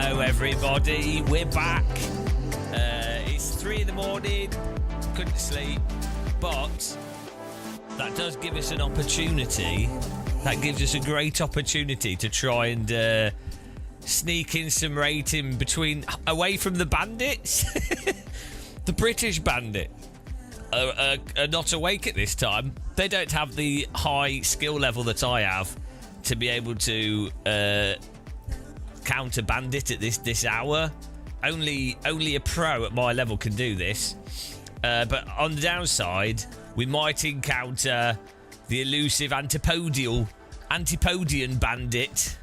Hello, everybody. We're back. It's 3 in the morning. Couldn't sleep. But that does give us an opportunity. That gives us a great opportunity to try and sneak in some rating away from the bandits. The British bandit are not awake at this time. They don't have the high skill level that I have to be able to counter bandit at this hour. Only a pro at my level can do this. But on the downside, we might encounter the elusive Antipodian bandit,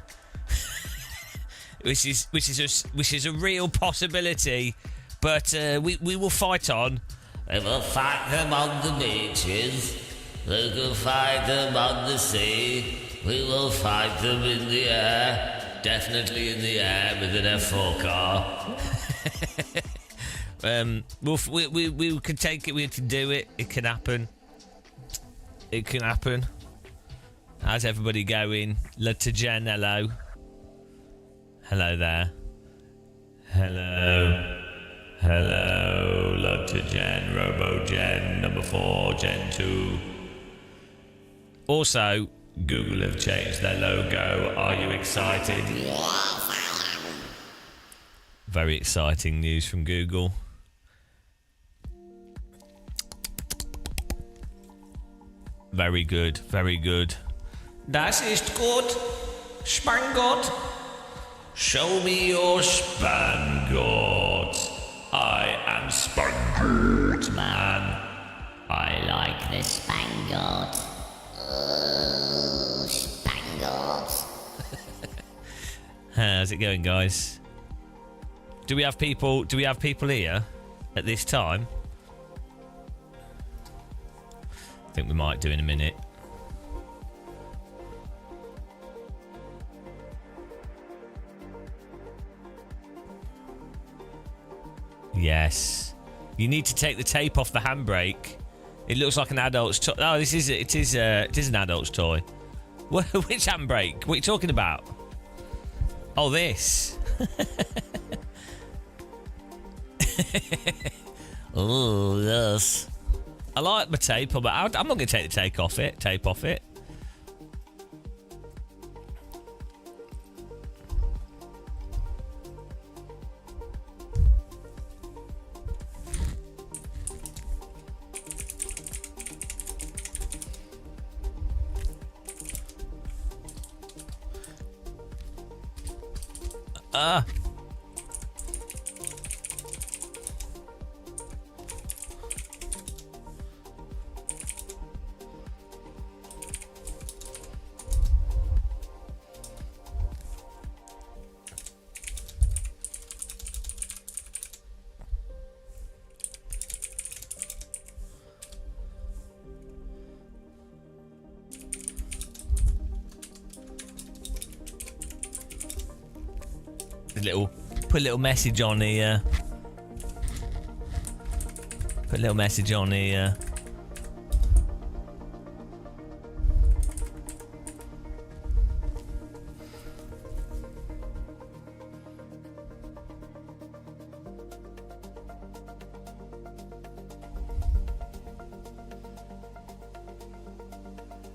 which is a real possibility. But we will fight on. We will fight them on the beaches. We will fight them on the sea. We will fight them in the air. Definitely in the air with an F4 car. We can take it. We can do it. It can happen. It can happen. How's everybody going? Lutagen, hello. Hello there. Hello. Hello, Lutagen, RoboGen, number 4, Gen 2. Also, Google have changed their logo. Are you excited? Very exciting news from Google. Very good, very good. Das ist gut. Spanngott. Show me your Spanngott. I am Spanngott, man. I like the Spanngott. Spanngott. How's it going, guys? Do we have people here at this time? I think we might do in a minute. Yes. You need to take the tape off the handbrake. It looks like an adult's toy. Oh, it is an adult's toy. Which handbrake? What are you talking about? Oh, this. Oh, yes. I like my tape, but I'm not going to take the tape off it. Put a little message on here.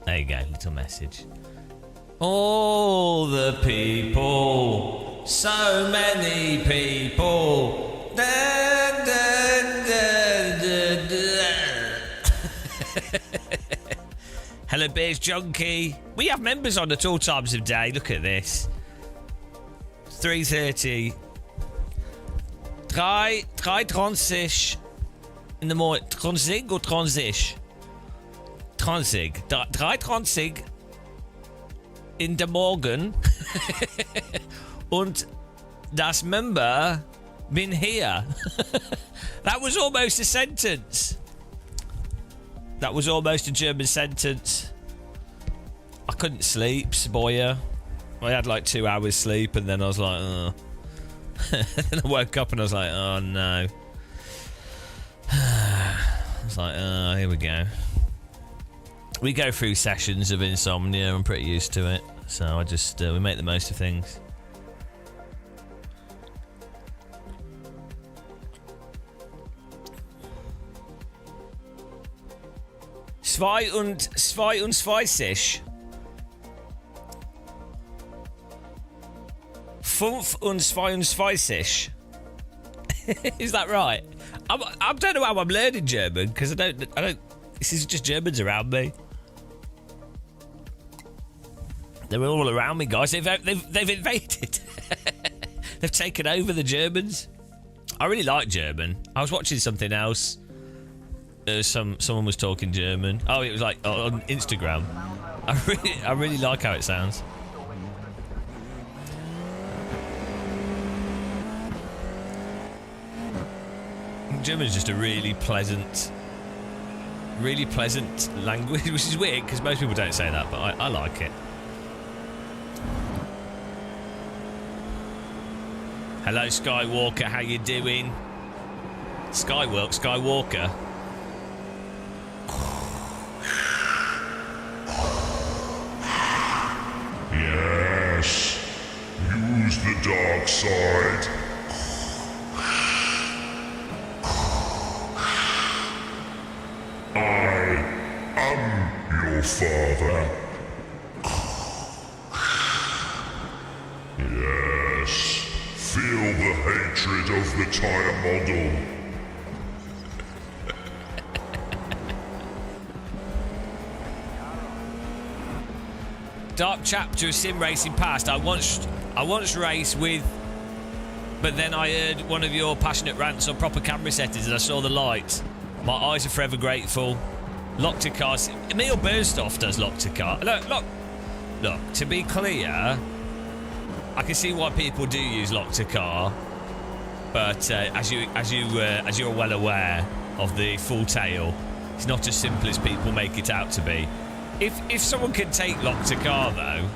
There you go, little message. All the people. So many people. Dun, dun, dun, dun, dun. Hello, Bears Junkie. We have members on at all times of day. Look at this. 3:30. 3:30 in the morning. 30 or 30? 30. 3:30 in der Morgen. Und das Member bin here. That was almost a sentence. That was almost a German sentence. I couldn't sleep, Spoya. I had like 2 hours sleep and then I was like, oh. And I woke up and I was like, oh no. I was like, oh, here we go. We go through sessions of insomnia. I'm pretty used to it. So I just, we make the most of things. Zwei und Zweisig. Fünf und zwei und Zweisig. Is that right? I don't know how I'm learning German because I don't. This is just Germans around me. They're all around me, guys. They've invaded. They've taken over the Germans. I really like German. I was watching something else. Someone was talking German. Oh, it was like on Instagram. I really like how it sounds. German is just a really pleasant language, which is weird because most people don't say that, but I like it. Hello, Skywalker. How you doing? Skywalker. Yes. Use the dark side. I am your father. Yes. Feel the hatred of the tire model. Dark chapter of sim racing past. I once raced with, but then I heard one of your passionate rants on proper camera settings and I saw the light. My eyes are forever grateful. Lock to car. Emil Bernstoff does lock to car. Look. To be clear, I can see why people do use lock to car, but as you're well aware of the full tale, it's not as simple as people make it out to be. If someone can take lock to car though,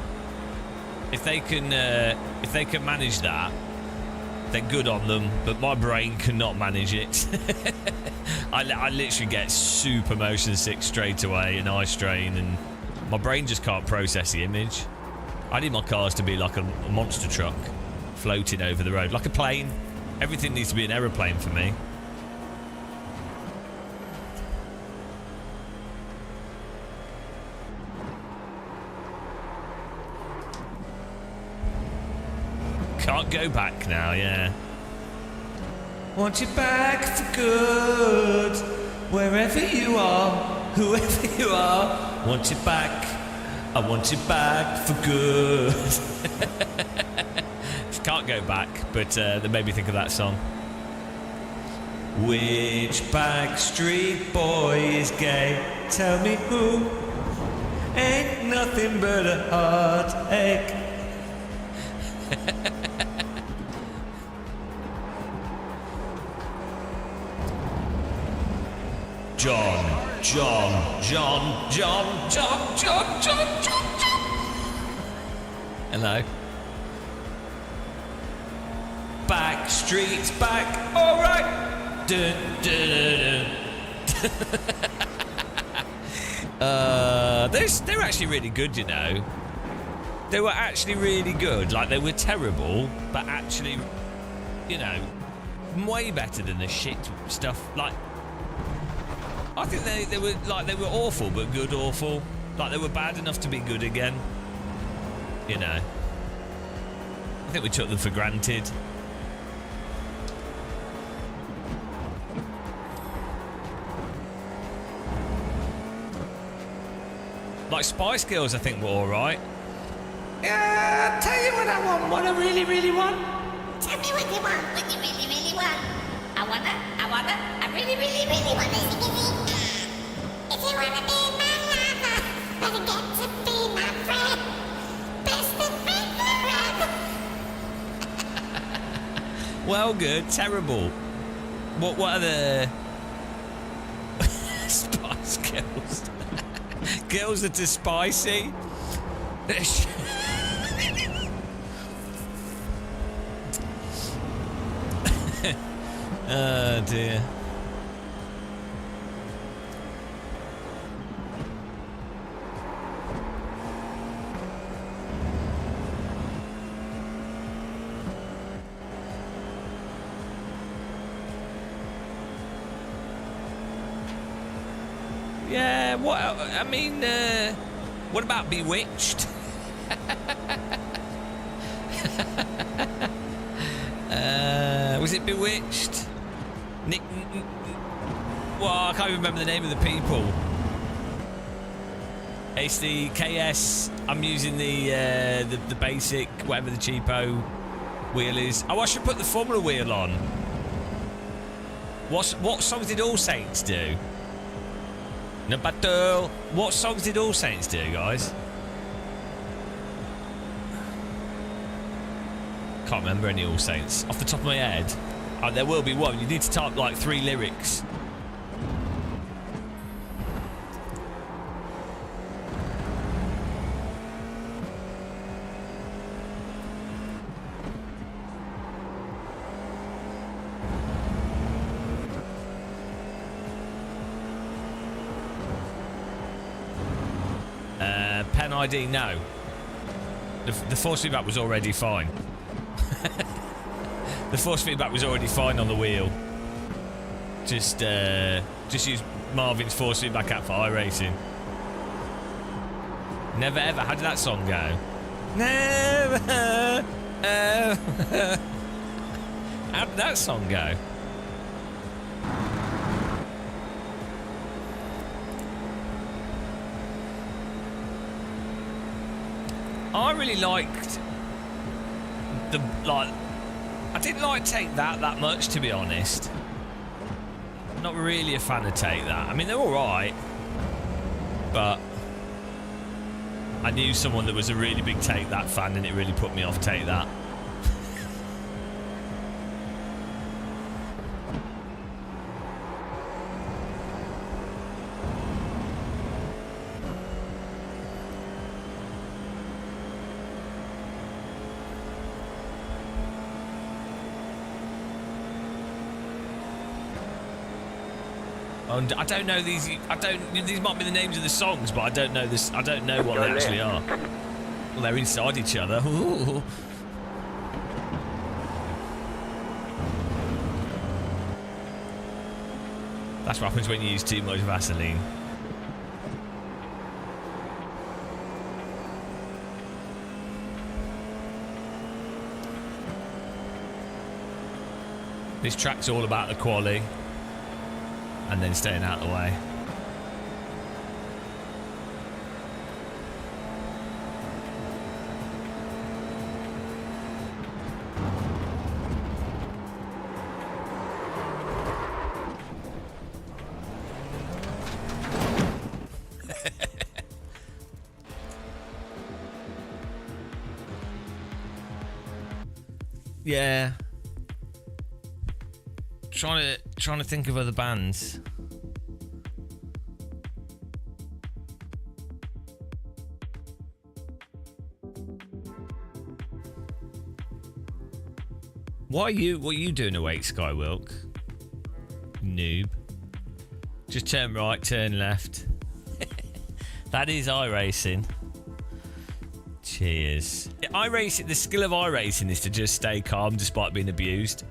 if they can manage that, then good on them. But my brain cannot manage it. I literally get super motion sick straight away and eye strain, and my brain just can't process the image. I need my cars to be like a monster truck floating over the road, like a plane. Everything needs to be an aeroplane for me. Can't go back now, yeah. Want you back for good, wherever you are, whoever you are. Want you back, I want you back for good. Can't go back, but that made me think of that song. Which Backstreet Boy is gay? Tell me who. Ain't nothing but a heartache. John. Hello. Backstreet's back, alright. Dun, dun, dun, dun. They're actually really good, you know. They were actually really good. Like, they were terrible, but actually, you know, way better than the shit stuff. Like, I think they were awful, but good awful. Like, they were bad enough to be good again. You know. I think we took them for granted. Like, Spice Girls, I think, were alright. Yeah, I'll tell you what I want, what I really, really want. Tell me what you want, what you really, really want. I really, really, really want this. If you wanna be my lover, better get to be my friend. Best friend forever. Well, good, terrible. What are the Spice Girls? Girls that are spicy? Oh dear. Yeah, What? I mean, what about Bewitched? Was it Bewitched? Well, I can't even remember the name of the people. It's the KS. I'm using the basic, whatever the cheapo wheel is. Oh, I should put the Formula wheel on. What songs did All Saints do? No battle. What songs did All Saints do, guys? Can't remember any All Saints off the top of my head. Oh, there will be one. You need to type like 3 lyrics. Pen ID, no. The force feedback was already fine. The force feedback was already fine on the wheel. Just use Marvin's force feedback app for iRacing. Never ever. How did that song go? Never ever. How did that song go? I really liked I didn't like Take That much, to be honest. Not really a fan of Take That. I mean, they're alright, but I knew someone that was a really big Take That fan and it really put me off Take That. And I don't know these. These might be the names of the songs, but I don't know this. I don't know what they actually are. Well, they're inside each other. Ooh. That's what happens when you use too much Vaseline. This track's all about the quali. And then staying out of the way. Yeah. Trying to think of other bands. What are you doing awake, Skywilk? Noob. Just turn right, turn left. That is iRacing. Cheers. iRacing. The skill of iRacing is to just stay calm despite being abused.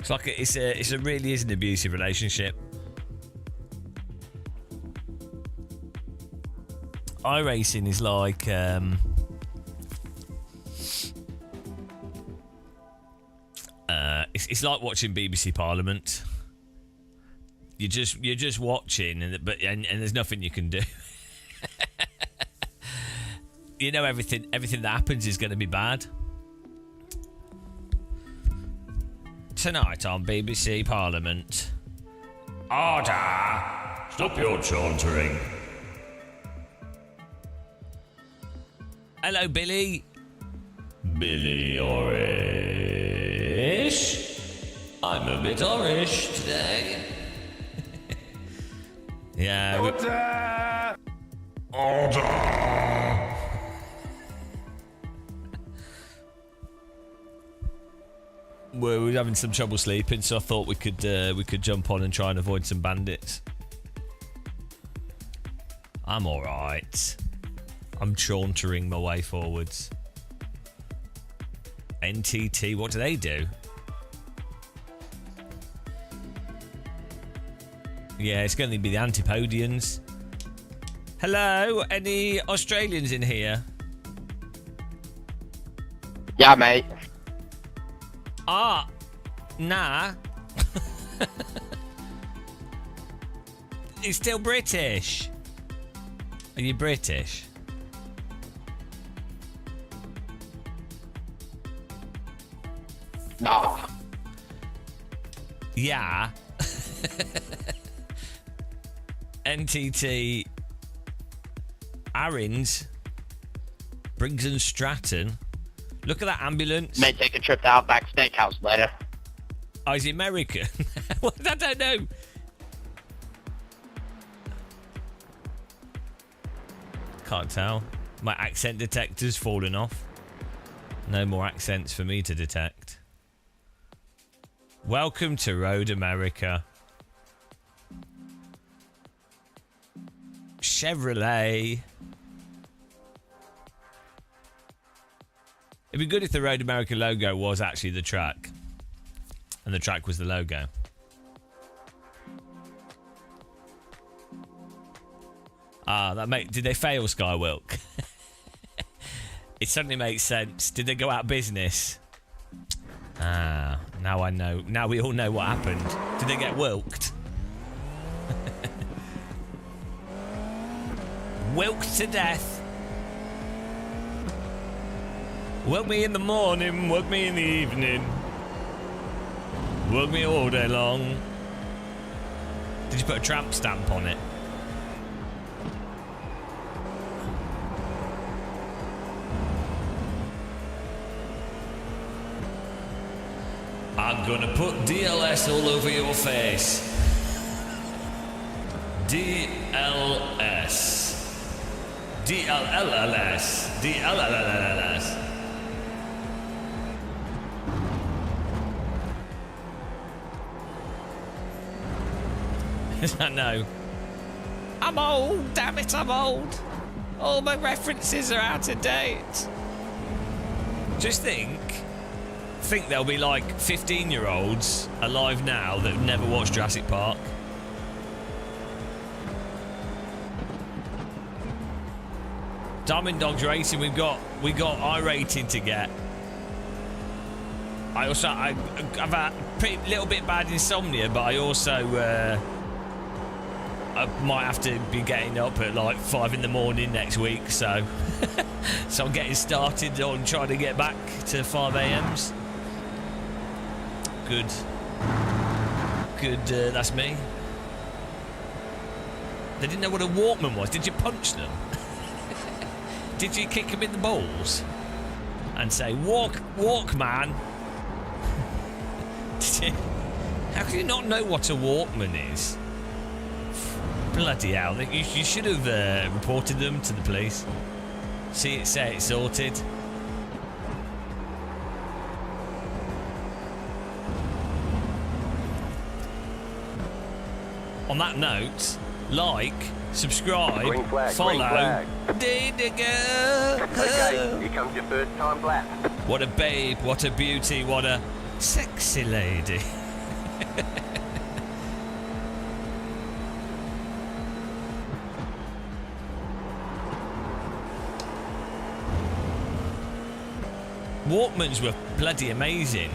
It's like it really is an abusive relationship. iRacing is like it's like watching BBC Parliament. You're just watching, and there's nothing you can do. You know everything that happens is going to be bad. Tonight on BBC Parliament. Order! Stop your chauntering. Hello, Billy. Billy Orish? I'm a bit Orish today. Yeah. Order! We were having some trouble sleeping, so I thought we could jump on and try and avoid some bandits. I'm all right. I'm chauntering my way forwards. NTT, what do they do? Yeah, it's going to be the Antipodians. Hello, any Australians in here? Yeah, mate. Ah, nah. He's still British. Are you British? Nah. Yeah. NTT Arins, Briggs and Stratton. Look at that ambulance. May take a trip to Outback Steakhouse later. Oh, is he American? Well, I don't know. Can't tell. My accent detector's fallen off. No more accents for me to detect. Welcome to Road America. Chevrolet. It'd be good if the Road America logo was actually the track. And the track was the logo. Ah, did they fail Skywilk? It suddenly makes sense. Did they go out of business? Ah, now I know. Now we all know what happened. Did they get wilked? Wilked to death. Woke me in the morning, woke me in the evening. Woke me all day long. Did you put a tramp stamp on it? I'm gonna put DLS all over your face. DLS. DLLLS. DLLLS. I know. I'm old, damn it, I'm old. All my references are out of date. Just think there'll be like 15-year-olds alive now that have never watched Jurassic Park. Diamond Dogs Racing, we got I rating to get. I've had a little bit bad insomnia, but I also I might have to be getting up at like 5 in the morning next week, so so I'm getting started on trying to get back to 5 a.m.s. Good, that's me. They didn't know what a Walkman was. Did you punch them? Did you kick them in the balls and say, walk, man? How can you not know what a Walkman is? Bloody hell. You should have reported them to the police. Say it's sorted. On that note, like, subscribe, Green flag, follow. green flag. Okay, here comes your first time black. What a babe, what a beauty, what a sexy lady. Walkmans were bloody amazing.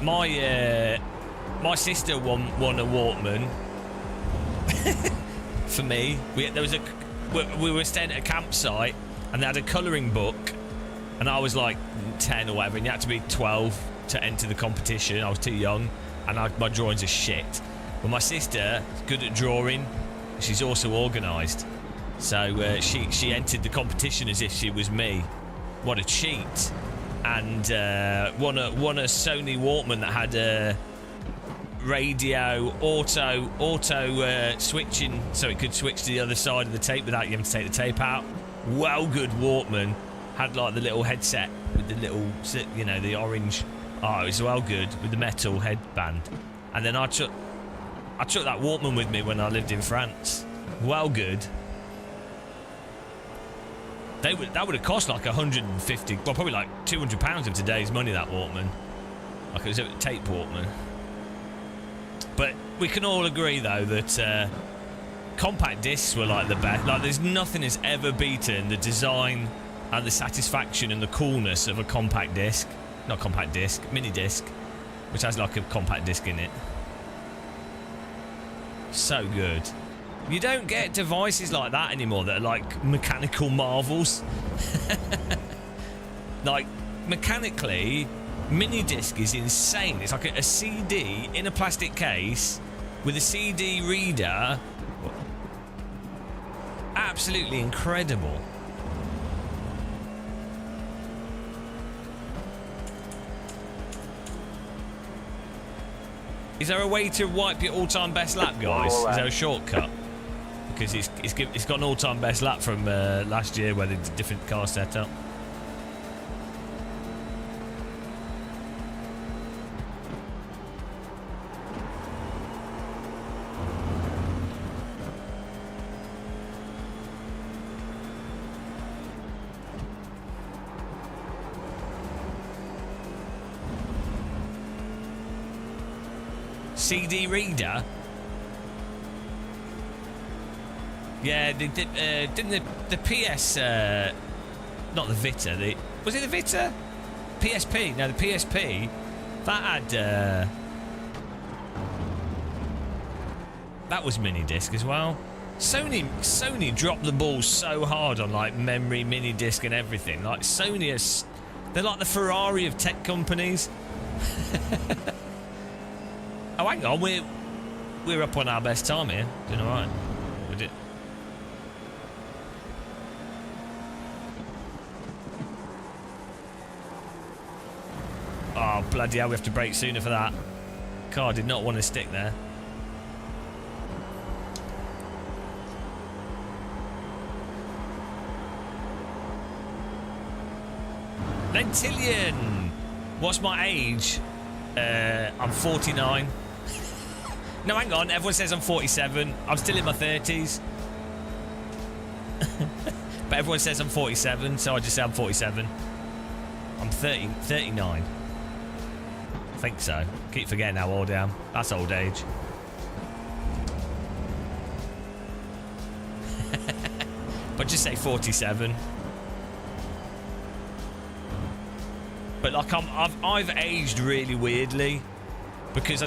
My sister won a Walkman for me. We were staying at a campsite and they had a colouring book, and I was like 10 or whatever, and you had to be 12 to enter the competition. I was too young, and my drawings are shit. But my sister is good at drawing. She's also organised, so she entered the competition as if she was me. What a cheat! And won a Sony Walkman that had a radio auto switching, so it could switch to the other side of the tape without you having to take the tape out. Well, good Walkman. Had like the little headset with the little, the orange. Oh, it was well good with the metal headband. And then I took that Walkman with me when I lived in France. Well good. That would have cost like 150, well, probably like £200 of today's money, that Walkman. Like it was a tape Walkman. But we can all agree, though, that compact discs were like the best. Like, there's nothing has ever beaten the design and the satisfaction and the coolness of a compact disc. Not compact disc, mini disc, which has like a compact disc in it. So good. You don't get devices like that anymore that are like mechanical marvels. Like, mechanically, mini disc is insane. It's like a CD in a plastic case with a CD reader. Absolutely incredible. Is there a way to wipe your all-time best lap, guys? Is there a shortcut? Because it's got an all-time best lap from last year where they did different car setup. CD reader. Yeah, didn't the PS, not the Vita, was it the Vita? PSP, no, the PSP, that had, that was mini disc as well. Sony dropped the ball so hard on like memory, mini disc and everything. Like Sony is, they're like the Ferrari of tech companies. Oh, hang on, we're up on our best time here. Doing all right. We did. Oh, bloody hell, we have to brake sooner for that. Car did not want to stick there. Lentillion! What's my age? I'm 49. No, hang on. Everyone says I'm 47. I'm still in my 30s. But everyone says I'm 47, so I just say I'm 47. I'm 39. I think so. Keep forgetting how old I am. That's old age. But just say 47. But like I've aged really weirdly because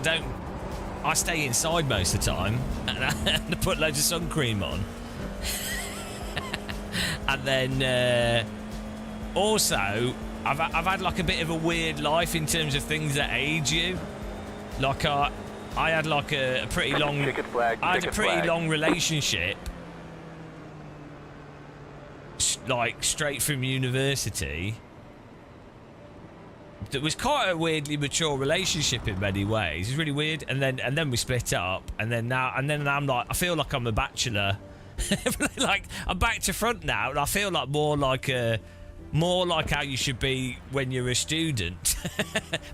I stay inside most of the time and I put loads of sun cream on. And then also I've had like a bit of a weird life in terms of things that age you. Like I had like a pretty long long relationship, like straight from university. It was quite a weirdly mature relationship in many ways. It's really weird. And then we split up. And then I'm like, I feel like I'm a bachelor. Like I'm back to front now, and I feel like more like how you should be when you're a student.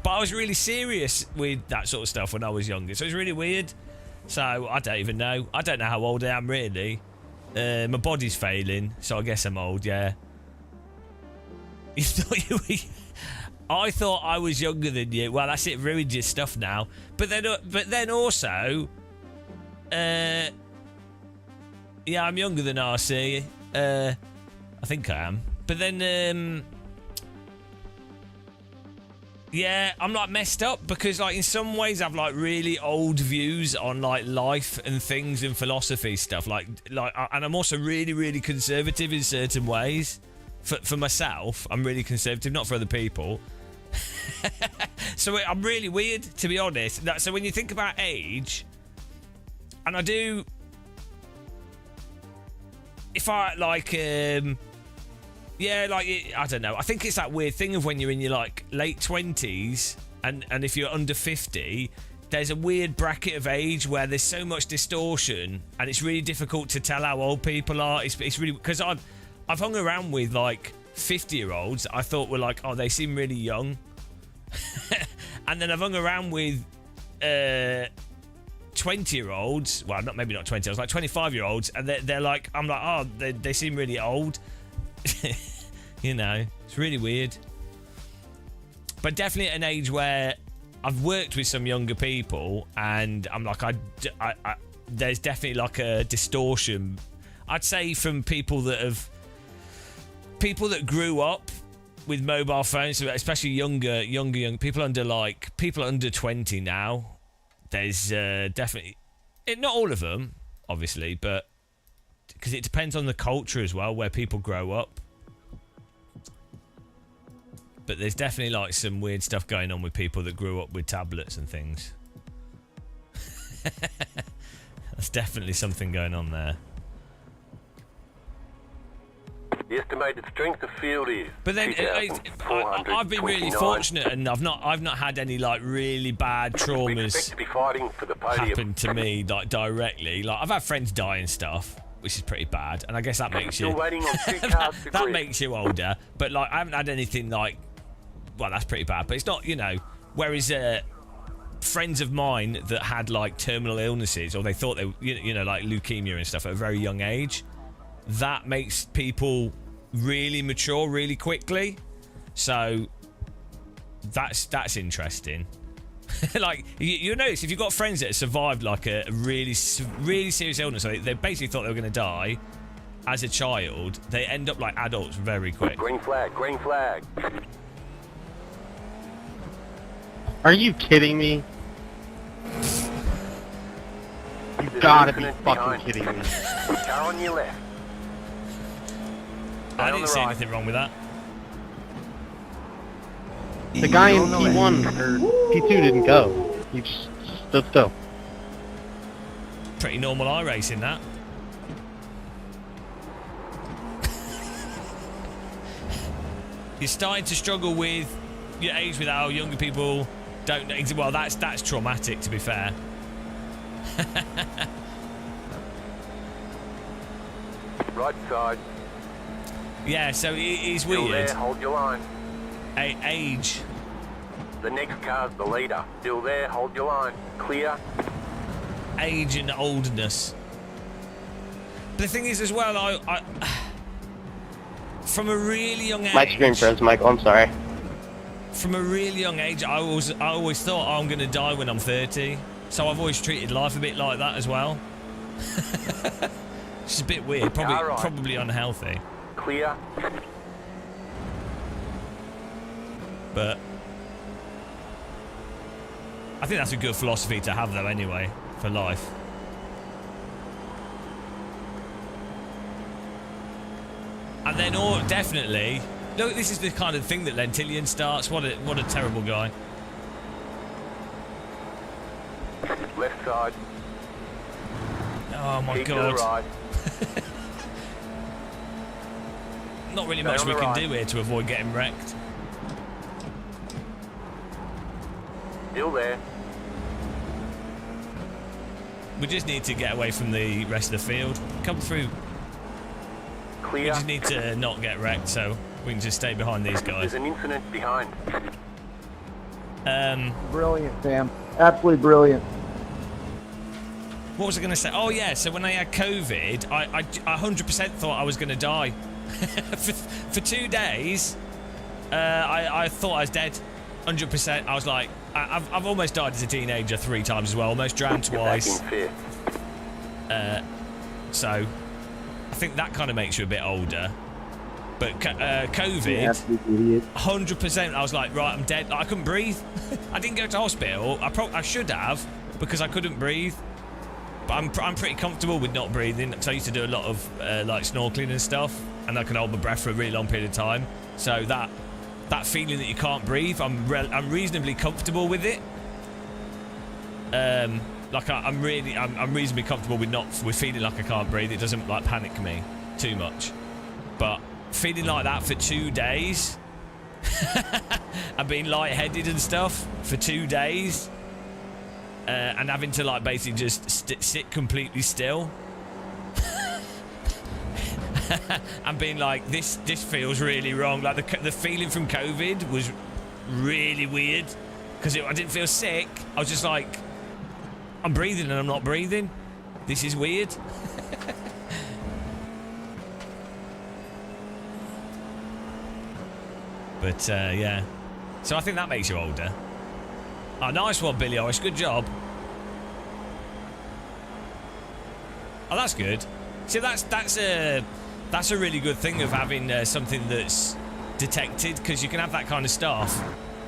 But I was really serious with that sort of stuff when I was younger, so it's really weird. So I don't even know. I don't know how old I am really. My body's failing, so I guess I'm old. Yeah. You thought you were. I thought I was younger than you. Well, that's it. Ruined your stuff now. But then also, yeah, I'm younger than RC. I think I am. But then, yeah, I'm like messed up because like in some ways I've like really old views on like life and things and philosophy stuff. Like, and I'm also really, really conservative in certain ways. For myself, I'm really conservative, not for other people. So I'm really weird, to be honest. So when you think about age, and I do, if I like, yeah, like I don't know. I think it's that weird thing of when you're in your like late 20s, and if you're under 50, there's a weird bracket of age where there's so much distortion, and it's really difficult to tell how old people are. It's really because I've hung around with like 50-year-olds I thought were like, oh, they seem really young. And then I've hung around with 20-year-olds. Well, maybe not 20. I was like 25-year-olds, and they're like, I'm like, oh, they seem really old. You know, it's really weird. But definitely at an age where I've worked with some younger people, and I'm like, there's definitely like a distortion. I'd say from people that grew up with mobile phones, especially young people under 20 now. There's definitely, not all of them, obviously, but because it depends on the culture as well, where people grow up. But there's definitely like some weird stuff going on with people that grew up with tablets and things. There's definitely something going on there. The estimated strength of field is. But then I've been really fortunate, and I've not had any like really bad traumas to be fighting for the podium. happen to me like directly. Like I've had friends die and stuff, which is pretty bad, and I guess that makes you Waiting on 2 cars to that grid. makes you older. But like I haven't had anything like, well, that's pretty bad. But it's not, Whereas friends of mine that had like terminal illnesses, or they thought they, like leukemia and stuff at a very young age, that makes people really mature really quickly. So that's interesting. Like you notice if you've got friends that have survived like a really serious illness, so they basically thought they were going to die as a child, they end up like adults very quick. Green flag, green flag. Are you kidding me? You gotta be fucking kidding me. Car on your left. I on didn't the see right. anything wrong with that. The guy in P1 or P2 didn't go. He just stood still. Pretty normal iRacing, that. You're starting to struggle with your age with how younger people don't. Well, that's traumatic, to be fair. Right side. Yeah, so it is Still weird. there, hold your line. Age. The next car's the leader. Still there, hold your line. Clear. Age and oldness. But the thing is, as well, I from a really young age. My screen froze, Michael. I'm sorry. From a really young age, I always thought, I'm going to die when I'm 30. So I've always treated life a bit like that as well. It's a bit weird, probably unhealthy. Clear. But I think that's a good philosophy to have, though, anyway, for life. And then, definitely, look, this is the kind of thing that Lentillion starts. What a terrible guy. Left side. Oh my Keep to the god. right. Not really Stay much on we the can right. do here to avoid getting wrecked. Still there. We just need to get away from the rest of the field. Come through. We Clear. just need to not get wrecked, so we can just stay behind these guys. There's an incident behind. Brilliant, Sam. Absolutely brilliant. What was I going to say? Oh, yeah, so when I had COVID, I 100% thought I was going to die. for 2 days, I thought I was dead. 100%. I was like, I've almost died as a teenager 3 times as well. Almost drowned twice. Back in fifth. So I think that kind of makes you a bit older. But COVID, You absolute idiot. 100%. I was like, right, I'm dead. I couldn't breathe. I didn't go to hospital. I should have, because I couldn't breathe. But I'm pretty comfortable with not breathing, because I used to do a lot of like snorkeling and stuff, and I can hold my breath for a really long period of time. So that feeling that you can't breathe, I'm reasonably comfortable with it. Like I'm reasonably comfortable with feeling like I can't breathe. It doesn't like panic me too much. But feeling like that for 2 days and being lightheaded and stuff for 2 days, and having to like basically just sit completely still and being like, this feels really wrong. Like the feeling from COVID was really weird, because I didn't feel sick. I was just like, I'm breathing and I'm not breathing. This is weird. But yeah, so I think that makes you older. Oh, nice one, Billy Irish. Good job. Oh, that's good. See, that's a really good thing of having something that's detected, because you can have that kind of stuff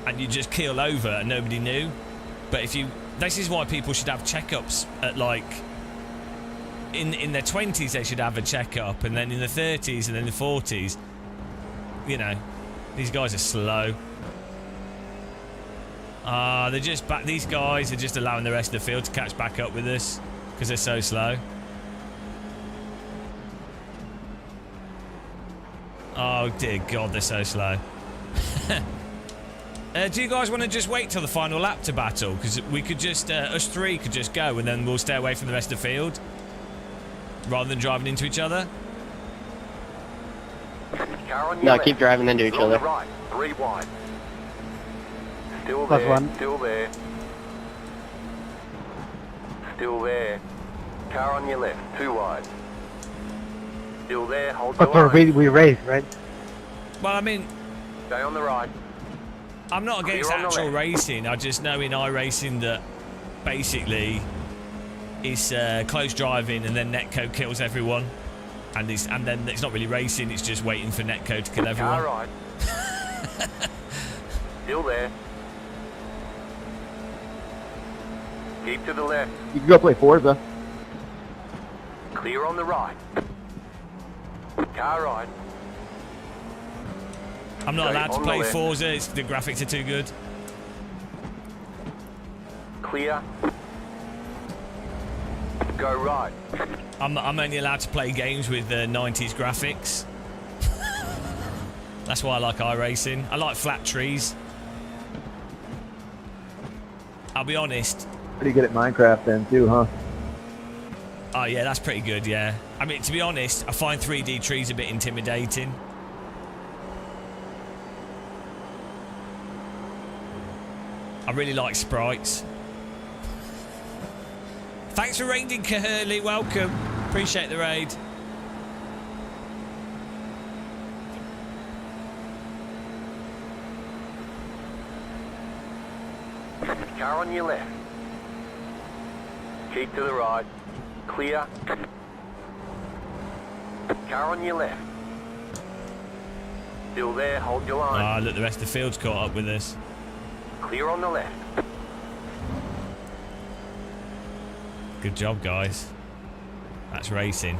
and you just keel over and nobody knew. But if you, this is why people should have checkups at like in their 20s. They should have a checkup, and then in the 30s and then the 40s. You know, these guys are slow. They're just back. These guys are just allowing the rest of the field to catch back up with us because they're so slow. Oh dear God, they're so slow. Do you guys want to just wait till the final lap to battle? Because we could just, us three could just go, and then we'll stay away from the rest of the field, rather than driving into each other. Car on your No, left. keep driving into each On other. the right, 3 wide. Still Plus there, one. still there. Still there. Car on your left, 2 wide. Still there, hold the That's where line. we raced, right? Well, I mean, Stay on the right. I'm not against Clear on the actual left. racing. I just know in iRacing that basically it's close driving, and then Netcode kills everyone, and then it's not really racing. It's just waiting for Netcode to kill Car everyone. right. Still there. Keep to the left. You can go play Forza. Clear on the right. Car right. I'm not Okay, allowed to on the play left. Forza. The graphics are too good. Clear. Go right. I'm only allowed to play games with 90s graphics. That's why I like iRacing. I like flat trees. I'll be honest. Pretty good at Minecraft then too, huh? Oh yeah, that's pretty good, yeah. I mean, to be honest, I find 3D trees a bit intimidating. I really like sprites. Thanks for raiding, Kahurley. Welcome. Appreciate the raid. Car on your left. Keep to the right. Clear. Car on your left. Still there, hold your line. Ah, look, the rest of the field's caught up with us. Clear on the left. Good job, guys. That's racing.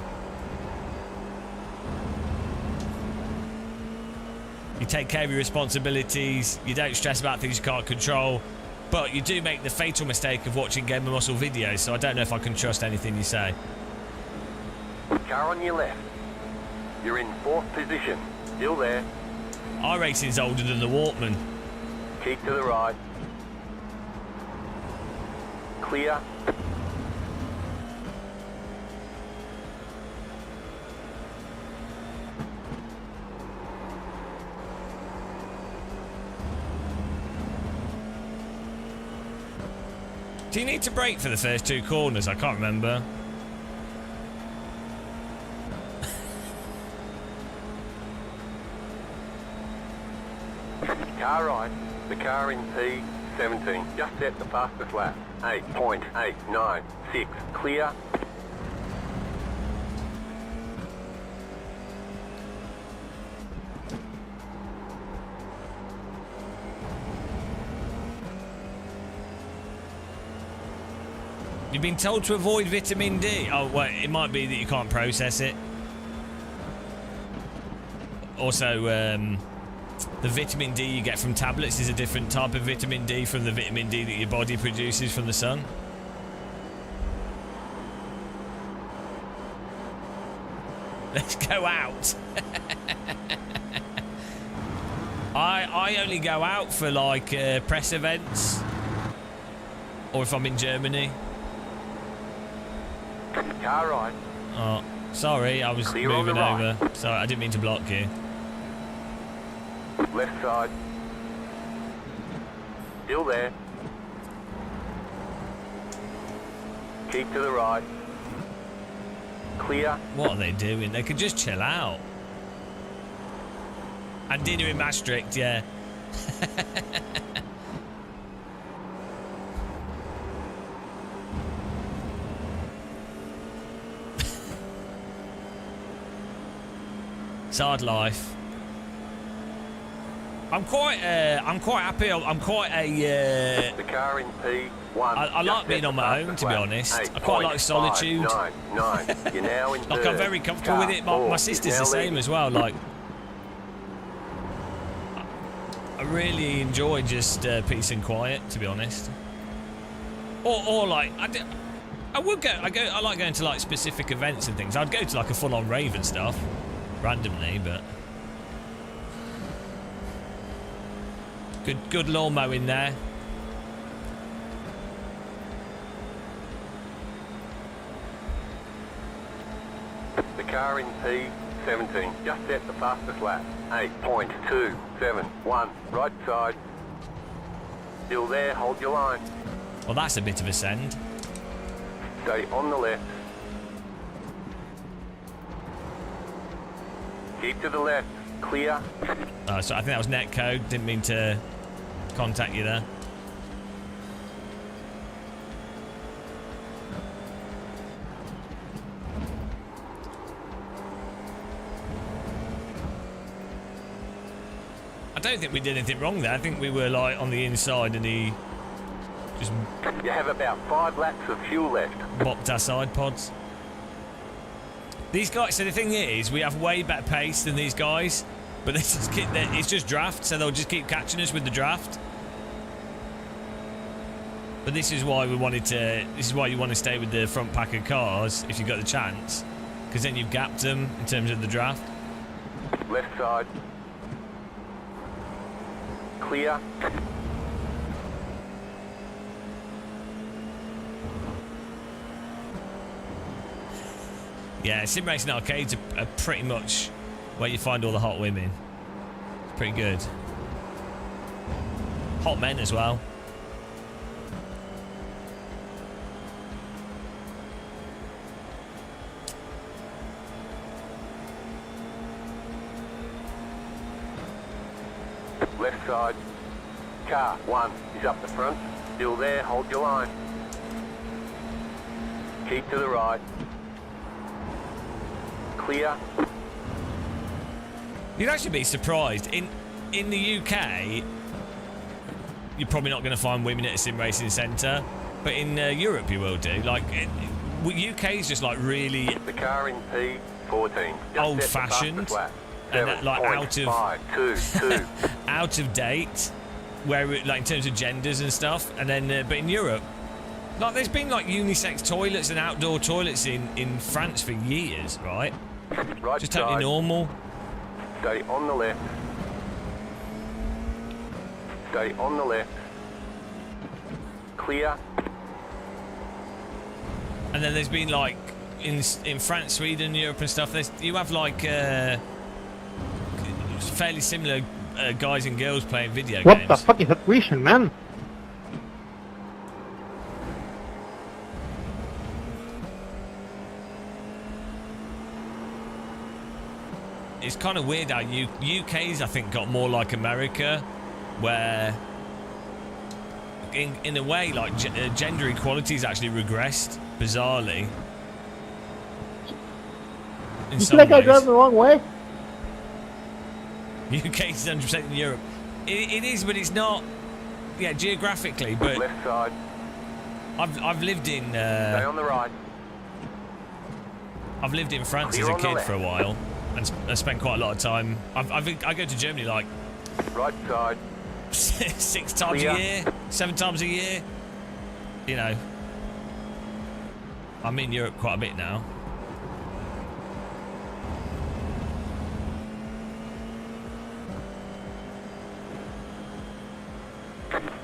You take care of your responsibilities. You don't stress about things you can't control. But you do make the fatal mistake of watching Game of Muscle videos, so I don't know if I can trust anything you say. Car on your left. You're in 4th position. Still there. iRacing's older than the Walkman. Keep to the right. Clear. Do you need to brake for the first 2 corners? I can't remember. Car right. The car in P17. Just set the fastest lap. 8.896. Clear. You've been told to avoid vitamin D. Oh, well, it might be that you can't process it. Also, the vitamin D you get from tablets is a different type of vitamin D from the vitamin D that your body produces from the sun. Let's go out. I only go out for like press events, or if I'm in Germany. Car right. Oh, sorry, I was Clear on the moving right. over. Sorry, I didn't mean to block you. Left side. Still there. Keep to the right. Clear. What are they doing? They could just chill out. And dinner in Maastricht, yeah. It's hard life. I'm quite happy. I'm quite a. The car in P1. I like being on my own, to be honest. I quite like solitude. 8.599. You're now in Like, I'm very comfortable with it. My sister's the same as well. Like, I really enjoy just peace and quiet, to be honest. Or like, I like going to like specific events and things. I'd go to like a full-on rave and stuff, randomly, but good lawn mowing there. The car in P17 just set the fastest lap. 8.271. Right side. Still there, hold your line. Well, that's a bit of a send. Stay on the left. Keep to the left. Clear. So I think that was netcode. Didn't mean to contact you there. I don't think we did anything wrong there. I think we were like on the inside and he just You have about 5 laps of fuel left. bopped our side pods. These guys, so the thing is, we have way better pace than these guys, but it's just draft, so they'll just keep catching us with the draft. But this is why you want to stay with the front pack of cars if you've got the chance, because then you've gapped them in terms of the draft. Left side. Clear. Yeah, sim racing arcades are pretty much where you find all the hot women. It's pretty good. Hot men as well. Left side. Car 1 is up the front. Still there, hold your line. Keep to the right. Clear. You'd actually be surprised. In the UK, you're probably not going to find women at a sim racing centre, but in Europe you will do. Like, UK is just like really The car in P14. old-fashioned and like out of date, where it, like in terms of genders and stuff. And then, but in Europe, like there's been like unisex toilets and outdoor toilets in France for years, right? Right Just totally side. normal. Stay on the left. Stay on the left. Clear. And then there's been like in France, Sweden, Europe and stuff. You have like fairly similar guys and girls playing video What games. the fuck is that vision, man? It's kind of weird how UK's I think got more like America, where in a way like gender equality's actually regressed bizarrely. In You some feel like I ways. drove the wrong way? UK's 100% in Europe. It is, but it's not. Yeah, geographically, but Left side. I've lived in Stay on the right. I've lived in France Clear as a on the kid left. for a while, and I spent quite a lot of time. I go to Germany like Right side. 6 times Clear. a year, 7 times a year. You know, I'm in Europe quite a bit now.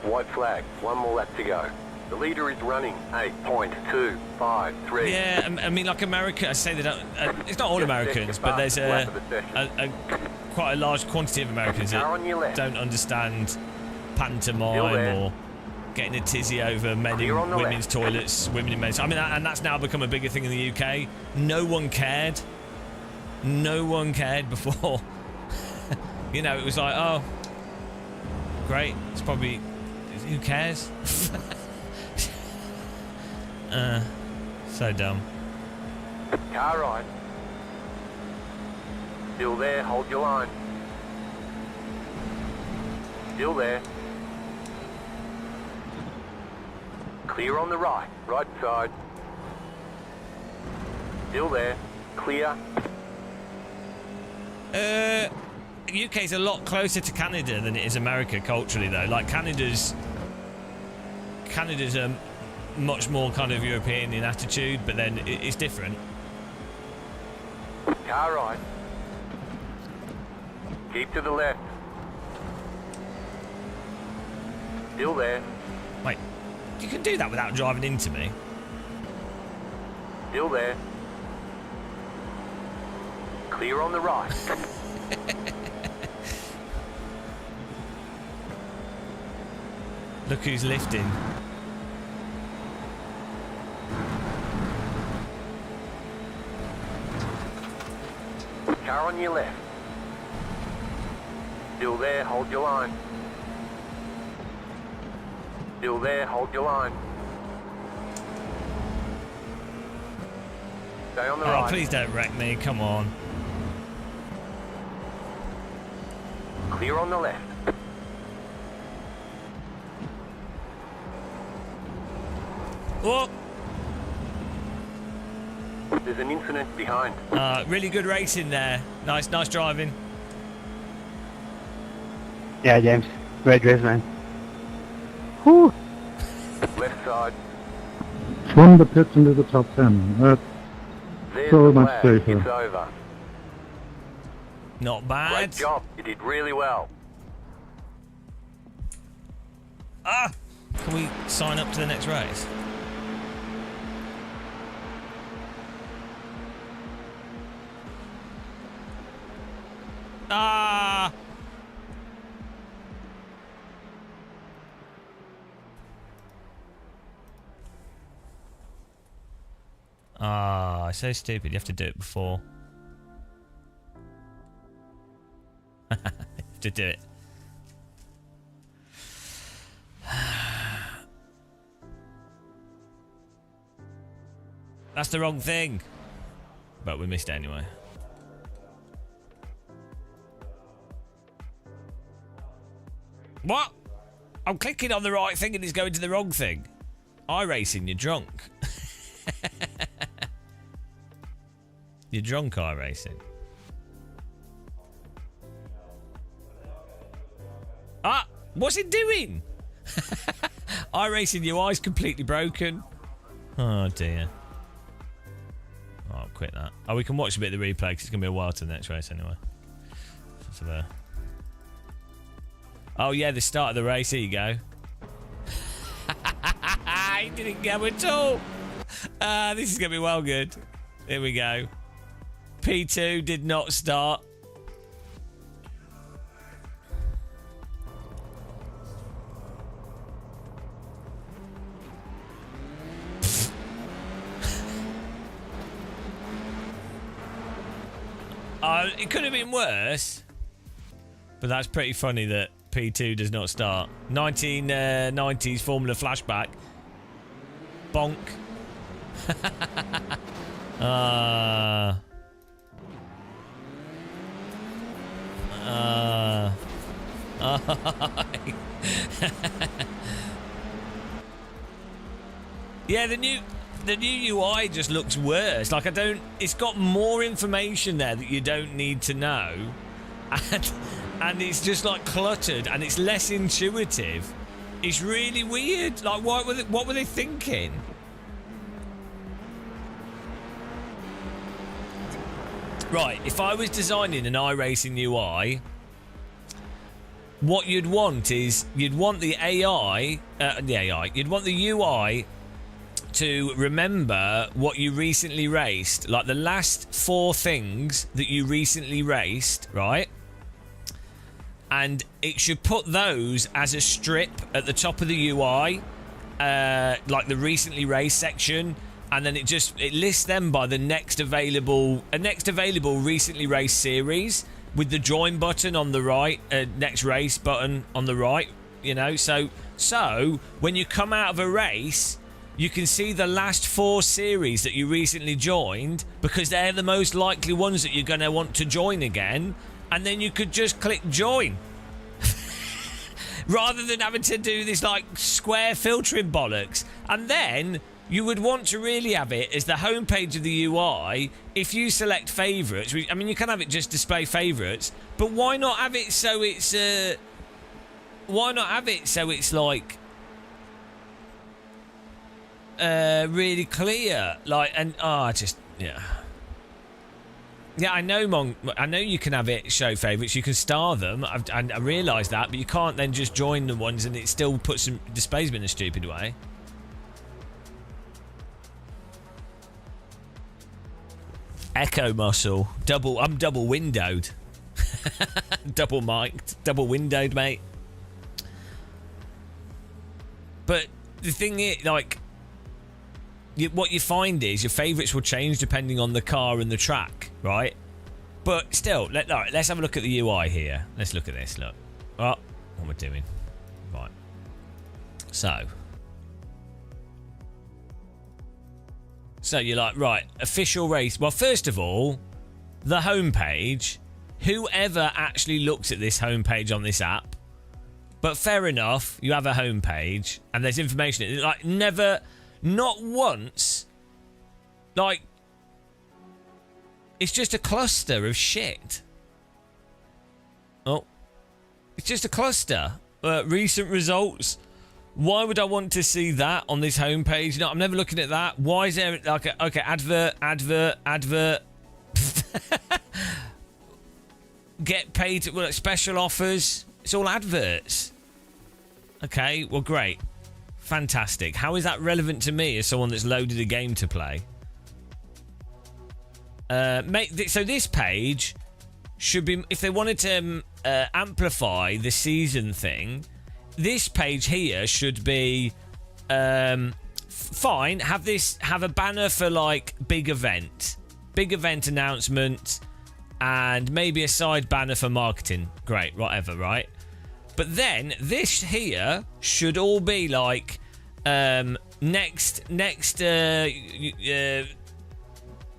White flag. 1 more lap to go. The leader is running 8.253. Yeah, I mean, like America, I say they don't. It's not all Americans, but there's a quite a large quantity of Americans Car on your that left. don't understand Still pantomime there. or getting a tizzy over men Clear on in the women's left. toilets, women in men's. I mean, and that's now become a bigger thing in the UK. No one cared. No one cared before. You know, it was like, oh, great. It's probably who cares. So dumb. Car right. Still there, hold your line. Still there. Clear on the right, right side. Still there, clear. UK's a lot closer to Canada than it is America culturally, though. Like Canada's much more kind of European in attitude, but then it's different. Car right. Keep to the left. Still there. Wait, you can do that without driving into me. Still there. Clear on the right. Look who's lifting. Car on your left. Still there, hold your line. Still there, hold your line. Stay on the Oh, right. please don't wreck me. Come on. Clear on the left. Whoa. There's an incident behind. Really good racing there. Nice driving. Yeah, James. Great race, man. Whew. Left side. From the pits into the top 10. That's There's so the much flag. safer. It's over. Not bad. Great job. You did really well. Ah! Can we sign up to the next race? Ah! Ah, so stupid. You have to do it before. You have to do it. That's the wrong thing. But we missed it anyway. What? I'm clicking on the right thing and it's going to the wrong thing. iRacing, you're drunk. You're drunk, iRacing. Ah! What's it doing? iRacing UI's completely broken. Oh dear. Oh, I'll quit that. Oh, we can watch a bit of the replay because it's going to be a while to the next race anyway. So there. Oh yeah, the start of the race. Here you go. He didn't go at all. This is going to be well good. Here we go. P2 did not start. It could have been worse, but that's pretty funny that P2 does not start. 1990s Formula flashback. Bonk. Yeah, the new UI just looks worse. Like it's got more information there that you don't need to know, and it's just like cluttered and it's less intuitive. It's really weird. Like what were they thinking? Right, if I was designing an iRacing UI, what you'd want is you'd want the you'd want the UI to remember what you recently raced, like the last 4 things that you recently raced, right? And it should put those as a strip at the top of the UI, like the recently raced section, and then it lists them by the next available recently raced series with the join button on the right, next race button on the right, you know. So when you come out of a race, you can see the last 4 series that you recently joined because they're the most likely ones that you're going to want to join again. And then you could just click join. Rather than having to do this like square filtering bollocks. And then you would want to really have it as the homepage of the UI if you select favourites. I mean, you can have it just display favourites. But why not have it so it's... why not have it so it's like... really clear, like, and yeah, I know I know you can have it show favourites, you can star them. I realise that, but you can't then just join the ones and it still puts them, displays them in a stupid way. Echo muscle, I'm double windowed. Double mic'd, double windowed, mate. But the thing is, like, what you find is your favourites will change depending on the car and the track, right? But still, let's have a look at the UI here. Let's look at this, look. Oh, what am I doing? Right. So you're like, right, official race. Well, first of all, the homepage, whoever actually looks at this homepage on this app, but fair enough, you have a homepage and there's information in it, like never... Not once. Like, it's just a cluster of shit. Oh. It's just a cluster. Recent results. Why would I want to see that on this homepage? No, I'm never looking at that. Why is there... Okay, advert. Get paid... Well, special offers. It's all adverts. Okay, well, great. Fantastic. How is that relevant to me as someone that's loaded a game to play? So this page should be... If they wanted to amplify the season thing, this page here should be... fine. Have a banner for, like, big event. Big event announcement. And maybe a side banner for marketing. Great. Whatever, right? But then this here should all be like next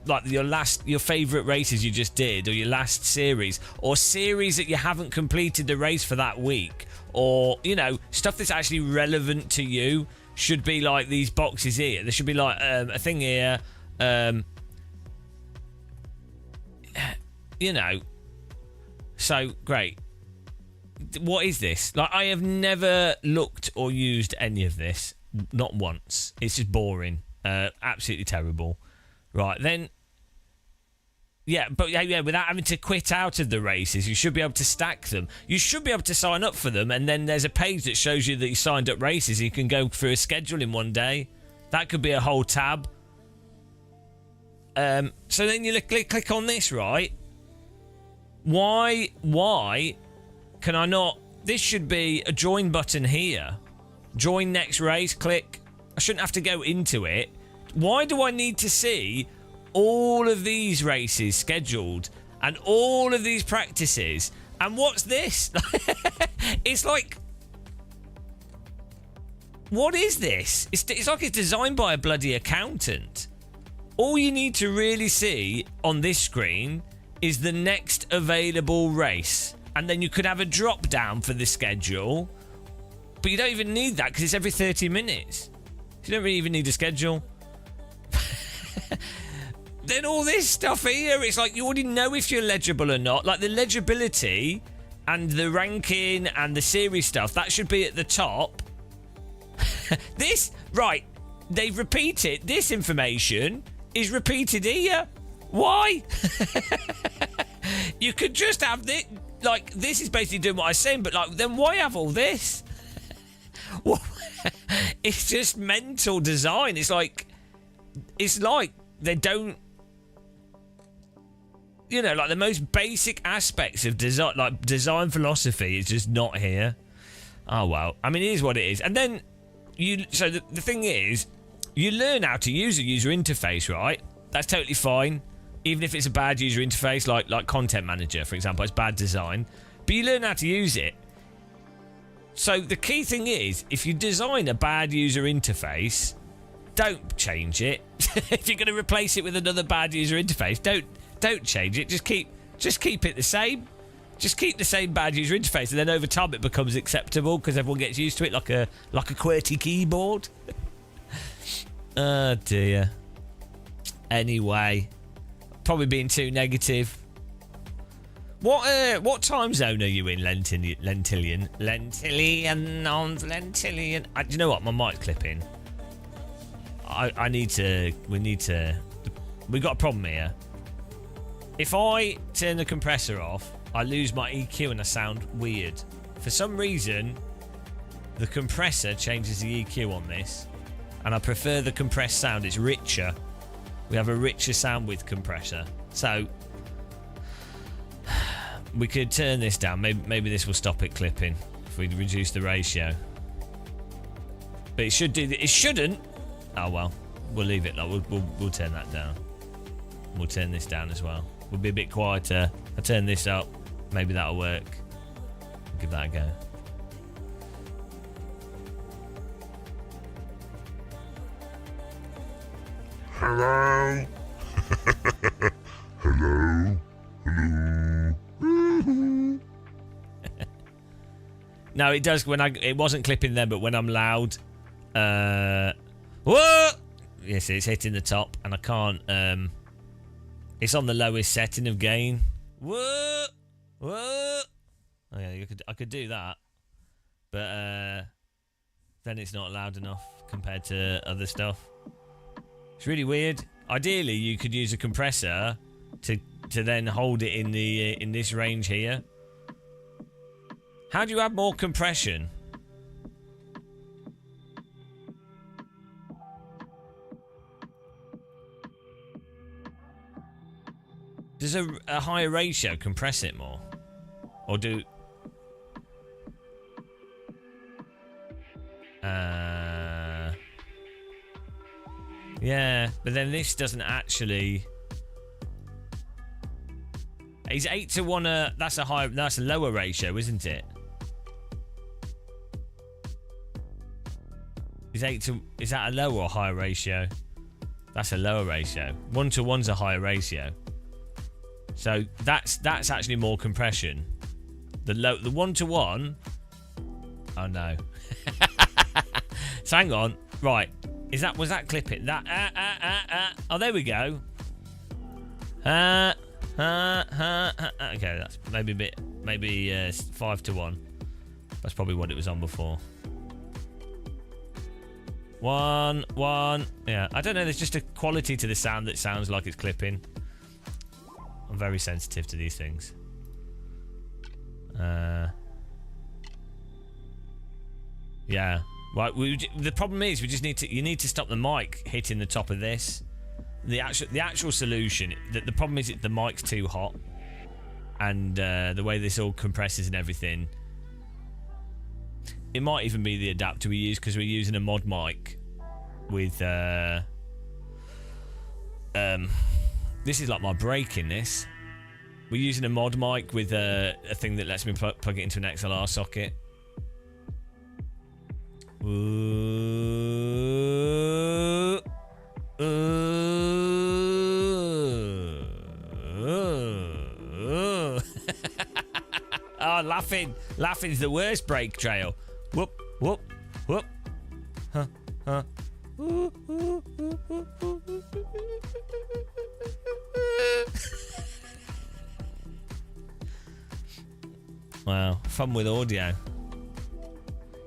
like your favorite races you just did, or your last series, or series that you haven't completed the race for that week, or stuff that's actually relevant to you should be like these boxes here. There should be like a thing here, so great. What is this? Like, I have never looked or used any of this. Not once. It's just boring. Absolutely terrible. Right, then... Yeah, but without having to quit out of the races, you should be able to stack them. You should be able to sign up for them, and then there's a page that shows you that you signed up races. You can go through a schedule in one day. That could be a whole tab. So then you click on this, right? Why can I not... This should be a join button here. Join next race, click. I shouldn't have to go into it. Why do I need to see all of these races scheduled and all of these practices? And what's this? It's like... What is this? It's like it's designed by a bloody accountant. All you need to really see on this screen is the next available race. And then you could have a drop down for the schedule. But you don't even need that because it's every 30 minutes. You don't really even need a schedule. Then all this stuff here, it's like you already know if you're legible or not. Like the legibility and the ranking and the series stuff, that should be at the top. This, right, they've repeated. This information is repeated here. Why? You could just have this. Like, this is basically doing what I was saying, but like, then why have all this? It's just mental design. It's like they don't, like the most basic aspects of design, like design philosophy, is just not here. Oh well, I mean, it is what it is. And then so the thing is, you learn how to use a user interface, right? That's totally fine. Even if it's a bad user interface, like Content Manager, for example, it's bad design. But you learn how to use it. So the key thing is, if you design a bad user interface, don't change it. If you're going to replace it with another bad user interface, don't change it. Just keep it the same. Just keep the same bad user interface, and then over time it becomes acceptable because everyone gets used to it, like a QWERTY keyboard. Oh dear. Anyway, probably being too negative. What time zone are you in, Lentillion? Do you know what? My mic's clipping. We've got a problem here. If I turn the compressor off, I lose my EQ and I sound weird. For some reason, the compressor changes the EQ on this, and I prefer the compressed sound. It's richer. We have a richer sound with compressor. So we could turn this down. Maybe this will stop it clipping if we reduce the ratio. But it should do. It shouldn't. Oh well, we'll leave it. Like we'll turn that down. We'll turn this down as well. We'll be a bit quieter. I'll turn this up. Maybe that'll work. Give that a go. Hello? Hello? Hello? No, it does when it wasn't clipping then, but when I'm loud, whoa! Yes, it's hitting the top, and I can't. It's on the lowest setting of gain. Whoa! Whoa! Oh yeah, I could do that, but then it's not loud enough compared to other stuff. It's really weird. Ideally, you could use a compressor to then hold it in the in this range here. How do you add more compression? Does a higher ratio compress it more? Or do... Yeah, but then this doesn't actually... Is 8 to 1 that's a lower ratio, isn't it? Is that a lower or higher ratio? That's a lower ratio. 1 to 1's a higher ratio. So that's actually more compression. The 1 to 1. Oh no. So hang on. Right. Was that clipping? Oh, there we go. Okay, that's maybe 5 to 1. That's probably what it was on before. 1. Yeah, I don't know. There's just a quality to the sound that sounds like it's clipping. I'm very sensitive to these things. Yeah. Right. The problem is we just you need to stop the mic hitting the top of this. The actual solution. The problem is the mic's too hot, and the way this all compresses and everything. It might even be the adapter we use because we're using a mod mic with this is like my break in this. We're using a mod mic with a thing that lets me plug it into an XLR socket. Ooh. Oh, laughing's the worst break trail. Whoop, whoop, whoop. Huh, huh. Wow, fun with audio.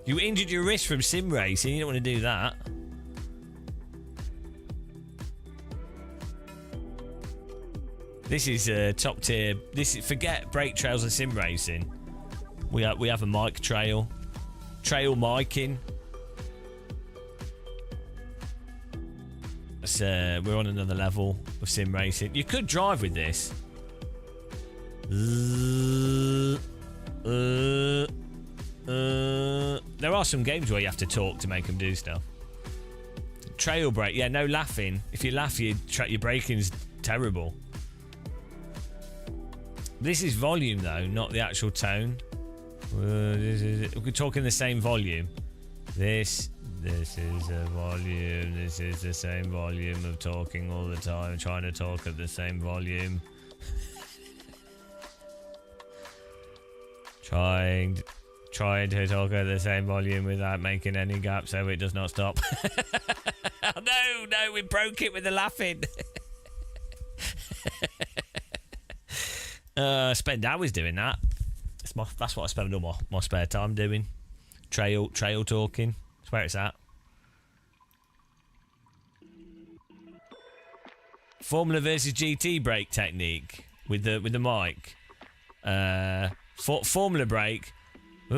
You injured your wrist from sim racing. You don't want to do that. This is top tier. Forget break trails and sim racing. We have a mic trail micing. So we're on another level of sim racing. You could drive with this. There are some games where you have to talk to make them do stuff. Trail brake, yeah, no laughing. If you laugh, your braking's terrible. This is volume though, not the actual tone. We could talk in the same volume. This This is a volume. This is the same volume of talking all the time, trying to talk at the same volume. Trying to talk at the same volume without making any gap so it does not stop. Oh, no, we broke it with the laughing. Spend hours doing that. That's what I spend all my spare time doing. Trail talking. That's where it's at. Formula versus GT brake technique with the mic. Formula brake. Try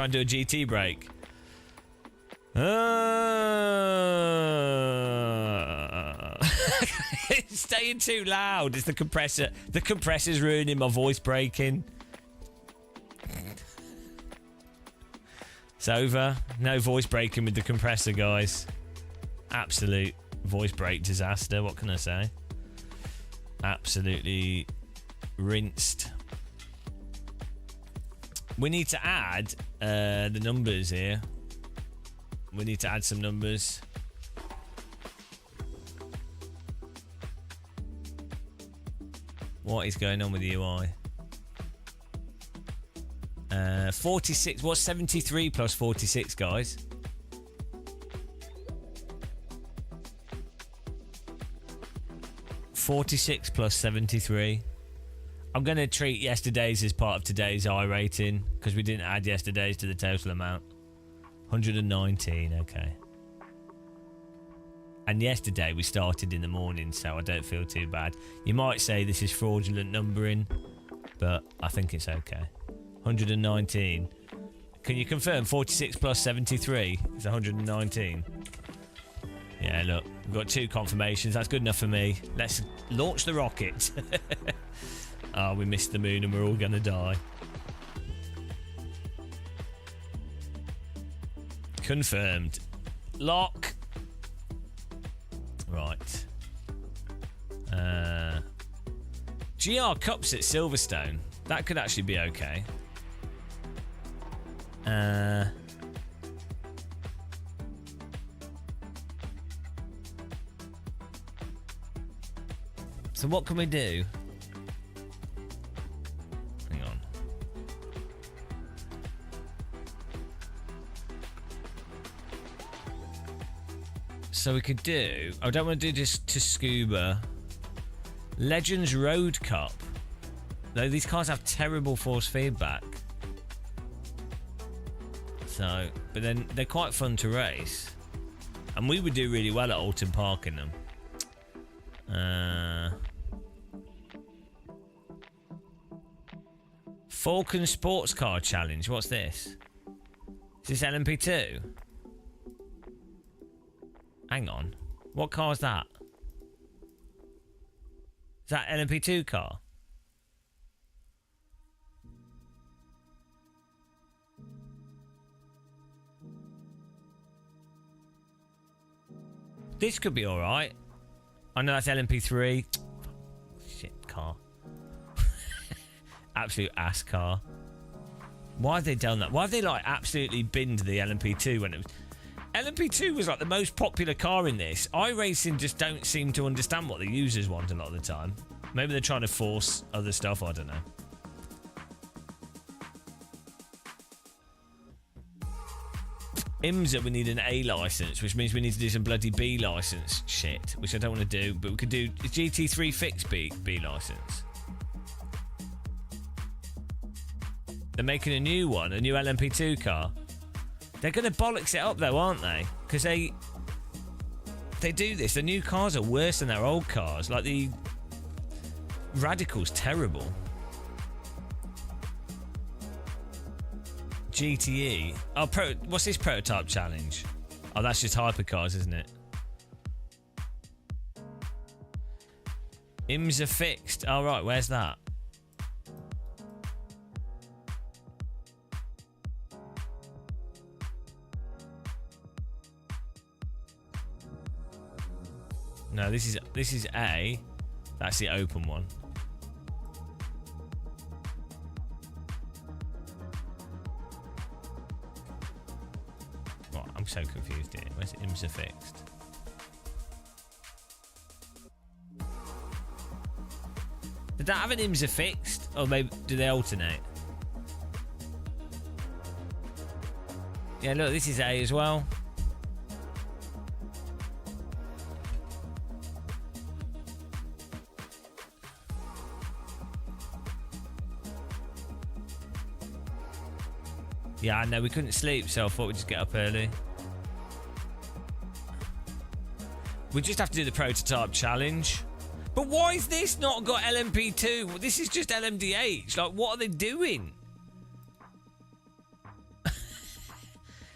and do a GT brake. It's staying too loud. It's the compressor. The compressor's ruining my voice breaking. It's over. No voice breaking with the compressor, guys. Absolute voice break disaster. What can I say? Absolutely rinsed. We need to add the numbers here. We need to add some numbers. What is going on with the UI? 46. What's 73 plus 46, guys? (46 plus 73). I'm going to treat yesterday's as part of today's I rating because we didn't add yesterday's to the total amount. 119, okay. And yesterday we started in the morning, so I don't feel too bad. You might say this is fraudulent numbering, but I think it's okay. 119. Can you confirm 46 plus 73 is 119? Yeah, look, we've got 2 confirmations. That's good enough for me. Let's launch the rocket. Oh, we missed the moon and we're all gonna die. Confirmed. Lock. Right. GR Cups at Silverstone. That could actually be okay. So what can we do? Hang on. So we could do... I don't want to do this to Scuba. Legends Road Cup. Though these cars have terrible force feedback. So, but then they're quite fun to race. And we would do really well at Alton Park in them. Falcon Sports Car Challenge. What's this? Is this LMP2? Hang on. What car is that? Is that LMP2 car? This could be alright. I know that's LMP3. Shit car. Absolute ass car. Why have they done that? Why have they like absolutely binned the LMP2 when it was... LMP2 was like the most popular car in this. iRacing just don't seem to understand what the users want a lot of the time. Maybe they're trying to force other stuff, I don't know. IMSA, we need an A licence, which means we need to do some bloody B licence shit, which I don't want to do, but we could do GT3 Fix B licence. They're making a new one, a new LMP2 car. They're going to bollocks it up though, aren't they? Because they do this. The new cars are worse than their old cars. Like the Radical's terrible. GTE. Oh, what's this prototype challenge? Oh, that's just hypercars, isn't it? IMSA Fixed. Oh, right, where's that? No, this is A. That's the open one. I'm so confused here. Where's IMSA fixed? Did that have an IMSA fixed? Or maybe do they alternate? Yeah, look, this is A as well. Yeah, I know we couldn't sleep, so I thought we'd just get up early. We just have to do the prototype challenge. But why is this not got LMP2? This is just LMDH. Like, what are they doing?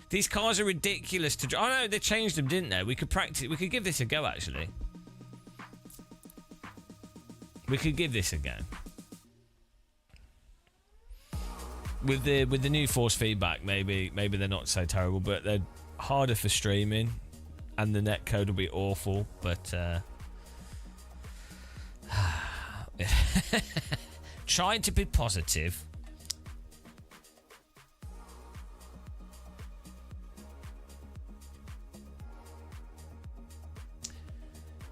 These cars are ridiculous to drive. Oh no, they changed them, didn't they? We could practice. We could give this a go, actually. We could give this a go. With the new force feedback, maybe they're not so terrible, but they're harder for streaming, and the net code will be awful. But trying to be positive.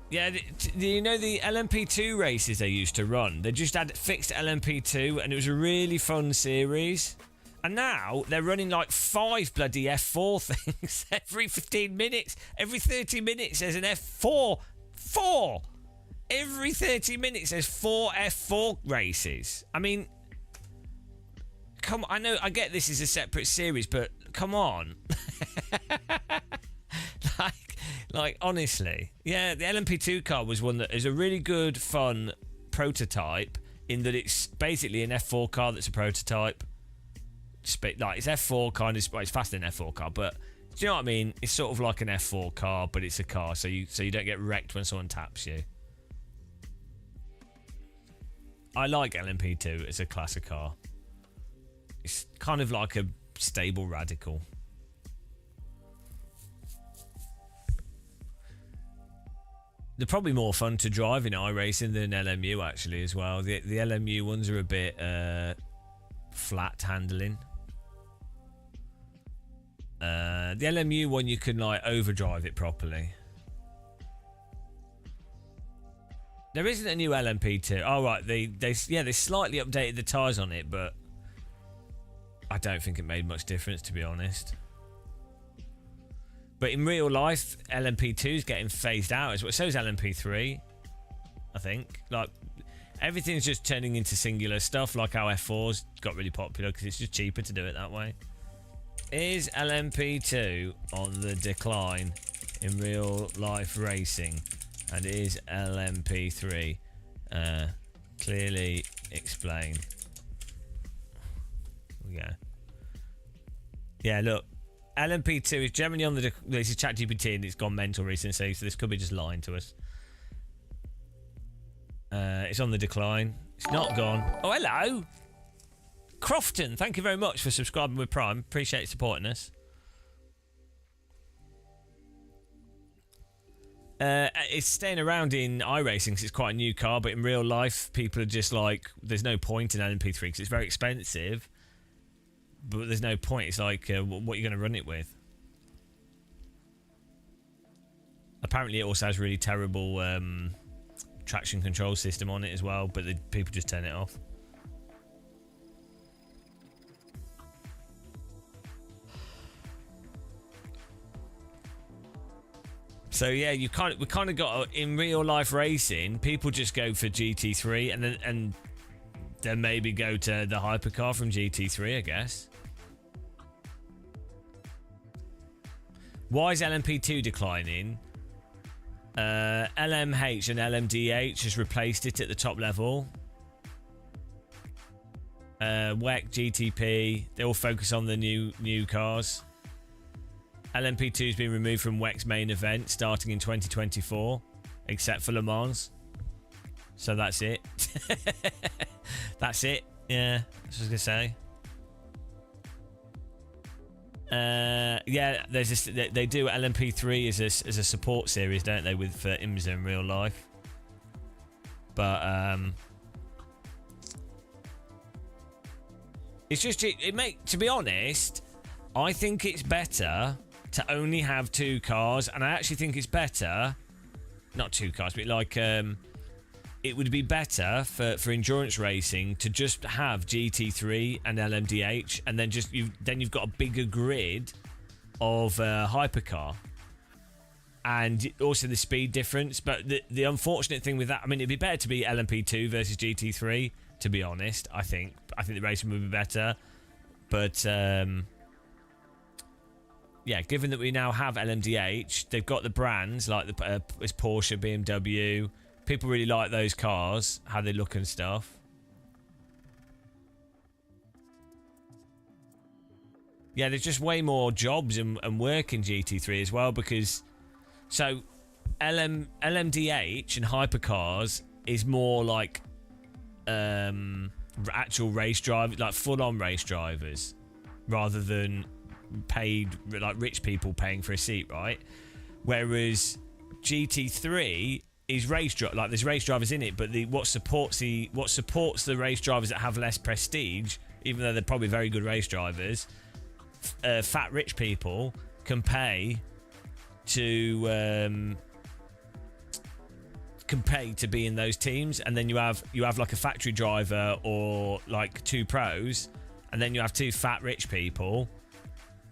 Yeah, you know the LMP2 races they used to run? They just had fixed LMP2 and it was a really fun series. And now they're running like 5 bloody F4 things every 15 minutes. Every 30 minutes there's an F4. 4! Every 30 minutes there's 4 F4 races. I mean, come on, I know, I get this is a separate series, but come on. Like, honestly. Yeah, the LMP2 car was one that is a really good, fun prototype in that it's basically an F4 car that's a prototype. Like, it's F4 kind of, well, it's faster than an F4 car, but do you know what I mean? It's sort of like an F4 car, but it's a car, so you don't get wrecked when someone taps you. I like LMP2 as a classic car. It's kind of like a stable radical. They're probably more fun to drive in iRacing than LMU actually as well. The LMU ones are a bit flat handling. The LMU one you can like overdrive it properly. There isn't a new LMP2. Oh right, they slightly updated the tyres on it, but I don't think it made much difference to be honest. But in real life, LMP2 is getting phased out as well. So is LMP3, I think. Like, everything's just turning into singular stuff, like how F4's got really popular because it's just cheaper to do it that way. Is LMP2 on the decline in real life racing? And is LMP3 clearly explain? Yeah. Yeah, look. LMP2 is generally on the... This is ChatGPT and it's gone mental recently, so this could be just lying to us. It's on the decline. It's not gone. Oh, hello! Crofton, thank you very much for subscribing with Prime. Appreciate you supporting us. It's staying around in iRacing because it's quite a new car, but in real life, people are just like... There's no point in LMP3 because it's very expensive. But there's no point. It's like, what are you going to run it with? Apparently, it also has really terrible traction control system on it as well, but people just turn it off. So yeah, we kind of got in real life racing. People just go for GT3 and then maybe go to the hypercar from GT3, I guess. Why is LMP2 declining? LMH and LMDH has replaced it at the top level. WEC, GTP, they all focus on the new cars. LMP2 has been removed from WEC's main event starting in 2024, except for Le Mans. So that's it. That's it. Yeah, that's what I was going to say. Yeah, there's this, they do LMP3 as a support series, don't they, with for IMSA in real life. But it's just to be honest, I think it's better to only have 2 cars, and I actually think it's better. Not 2 cars, but like it would be better for endurance racing to just have GT3 and LMDH, and then you've got a bigger grid of hypercar, and also the speed difference. But the unfortunate thing with that, I mean, it'd be better to be LMP2 versus GT3. To be honest, I think the racing would be better, but. Yeah, given that we now have LMDH, they've got the brands like it's Porsche, BMW. People really like those cars, how they look and stuff. Yeah, there's just way more jobs and work in GT3 as well, because so LMDH and hypercars is more like actual race drivers, like full-on race drivers, rather than paid like rich people paying for a seat, right? Whereas GT3 is like there's race drivers in it, but what supports the race drivers that have less prestige, even though they're probably very good race drivers, fat rich people can pay to be in those teams. And then you have like a factory driver or like 2 pros, and then you have 2 fat rich people.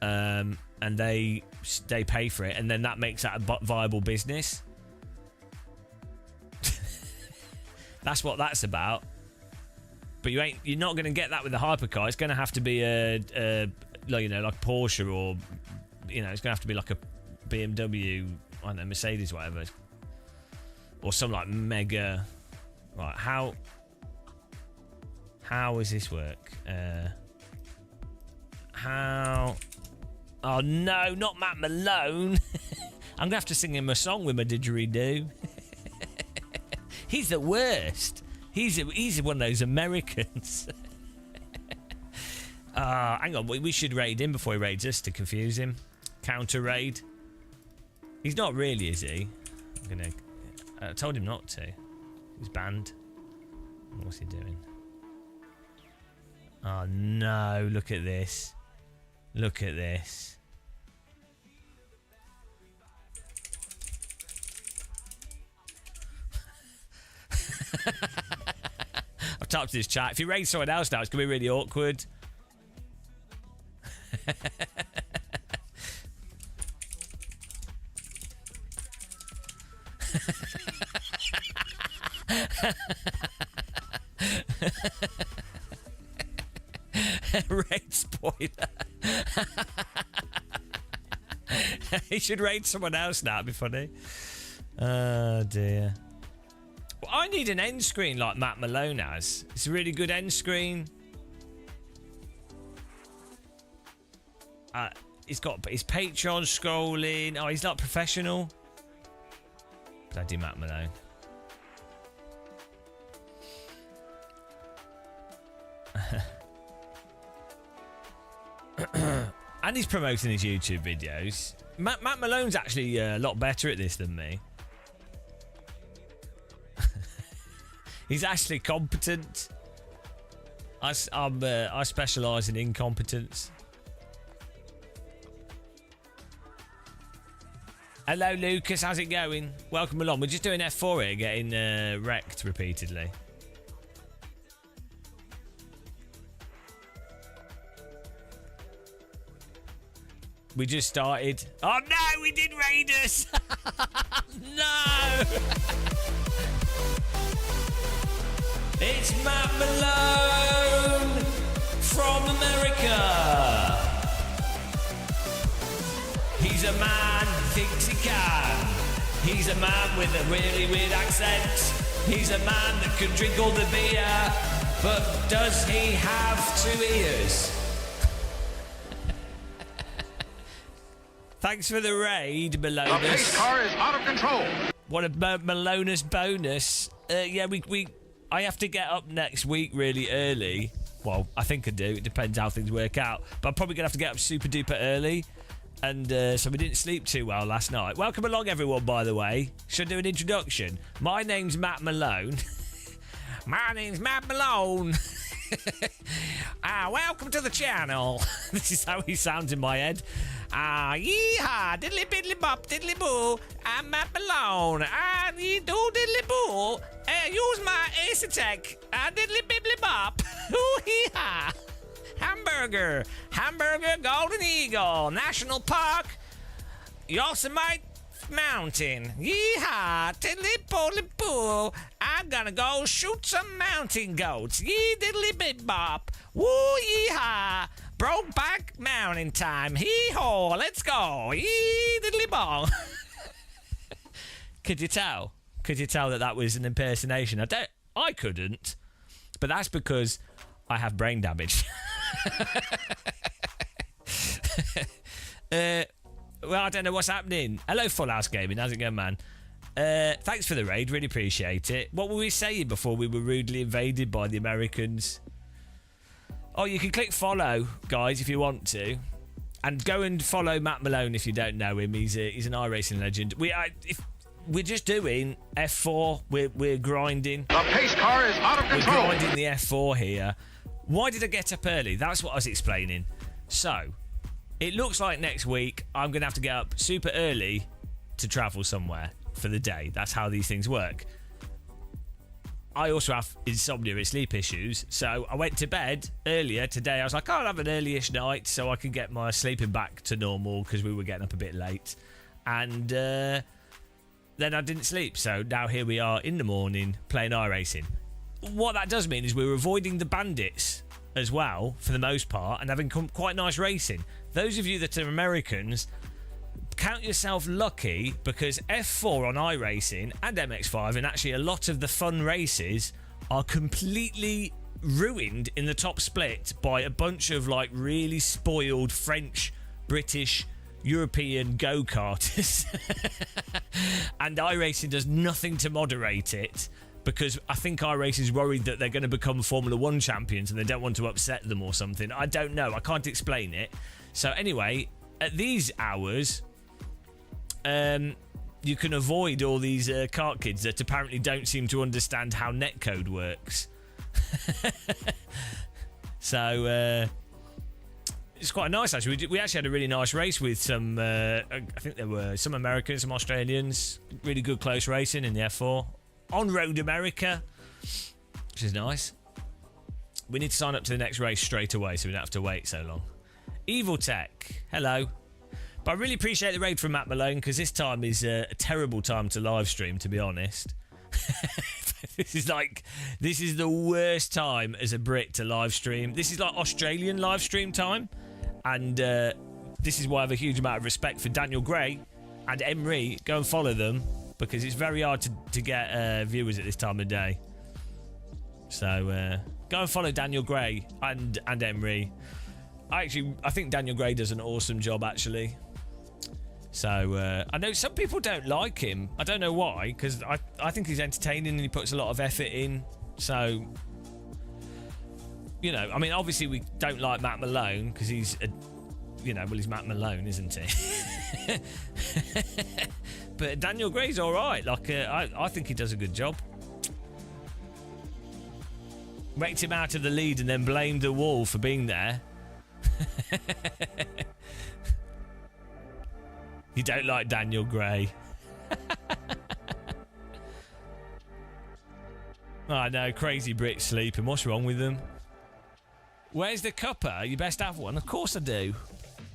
And they pay for it, and then that makes that a viable business. That's what that's about. But you're not going to get that with the hypercar. It's going to have to be like Porsche, or it's going to have to be like a BMW, I don't know, Mercedes, whatever, or some like mega. Right? How does this work? How? Oh no, not Matt Malone. I'm gonna have to sing him a song with my didgeridoo. He's the worst. He's one of those Americans. Hang on, we should raid him before he raids us to confuse him. Counter raid. He's not really, is he? I told him not to. He's banned. What's he doing? Oh no, look at this. Look at this. I've typed to this chat. If you raid someone else now, it's going to be really awkward. Raid spoiler. He should raid someone else now. It'd be funny. Oh dear. Well, I need an end screen like Matt Malone has. It's a really good end screen. He's got his Patreon scrolling. Oh, he's not professional. Bloody Matt Malone. And he's promoting his YouTube videos. Matt Malone's actually a lot better at this than me. He's actually competent. I specialise in incompetence. Hello, Lucas. How's it going? Welcome along. We're just doing F4 here, getting wrecked repeatedly. We just started. Oh no, we did raid us. No. It's Matt Malone from America. He's a man who thinks he can. He's a man with a really weird accent. He's a man that can drink all the beer. But does he have 2 ears? Thanks for the raid, Malonus. The pace car is out of control. What a Malonus bonus. Yeah, I have to get up next week really early. Well, I think I do. It depends how things work out. But I'm probably going to have to get up super duper early. And so we didn't sleep too well last night. Welcome along, everyone, by the way. Should I do an introduction? My name's Matt Malone. My name's Matt Malone. Welcome to the channel. This is how he sounds in my head. Yeehaw, diddly biddly bop, diddly boo. I'm Matt Malone. You do diddly boo. Use my Ace Attack. Diddly biddly bop. Hoo-hee-ha. Hamburger, Golden Eagle, National Park, Yosemite Mountain. Yeehaw, tiddly poodly poo. I'm gonna go shoot some mountain goats. Yee diddly bid bop. Woo yeehaw. Brokeback Mountain time. Hee haw. Let's go. Yee diddly bong. Could you tell? Could you tell that was an impersonation? I couldn't, but that's because I have brain damage. Well, I don't know what's happening. Hello, Full House Gaming. How's it going, man? Thanks for the raid. Really appreciate it. What were we saying before we were rudely invaded by the Americans? Oh, you can click follow, guys, if you want to. And go and follow Matt Malone if you don't know him. He's an iRacing legend. We're just doing F4. We're grinding. The pace car is out of control. We're grinding the F4 here. Why did I get up early? That's what I was explaining. So, it looks like next week I'm going to have to get up super early to travel somewhere for the day. That's how these things work. I also have insomnia and sleep issues, so I went to bed earlier today. I was like, I'll have an early-ish night so I can get my sleeping back to normal because we were getting up a bit late. And then I didn't sleep, so now here we are in the morning playing iRacing. What that does mean is we're avoiding the bandits as well, for the most part, and having quite nice racing. Those of you that are Americans, count yourself lucky, because F4 on iRacing and MX5 and actually a lot of the fun races are completely ruined in the top split by a bunch of like really spoiled French, British, European go-karters. And iRacing does nothing to moderate it, because I think iRacing is worried that they're going to become Formula 1 champions and they don't want to upset them or something. I don't know. I can't explain it. So anyway, at these hours, you can avoid all these kart kids that apparently don't seem to understand how netcode works. So it's quite nice, actually. We actually had a really nice race with some, I think there were some Americans, some Australians. Really good close racing in the F4. On Road America, which is nice. We need to sign up to the next race straight away so we don't have to wait so long. Evil Tech, hello. But I really appreciate the raid from Matt Malone, because this time is a terrible time to live stream, to be honest. This is the worst time as a Brit to live stream. This is like Australian live stream time. And this is why I have a huge amount of respect for Daniel Gray and Emery. Go and follow them, because it's very hard to get viewers at this time of day. So go and follow Daniel Gray and Emery. I think Daniel Gray does an awesome job, actually. So I know some people don't like him. I don't know why, because I think he's entertaining and he puts a lot of effort in. So, you know, I mean, obviously we don't like Matt Malone because he's Matt Malone, isn't he? But Daniel Gray's all right. I think he does a good job. Raked him out of the lead and then blamed the wall for being there. You don't like Daniel Gray. I know, crazy Brits sleeping. What's wrong with them? Where's the cuppa? You best have one. Of course I do.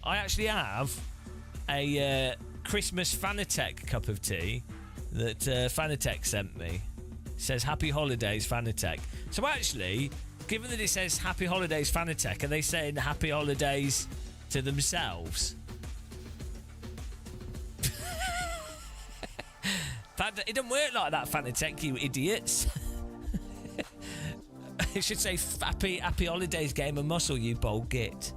I actually have a Christmas Fanatec cup of tea that Fanatec sent me. It says Happy Holidays Fanatec. So actually, given that it says Happy Holidays Fanatec, are they saying Happy Holidays to themselves? It doesn't work like that, Fanatec, you idiots. It should say Happy Holidays Game of Muscle, you bold git.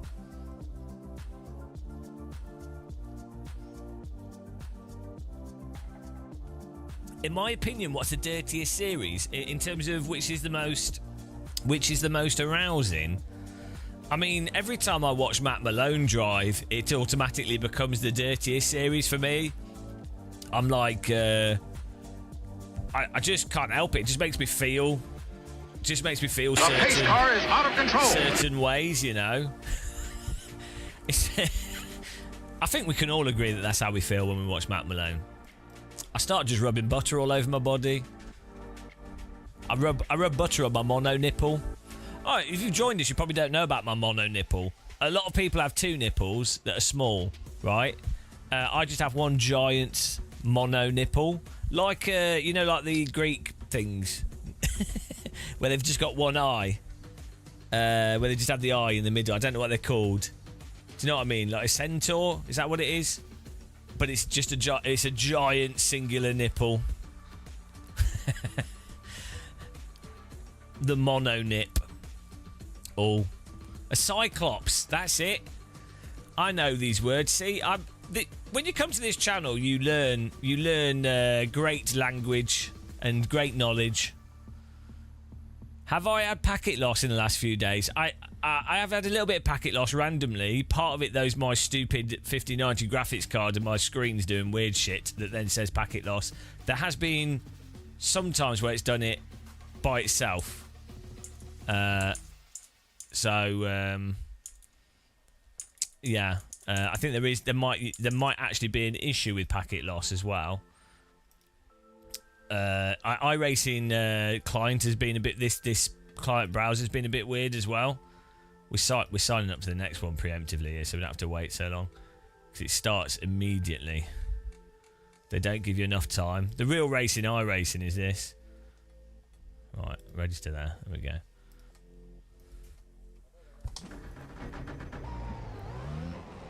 In my opinion, what's the dirtiest series in terms of which is the most arousing? I mean, every time I watch Matt Malone drive, it automatically becomes the dirtiest series for me. I'm like, I just can't help it. It just makes me feel just makes me feel The pace car is out of control. certain ways, you know. I think we can all agree that that's how we feel when we watch Matt Malone. I start just rubbing butter all over my body. I rub butter on my mono nipple. Alright, if you've joined us, you probably don't know about my mono nipple. A lot of people have two nipples that are small, right? I just have one giant mono nipple. Like, you know, like the Greek things. Where they've just got one eye. Where they just have the eye in the middle. I don't know what they're called. Do you know what I mean? Like a centaur? Is that what it is? But it's just it's a giant singular nipple. The mono nip. Oh. A cyclops. That's it. I know these words. See, when you come to this channel, you learn great language and great knowledge. Have I had packet loss in the last few days? I have had a little bit of packet loss randomly. Part of it, though, is my stupid 5090 graphics card and my screen's doing weird shit that then says packet loss. There has been sometimes where it's done it by itself. Yeah. I think there might actually be an issue with packet loss as well. iRacing client has been a bit this client browser has been a bit weird as well. We're signing up to the next one preemptively here, so we don't have to wait so long because it starts immediately. They don't give you enough time. The real racing iRacing is this. Right, register there. There we go.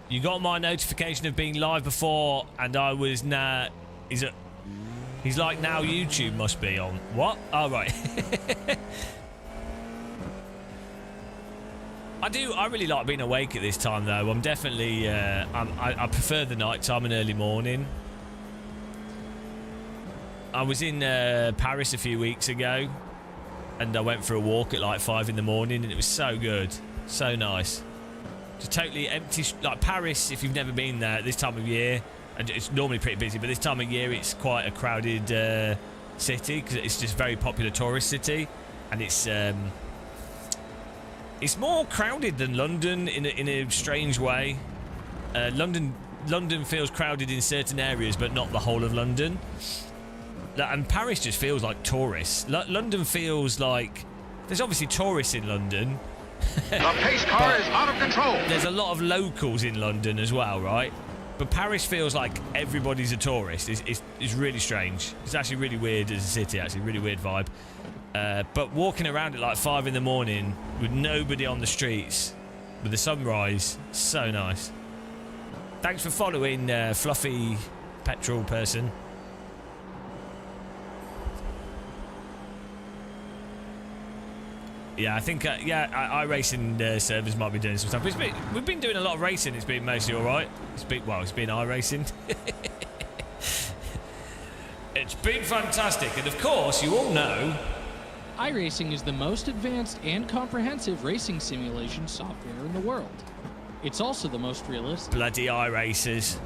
You got my notification of being live before, and I was now. He's like, now YouTube must be on. What? Oh, right. I really like being awake at this time, though. I'm definitely. I prefer the night time and early morning. I was in Paris a few weeks ago, and I went for a walk at like 5 in the morning, and it was so good, so nice. Just totally empty, like Paris. If you've never been there at this time of year, and it's normally pretty busy, but this time of year it's quite a crowded city because it's just a very popular tourist city, and it's more crowded than London in a strange way. London feels crowded in certain areas, but not the whole of London. And Paris just feels like tourists. London feels like there's obviously tourists in London. The pace car is out of control. There's a lot of locals in London as well, right? But Paris feels like everybody's a tourist. It's really strange. It's actually really weird as a city, actually. Really weird vibe. But walking around at like 5 in the morning with nobody on the streets, with the sunrise, so nice. Thanks for following, Fluffy Petrol Person. Yeah, I think iRacing servers might be doing some stuff. We've been doing a lot of racing. It's been mostly all right. It's been iRacing. It's been fantastic, and of course, you all know, iRacing is the most advanced and comprehensive racing simulation software in the world. It's also the most realistic. Bloody iRacers.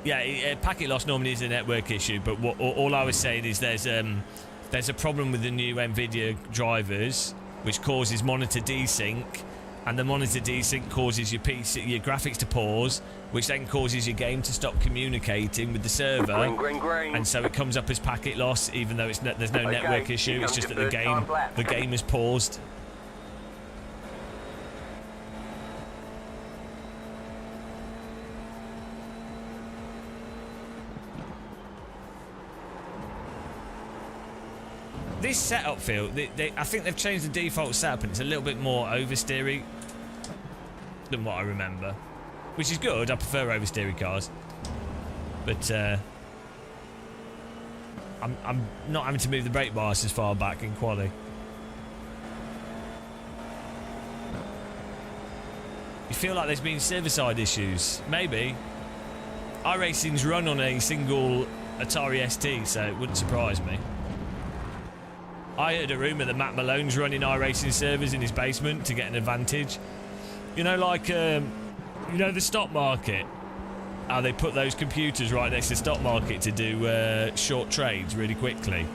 Yeah, packet loss normally is a network issue, but all I was saying is there's a problem with the new NVIDIA drivers, which causes monitor desync, and the monitor desync causes your PC, your graphics to pause, which then causes your game to stop communicating with the server, Green. and so it comes up as packet loss, even though there's no network issue. It's just that the game is paused. This setup feel, I think they've changed the default setup and it's a little bit more oversteery than what I remember, which is good. I prefer oversteery cars, but I'm not having to move the brake bars as far back in quali. You feel like there's been server-side issues? Maybe. iRacing's run on a single Atari ST, so it wouldn't surprise me. I heard a rumour that Matt Malone's running iRacing servers in his basement to get an advantage. You know, like, you know, the stock market. how they put those computers right next to the stock market to do short trades really quickly.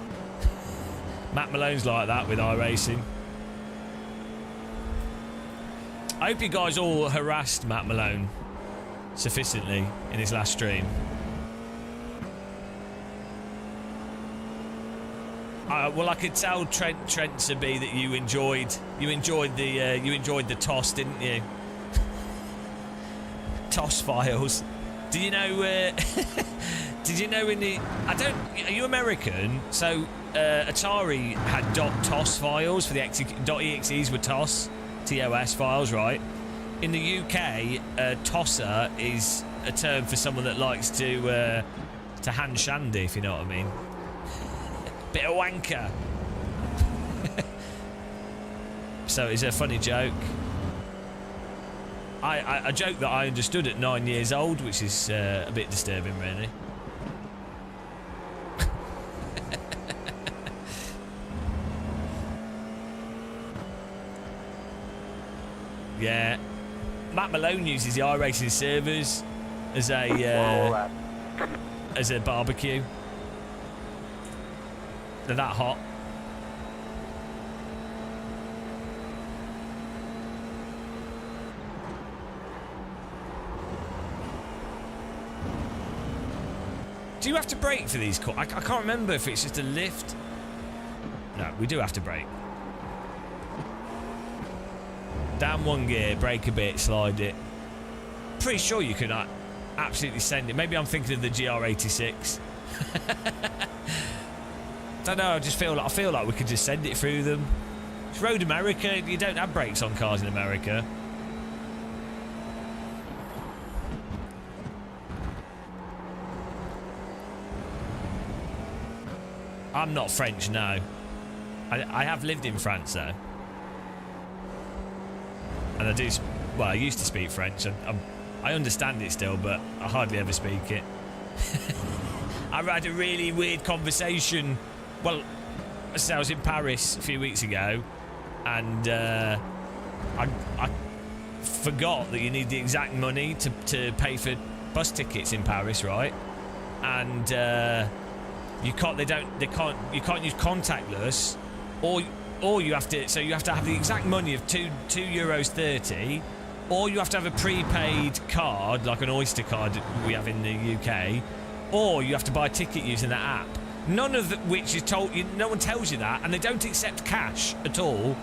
Matt Malone's like that with iRacing. I hope you guys all harassed Matt Malone sufficiently in his last stream. Well, I could tell Trent Trentsaby that you enjoyed the toss, didn't you? Toss files. Did you know? Did you know in the? Are you American? So Atari had .toss files for the .exes were TOS files, right? In the UK, tosser is a term for someone that likes to hand shandy, if you know what I mean. Bit of wanker. So it's a funny joke. I joke that I understood at 9 years old, which is a bit disturbing, really. Yeah, Matt Malone uses the iRacing servers as a barbecue. They're that hot. Do you have to brake for these? I can't remember if it's just a lift. No, we do have to brake. Down one gear, brake a bit, slide it. Pretty sure you can absolutely send it. Maybe I'm thinking of the GR86. Don't know. I feel like we could just send it through them. It's Road America. You don't have brakes on cars in America. I'm not French, no. I have lived in France though, and I do. Well, I used to speak French. I understand it still, but I hardly ever speak it. I had a really weird conversation. Well, I was in Paris a few weeks ago, and I forgot that you need the exact money to pay for bus tickets in Paris, right? And you can't use contactless, or you have to. So you have to have the exact money of €2.30, or you have to have a prepaid card like an Oyster card we have in the UK, or you have to buy a ticket using that app. None of which is told you. No one tells you that, and they don't accept cash at all,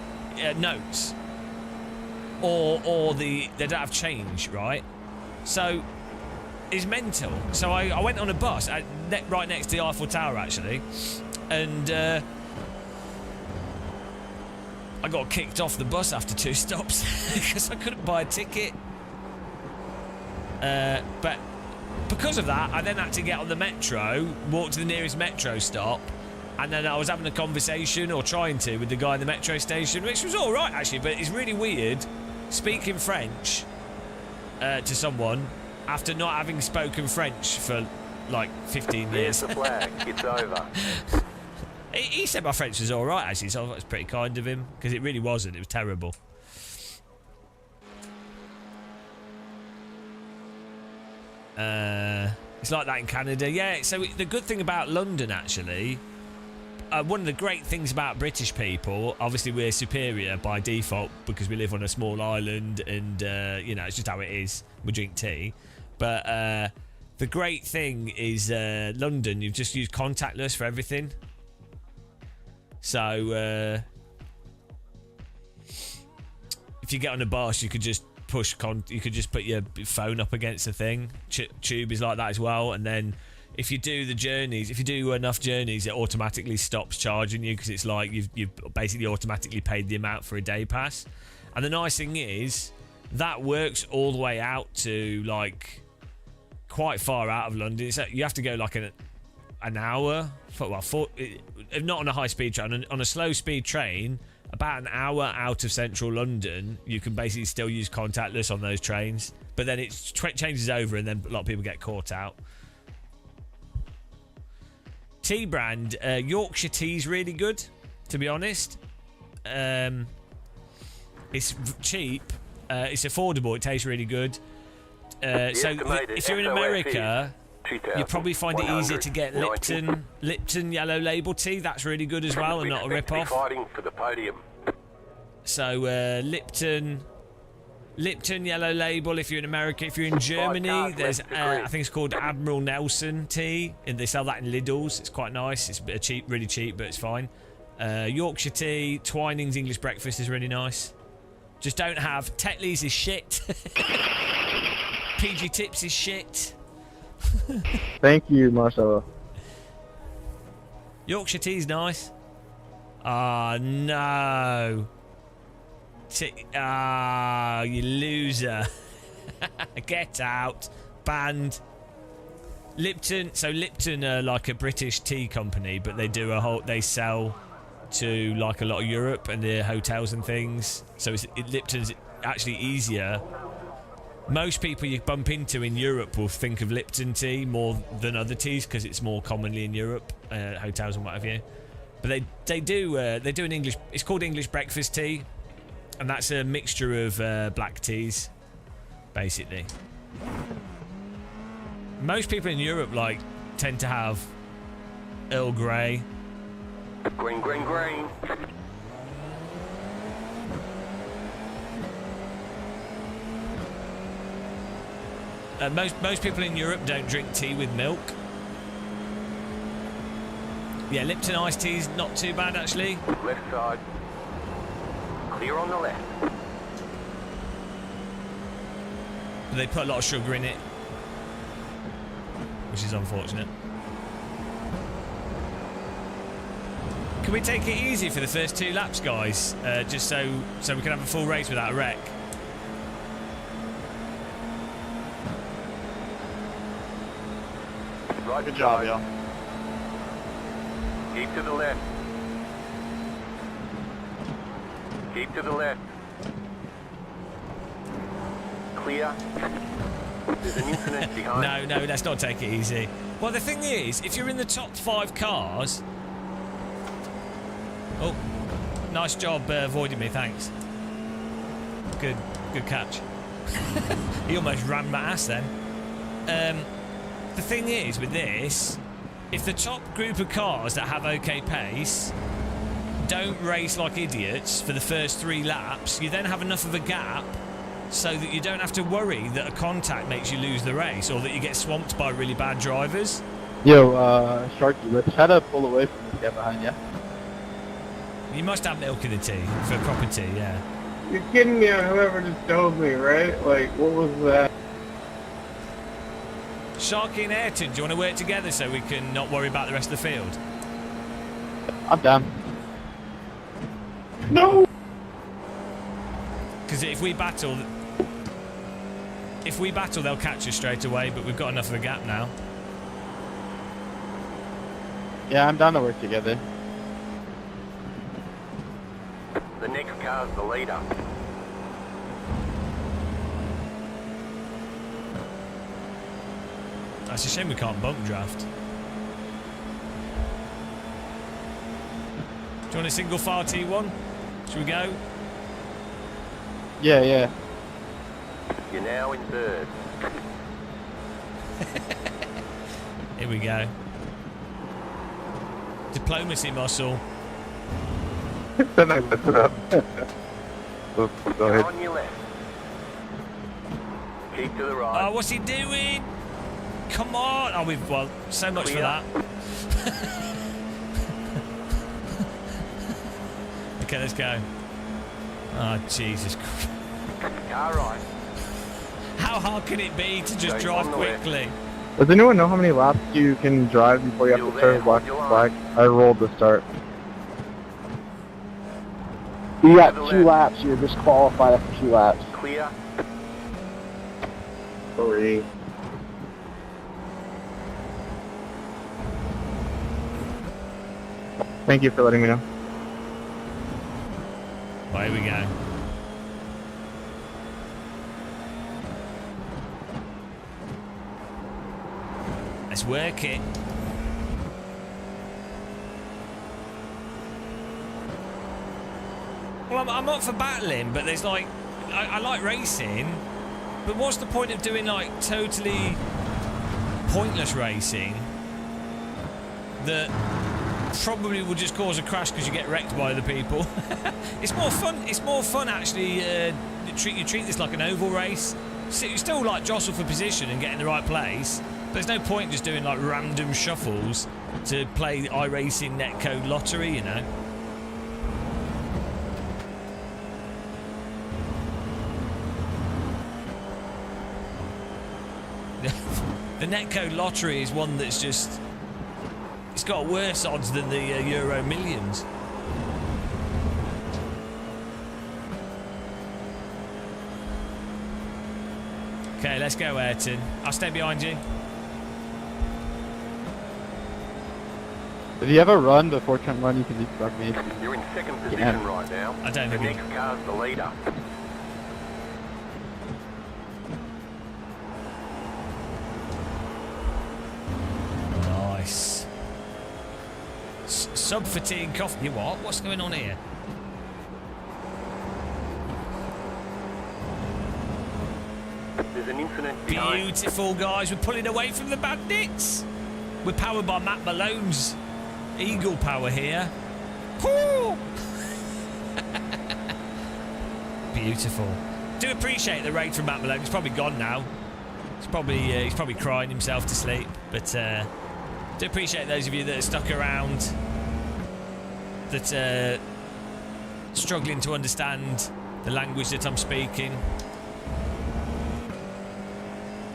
notes, or they don't have change, right? So it's mental. So I went on a bus right next to the Eiffel Tower actually, and I got kicked off the bus after 2 stops because I couldn't buy a ticket. But because of that, I then had to get on the metro, walk to the nearest metro stop, and then I was having a conversation, or trying to, with the guy in the metro station, which was all right actually, but it's really weird speaking French to someone after not having spoken French for like 15 years. Here's the flag. It's over. He said my French was all right actually, so I thought it was pretty kind of him, because it really wasn't. It was terrible. It's like that in Canada. Yeah, so the good thing about London, actually, one of the great things about British people, obviously we're superior by default because we live on a small island, and you know, it's just how it is. We drink tea. But the great thing is London, you've just used contactless for everything. So if you get on a bus, you could just you could just put your phone up against the thing. Tube is like that as well. And then if you do the journeys, if you do enough journeys, it automatically stops charging you, because it's like you've basically automatically paid the amount for a day pass. And the nice thing is that works all the way out to like quite far out of London. So you have to go like an hour, if not on a high speed train, on a slow speed train, about an hour out of central London, you can basically still use contactless on those trains. But then it changes over, and then a lot of people get caught out. Tea brand, Yorkshire tea's really good, to be honest. It's cheap, it's affordable, it tastes really good. So estimated if you're in SOS America, is you probably find it easier to get 2,190. Lipton Yellow Label tea. That's really good as well, and not a We expect to be rip-off. fighting for the podium. So Lipton Yellow Label if you're in America. If you're in Germany, cars there's left to grid. I think it's called Admiral Nelson tea, and they sell that in Lidl's. It's quite nice. It's a bit cheap, really cheap, but it's fine. Yorkshire tea, Twinings English breakfast is really nice. Just don't have Tetley's is shit. PG Tips is shit. Thank you, Marcelo. Yorkshire tea's nice. Ah, no. You loser. Get out. Banned. Lipton. So Lipton are like a British tea company, but they sell to like a lot of Europe and the hotels and things. So Lipton's actually easier. Most people you bump into in Europe will think of Lipton tea more than other teas because it's more commonly in Europe, hotels and what have you. But they do an English. It's called English breakfast tea, and that's a mixture of black teas, basically. Most people in Europe tend to have Earl Grey. Green, green, green. Most people in Europe don't drink tea with milk. Yeah, Lipton iced tea's not too bad actually. Left side. Clear on the left. But they put a lot of sugar in it, which is unfortunate. Can we take it easy for the first 2 laps, guys? Just so we can have a full race without a wreck. Right Good job, y'all. Keep to the left. Keep to the left. Clear. There's an incident behind. No, let's not take it easy. Well, the thing is, if you're in the top 5 cars... Oh, nice job avoiding me, thanks. Good catch. He almost rammed my ass then. The thing is, with this, if the top group of cars that have okay pace don't race like idiots for the first 3 laps, you then have enough of a gap so that you don't have to worry that a contact makes you lose the race or that you get swamped by really bad drivers. Yo, Sharky, let's try to pull away from this guy behind you. You must have milk in the tea for proper tea, yeah. You're kidding me on whoever just dove me, right? Like, what was that? Sharky and Ayrton, do you want to work together so we can not worry about the rest of the field? I'm down. No! Because if we battle, they'll catch us straight away, but we've got enough of a gap now. Yeah, I'm down to work together. The next car's the leader. That's a shame we can't bump draft. Do you want a single file T1? Should we go? Yeah. You're now in third. Here we go. Diplomacy muscle. Then I messed it up. Oops, go ahead. On your left. Keep to the right. Oh, what's he doing? Come on! Oh, well, so much for that. Okay, let's go. Oh, Jesus Christ. Car right. How hard can it be to just Go drive on the left. quickly? Does anyone know how many laps you can drive before you have You're to turn there, black you're to on. black? I rolled the start. You got To the 2 left. laps. You're disqualified after 2 laps. Clear. Sorry. Thank you for letting me know. Well, here we go. Let's work it. Well, I'm up for battling, but there's I like racing, But what's the point of doing like totally pointless racing that probably will just cause a crash because you get wrecked by other people? It's more fun. It's more fun actually. You treat this like an oval race. So you still like jostle for position and get in the right place. But there's no point just doing like random shuffles to play the iRacing netcode lottery, you know. The netcode lottery is one that's just... It's got worse odds than the Euro Millions. Okay, let's go, Ayrton. I'll stay behind you. Did he ever run before Trent run? Because he struck me. You're in second position right now. I don't The think next car's the leader. Nice. Sub-fatigue coffee. What? What's going on here? There's an incident behind. Beautiful, guys. We're pulling away from the bandits. We're powered by Matt Malone's Eagle power here. Woo! Beautiful. Do appreciate the raid from Matt Malone. He's probably gone now. He's probably crying himself to sleep. But do appreciate those of you that are stuck around, that are struggling to understand the language that I'm speaking.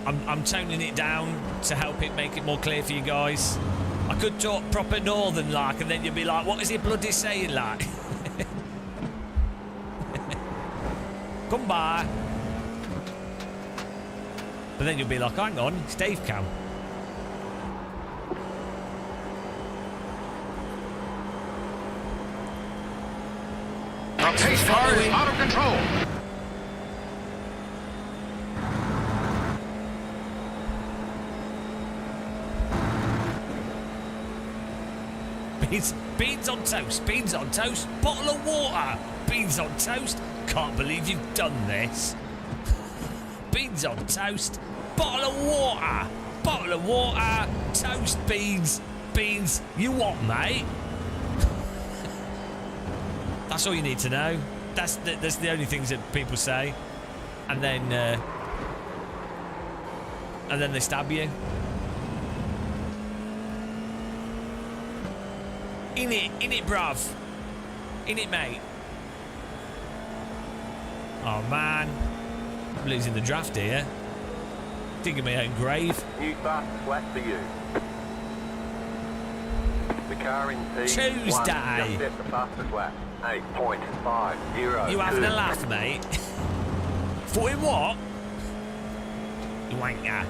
I'm toning it down to help it make it more clear for you guys. I could talk proper northern like, and then you'd be like, what is he bloody saying like? Come by. But then you'll be like, hang on, it's Dave Cam. The pace car is out of control. Beans on toast, beans on toast, bottle of water, beans on toast. Can't believe you've done this. Beans on toast, bottle of water, toast, beans. You what, mate? That's all you need to know. That's the only things that people say, and then they stab you. In it, bruv. In it, mate. Oh, man. I'm losing the draft here. Digging my own grave. New fast flat for you. The car in T1 Tuesday. just set the fastest lap. 8.50. You having a laugh, mate? For him what? You wanker.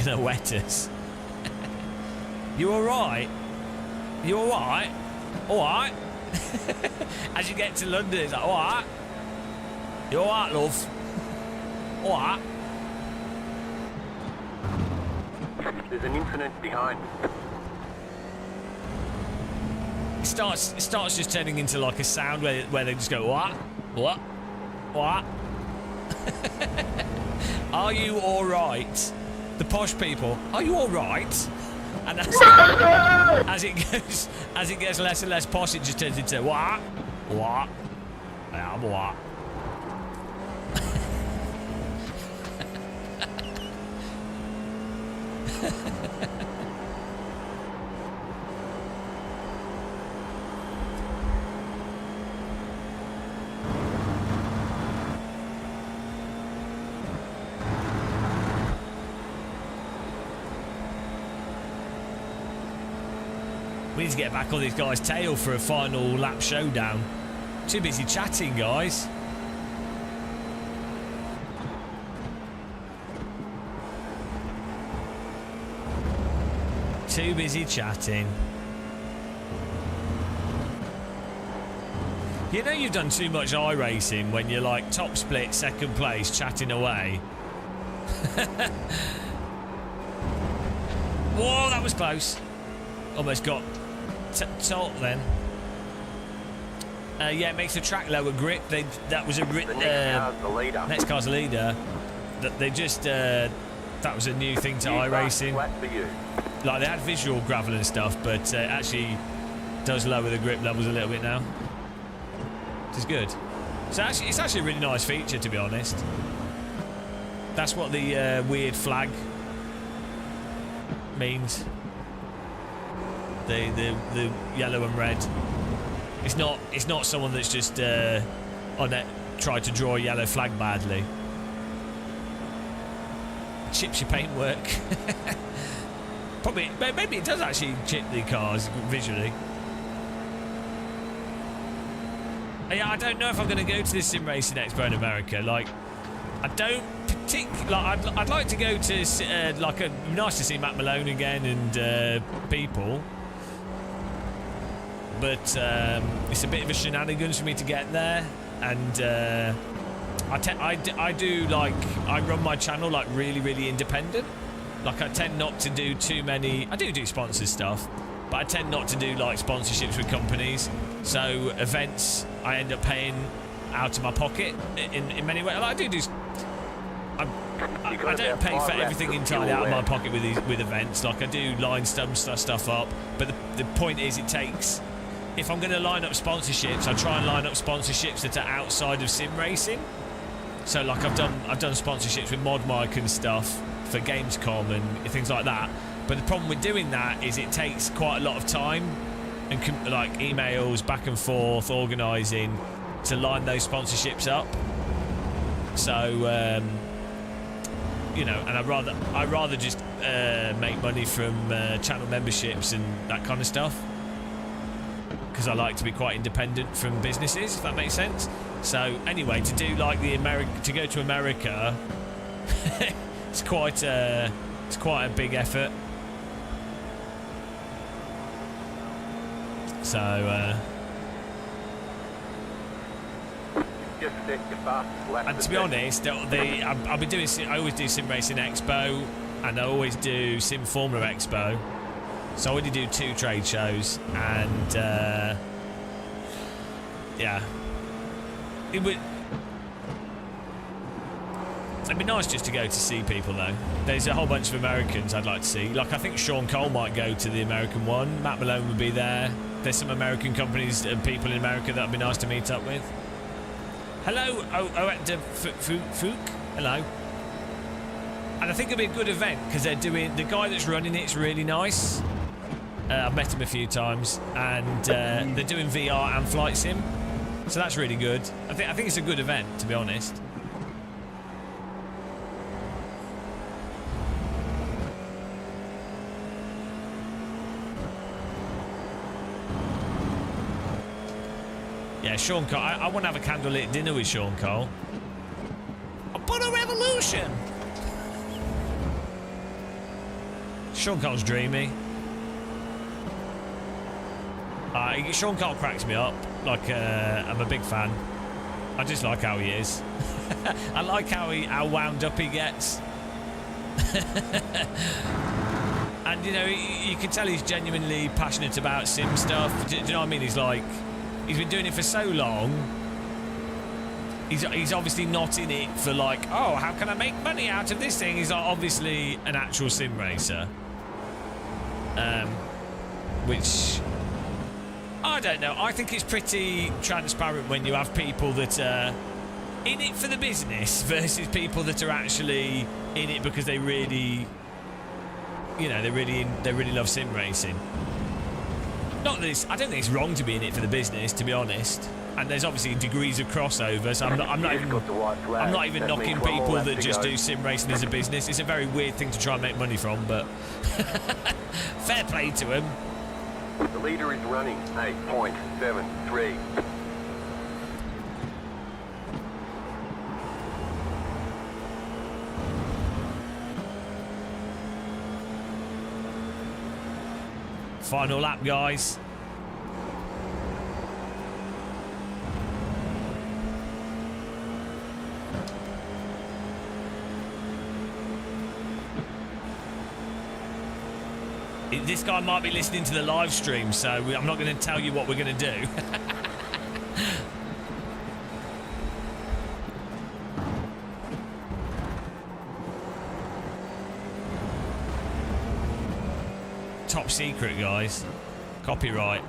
Gonna wet us. You alright? You alright? Alright? As you get to London, it's like, alright? You alright, love? Alright? There's an incident behind. It starts just turning into like a sound where they just go, what? What? What? Are you alright? The posh people, are you all right? And as it gets less and less posh, it just turns into what? What? Yeah, I'm what? We need to get back on this guy's tail for a final lap showdown. Too busy chatting, guys. Too busy chatting. You know you've done too much iRacing when you're like top split, second place, chatting away. Whoa, that was close. Almost got talk then. Yeah, it makes the track lower grip. That was a The next car's the leader. next car's the leader. That they just that was a new thing to iRacing. Flat for you. Like they had visual gravel and stuff, but it actually does lower the grip levels a little bit now, which is good. So actually, it's actually a really nice feature, to be honest. That's what the weird flag means. The yellow and red. It's not someone that's just on it tried to draw a yellow flag badly. Chips your paintwork. Probably, maybe it does actually chip the cars visually. Yeah, I don't know if I'm going to go to this Sim Racing Expo in America. Like, I don't particularly. Like, I'd like to go to like nice to see Matt Malone again and people. But it's a bit of a shenanigans for me to get there, and I run my channel like really independent. Like I tend not to do too many. I do sponsor stuff, but I tend not to do like sponsorships with companies. So events I end up paying out of my pocket in many ways. Like I do. I don't pay for everything entirely out of my pocket with events. Like I do line some stuff up, but the point is it takes. If I'm going to line up sponsorships, I try and line up sponsorships that are outside of sim racing. So like I've done sponsorships with ModMic and stuff for Gamescom and things like that. But the problem with doing that is it takes quite a lot of time and like emails back and forth, organising to line those sponsorships up. So you know, and I'd rather just make money from channel memberships and that kind of stuff. Because I like to be quite independent from businesses, if that makes sense. So anyway, to do like to go to America, it's quite a big effort. So Just set your fastest lap. and to be honest, I'll be doing. I always do Sim Racing Expo, and I always do Sim Formula Expo. So I already do 2 trade shows, and yeah, it'd be nice just to go to see people though. There's a whole bunch of Americans I'd like to see. Like I think Sean Cole might go to the American one. Matt Malone would be there. There's some American companies and people in America that'd be nice to meet up with. Hello, Fook. Hello. And I think it'd be a good event because they're doing. The guy that's running it's really nice. I've met him a few times, and they're doing VR and flight sim, so that's really good. I think it's a good event, to be honest. Yeah, Sean Cole. I want to have a candlelit dinner with Sean Cole. I'll put a revolution. Sean Cole's dreamy. Sean Cole cracks me up. Like, I'm a big fan. I just like how he is. I like how wound up he gets. And, you know, you can tell he's genuinely passionate about sim stuff. Do you know what I mean? He's like, he's been doing it for so long. He's obviously not in it for like, oh, how can I make money out of this thing? He's obviously an actual sim racer. Which... I don't know. I think it's pretty transparent when you have people that are in it for the business versus people that are actually in it because they really, you know, they really love sim racing. Not that I don't think it's wrong to be in it for the business, to be honest. And there's obviously degrees of crossover, so I'm not even knocking people that just do sim racing as a business. It's a very weird thing to try and make money from, but fair play to him. The leader is running 8.73. Final lap, guys. This guy might be listening to the live stream, so I'm not going to tell you what we're going to do. Top secret, guys. Copyright.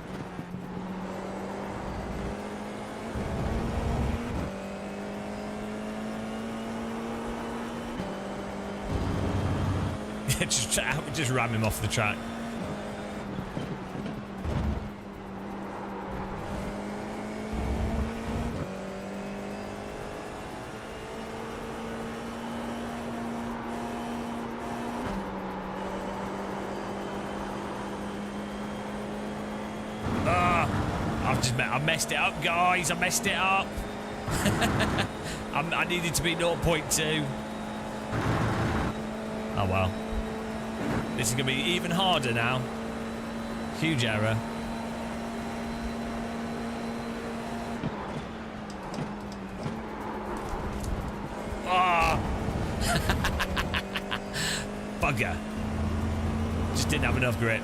just ram him off the track. I messed it up, guys. I messed it up. I needed to be 0.2. Oh, well. This is going to be even harder now. Huge error. Ah! Bugger. Just didn't have enough grip.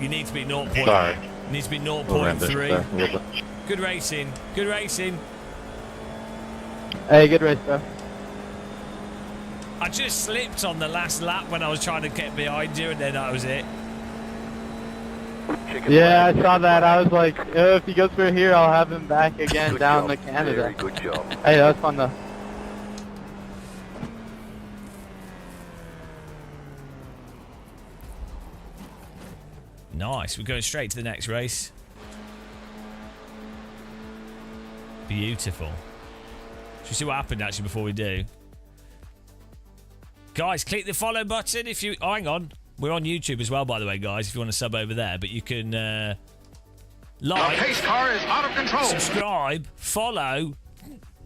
You need to be 0. Sorry. Needs to be We'll run this, 0.3. Good racing. Good racing. Hey, good race, bro. I just slipped on the last lap when I was trying to get behind you, and then that was it. Yeah, I saw that. I was like, oh, if he goes through here, I'll have him back again Good down job. to Canada. Very good job. Hey, that was fun though. Nice. We're going straight to the next race. Beautiful. Should we see what happened actually before we do? Guys, click the follow button if you... Oh, hang on. We're on YouTube as well, by the way, guys, if you want to sub over there. But you can like... The pace car is out of control. Subscribe. Follow.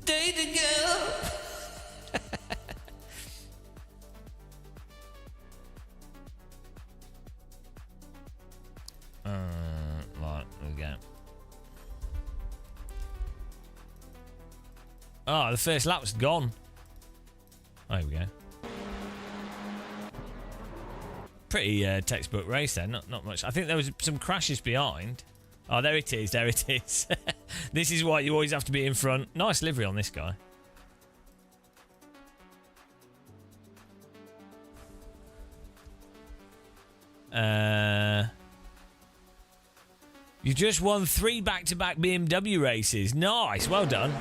Day to go. Right, there we go. Oh, the first lap's gone. There we go. Pretty textbook race then, not much. I think there was some crashes behind. Oh, there it is, there it is. This is why you always have to be in front. Nice livery on this guy. You just won 3 back-to-back BMW races. Nice, well done.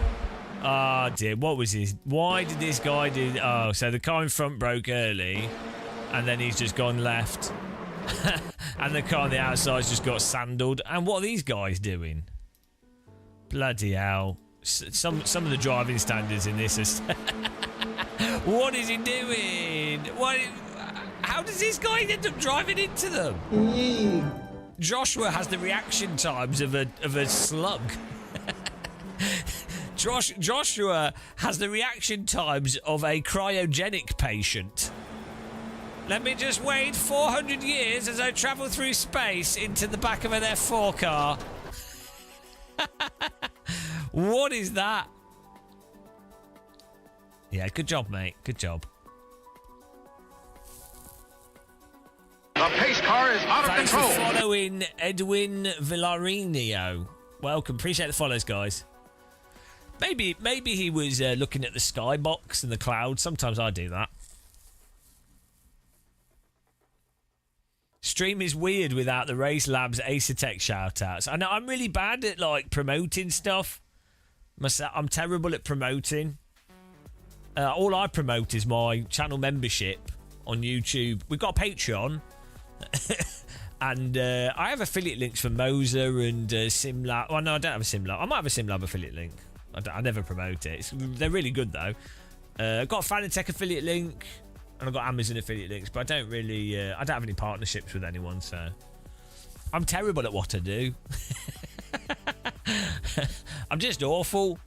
Ah, dear, what was his... Why did this guy do... Oh, so the car in front broke early, and then he's just gone left. And the car on the outside's just got sandaled. And what are these guys doing? Bloody hell. Some of the driving standards in this is... What is he doing? How does this guy end up driving into them? Joshua has the reaction times of a slug. Joshua has the reaction times of a cryogenic patient. Let me just wait 400 years as I travel through space into the back of an F4 car. What is that? Yeah, good job, mate. Good job. The pace car is out of Thanks control. for following Edwin Villarinho. Welcome. Appreciate the follows, guys. Maybe he was looking at the skybox and the clouds. Sometimes I do that. Stream is weird without the Race Labs Acertech shout-outs. I know I'm really bad at like promoting stuff. I'm terrible at promoting. All I promote is my channel membership on YouTube. We've got a Patreon. And I have affiliate links for Moser and SimLab. Oh, no, I don't have a SimLab. I might have a SimLab affiliate link. I never promote it. They're really good, though. I've got a Fanatec affiliate link. And I've got Amazon affiliate links. But I don't really... I don't have any partnerships with anyone, so... I'm terrible at what I do. I'm just awful.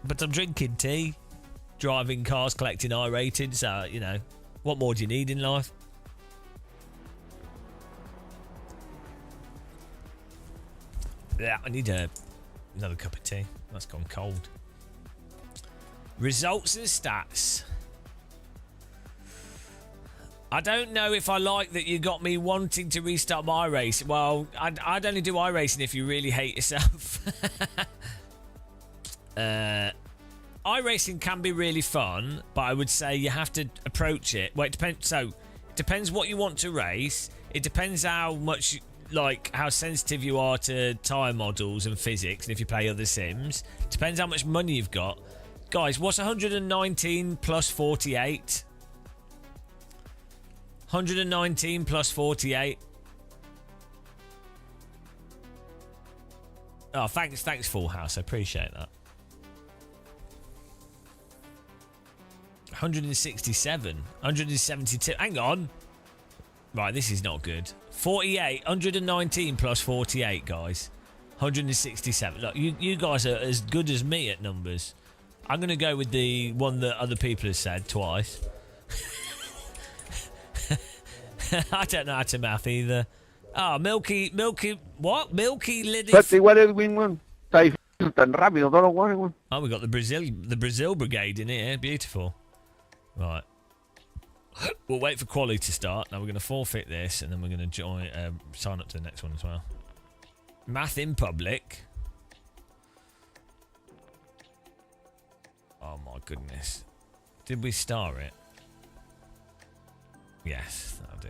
But I'm drinking tea. Driving cars, collecting I ratings. So, you know... What more do you need in life? Yeah, I need another cup of tea. That's gone cold. Results and stats. I don't know if I like that you got me wanting to restart my iRacing. Well, I'd only do iRacing if you really hate yourself. iRacing can be really fun, but I would say you have to approach it. Well, it depends. So, it depends what you want to race. It depends how much, like, how sensitive you are to tyre models and physics, and if you play other sims. It depends how much money you've got. Guys, what's 119 plus 48? 119 plus 48. Oh, thanks, Full House. I appreciate that. 167, 172. Hang on. Right, this is not good. 48, 119 plus 48, guys. 167. Look, you guys are as good as me at numbers. I'm going to go with the one that other people have said twice. I don't know how to math either. Oh, Milky, what? Milky Liddy. Oh, we got the Brazil brigade in here. Beautiful. Right. We'll wait for quality to start. Now we're going to forfeit this, and then we're going to sign up to the next one as well. Math in public. Oh my goodness. Did we star it? Yes, that'll do.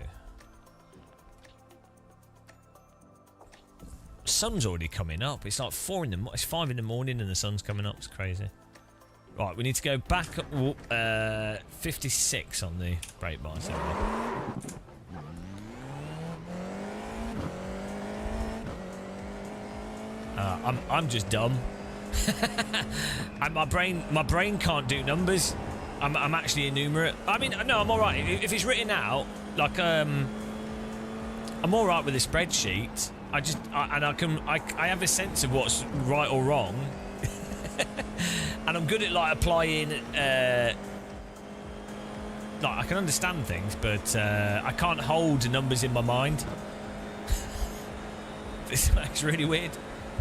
Sun's already coming up. It's like 5 in the morning and the sun's coming up. It's crazy. Right, we need to go back up 56 on the brake bar. I'm just dumb. And my brain can't do numbers. I'm actually enumerate. I mean, no, I'm all right. If it's written out, like I'm all right with a spreadsheet. I have a sense of what's right or wrong, and I'm good at like applying. Like I can understand things, but I can't hold numbers in my mind. This makes really weird.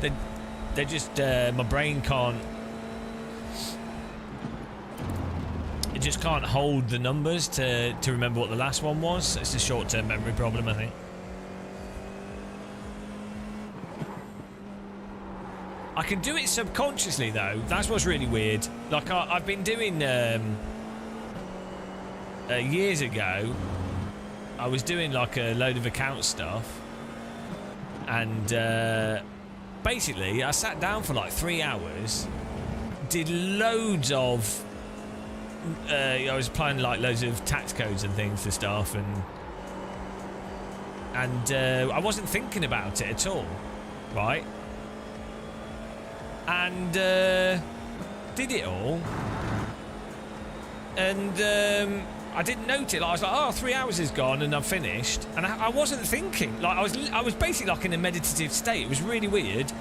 They're just my brain can't. It just can't hold the numbers to remember what the last one was. It's a short-term memory problem, I think. I can do it subconsciously though. That's what's really weird. Like I've been doing years ago. I was doing like a load of account stuff, and basically I sat down for like 3 hours, did loads of. I was applying like loads of tax codes and things to stuff, and I wasn't thinking about it at all, right? And did it all, and I didn't note it. Like, I was like, "Oh, 3 hours is gone, and I'm finished." And I wasn't thinking. Like I was basically like in a meditative state. It was really weird.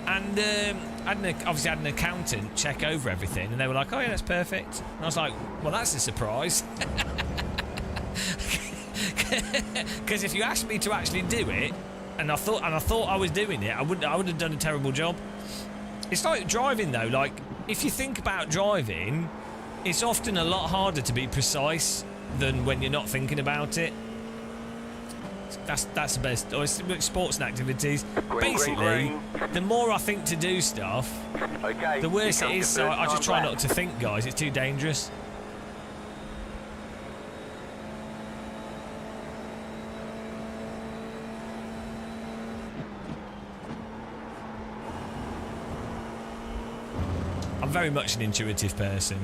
And obviously had an accountant check over everything, and they were like, "Oh yeah, that's perfect." And I was like, "Well, that's a surprise." Because if you asked me to actually do it, and I thought I was doing it, I would have done a terrible job. It's like driving though. Like if you think about driving, it's often a lot harder to be precise than when you're not thinking about it. That's the best. Or sports and activities. Basically, the more I think to do stuff, the worse it is. So I just try not to think, guys. It's too dangerous. I'm very much an intuitive person.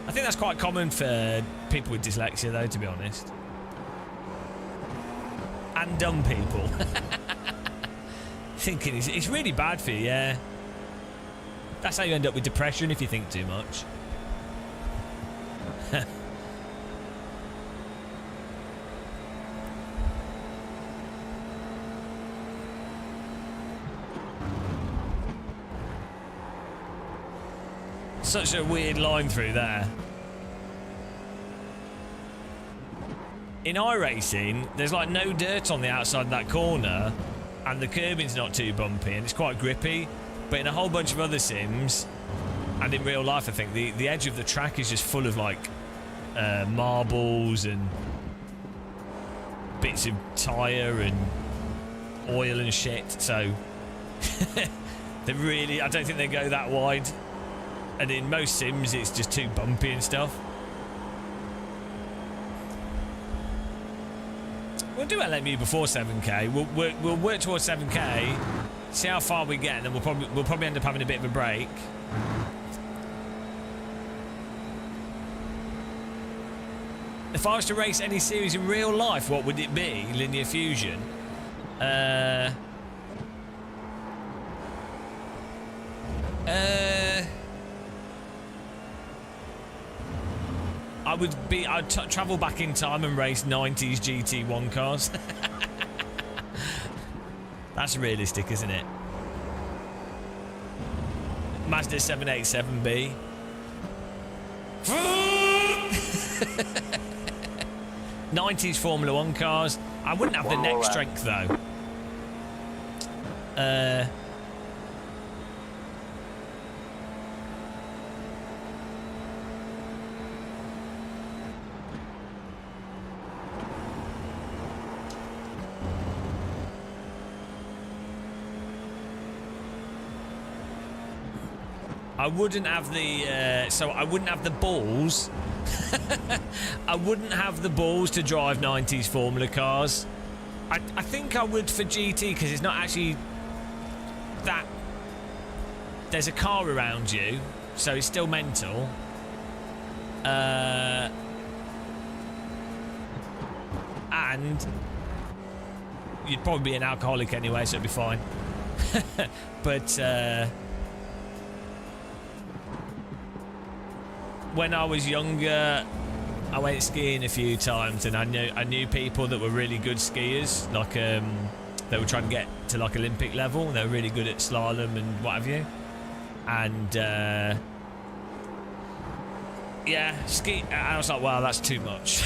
I think that's quite common for people with dyslexia, though, to be honest. And dumb people. Thinking it's really bad for you, yeah. That's how you end up with depression if you think too much. Such a weird line through there. In iRacing, there's like no dirt on the outside of that corner, and the curbing's not too bumpy, and it's quite grippy. But in a whole bunch of other sims, and in real life, I think the edge of the track is just full of like marbles and bits of tyre and oil and shit. So they really, I don't think they go that wide. And in most sims, it's just too bumpy and stuff. We'll do LMU before 7k. We'll work towards 7k. See how far we get, and then we'll probably end up having a bit of a break. If I was to race any series in real life, what would it be? Linear Fusion. I'd travel back in time and race 90s GT1 cars. That's realistic, isn't it? Mazda 787B. 90s Formula 1 cars. I wouldn't have the neck strength though. I wouldn't have the so I wouldn't have the balls. I wouldn't have the balls to drive 90s Formula cars. I think I would for GT because it's not actually that. There's a car around you, so it's still mental. And you'd probably be an alcoholic anyway, so it'd be fine. But when I was younger, I went skiing a few times, and I knew people that were really good skiers. Like they were trying to get to like Olympic level. They were really good at slalom and what have you. And yeah, ski. And I was like, wow, that's too much.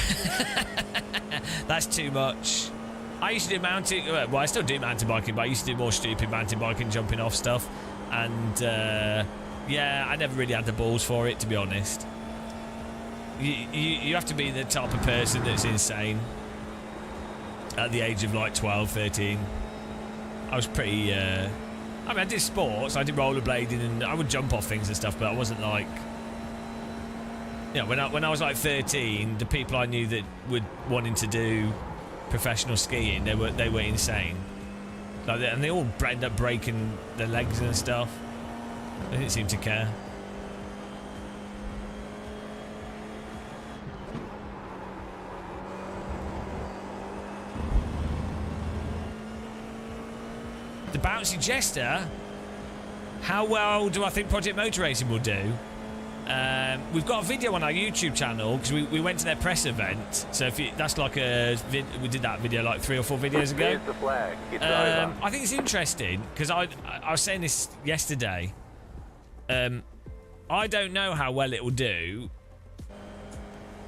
That's too much. I used to do mountain. Well, I still do mountain biking, but I used to do more stupid mountain biking, jumping off stuff. And yeah, I never really had the balls for it, to be honest. You have to be the type of person that's insane at the age of like 12, 13. I was pretty I mean, I did sports, I did rollerblading, and I would jump off things and stuff, but I wasn't like, you know, when I was like 13, the people I knew that were wanting to do professional skiing, they were insane. Like, and they all ended up breaking their legs and stuff. They didn't seem to care. The Bouncy Jester. How well do I think Project Motor Racing will do? We've got a video on our YouTube channel because we went to their press event. So if that's like we did that video like 3 or 4 videos ago. Here's the flag. It's over. I think it's interesting because I was saying this yesterday. I don't know how well it will do,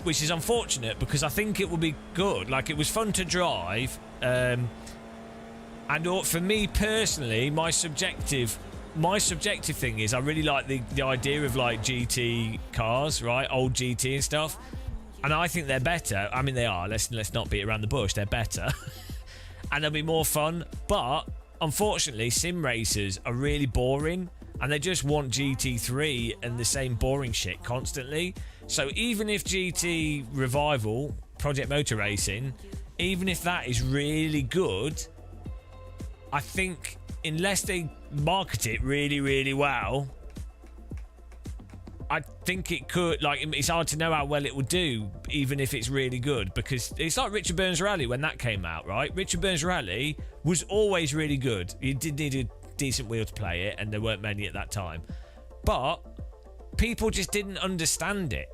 which is unfortunate because I think it will be good. Like, it was fun to drive, and for me personally, my subjective thing is I really like the idea of like GT cars, right? Old GT and stuff, and I think they're better. I mean, they are. Let's not beat around the bush. They're better, and they'll be more fun. But unfortunately, sim racers are really boring. And they just want GT3 and the same boring shit constantly. So even if GT Revival, Project Motor Racing, even if that is really good, I think unless they market it really, really well, I think it could, like, it's hard to know how well it will do, even if it's really good, because it's like Richard Burns Rally when that came out, right? Richard Burns Rally was always really good. You did need a decent wheel to play it, and there weren't many at that time, but people just didn't understand it.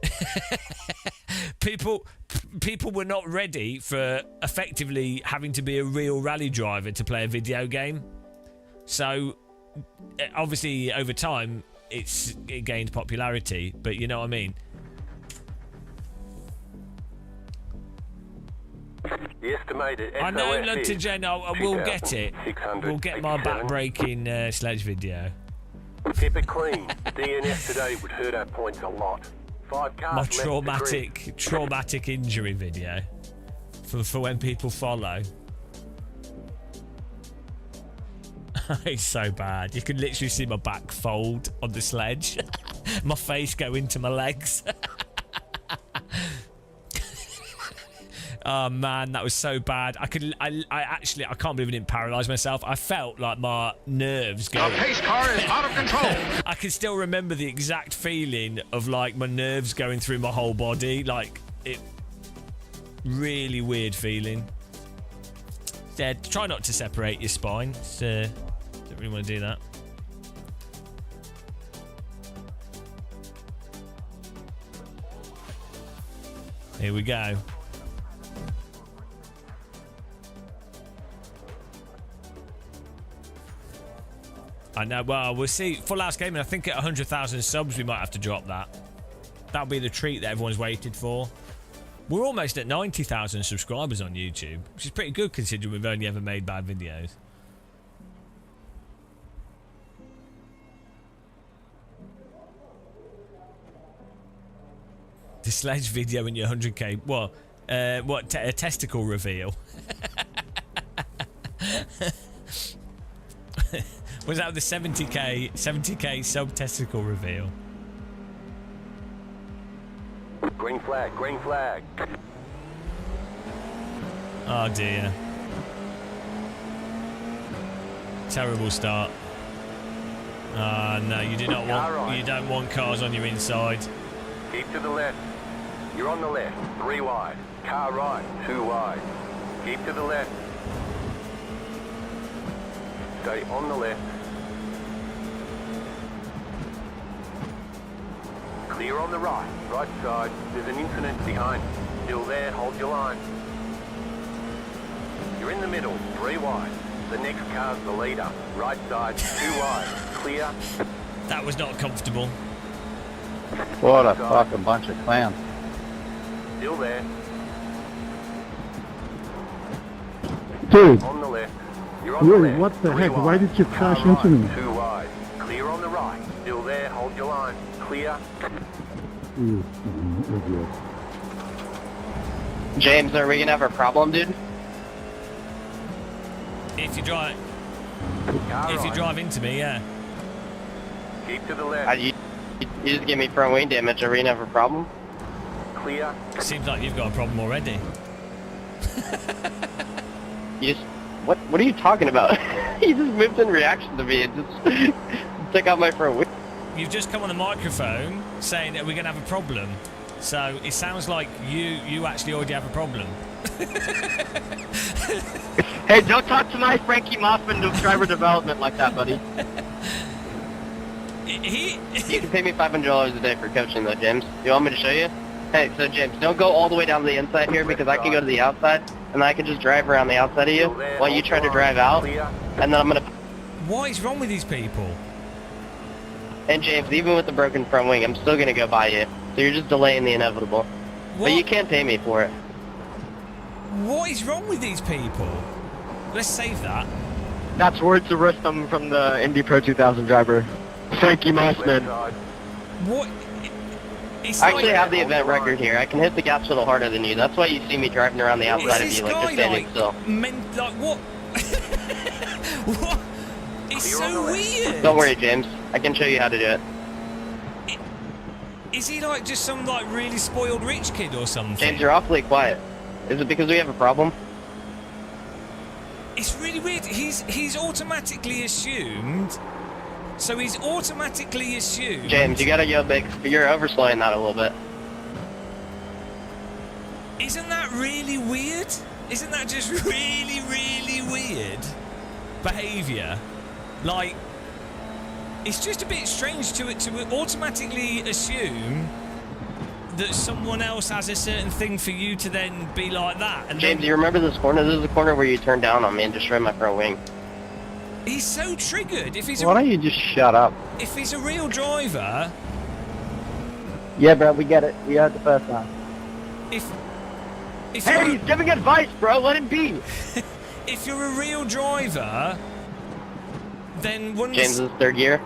people were not ready for effectively having to be a real rally driver to play a video game. So obviously over time it gained popularity, but you know what I mean. The estimated SOS I know, is Luntagen, we'll get it. 2,600, We'll get my 87. back-breaking sledge video. Keep it clean. DNF today would hurt our points a lot. 5 cars My left to grid. traumatic injury video for when people follow. It's so bad. You can literally see my back fold on the sledge. My face go into my legs. Oh man, that was so bad. I can't believe I didn't paralyze myself. I felt like my nerves going. The pace car is out of control. I can still remember the exact feeling of like my nerves going through my whole body. Like it, really weird feeling. Yeah, try not to separate your spine. Don't really want to do that. Here we go. I know. Well, we'll see. Full House Gaming, I think at 100,000 subs, we might have to drop that. That'll be the treat that everyone's waited for. We're almost at 90,000 subscribers on YouTube, which is pretty good considering we've only ever made bad videos. The sledge video in your 100k. What? A testicle reveal? Was that the 70k sub testicle reveal? Green flag, green flag. Oh dear. Terrible start. No, you do not want. You don't want cars on your inside. Keep to the left. You're on the left. 3 wide. Car right. 2 wide. Keep to the left. Stay on the left. Clear on the right. Right side. There's an incident behind. Still there. Hold your line. You're in the middle. 3 wide. The next car's the leader. Right side. 2 wide. Clear. That was not comfortable. What a fucking bunch of clowns. Still there. Dude, On the left. You're on the really, left. what the 3 heck? wide. Why did you Car crash into right. me? 2 wide. Clear on the right. Still there. Hold your line. Clear. You idiot. James, are we gonna have a problem, dude? If you drive, Car if you right. drive into me, yeah. Keep to the left. You just give me front wing damage. Are we gonna have a problem? Clear. Seems like you've got a problem already. You just what are you talking about? He just moved in reaction to me and just took out my front wing. You've just come on the microphone saying that we're going to have a problem. So it sounds like you actually already have a problem. Hey, don't talk to my Frankie Mossman of driver development like that, buddy. You can pay me $500 a day for coaching, though, James. You want me to show you? Hey, so James, don't go all the way down to the inside here because I can go to the outside and I can just drive around the outside of you while you try to drive out, and then I'm gonna. What is wrong with these people? And James, even with the broken front wing, I'm still gonna go by you. So you're just delaying the inevitable. But you can't pay me for it. What is wrong with these people? Let's save that. That's words of wisdom from the Indy Pro 2000 driver, Frankie Mossman. What? It's I actually like, have the event record here. I can hit the gas a little harder than you. That's why you see me driving around the outside of is you this like just guy standing still. like what? What? It's so weird. Don't worry, James. I can show you how to do it. Is he like just some like really spoiled rich kid or something? James, you're awfully quiet. Is it because we have a problem? It's really weird. He's automatically assumed. So he's automatically assumed. James, you gotta go big. You're overslowing that a little bit. Isn't that really weird? Isn't that just really, really weird behaviour? Like, it's just a bit strange to automatically assume that someone else has a certain thing for you to then be like that. And James, you remember this corner? This is the corner where you turn down on me and destroy my front wing. He's so triggered. If he's Why don't you just shut up? if he's a real driver, Yeah, bro, we get it. We got it the first time. If Hey, you're, he's giving advice, bro. Let him be. if you're a real driver, then once... James's third year.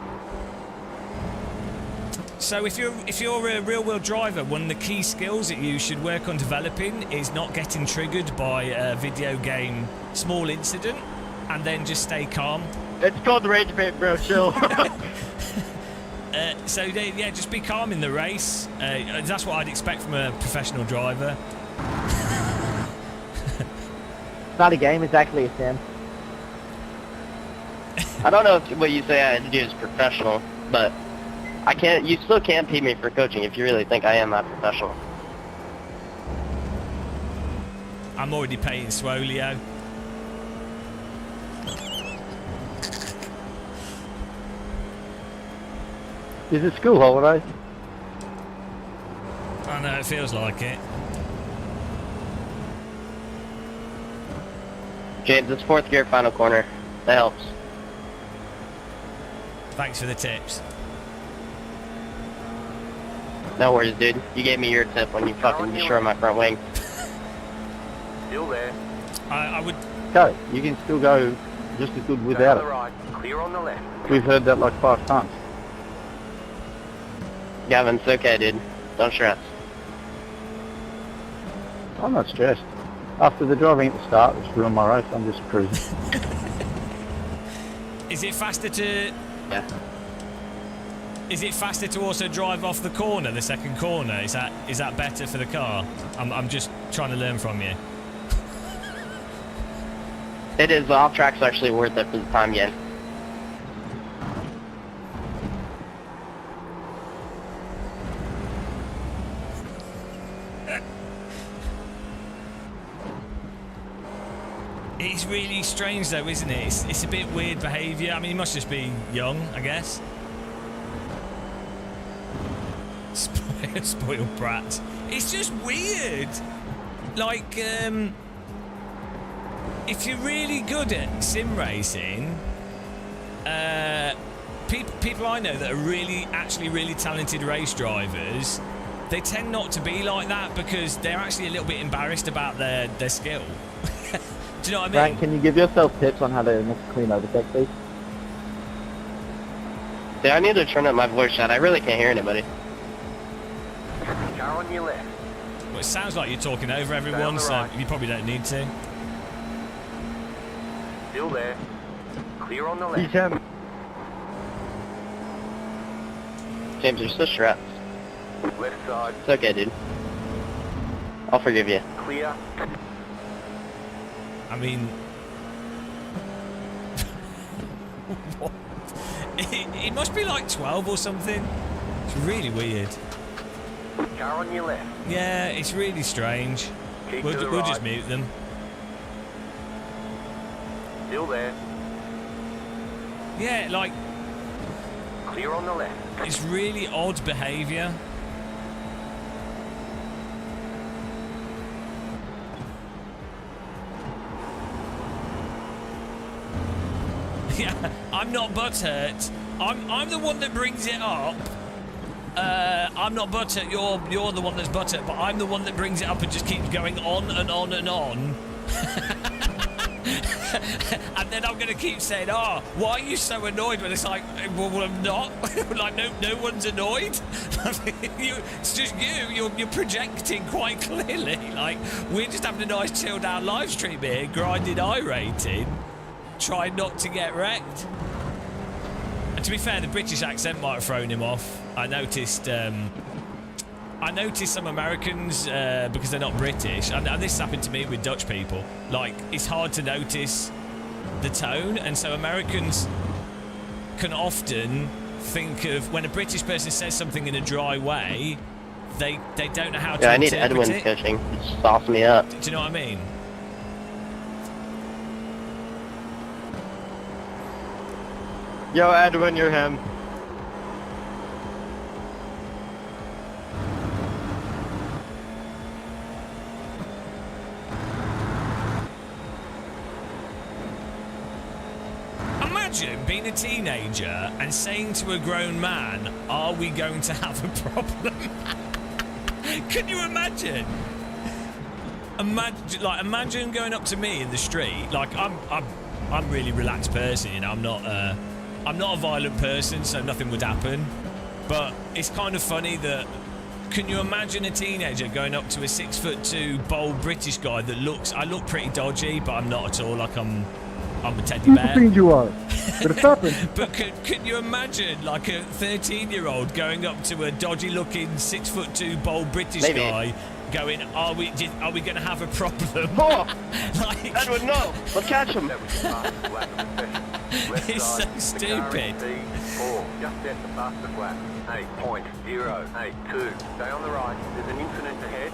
So if you're a real-world driver, one of the key skills that you should work on developing is not getting triggered by a video game small incident, and then just stay calm. It's called rage bait, bro. Chill. Yeah, just be calm in the race. That's what I'd expect from a professional driver. It's not a game. It's actually a sim. I don't know if what you say I had to do is professional, but I can't. You still can't pay me for coaching if you really think I am that professional. I'm already paying Swolio. Is it school holidays? I know, it feels like it. James, it's fourth gear, final corner. That helps. Thanks for the tips. No worries, dude. You gave me your tip when you fucking destroyed my front wing. Still there. I would... Okay, you can still go just as good Stay without on the it. right. Clear on the left. We've heard that like 5 times. Gavin, it's okay, dude. Don't stress. I'm not stressed. After the driving at the start, which ruined my race, I'm just cruising. Is it faster to... Yeah. Is it faster to also drive off the corner, the second corner? Is that better for the car? I'm just trying to learn from you. It is. The off track's actually worth it for the time gain. It's really strange though, isn't it? It's a bit weird behaviour. I mean, he must just be young, I guess. Spoiled brat. It's just weird. Like, if you're really good at sim racing, people I know that are actually really talented race drivers, they tend not to be like that because they're actually a little bit embarrassed about their skill. Do you know what I mean? Frank, can you give yourself tips on how to make a clean overtake, please? Yeah, I need to turn up my voice chat. I really can't hear anybody. Car on your left. Well, it sounds like you're talking over on everyone, the so right. you probably don't need to. Still there. Clear on the He's left. him. James, you're so stressed. Left side. It's okay, dude. I'll forgive you. Clear. I mean... what? He must be like 12 or something. It's really weird. Car on your left. Yeah, it's really strange. Keep We'll to the just right. mute them. Still there. Yeah, like, Clear on the left. it's really odd behaviour. Yeah, I'm not butthurt. I'm the one that brings it up. I'm not butthurt. You're the one that's butthurt, but I'm the one that brings it up and just keeps going on and on and on. And then I'm gonna keep saying, "Oh, why are you so annoyed?" When it's like, well I'm not. Like, no one's annoyed. It's just you. You're projecting quite clearly. Like, we're just having a nice chilled out live stream here, grinding I-rating, trying not to get wrecked. And to be fair, the British accent might have thrown him off. I noticed some Americans, because they're not British, and this happened to me with Dutch people, like, it's hard to notice the tone, and so Americans can often think of, when a British person says something in a dry way, they don't know how to Yeah, I need interpret Edwin's it. coaching. It sauce me up. Do you know what I mean? Yo, Edwin, you're him. Imagine being a teenager and saying to a grown man, "Are we going to have a problem?" Can you imagine? imagine going up to me in the street. Like I'm a really relaxed person, you know. I'm not a violent person, so nothing would happen. But it's kind of funny that. Can you imagine a teenager going up to a 6'2" bold British guy that I look pretty dodgy, but I'm not at all. Like I'm a teddy bear. Who do you think you are? Verstappen. But can you imagine like a 13-year-old going up to a dodgy-looking 6'2" bold British guy, going, "Are we going to have a problem?" Oh, like, Edward, no! Let's catch him. It's so stupid. Four, just set the fastest lap. 8.082. Stay on the right. There's an incident ahead.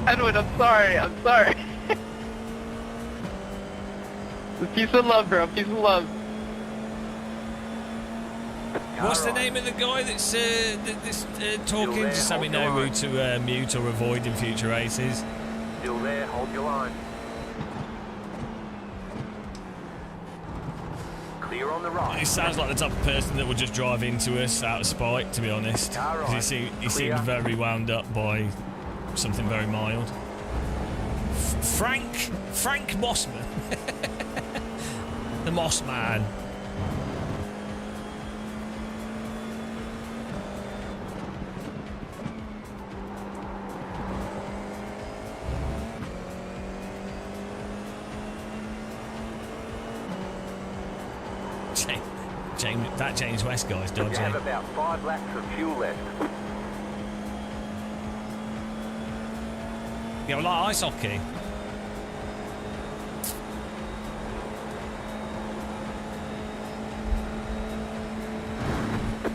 Edward, I'm sorry. Peace and love, bro. Peace and love. What's the name of the guy that's talking? Just so we know who to mute or avoid in future races. Still there, hold your line. Clear on the right. He sounds like the type of person that would just drive into us out of spite, to be honest. 'Cause he seemed very wound up by something very mild. Frank Mossman. The Moss Man. That James West guy's dodgy. You have about 5 laps of fuel left. Yeah, well, like ice hockey.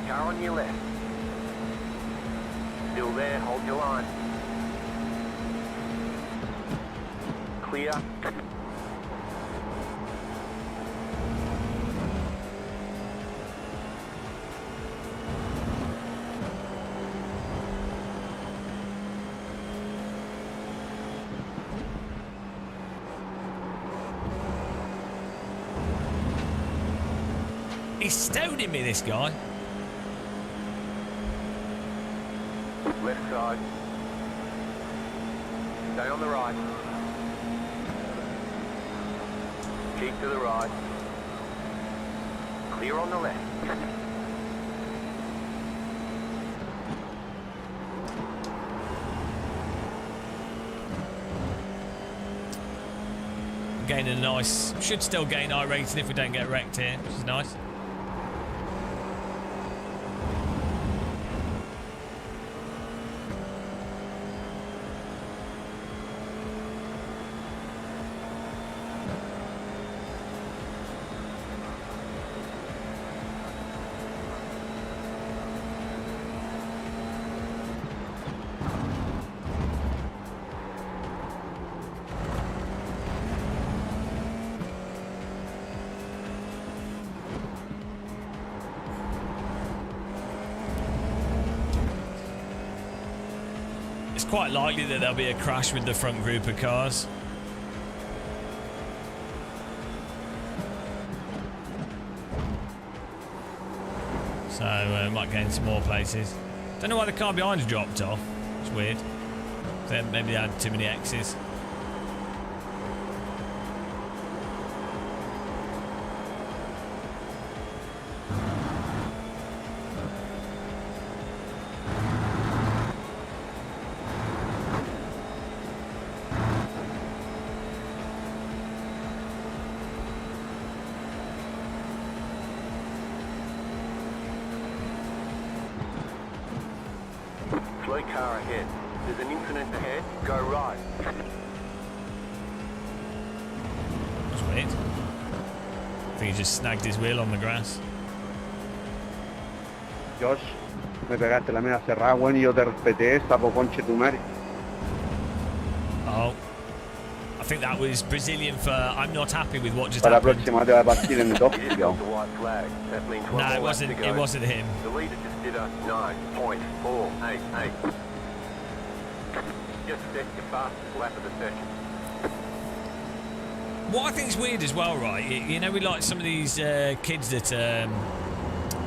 Car on your left. Still there, hold your line. Clear. He's stoning me, this guy. Left side. Stay on the right. Keep to the right. Clear on the left. Gaining a nice... Should still gain high rating if we don't get wrecked here, which is nice. Quite likely that there'll be a crash with the front group of cars. So might gain some more places. Don't know why the car behind's dropped off. It's weird. Maybe they had too many X's. Slow car ahead. There's an incident ahead. Go right. That's weird. I think he just snagged his wheel on the grass. Josh, me pegaste la mía cerrada, bueno, y yo te respeté, sapo conche tu madre. Oh. I think that was Brazilian for I'm not happy with what just Para la happened. próxima te va a partir en dos, It is tío. the white flag. That means one No, more it lap to go. wasn't him. The leader just did a 9.488. Just set your fastest lap of the session. What I think is weird as well, right? You know, we like some of these kids that are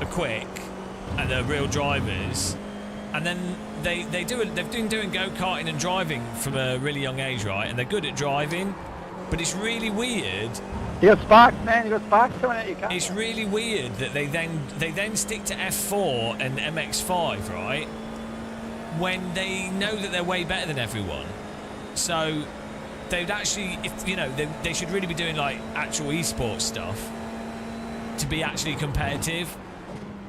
quick and they're real drivers, and then they've been doing go-karting and driving from a really young age, right? And they're good at driving, but it's really weird. You got sparks, man. You got sparks coming out your car. It's really weird that they then stick to F4 and MX5, right? When they know that they're way better than everyone. So they'd actually, if you know, they should really be doing like actual esports stuff to be actually competitive.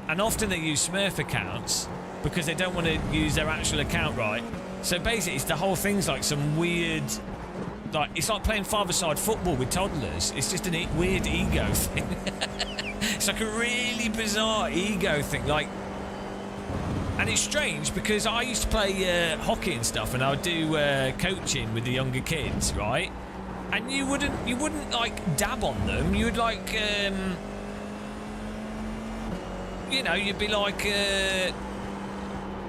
And often they use Smurf accounts because they don't want to use their actual account, right? So basically, it's the whole thing's like some weird. Like, it's like playing five-a-side football with toddlers. It's just a weird ego thing. It's like a really bizarre ego thing. Like, and it's strange because I used to play hockey and stuff, and I would do coaching with the younger kids, right? And you wouldn't like dab on them. You would like, you know, you'd be like,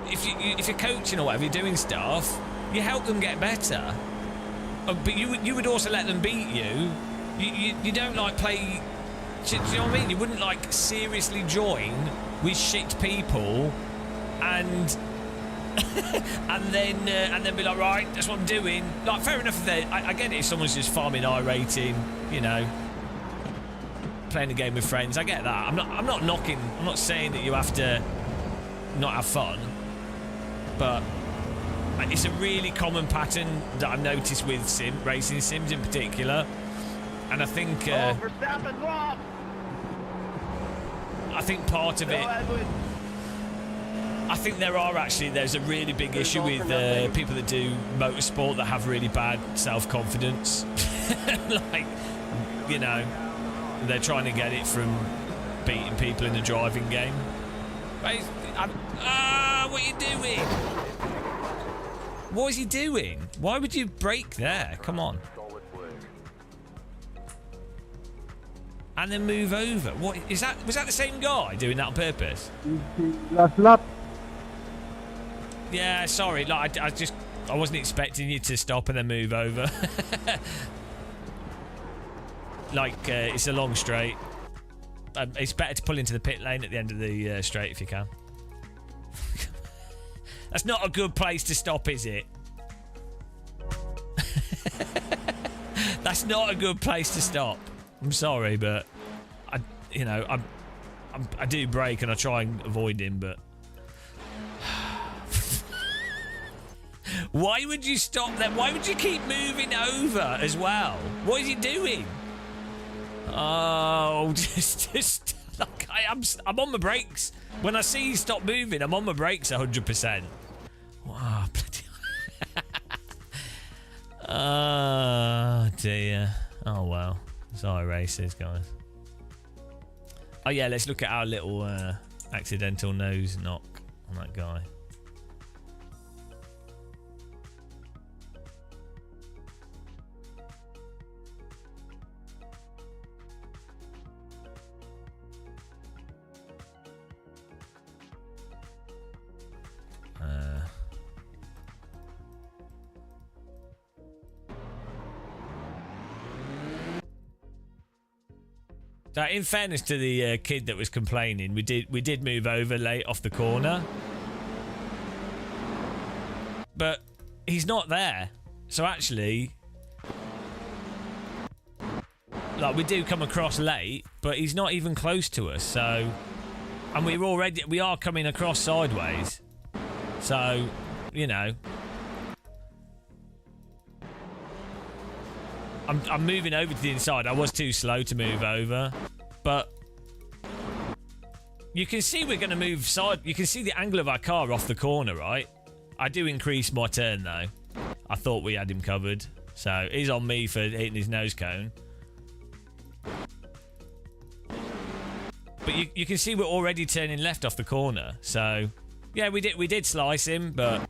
if you're coaching or whatever, you're doing stuff, you help them get better. But you would also let them beat you. You don't like play. Do you know what I mean? You wouldn't like seriously join with shit people, and and then be like, right, that's what I'm doing. Like, fair enough. If I get it if someone's just farming I-rating, you know, playing a game with friends. I get that. I'm not knocking. I'm not saying that you have to not have fun, but it's a really common pattern that I've noticed with racing sims in particular, and I think I think part of it. I think there's a really big issue with people that do motorsport that have really bad self-confidence. Like, you know, they're trying to get it from beating people in the driving game. What are you doing? What is he doing? Why would you brake there? Come on. And then move over. What is that? Was that the same guy doing that on purpose? Last lap. Yeah, sorry. Like I wasn't expecting you to stop and then move over. Like it's a long straight. It's better to pull into the pit lane at the end of the straight if you can. That's not a good place to stop, is it? That's not a good place to stop. I'm sorry, but I do brake and I try and avoid him, but why would you stop there? Why would you keep moving over as well? What is he doing? Oh, just like I'm on my brakes. When I see you stop moving, I'm on my brakes 100%. Wow, bloody. Oh dear. Oh well. Sorry, races, guys. Oh yeah, let's look at our little accidental nose knock on that guy. Now, in fairness to the kid that was complaining, we did move over late off the corner, but he's not there. So actually, like, we do come across late, but he's not even close to us. So, and we are coming across sideways. So, you know, I'm moving over to the inside. I was too slow to move over, but you can see we're going to move side. You can see the angle of our car off the corner, right? I do increase my turn though. I thought we had him covered, so he's on me for hitting his nose cone. But you can see we're already turning left off the corner, so yeah, we did slice him, but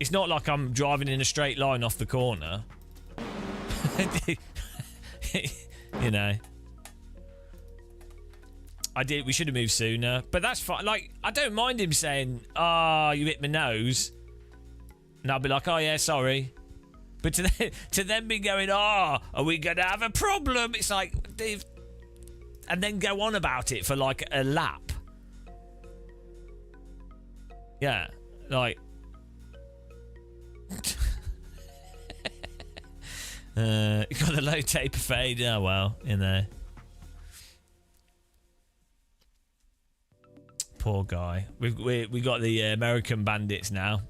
it's not like I'm driving in a straight line off the corner. You know, we should have moved sooner, but that's fine. Like, I don't mind him saying, "Ah, you hit my nose," and I'll be like, "Oh yeah, sorry." But to them be going, oh, are we going to have a problem? It's like, Dave, and then go on about it for like a lap. Yeah, like. You got the low taper fade. Oh well, in there. Poor guy. We got the American bandits now.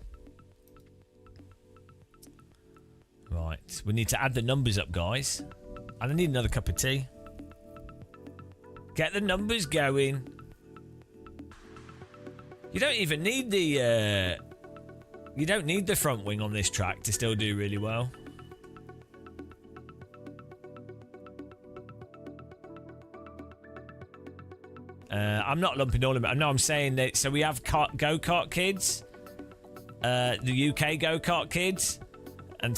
Right, we need to add the numbers up, guys. And I need another cup of tea. Get the numbers going. You don't even need the. You don't need the front wing on this track to still do really well. I'm not lumping all of it. No, I'm saying that. So we have go-kart kids, the UK go-kart kids, and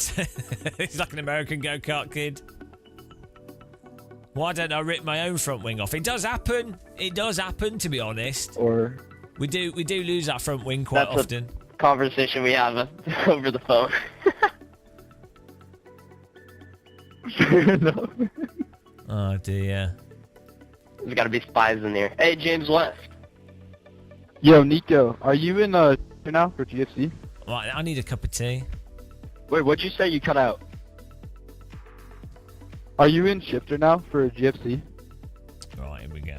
it's like an American go-kart kid. Why don't I rip my own front wing off? It does happen. It does happen, to be honest. Or we do lose our front wing quite often. A conversation we have over the phone. fair enough. Oh dear. There's got to be spies in here. Hey, James left. Yo, Nico, are you in now for GFC? Right, I need a cup of tea. Wait, what'd you say? You cut out. Are you in shifter now for GFC? Right, here we go.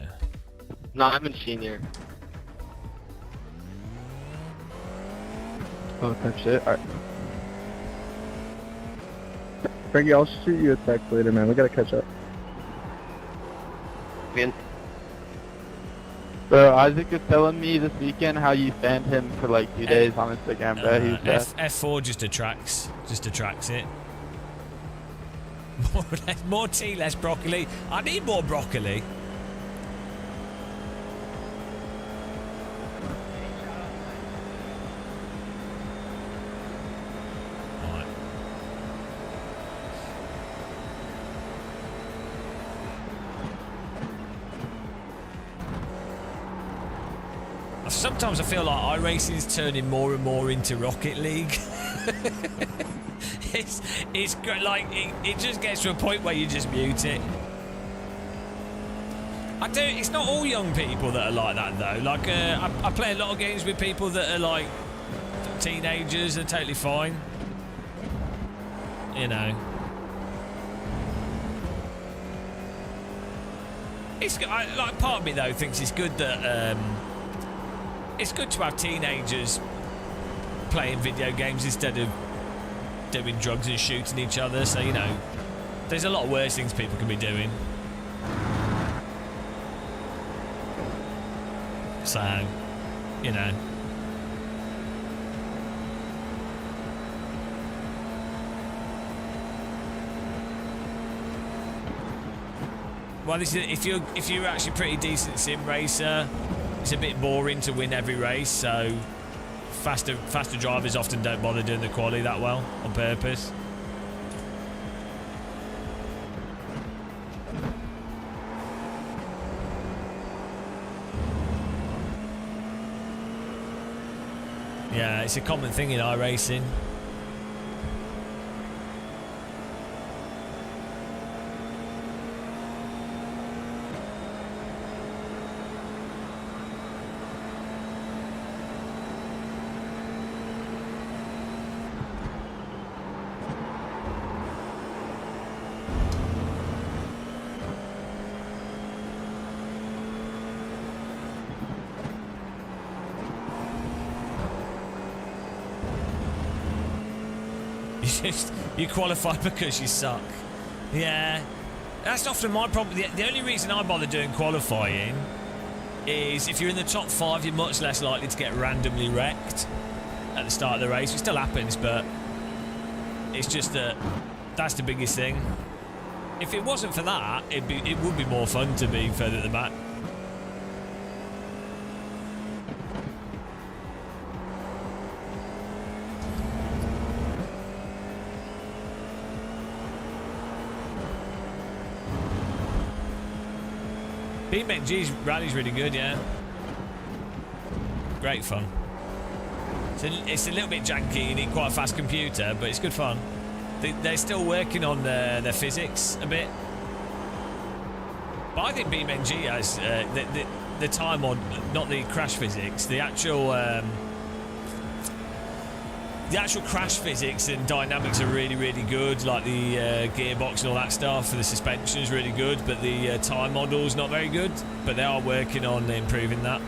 No, I'm in senior. Oh, that's it. Alright. Frankie, I'll shoot you a text later, man. We gotta catch up. Good. Bro, Isaac was telling me this weekend how you fanned him for like 2 days on Instagram, bro. He was F4 just attracts it. More tea, less broccoli. I need more broccoli. Right. Sometimes I feel like iRacing is turning more and more into Rocket League. It's great, like it just gets to a point where you just mute it. It's not all young people that are like that though. Like I play a lot of games with people that are like teenagers. They're totally fine. You know. Like part of me though thinks it's good that it's good to have teenagers playing video games instead of doing drugs and shooting each other. So, you know, there's a lot of worse things people can be doing. So, you know. Well, this is, if you're actually a pretty decent sim racer, it's a bit boring to win every race, so faster drivers often don't bother doing the quali that well on purpose. Yeah, it's a common thing in iRacing. You qualify because you suck. Yeah, that's often my problem. The only reason I bother doing qualifying is if you're in the top 5, you're much less likely to get randomly wrecked at the start of the race. It still happens, but it's just that's the biggest thing. If it wasn't for that, it would be more fun to be further at the back. BeamNG's rally's really good, yeah. Great fun. It's a little bit janky, you need quite a fast computer, but it's good fun. they're still working on their physics a bit. But I think BeamNG has the time on, not the crash physics, the actual crash physics and dynamics are really, really good. Like the gearbox and all that stuff, and the suspension is really good. But the time model's not very good. But they are working on improving that.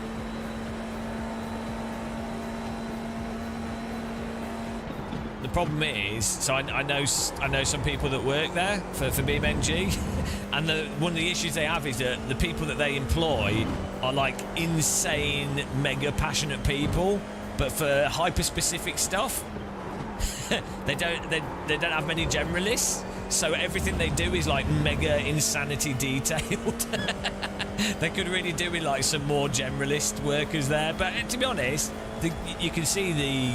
The problem is, so I know some people that work there for BeamNG, and one of the issues they have is that the people that they employ are like insane, mega passionate people, but for hyper specific stuff, they don't have many generalists. So everything they do is like mega insanity detailed. They could really do with like some more generalist workers there. But to be honest, you can see the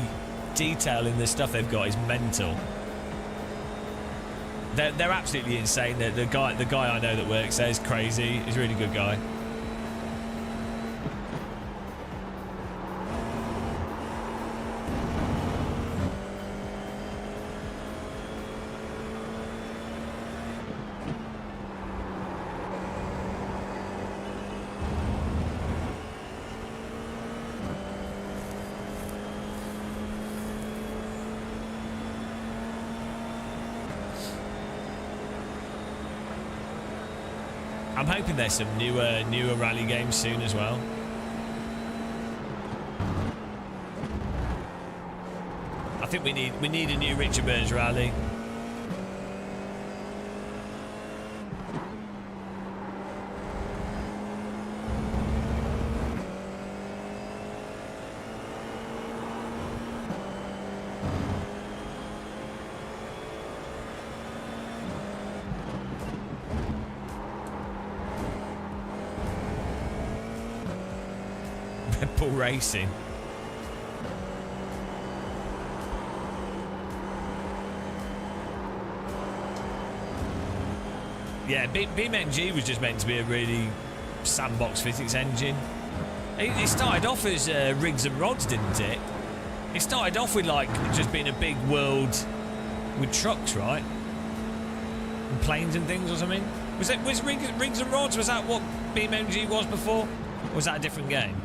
detail in the stuff they've got is mental. They're absolutely insane. The guy I know that works there is crazy. He's a really good guy. I'm hoping there's some newer rally games soon as well. I think we need a new Richard Burns rally. Red Bull Racing. Yeah, BeamNG was just meant to be a really sandbox physics engine. It started off as rigs and rods, didn't it? It started off with like just being a big world with trucks, right? And planes and things or something. Was rigs and rods? Was that what BeamNG was before? Or was that a different game?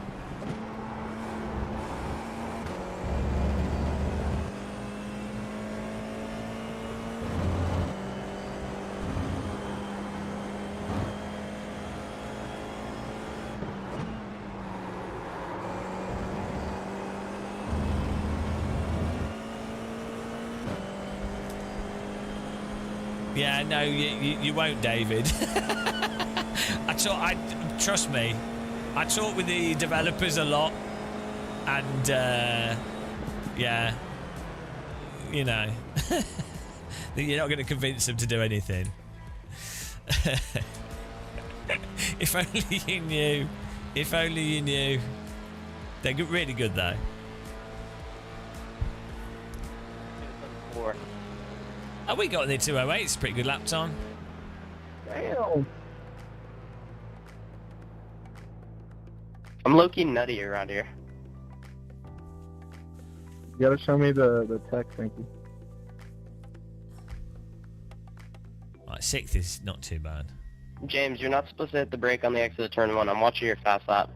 Yeah, no, you won't, David. Trust me, I talk with the developers a lot, and yeah, you know, you're not going to convince them to do anything. If only you knew. If only you knew. They're really good though. Oh, we got in the 208. It's a pretty good lap time. Damn. I'm low-key nutty around here. You gotta show me the text, thank you. Right, 6th is not too bad. James, you're not supposed to hit the brake on the exit of turn 1. I'm watching your fast lap.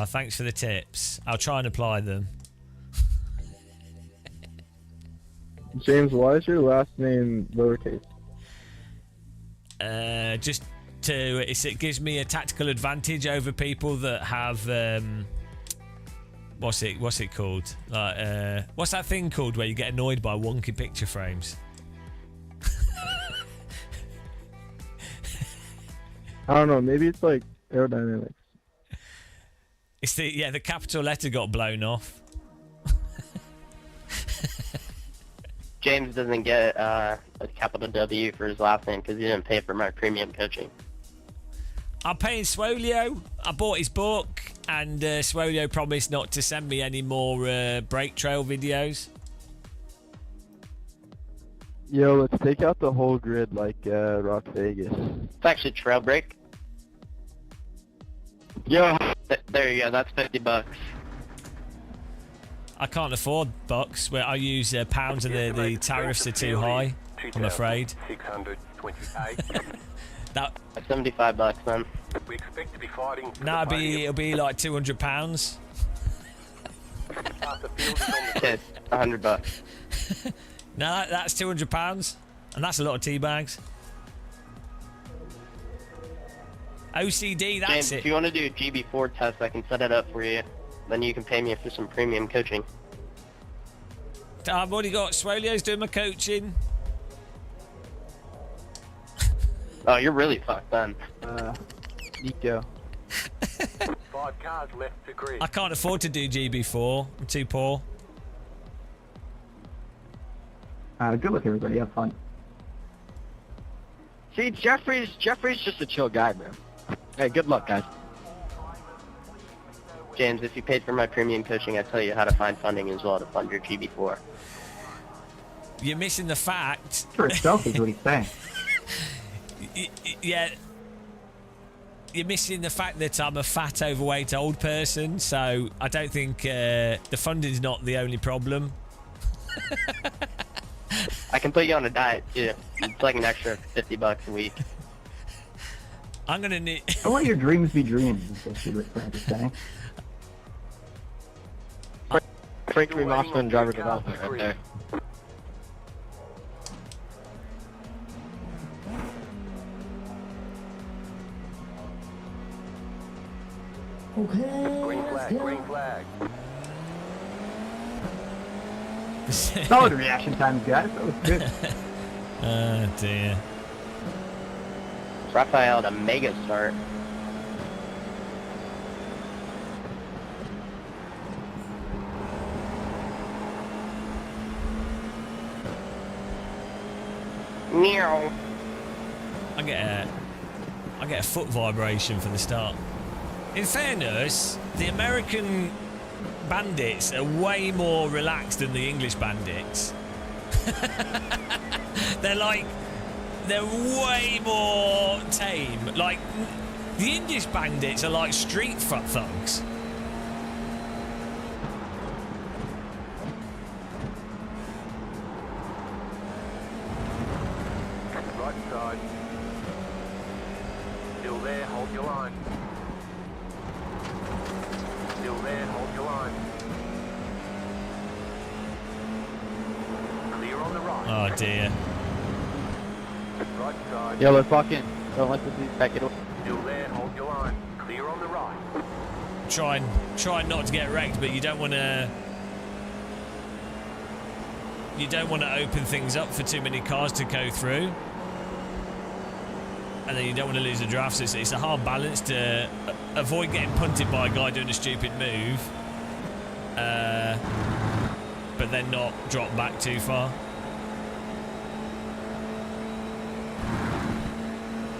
Thanks for the tips. I'll try and apply them. James, why is your last name lowercase? Just to it gives me a tactical advantage over people that have what's it called? Like what's that thing called where you get annoyed by wonky picture frames? I don't know. Maybe it's like aerodynamics. It's the capital letter got blown off. James doesn't get a capital W for his last name because he didn't pay for my premium coaching. I'm paying Swolio. I bought his book, and Swolio promised not to send me any more break trail videos. Yo, let's take out the whole grid like Rock Vegas. It's actually trail break. Yo. There you go. That's $50. I can't afford bucks where I use pounds and the tariffs are too high. I'm afraid. 628. That That's $75, man. We expect to be fighting. no, it'll be like £200. Past the field is on the Okay, $100. No, that's £200, and that's a lot of tea bags. OCD, that's James, it. if you want to do a GB4 test, I can set it up for you. Then you can pay me for some premium coaching. I've already got Swolio's doing my coaching. Oh, you're really fucked then. Nico. 5 cars left to grid. I can't afford to do GB4. I'm too poor. Good luck, everybody. Have fun. See, Jeffrey's just a chill guy, man. Hey, good luck, guys. James, if you paid for my premium coaching, I'd tell you how to find funding as well to fund your GB4. You're missing the fact. For itself is what he's saying. Yeah. You're missing the fact that I'm a fat, overweight old person, so I don't think the funding's not the only problem. I can put you on a diet too. It's like an extra $50 a week. I'm gonna need. I want your dreams be dreams, is basically what Frank is saying. Frankly, Mossman driver development right there. Green flag, green flag. Solid reaction times, guys. That was good. Oh dear. Raphael to mega start. Meow. I get a foot vibration for the start. In fairness, the American bandits are way more relaxed than the English bandits. They're way more tame. Like, the English bandits are like street thugs. Right side. Still there, hold your line. Still there, hold your line. Clear on the right. Oh dear. Right side. Yellow, fuck in. Don't let the dude back it up. Still there, hold your line. Clear on the right. Try not to get wrecked, but you don't want to. You don't want to open things up for too many cars to go through, and then you don't want to lose the draft. So it's a hard balance to avoid getting punted by a guy doing a stupid move, but then not drop back too far.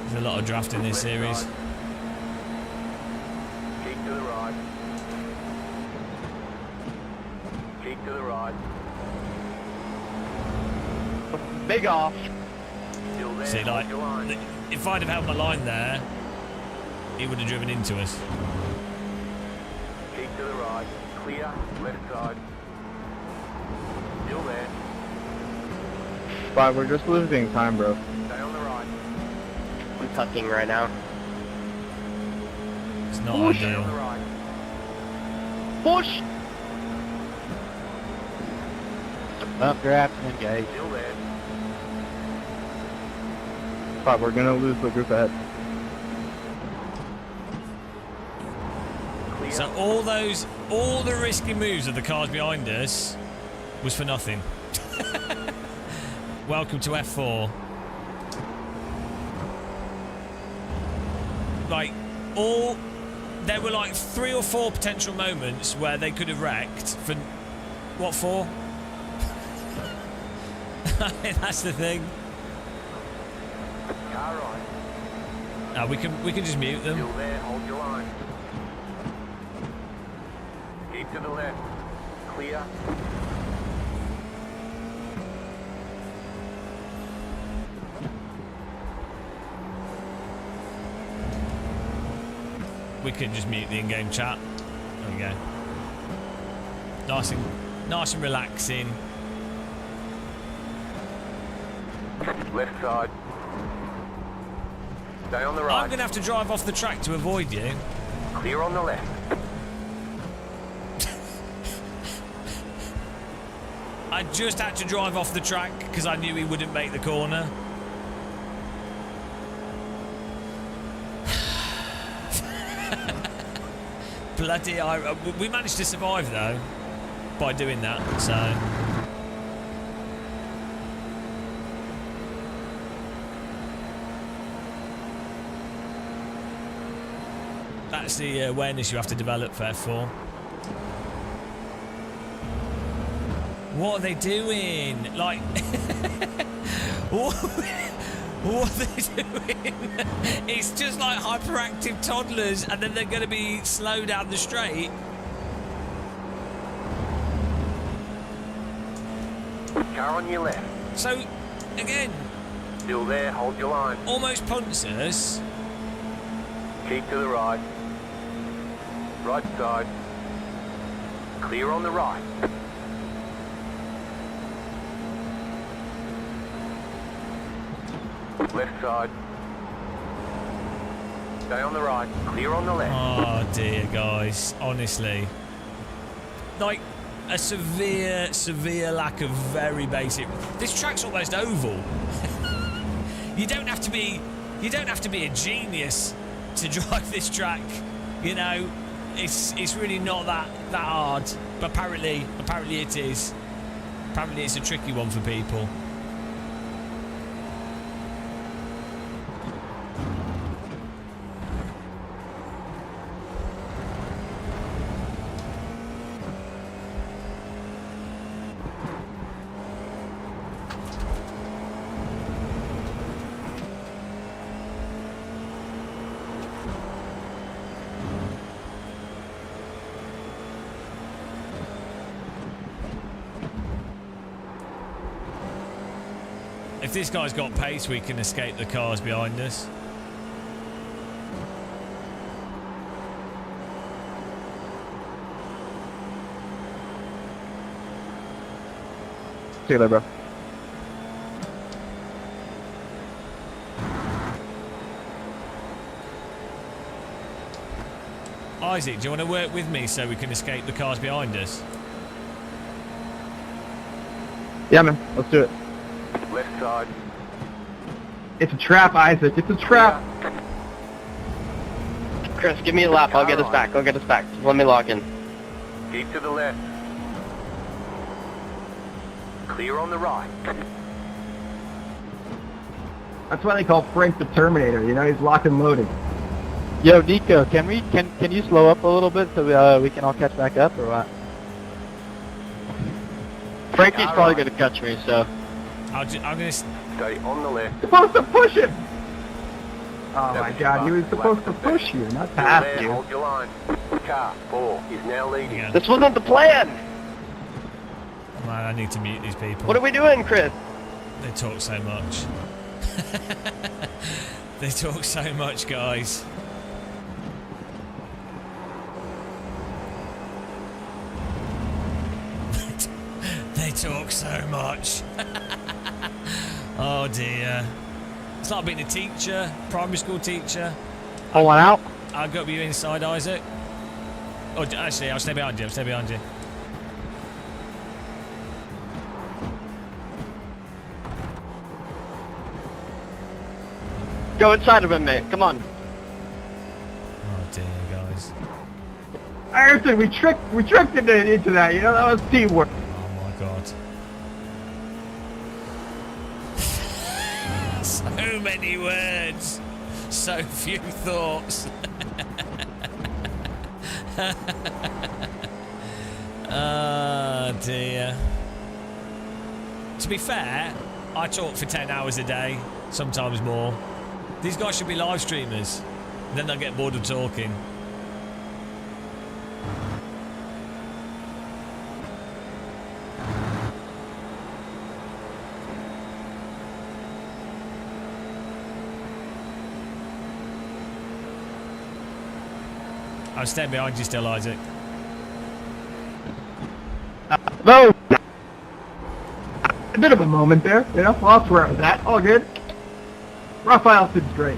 There's a lot of draft in this series. Keep to the right. Keep to the right. Big off. Still there, See, like, hold your line. if I'd have held my line there, he would have driven into us. Keep to the right. Clear. Left side. Still there. But we're just losing time, bro. Stay on the right. I'm tucking right now. It's not Stay on the ideal. right. Push! Up draft and guys. Still there. But we're gonna lose the group ahead. Clear. So all the risky moves of the cars behind us was for nothing. Welcome to F4. Like, there were like 3 or 4 potential moments where they could have wrecked for, what for? That's the thing. Car right. We can just mute them. Still there, hold your line. Keep to the left. Clear. We can just mute the in-game chat. There we go. Nice and relaxing. Left side. Stay on the right. I'm going to have to drive off the track to avoid you. Clear on the left. I just had to drive off the track because I knew he wouldn't make the corner. Bloody, we managed to survive though by doing that, so. That's the awareness you have to develop for F4. What are they doing? Like, what are they doing? It's just like hyperactive toddlers, and then they're going to be slow down the straight. Car on your left. So, again, Still there, hold your line. almost punts us. Keep to the right. Right side. Clear on the right. Left side. Stay on the right. Clear on the left. Oh dear, guys. Honestly, like a severe lack of very basic. This track's almost oval. You don't have to be a genius to drive this track. You know, it's really not that hard. But apparently it is. Apparently it's a tricky one for people. If this guy's got pace, we can escape the cars behind us. See you later, bro. Isaac, do you want to work with me so we can escape the cars behind us? Yeah, man. Let's do it. Left side. It's a trap, Isaac. It's a trap. Chris, give me a lap. I'll get us back. I'll get us back. Just let me lock in. Keep to the left. Clear on the right. That's why they call Frank the Terminator. You know, he's locked and loaded. Yo, Nico, can you slow up a little bit so we can all catch back up, or what? Frankie's probably going to catch me, so. I'm gonna. Stay on the left. Supposed to push him. Oh my God, he was supposed to push you, not Still pass there, you. hold your line. Car 4 is now leading. Yeah. This wasn't the plan! Man, I need to mute these people. What are we doing, Chris? They talk so much. They talk so much, guys. They talk so much. Oh dear. It's like being a teacher, primary school teacher. Pull one out. I'll go you inside, Isaac. Oh, actually, I'll stay behind you. I'll stay behind you. Go inside of him, mate. Come on. Oh dear, guys. Ayrton, we tricked him into that. You know, that was teamwork. Oh my God. So many words, so few thoughts. Oh dear. To be fair, I talk for 10 hours a day, sometimes more. These guys should be live streamers. Then they'll get bored of talking. I'm staying behind you still, Isaac. No! A bit of a moment there, you know? Well, that's where I was at. All good. Raphael did straight.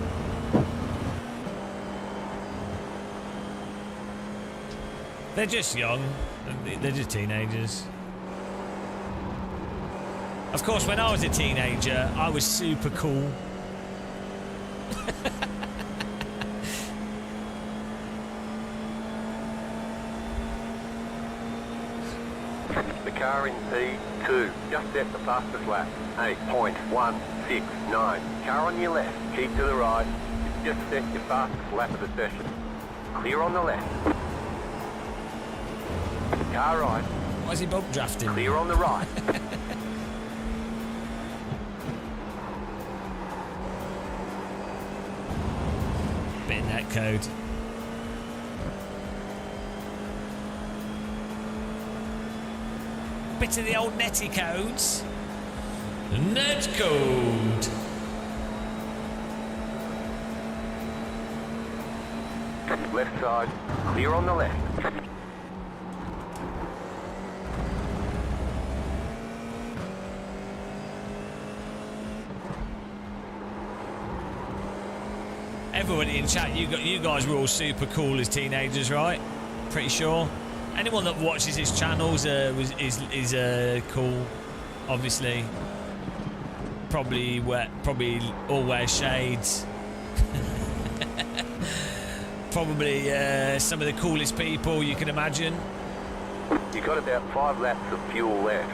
They're just young. They're just teenagers. Of course, when I was a teenager, I was super cool. The car in P2 just set the fastest lap. 8.169. Car on your left. Keep to the right. Just set your fastest lap of the session. Clear on the left. Car right. Why is he bump drafting? Clear on the right. Bit of net code. Bit of the old netty codes. Net code. Left side. Clear on the left. Everybody in chat, you guys were all super cool as teenagers, right? Pretty sure. Anyone that watches his channels is cool, obviously. Probably all wear shades. Probably some of the coolest people you can imagine. You got about 5 laps of fuel left.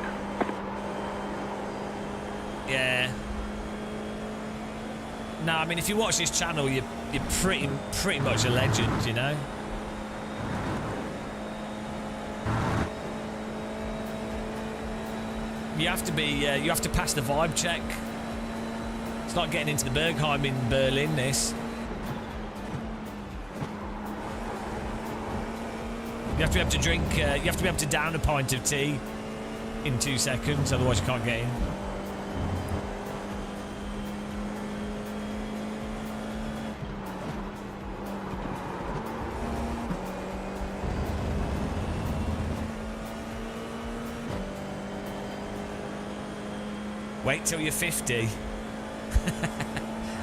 Yeah. No, I mean, if you watch this channel, you're pretty much a legend, you know. You have to be. You have to pass the vibe check. It's like getting into the Bergheim in Berlin. This. You have to be able to drink. You have to be able to down a pint of tea in 2 seconds. Otherwise, you can't get in. Wait till you're 50.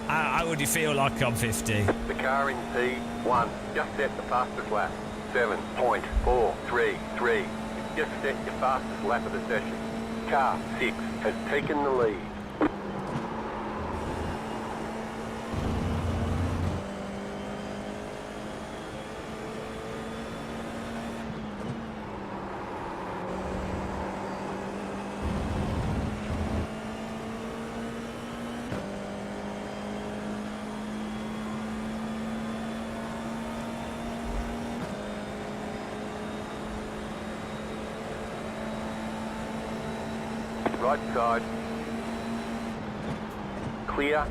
How would you feel like I'm 50? The car in P1 just set the fastest lap. 7.433. Just set your fastest lap of the session. Car 6 has taken the lead. Right side. Clear.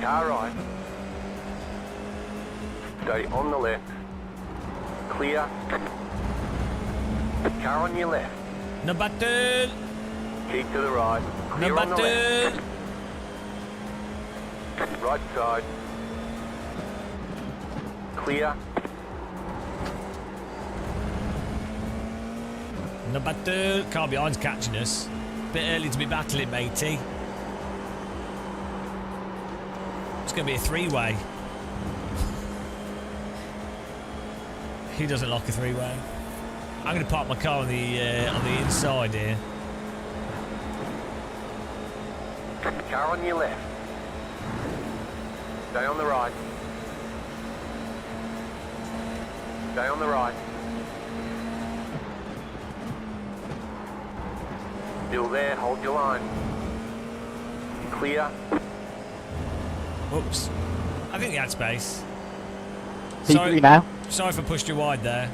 Car right. Stay on the left. Clear. Car on your left. No button. Keep to the right. Clear No on the left. button. Right side. Clear. No button. Car behind's catching us. Bit early to be battling, matey. It's going to be a 3-way. He doesn't like a 3-way. I'm going to park my car on the inside here. Car on your left. Stay on the right. Stay on the right. Still there, hold your line. Clear. Oops. I think he had space. P3 now. Sorry if I pushed you wide there.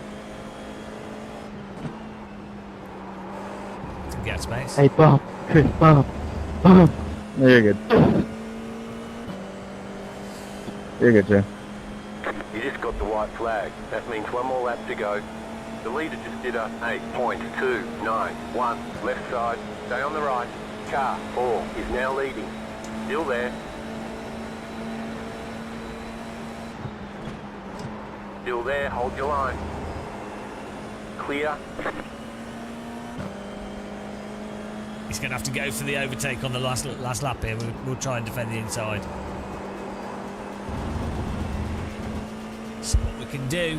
Didn't get space. Hey, Bob. Chris, Bob. Bob. No, you're good. You're good, Joe. You just got the white flag. That means one more lap to go. The leader just did a 8.291. Left side, stay on the right. Car 4 is now leading. Still there. Still there, hold your line. Clear. He's going to have to go for the overtake on the last lap here. We'll try and defend the inside. See what we can do.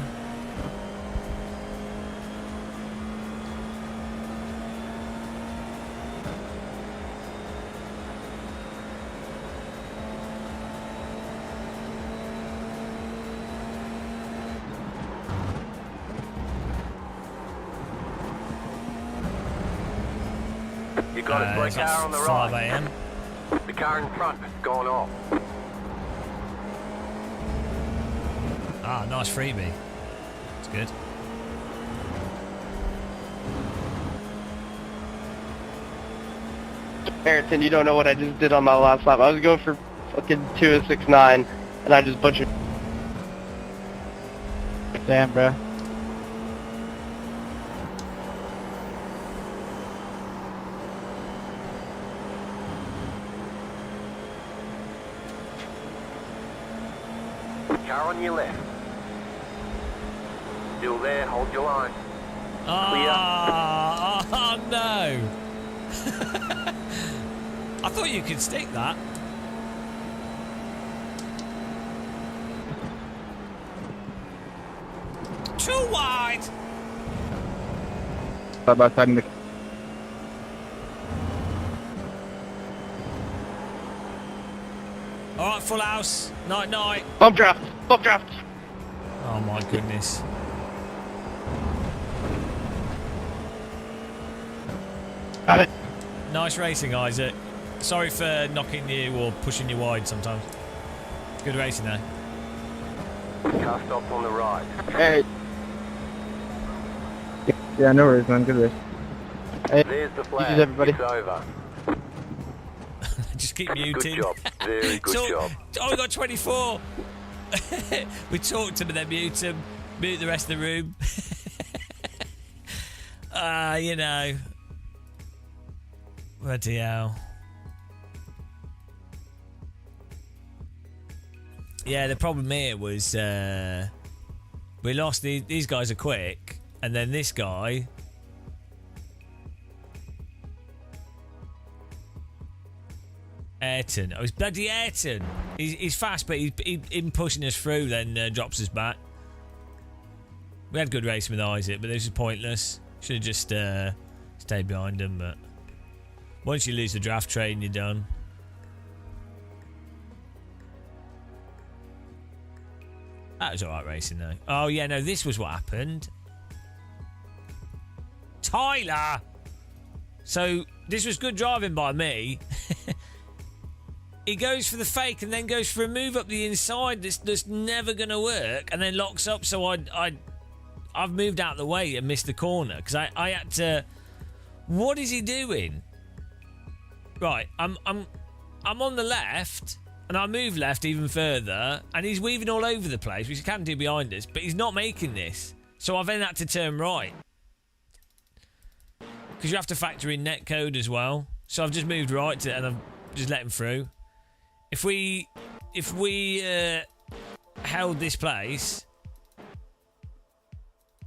You got a brake car on the 5 right. a.m. The car in front has gone off. Ah, nice freebie. It's good. Harrington, you don't know what I just did on my last lap. I was going for fucking 2:06.9, and I just butchered. Damn, bro. Car on your left. Still there, hold your line. Oh no! I thought you could stick that. Too wide! About time to... Alright, full house. Night night. Bump draft! Bump draft! Oh my goodness. Got it. Nice racing, Isaac. Sorry for knocking you or pushing you wide sometimes. Good racing though. Car stopped on the right. Hey. Yeah, no worries, man. Good race. Hey, There's the flag. everybody. It's over. Just keep muting. Good job. Very good job. Oh, we got 24. We talked to them and then mute them. Mute the rest of the room. You know. Bloody hell. Yeah, the problem here was we lost these guys are quick, and then this guy. Ayrton. Oh, it's bloody Ayrton. He's fast, but him pushing us through then drops us back. We had good racing with Isaac, but this is pointless. Should have just stayed behind him, but once you lose the draft train, you're done. That was alright racing, though. Oh, yeah, no, this was what happened. Tyler! So, this was good driving by me. He goes for the fake and then goes for a move up the inside that's never going to work and then locks up. So I've moved out the way and missed the corner because I had to. What is he doing? Right, I'm on the left and I move left even further and he's weaving all over the place, which he can do behind us, but he's not making this. So I've then had to turn right because you have to factor in netcode as well. So I've just moved right and I've just let him through. If we held this place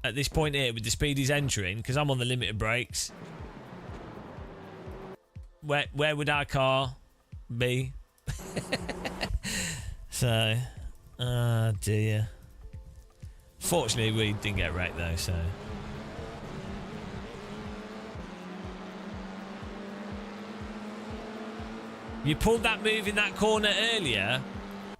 at this point here with the speed he's entering, because I'm on the limited brakes, where would our car be? So, dear. Fortunately, we didn't get wrecked though, so. You pulled that move in that corner earlier,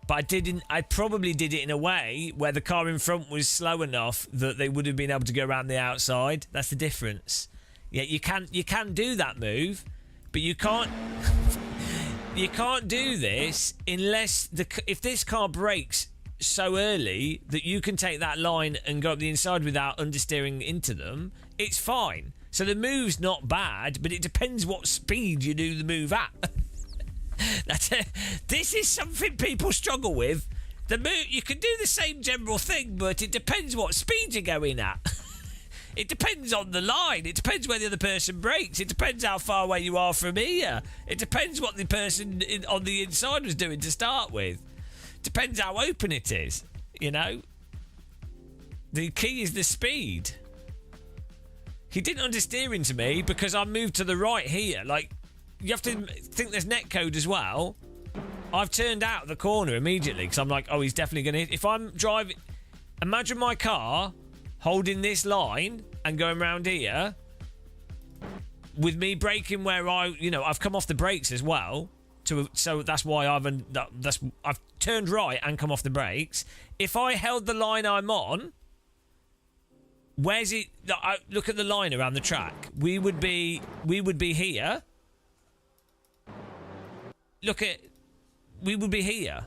but I didn't. I probably did it in a way where the car in front was slow enough that they would have been able to go around the outside. That's the difference. Yeah, you can do that move, but you can't. You can't do this unless if this car brakes so early that you can take that line and go up the inside without understeering into them. It's fine. So the move's not bad, but it depends what speed you do the move at. This is something people struggle with. The move, you can do the same general thing, but it depends what speed you're going at. It depends on the line. It depends where the other person brakes. It depends how far away you are from here. It depends what the person on the inside was doing to start with. Depends how open it is, you know. The key is the speed. He didn't understeer into me because I moved to the right here. Like, you have to think there's netcode as well. I've turned out the corner immediately because I'm like, oh, he's definitely going to hit. If I'm driving... Imagine my car holding this line and going round here with me braking where I've come off the brakes as well. So that's why I've turned right and come off the brakes. If I held the line I'm on... Where's it? Look at the line around the track. We would be here. We would be here.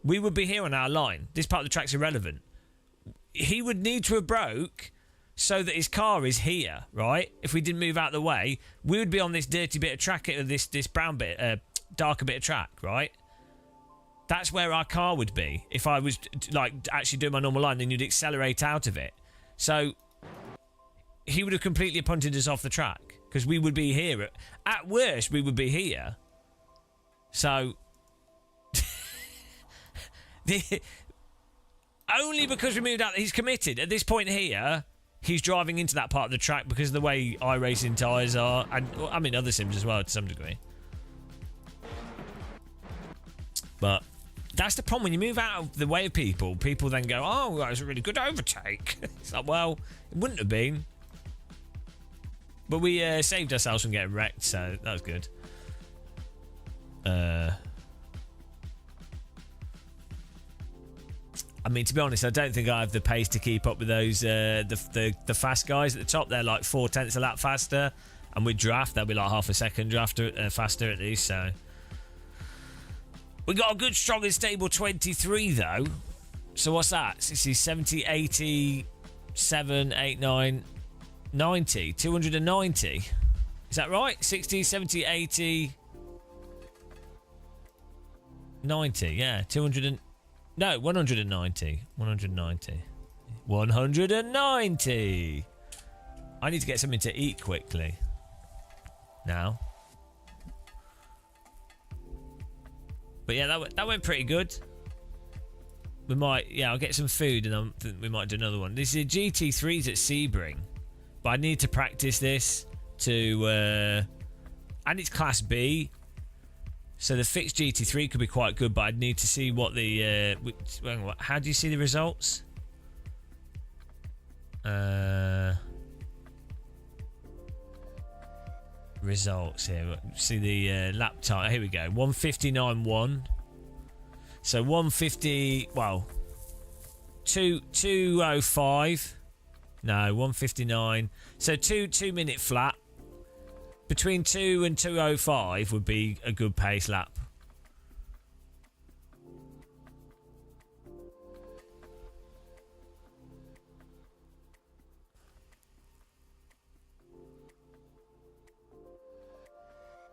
We would be here on our line. This part of the track's irrelevant. He would need to have broke so that his car is here, right? If we didn't move out of the way, we would be on this dirty bit of track, this brown bit, darker bit of track, right? That's where our car would be if I was like actually doing my normal line. Then you'd accelerate out of it. So he would have completely punted us off the track because we would be here. At worst, we would be here. So only because we moved out, he's committed. At this point here, he's driving into that part of the track because of the way iRacing tyres are, and I mean other sims as well to some degree. But that's the problem when you move out of the way of people. People then go, "Oh, that was a really good overtake." It's like, well, it wouldn't have been. But we saved ourselves from getting wrecked, so that was good. I mean, to be honest, I don't think I have the pace to keep up with those the fast guys at the top. They're like 0.4 a lap faster, and with draft, they'll be like half a second faster at least. So we got a good, strong, and stable 23 though. So what's that? 60, 70, 80, 7, 8, 9, 90, 290. Is that right? 60, 70, 80, 90. Yeah, 200 and... No, 190. 190. 190. I need to get something to eat quickly. Now. But yeah, that went pretty good. We might... Yeah, I'll get some food and we might do another one. This is GT3s at Sebring. But I need to practice this to... and it's Class B. So the fixed GT3 could be quite good, but I'd need to see what the... how do you see the results? Results here. See the lap time. Here we go. 159.1. So 150... Well, 205. No, 159. So 2 minute flat. Between 2 and 205 would be a good pace lap.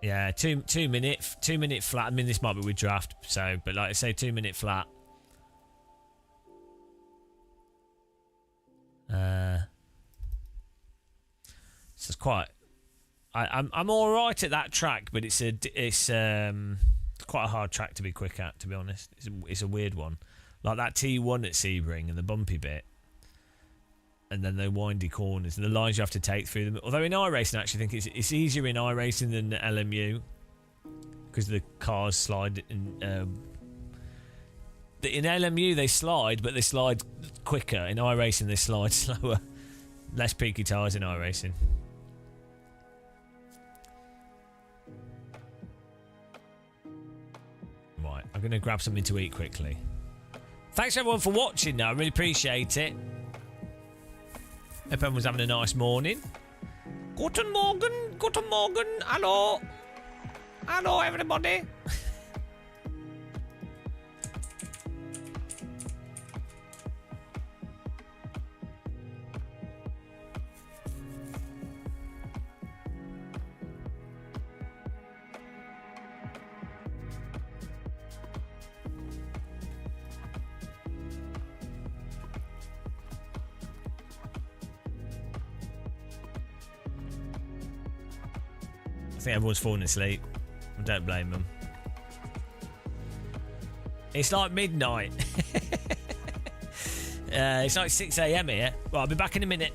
Yeah, 2 minute flat. I mean, this might be with draft, so but like I say, 2 minute flat. So it's quite. I'm all right at that track, but it's quite a hard track to be quick at. To be honest, it's a weird one, like that T1 at Sebring and the bumpy bit, and then the windy corners and the lines you have to take through them. Although in iRacing, I actually think it's easier in iRacing than LMU because the cars slide. In LMU they slide, but they slide quicker. In iRacing they slide slower. Less peaky tyres in iRacing. Right, I'm going to grab something to eat quickly. Thanks everyone for watching now, I really appreciate it. Hope everyone's having a nice morning. Guten Morgen, hello. Hello everybody. I think everyone's falling asleep. I don't blame them. It's like midnight. It's like 6 a.m. here. Well, I'll be back in a minute.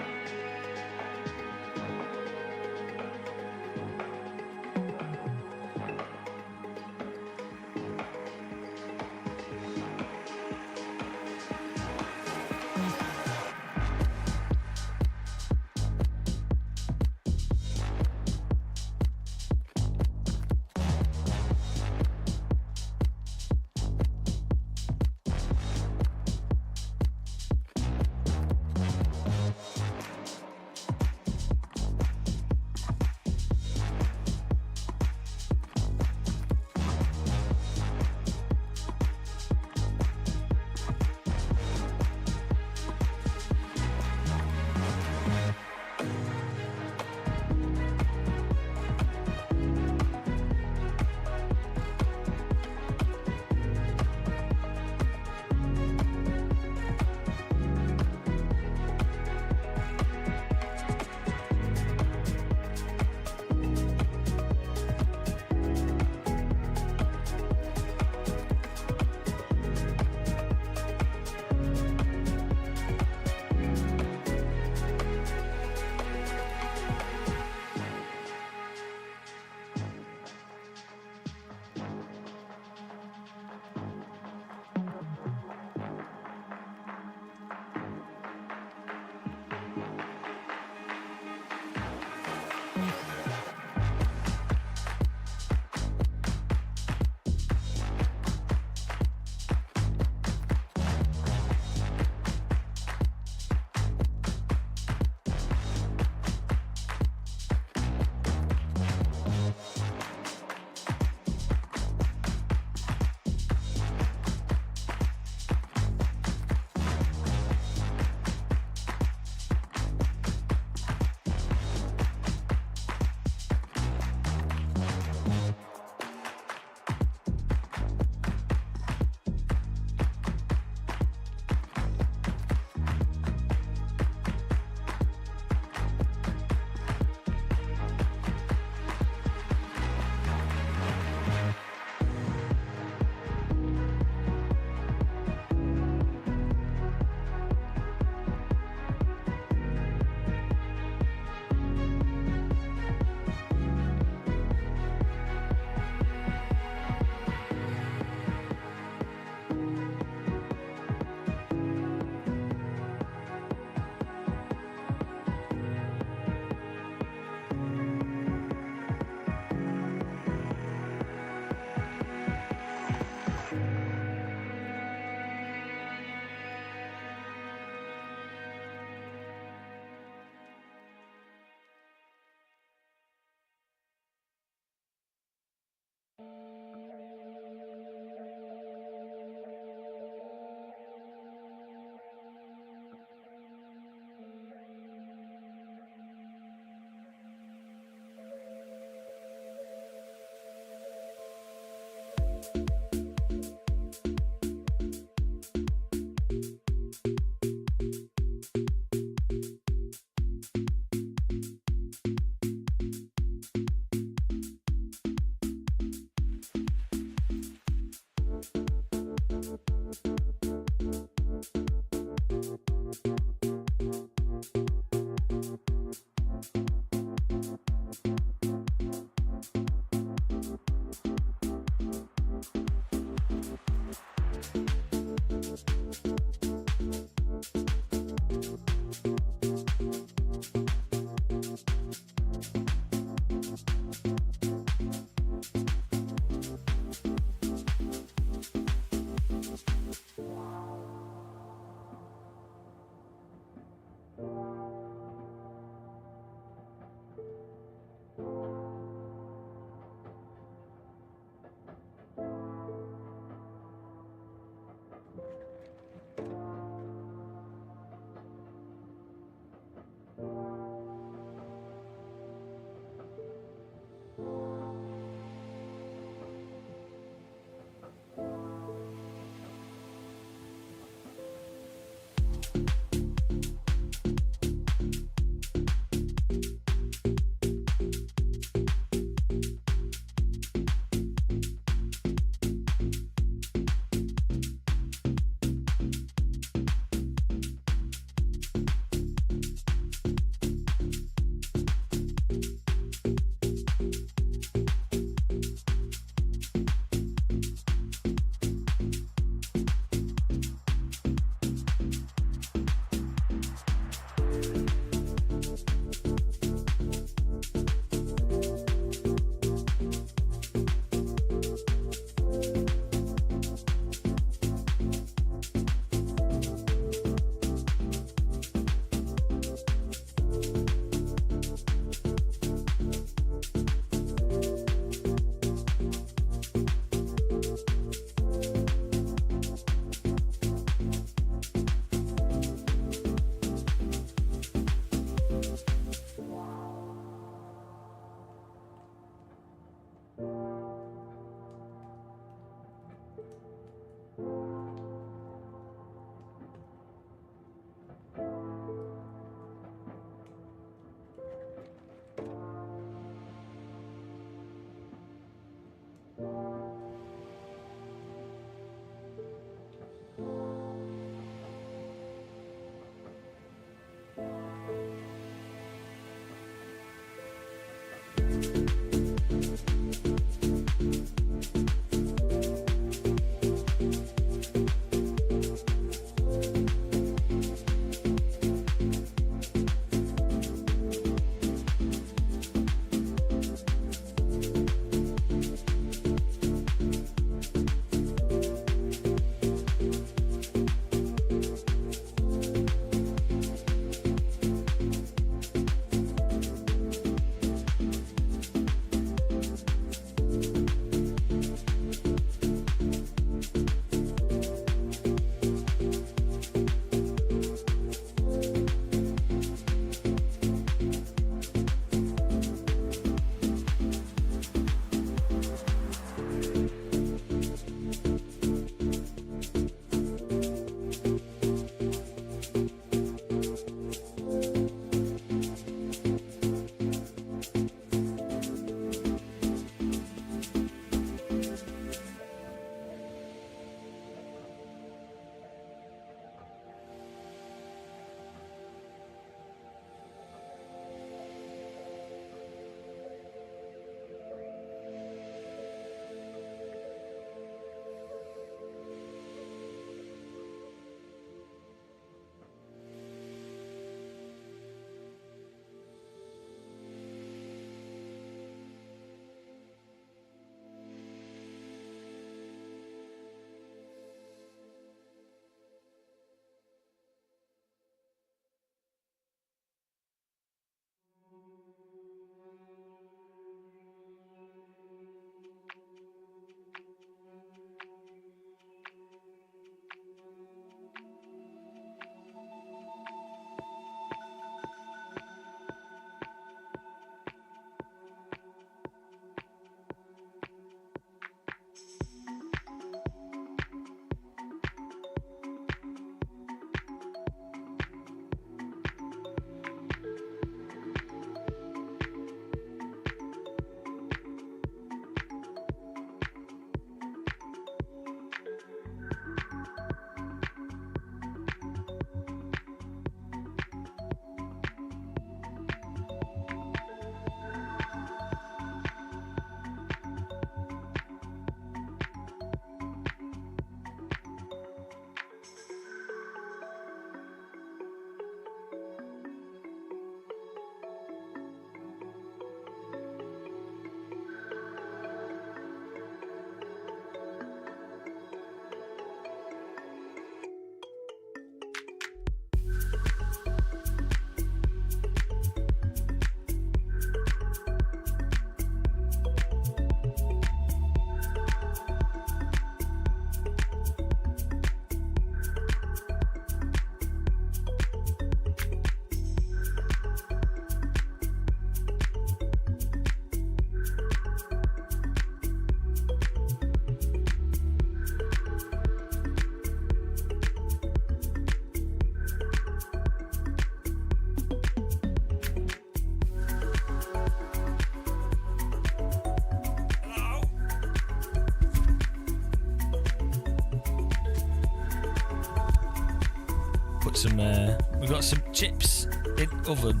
got some chips in oven.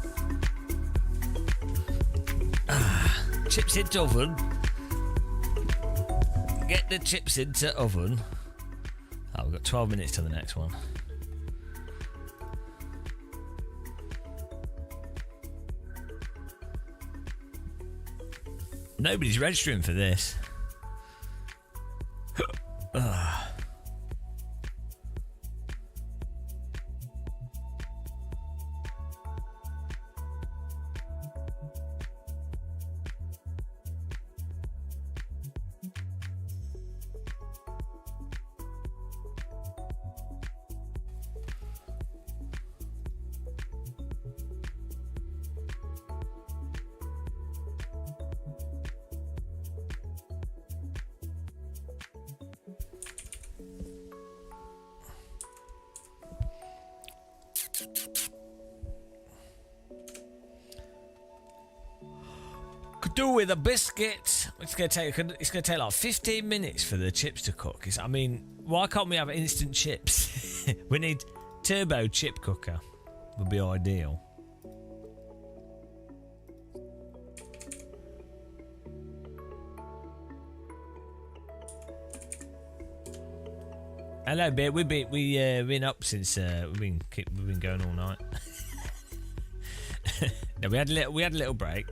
Chips into oven. Get the chips into oven. Oh, we've got 12 minutes to the next one. Nobody's registering for this. Could do with a biscuit. It's gonna take like 15 minutes for the chips to cook. I mean, why can't we have instant chips? We need turbo chip cooker. Would be ideal. Hello, Bear. We've been up since we've been going all night. No, we had a little break.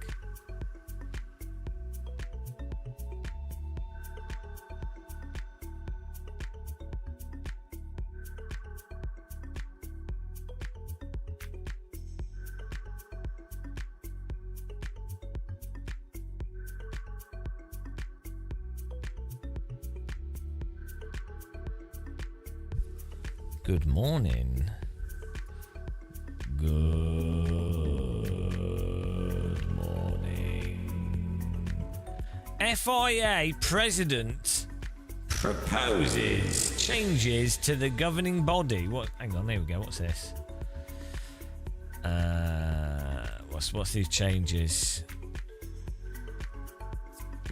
Good morning. Good morning. FIA president proposes changes to the governing body. What? Hang on, there we go. What's this? What's these changes?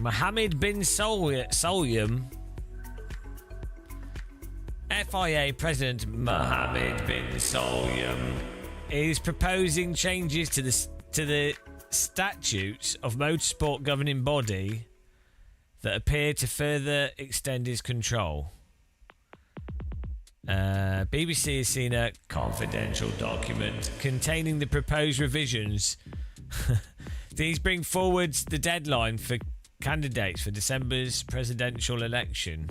Mohammed bin Salman. FIA President Mohammed bin Salman is proposing changes to the statutes of motorsport governing body that appear to further extend his control. BBC has seen a confidential document containing the proposed revisions. These bring forward the deadline for candidates for December's presidential election,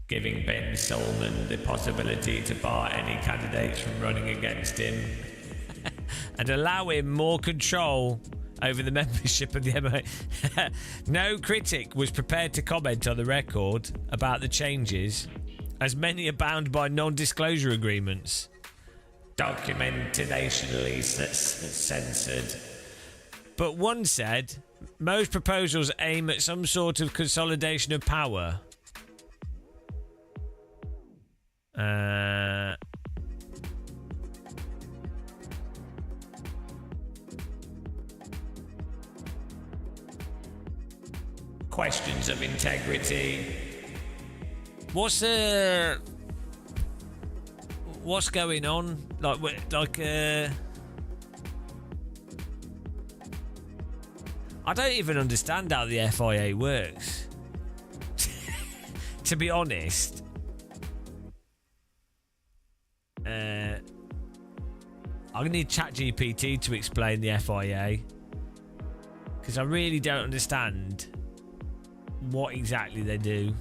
giving bin Salman the possibility to bar any candidates from running against him and allow him more control over the membership of the MOA. No critic was prepared to comment on the record about the changes, as many are bound by non-disclosure agreements. Documentationally censored. But one said, most proposals aim at some sort of consolidation of power. Questions of integrity. What's going on? I don't even understand how the FIA works. To be honest. I need ChatGPT to explain the FIA, because I really don't understand what exactly they do.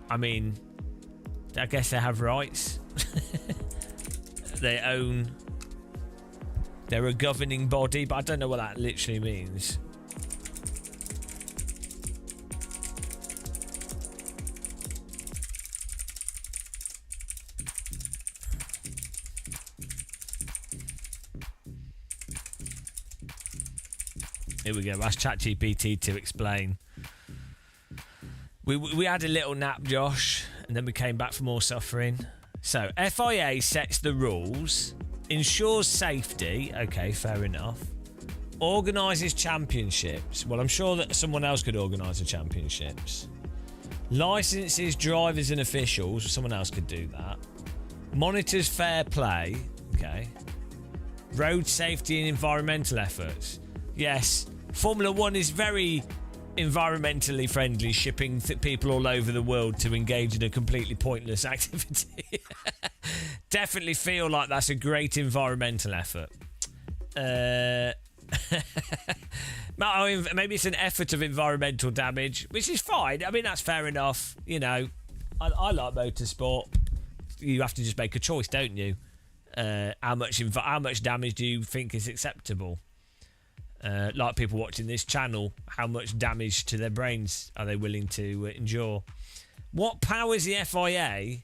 I mean, I guess they have rights. They're a governing body, but I don't know what that literally means. Here we go. Ask ChatGPT to explain. We had a little nap, Josh, and then we came back for more suffering. So, FIA sets the rules, ensures safety. Okay, fair enough. Organises championships. Well, I'm sure that someone else could organise the championships. Licenses drivers and officials. Someone else could do that. Monitors fair play. Okay. Road safety and environmental efforts. Yes, Formula One is very environmentally friendly, shipping people all over the world to engage in a completely pointless activity. Definitely feel like that's a great environmental effort. Maybe it's an effort of environmental damage, which is fine. I mean, that's fair enough. You know, I like motorsport. You have to just make a choice, don't you? How much damage do you think is acceptable? Like people watching this channel, how much damage to their brains are they willing to endure? What powers the FIA?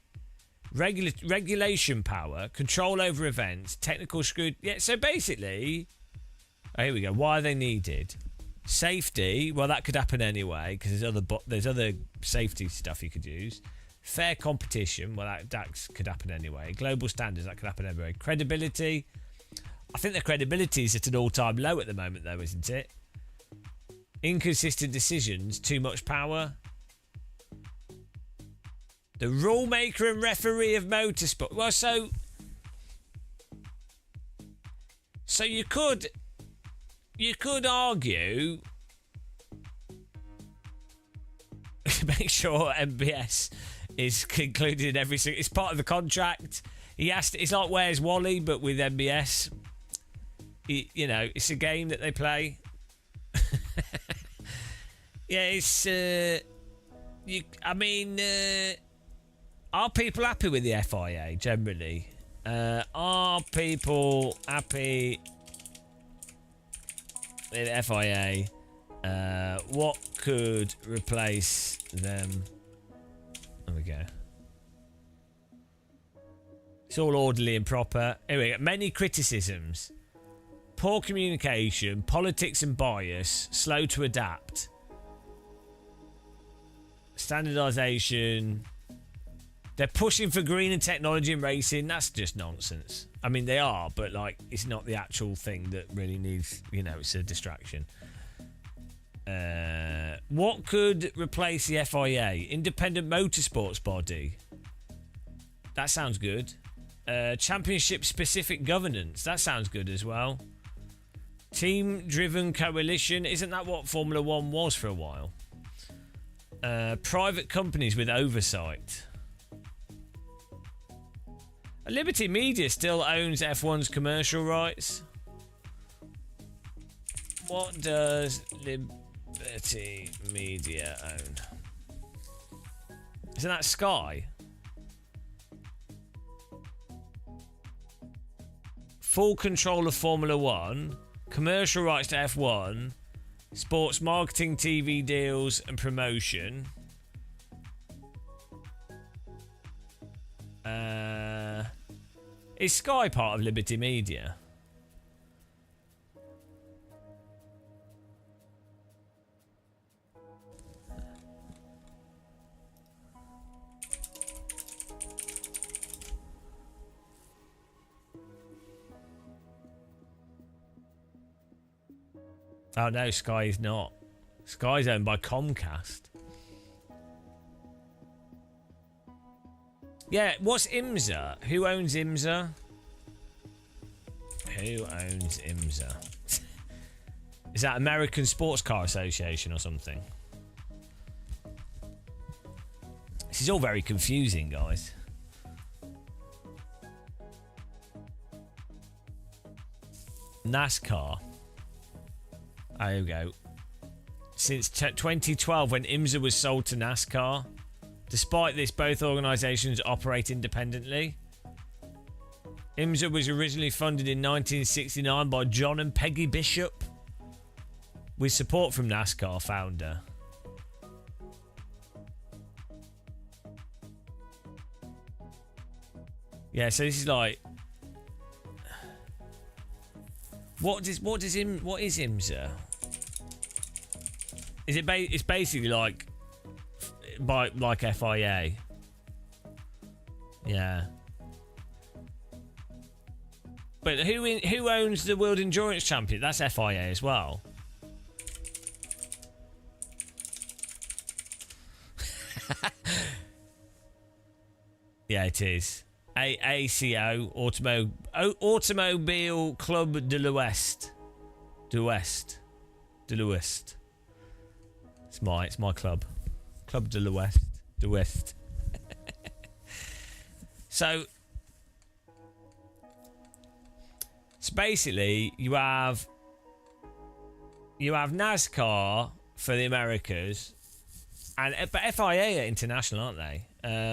Regulation power, control over events, technical screw. Yeah, so basically, here we go. Why are they needed? Safety. Well, that could happen anyway because there's other safety stuff you could use. Fair competition. Well, that could happen anyway. Global standards. That could happen anyway. Credibility. I think the credibility is at an all-time low at the moment, though, isn't it? Inconsistent decisions. Too much power. The rule maker and referee of motorsport. Well, so you could argue. Make sure MBS is included in every single. It's part of the contract. It's like Where's Wally, but with MBS. You know, it's a game that they play. Yeah, it's. Are people happy with the FIA generally? Are people happy with the FIA? What could replace them? There we go. It's all orderly and proper. Here we go. Many criticisms. Poor communication, politics and bias, slow to adapt. Standardisation. They're pushing for greener technology in racing. That's just nonsense. I mean, they are, but like, it's not the actual thing that really needs, you know, it's a distraction. What could replace the FIA? Independent motorsports body. That sounds good. Championship specific governance. That sounds good as well. Team driven coalition. Isn't that what Formula One was for a while? Private companies with oversight. Liberty Media still owns F1's commercial rights. What does Liberty Media own? Isn't that Sky? Full control of Formula One, commercial rights to F1, sports marketing, TV deals and promotion. Is Sky part of Liberty Media? Oh no, Sky is not. Sky's owned by Comcast. Yeah, what's IMSA? Who owns IMSA? Who owns IMSA? Is that American Sports Car Association or something? This is all very confusing, guys. NASCAR. Oh, here we go. Since 2012, when IMSA was sold to NASCAR. Despite this, both organisations operate independently. IMSA was originally funded in 1969 by John and Peggy Bishop, with support from NASCAR founder. Yeah, so this is like, what is IMSA? Is it? It's basically like FIA. Yeah. But who owns the World Endurance Champion? That's FIA as well. Yeah, it is. ACO, Automobile Club de l'Ouest. De l'Ouest. It's my club. Club de l'Ouest. De West. So basically you have NASCAR for the Americas, but FIA are international, aren't they?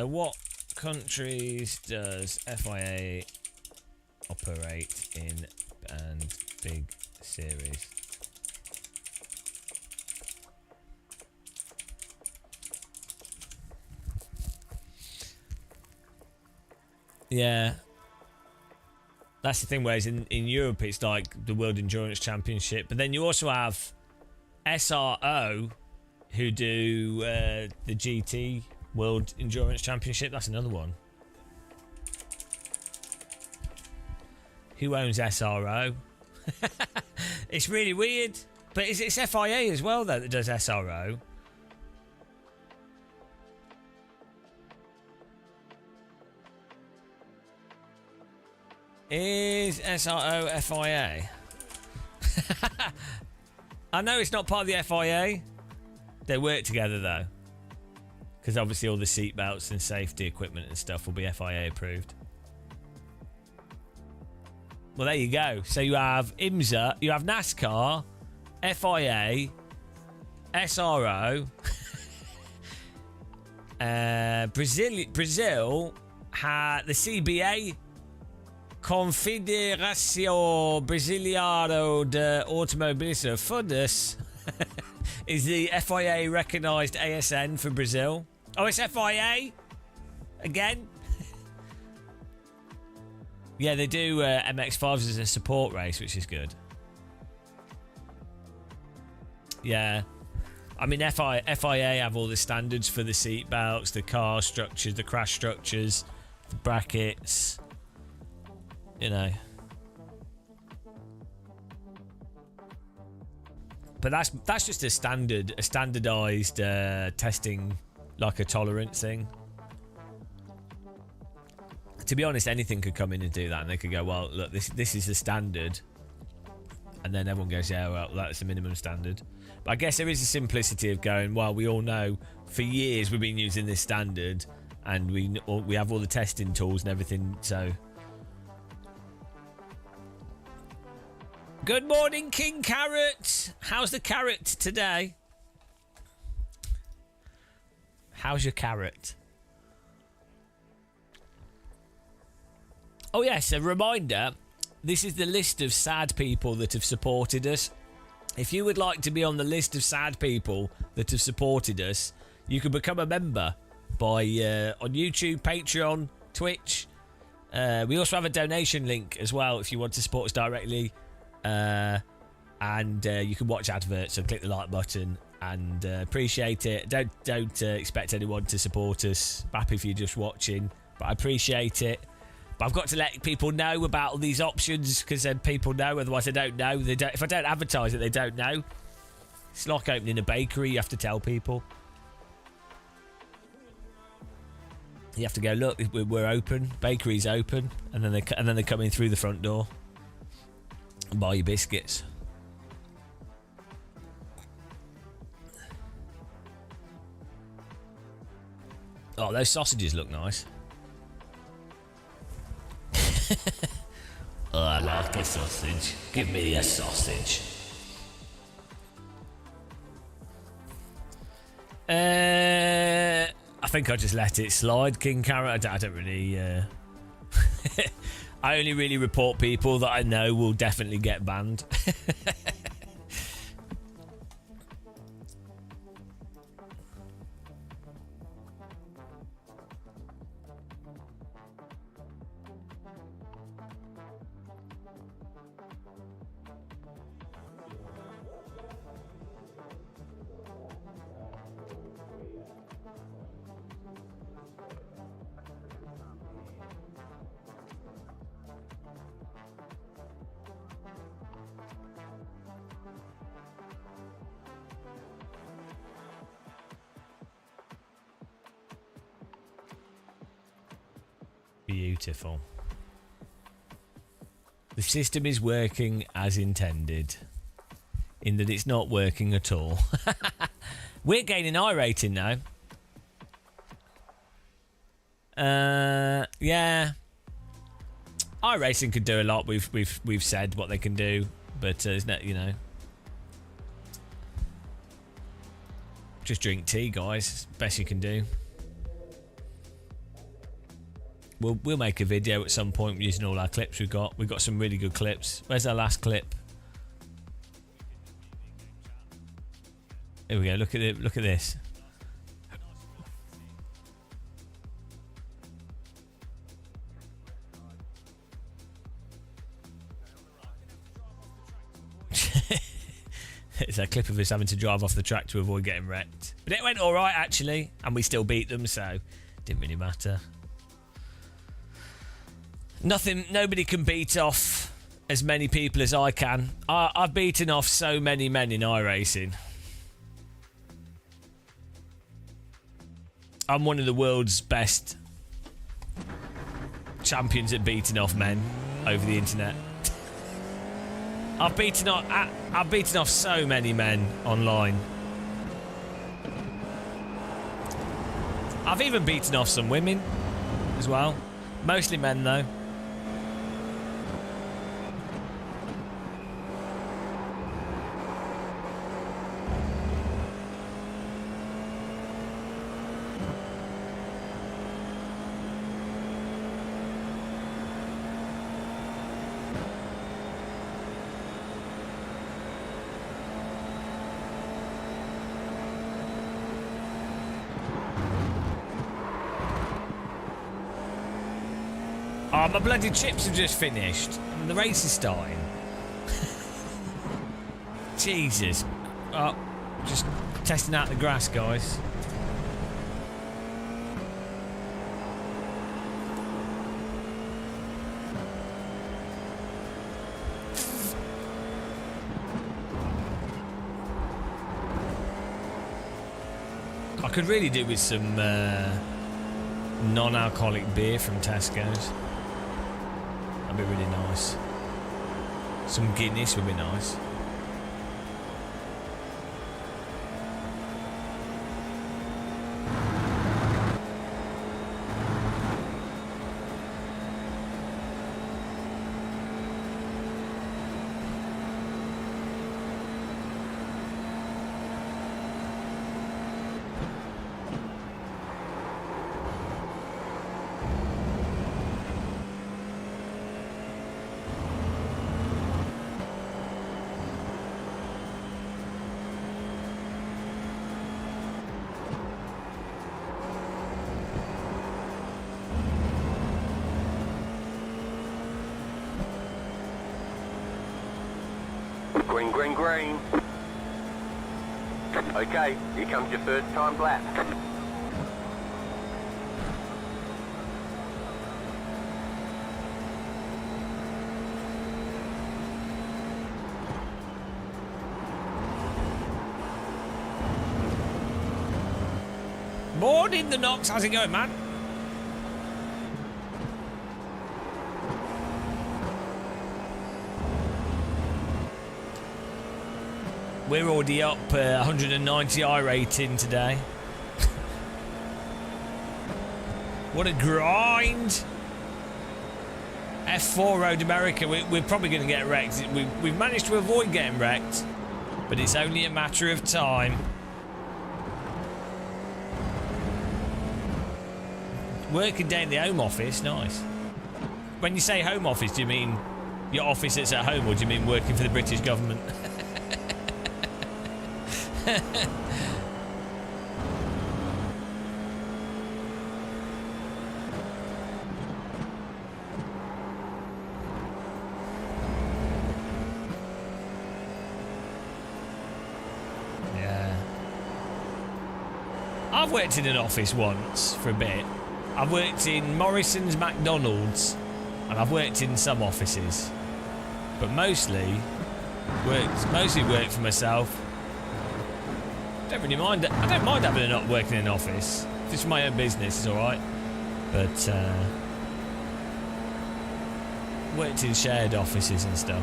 What countries does FIA operate in and big series? Yeah. That's the thing, whereas in Europe it's like the World Endurance Championship, but then you also have SRO who do the GT World Endurance Championship. That's another one. Who owns SRO? It's really weird, but it's FIA as well though that does SRO. Is SRO FIA? I know it's not part of the FIA. They work together though, because obviously all the seatbelts and safety equipment and stuff will be FIA approved. Well, there you go. So you have IMSA, you have NASCAR, FIA, SRO. Brazil had the CBA, Confederação Brasileira de Automobilismo. FUDUS is the FIA recognised ASN for Brazil. Oh, it's FIA again. Yeah, they do MX-5s as a support race, which is good. Yeah. I mean, FIA have all the standards for the seat belts, the car structures, the crash structures, the brackets. You know. But that's just a standardized testing, like a tolerance thing. To be honest, anything could come in and do that, and they could go, well, look, this is the standard, and then everyone goes, yeah, well, that's the minimum standard. But I guess there is a simplicity of going, well, we all know for years we've been using this standard, and we have all the testing tools and everything, so. Good morning, King Carrot. How's the carrot today? How's your carrot? Oh yes, a reminder, this is the list of sad people that have supported us. If you would like to be on the list of sad people that have supported us, you can become a member by on YouTube, Patreon, Twitch. We also have a donation link as well if you want to support us directly. And you can watch adverts, so click the like button and appreciate it. Don't expect anyone to support us. Happy if you're just watching, but I appreciate it. But I've got to let people know about all these options, because then people know, otherwise they don't know. If I don't advertise it, they don't know. It's like opening a bakery, you have to tell people. You have to go, look, we're open, bakery's open, and then they come in through the front door and buy your biscuits. Oh, those sausages look nice. Oh, I like a sausage. Give me a sausage. I think I just let it slide, King Carrot. I don't really. I only really report people that I know will definitely get banned. Beautiful. The system is working as intended, in that it's not working at all. We're gaining I rating now. Yeah. iRacing could do a lot. We've said what they can do, but there's no, you know. Just drink tea, guys. Best you can do. We'll make a video at some point using all our clips we've got. We've got some really good clips. Where's our last clip? Here we go. Look at it. Look at this. It's a clip of us having to drive off the track to avoid getting wrecked. But it went all right, actually, and we still beat them, so it didn't really matter. Nobody can beat off as many people as I can. I've beaten off so many men in iRacing. I'm one of the world's best champions at beating off men over the internet. I've beaten off so many men online. I've even beaten off some women as well. Mostly men though. Oh, my bloody chips have just finished. And the race is starting. Jesus. Oh, just testing out the grass, guys. I could really do with some non-alcoholic beer from Tesco's. That'd be really nice. Some Guinness would be nice. Green, green, green. Okay, here comes your first time lap. Morning, the Knox. How's it going, man? We're already up 190 I rating today. What a grind! F4 Road America, we're probably going to get wrecked. We've managed to avoid getting wrecked, but it's only a matter of time. Working day in the Home Office, nice. When you say Home Office, do you mean your office that's at home, or do you mean working for the British government? Yeah. I've worked in an office once for a bit. I've worked in Morrison's, McDonald's, and I've worked in some offices, but mostly worked for myself. Don't really mind. I don't mind having not working in an office. If it's my own business, it's all right. But worked in shared offices and stuff.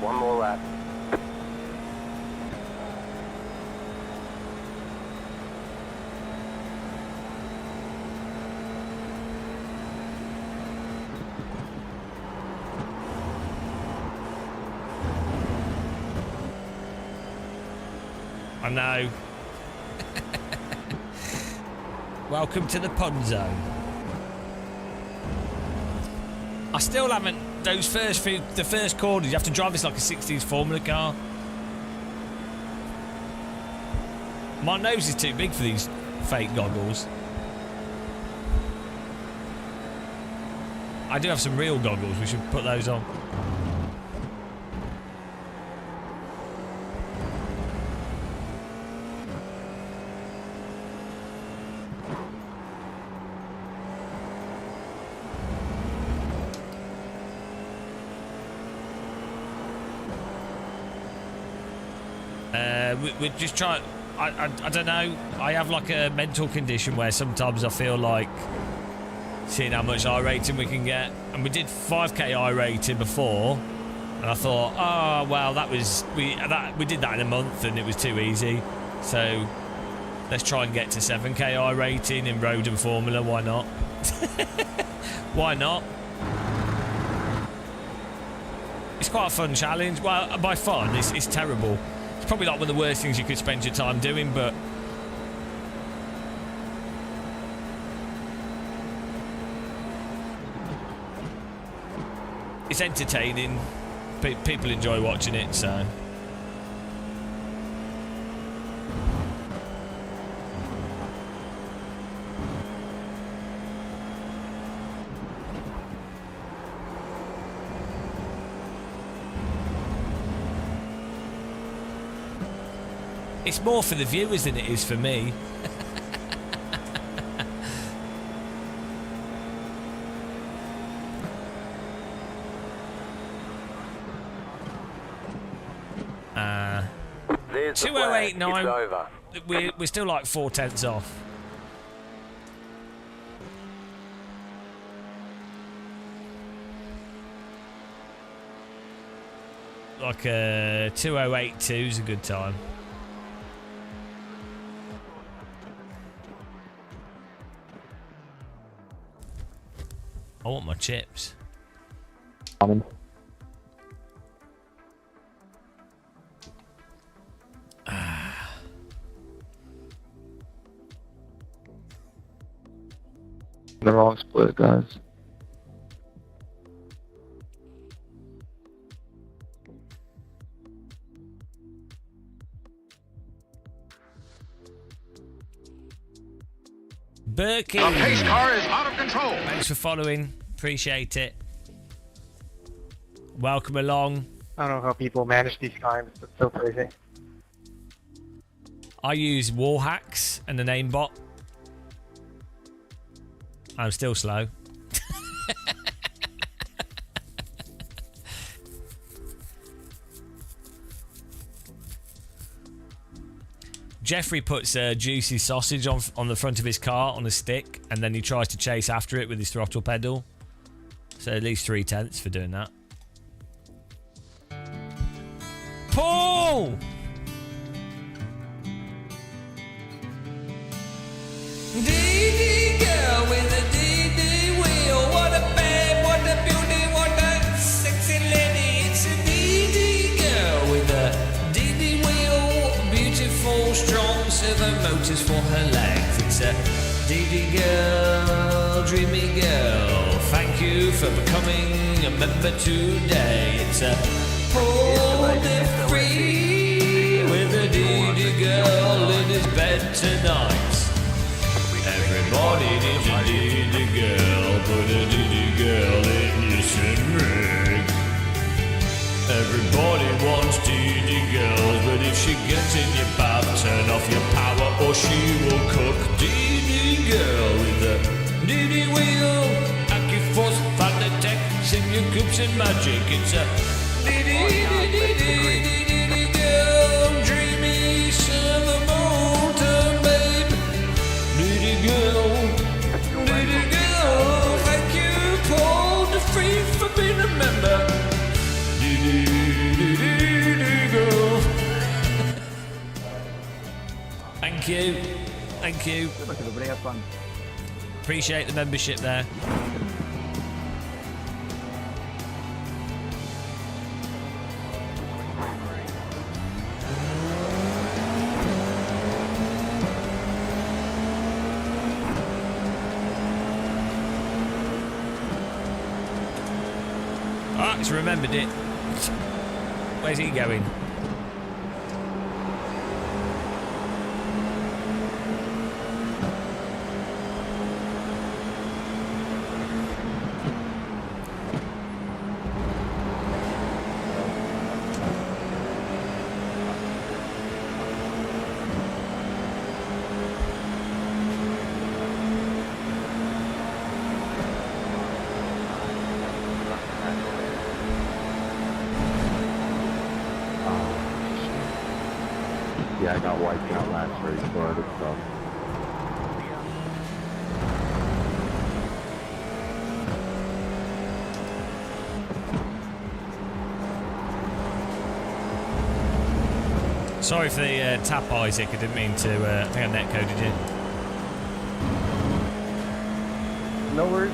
One more lap. I know. Welcome to the pun zone. I still haven't. Those the first corners, you have to drive this like a 60s Formula car. My nose is too big for these fake goggles. I do have some real goggles. We should put those on. We're just trying. I don't know. I have like a mental condition where sometimes I feel like seeing how much I rating we can get. And we did 5k I rating before, and I thought, oh well, we did that in a month and it was too easy. So let's try and get to 7k I rating in road and Formula. Why not? Why not? It's quite a fun challenge. Well, by fun, it's terrible. It's probably like one of the worst things you could spend your time doing, but it's entertaining. People enjoy watching it, so. It's more for the viewers than it is for me. There's the flag. 2089. It's over. We're still like 4/10 off. Like 2082 is a good time. I want my chips. The wrong split, guys. Berkey. The pace car is out of control. Thanks for following. Appreciate it. Welcome along. I don't know how people manage these times. It's so crazy. I use wall hacks and an aimbot. I'm still slow. Jeffrey puts a juicy sausage on the front of his car on a stick, and then he tries to chase after it with his throttle pedal. So at least 3/10 for doing that. Paul! DD girl with a DD wheel. What a babe, what a beauty, what a sexy lady. It's a DD girl with a DD wheel. Beautiful, strong servo motors for her legs. It's a DD girl, dreamy girl. Thank you for becoming a member today. It's a pull it free with a DD girl in his bed tonight. Everybody needs a DD girl. Put a DD girl in your sim rig. A if she gets in your bath, turn off your power or she will cook. DD girl with the DD wheel, AccuForce, Fanatec, Simulcoops and Magic. It's a DD girl, dreamy summer mountain babe. DD girl, thank you, Paul DeFree, for being a member. Girl. Thank you. Thank you. Good luck, everybody. Have fun. Appreciate the membership there. Ah, he's remembered it. Where's he going? Yeah, I got wiped out last race, so I did stuff. Sorry for the tap, Isaac. I didn't mean to. I think I netcoded you. No worries.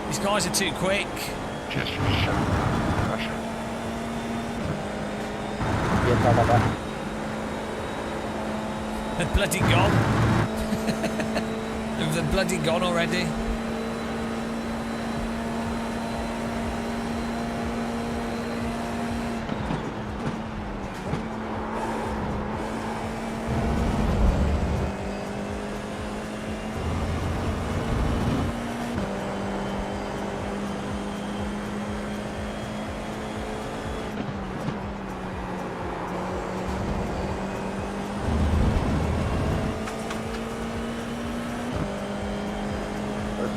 These guys are too quick. Yes, how about that? They're bloody gone. They're bloody gone already.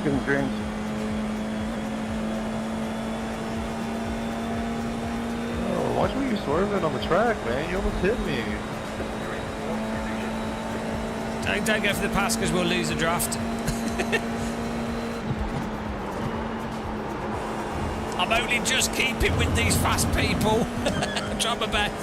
Good dreams. Oh, watch me swerving on the track, man. You almost hit me. Don't go for the pass because we'll lose the draft. I'm only just keeping with these fast people. I'm trying my best.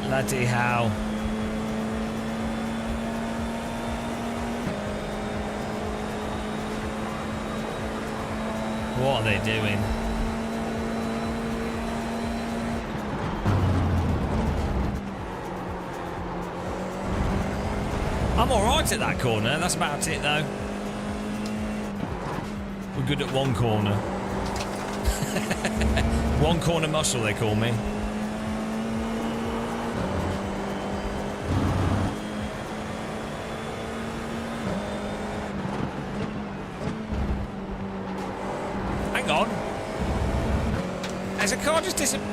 Bloody hell. What are they doing? I'm alright at that corner, that's about it though. We're good at one corner. One corner muscle, they call me. Hang on. Has a car just disappeared?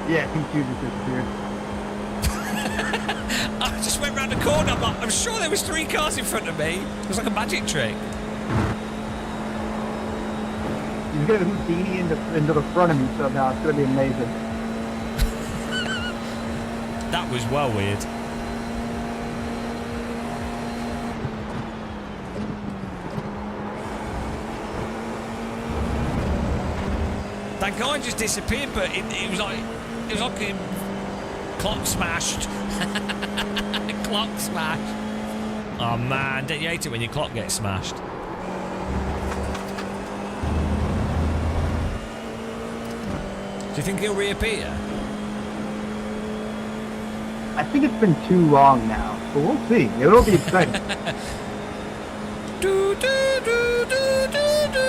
Yeah, P2 just disappeared. I just went round the corner. I'm sure there was 3 cars in front of me. It was like a magic trick. He's gonna Houdini into the front of me somehow. It's gonna be amazing. That was well weird. That guy just disappeared, but it was like a clock smashed. Clock smashed. Oh man, don't you hate it when your clock gets smashed? you think he'll reappear? I think it's been too long now, but we'll see. It'll be exciting. Do, do, do, do, do, do.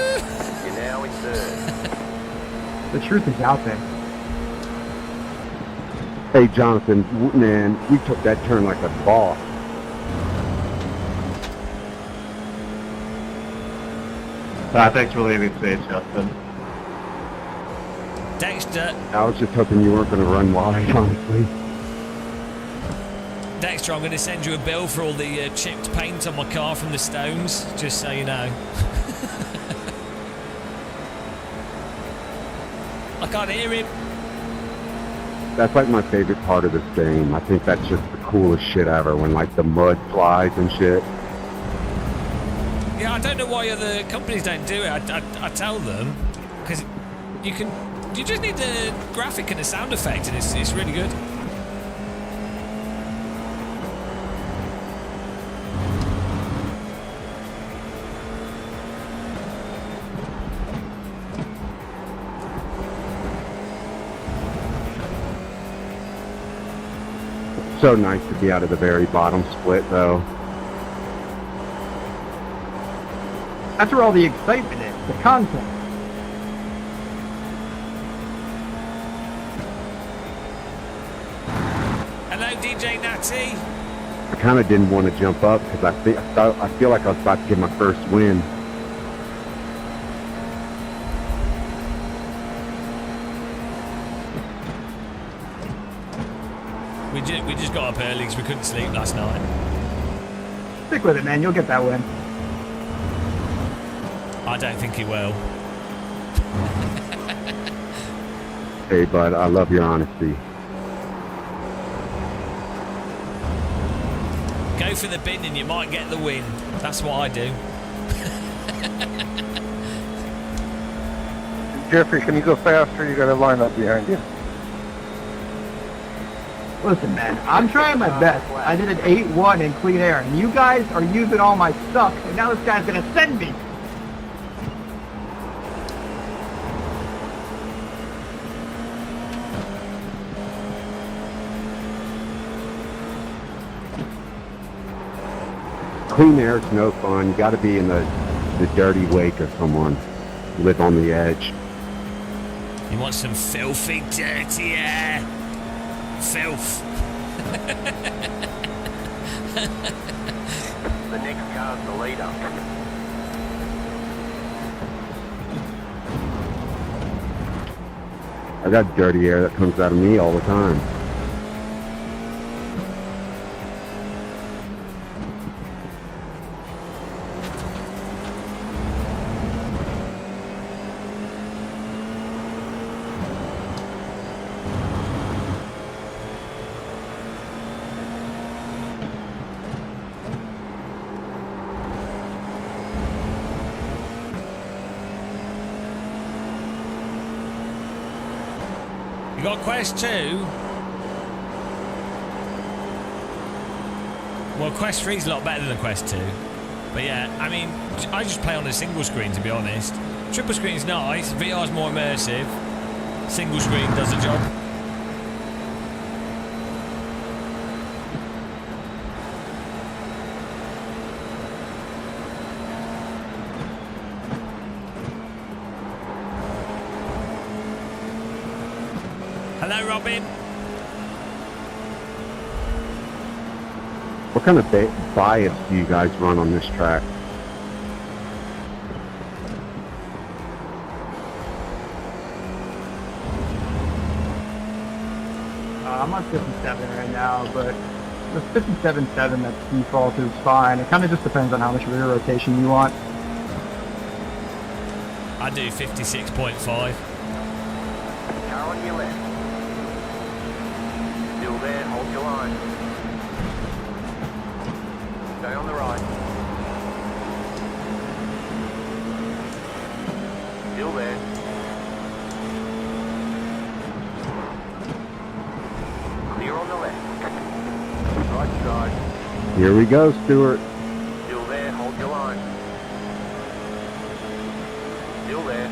You're now in third. The truth is out there. Hey, Jonathan, man, we took that turn like a boss. Thanks for leaving space, Justin. Dexter, I was just hoping you weren't going to run wide, honestly. Dexter, I'm going to send you a bill for all the chipped paint on my car from the Stones, just so you know. I can't hear him. That's like my favorite part of this game. I think that's just the coolest shit ever when like the mud flies and shit. Yeah, I don't know why other companies don't do it. I tell them, because you just need the graphic and the sound effect, and it's really good. So nice to be out of the very bottom split, though. That's where all the excitement is, the content. Hello, DJ Natty. I kind of didn't want to jump up because I feel like I was about to get my first win. We just got up early because we couldn't sleep last night. Stick with it, man. You'll get that win. I don't think he will. Hey, bud, I love your honesty. Go for the bin and you might get the win. That's what I do. Jeffrey, can you go faster? You got a lineup behind you. Listen, man, I'm trying my best. I did an 8-1 in clean air, and you guys are using all my stuff, and now this guy's gonna send me. Clean air's no fun. You got to be in the dirty wake of someone. Live on the edge. You want some filthy, dirty air? Filth. The next car's the leader. I got dirty air that comes out of me all the time. You got Quest 2? Well, Quest 3's a lot better than Quest 2. But yeah, I mean, I just play on a single screen, to be honest. Triple screen's nice, VR's more immersive. Single screen does the job. Hello, Robin. What kind of bias do you guys run on this track? I'm on 57 right now, but the 57.7 that's default is fine. It kind of just depends on how much rear rotation you want. I do 56.5. Car on your left. Still there, hold your line. Stay on the right. Still there. Clear on the left. Right side. Here we go, Stuart. Still there, hold your line. Still there.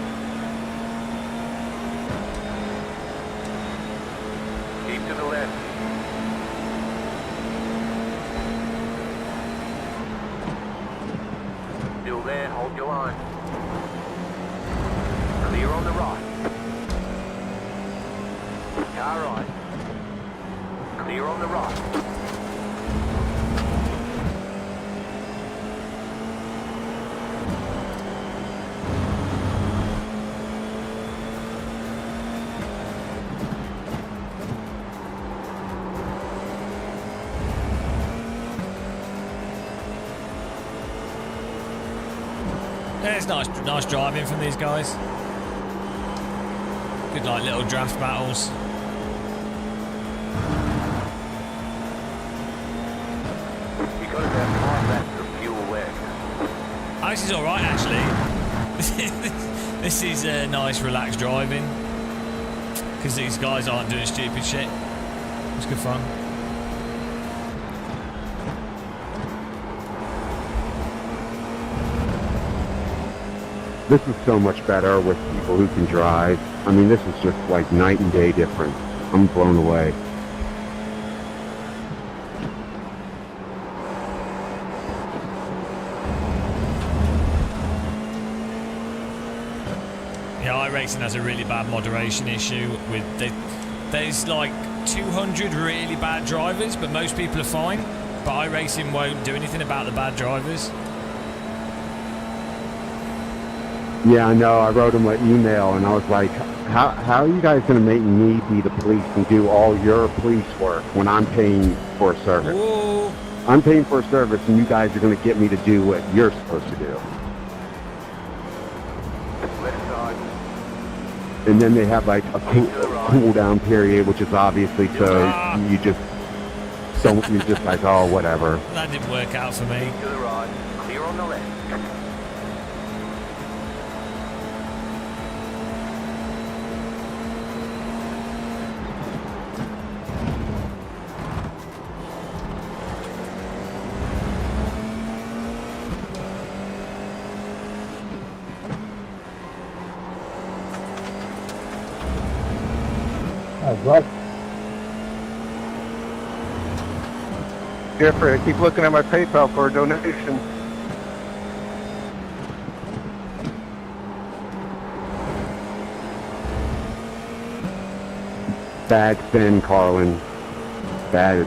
to the left. Still there, hold your line. Clear on the right. Car right. Clear on the right. Yeah, it's nice driving from these guys. Good like little draft battles. You got about 5 laps of fuel left. Oh, this is alright actually. This is nice relaxed driving. Because these guys aren't doing stupid shit. It's good fun. This is so much better with people who can drive. I mean, this is just like night and day difference. I'm blown away. Yeah, iRacing has a really bad moderation issue with there's like 200 really bad drivers, but most people are fine. But iRacing won't do anything about the bad drivers. Yeah, I know. I wrote him an email, and I was like, how are you guys going to make me be the police and do all your police work when I'm paying for a service? Whoa. I'm paying for a service, and you guys are going to get me to do what you're supposed to do. Left side. And then they have like a cool down period, which is obviously so you just don't, you're just like, oh, whatever. That didn't work out for me. To the right. Clear on the left. What? Jeffrey, I keep looking at my PayPal for a donation. Bad spin, Carlin. Bad.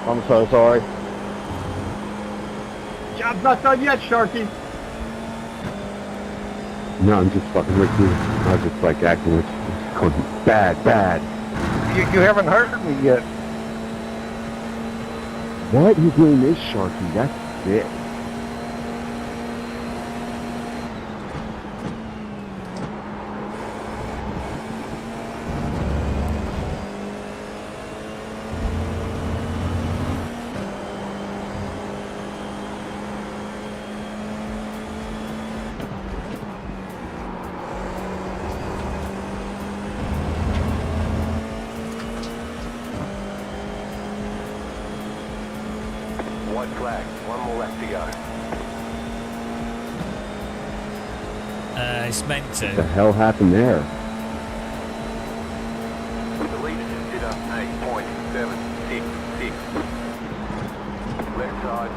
I'm so sorry. Job's not done yet, Sharky. No, I'm just fucking with you. I was just like acting with going bad. You haven't heard me yet. What? His name is Sharky. That's it. White flag. One more lap to go. It's meant What the to. hell happened there? The leader just did a 8.766. Left side.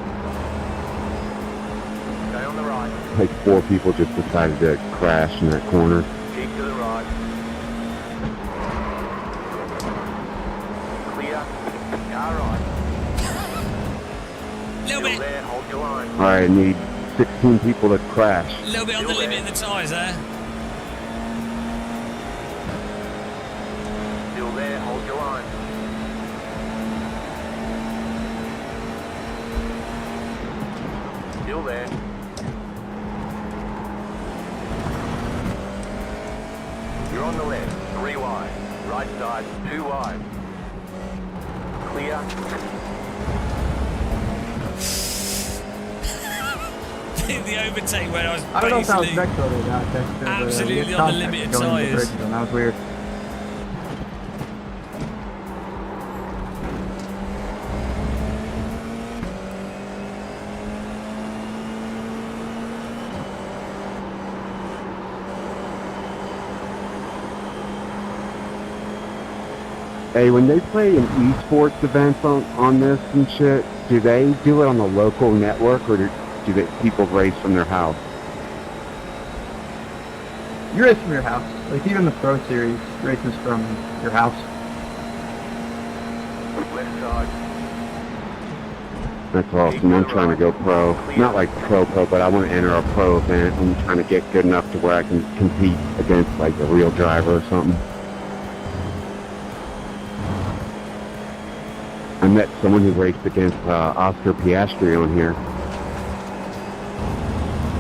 Stay on the right. Like 4 people just decided to crash in that corner. Keep to the right. Clear. Car right. Little Still bit. there, hold your line. Alright, I need 16 people to crash. A little bit on the limit of the tyres there. Still there, hold your line. Still there. You're on the left, 3 wide. Right side, 2 wide. Clear. The overtake where I was I don't know if that was basically Vector or not. absolutely on the limit of tyres. That was weird. Hey, when they play an esports events on this and shit, do they do it on the local network, or do they, people race from their house? You race from your house. Like, even the Pro Series races from your house. Left side. That's awesome. I'm trying to go pro. Not like pro, but I want to enter a pro event. I'm trying to get good enough to where I can compete against like a real driver or something. I met someone who raced against Oscar Piastri on here.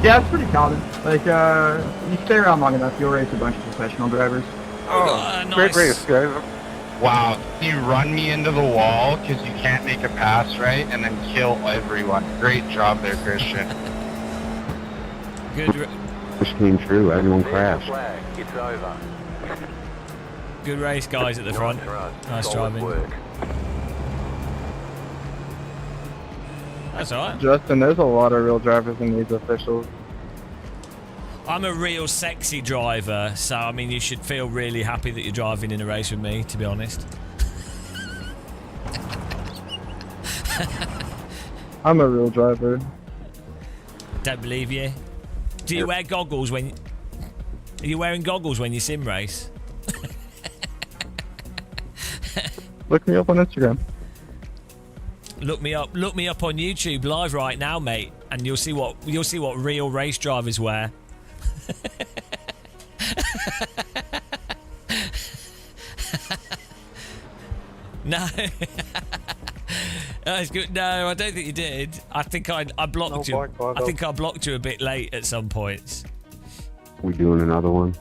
Yeah, it's pretty common. Like, you stay around long enough, you'll race a bunch of professional drivers. Great race, guys. Wow, you run me into the wall because you can't make a pass right and then kill everyone. Great job there, Christian. Good. Which came true. Everyone crashed. Flag. It's over. Good race, guys at the front. Nice driving. That's alright. Justin, there's a lot of real drivers in these officials. I'm a real sexy driver, so I mean you should feel really happy that you're driving in a race with me, to be honest. I'm a real driver. Don't believe you. Do you wear goggles when... Are you wearing goggles when you sim race? Look me up on Instagram. Look me up on YouTube live right now, mate, and you'll see what real race drivers wear. No. That's good. No, I don't think you did. I think I blocked you. I think I blocked you a bit late at some points. We doing another one?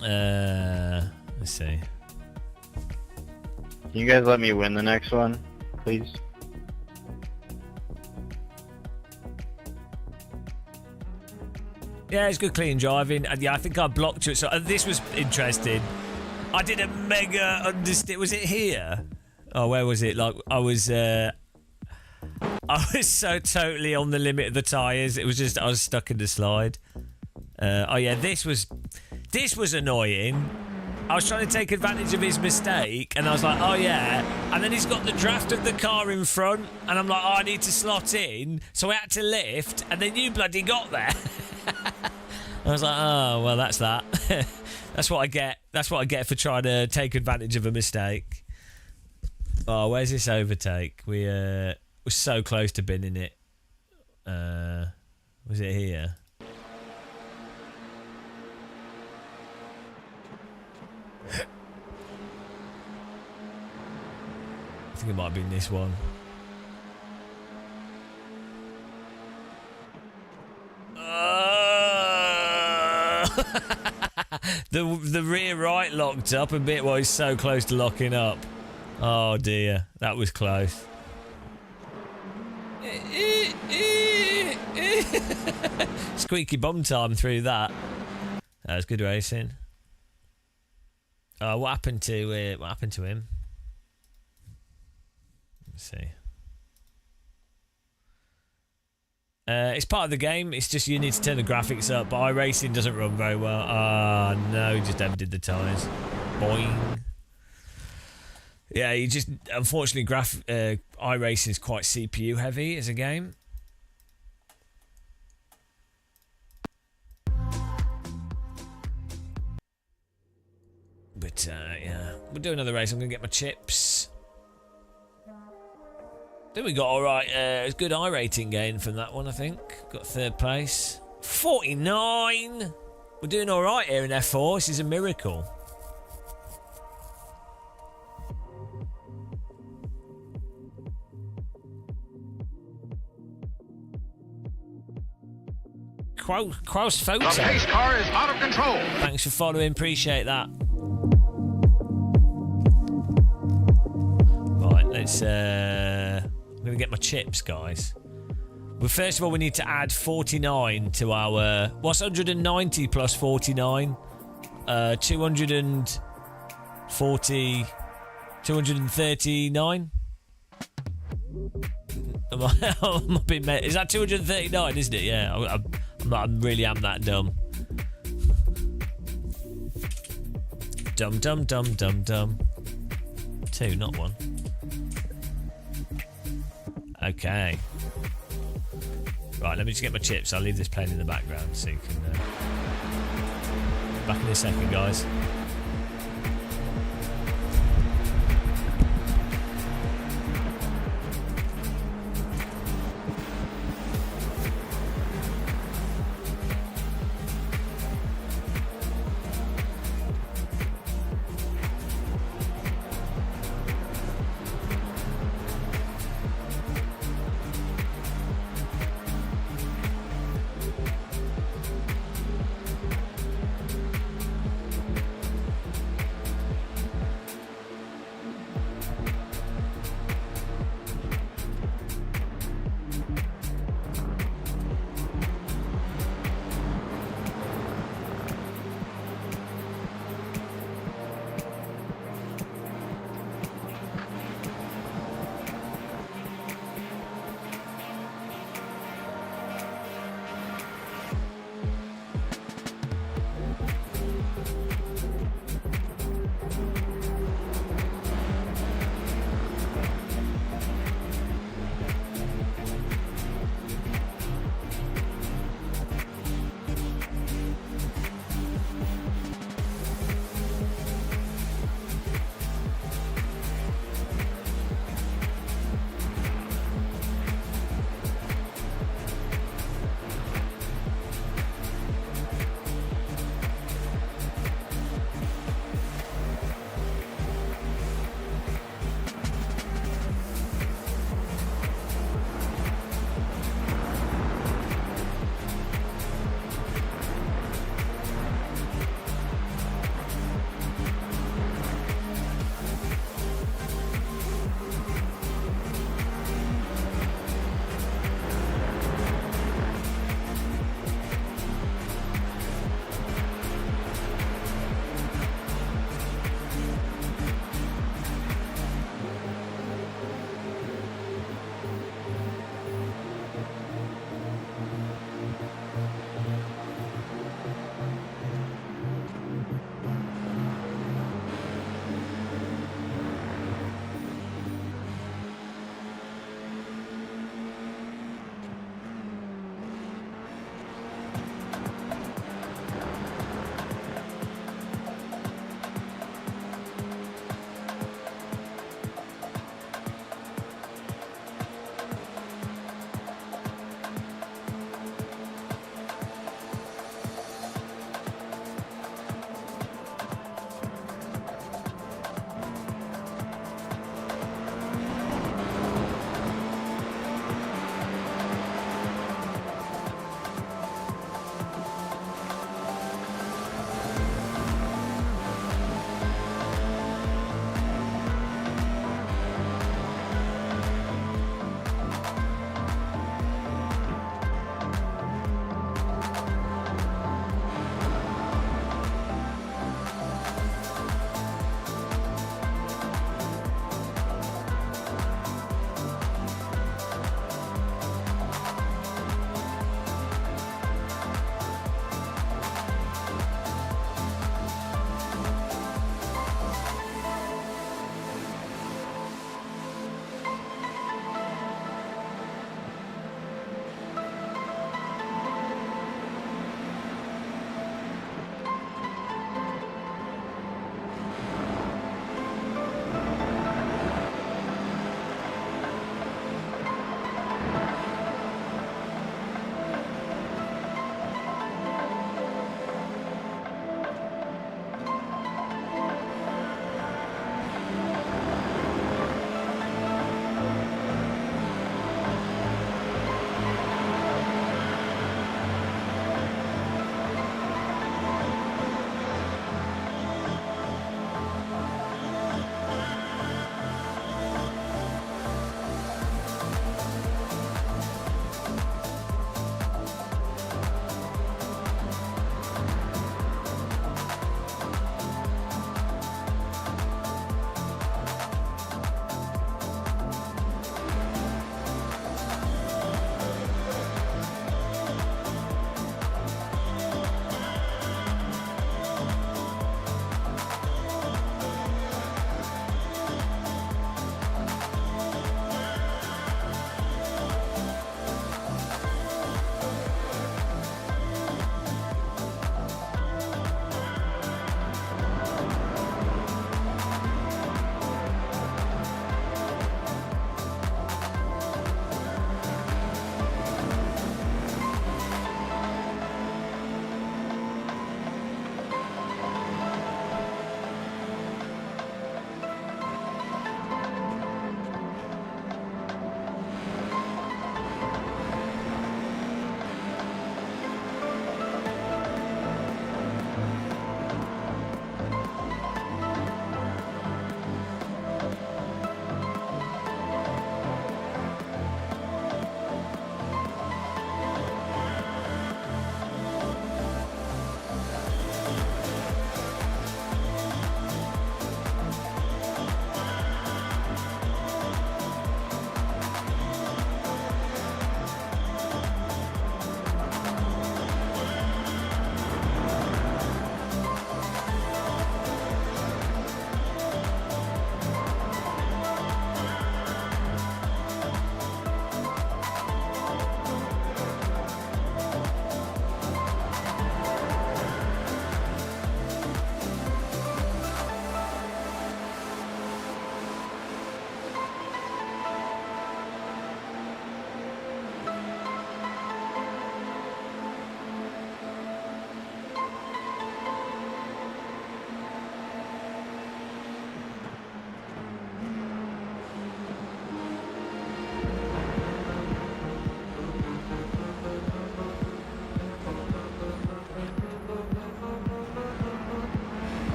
Let's see. Can you guys let me win the next one, please? Yeah, it's good clean driving. And yeah, I think I blocked you. So this was interesting. I did a mega understeer. Was it here? Oh, where was it? Like I was so totally on the limit of the tyres. It was just I was stuck in the slide. Oh yeah, this was annoying. I was trying to take advantage of his mistake, and I was like, oh yeah. And then he's got the draft of the car in front, and I'm like, oh, I need to slot in. So I had to lift, and then you bloody got there. I was like, oh, well, that's that. That's what I get. That's what I get for trying to take advantage of a mistake. Oh, where's this overtake? We were so close to binning it. Was it here? I think it might have been this one. The rear right locked up a bit while he's so close to locking up. Oh dear, that was close. Squeaky bum time through that. That was good racing. What happened to him? Let's see. It's part of the game. It's just you need to turn the graphics up. But iRacing doesn't run very well. Ah, no, he just emptied the tyres. Boing. Yeah, you just unfortunately iRacing is quite CPU heavy as a game. But yeah, we'll do another race. I'm gonna get my chips. Then we got alright, it's good iRating gain from that one, I think. Got third place. 49! We're doing alright here in F4, this is a miracle. Kraus Photo. The pace car is out of control. Thanks for following, appreciate that. Right, let's I'm gonna get my chips, guys. Well, first of all, we need to add 49 to our... What's 190 plus 49? 240... 239? I'm a bit is that 239, isn't it? Yeah, I really am that dumb. Dumb. 2, not 1. Okay. Right, let me just get my chips. I'll leave this playing in the background so you can... Back in a second, guys.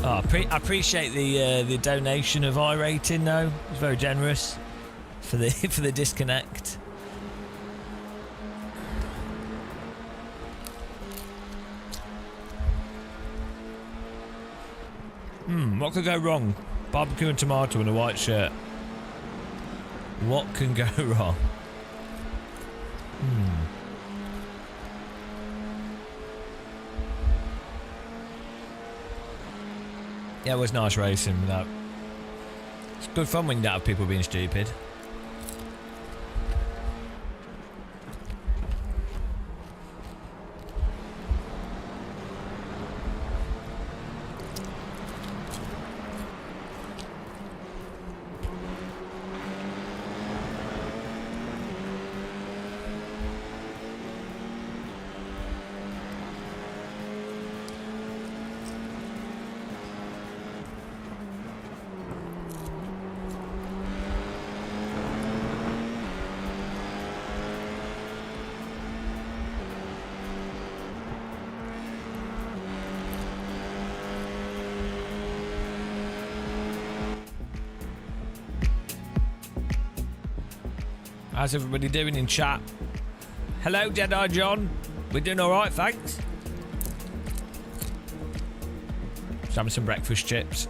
Oh, I appreciate the donation of iRating though. It's very generous for the for the disconnect. What could go wrong? Barbecue and tomato and a white shirt. What can go wrong? Yeah, it was nice racing without... It's good fun when you don't have people being stupid. How's everybody doing in chat? Hello, Jedi John. We're doing all right, thanks. Just having some breakfast chips.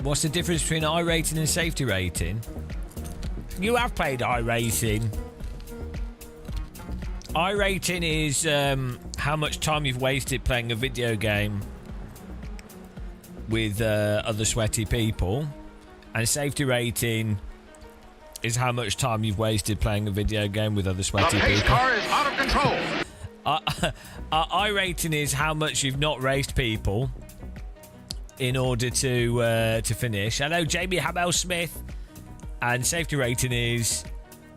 What's the difference between iRating and safety rating? You have played iRacing. iRating is how much time you've wasted playing a video game with other sweaty people, and safety rating is how much time you've wasted playing a video game with other sweaty people. The car is out of control. iRating is how much you've not raced people in order to finish. Hello, Jamie Habel Smith. And safety rating is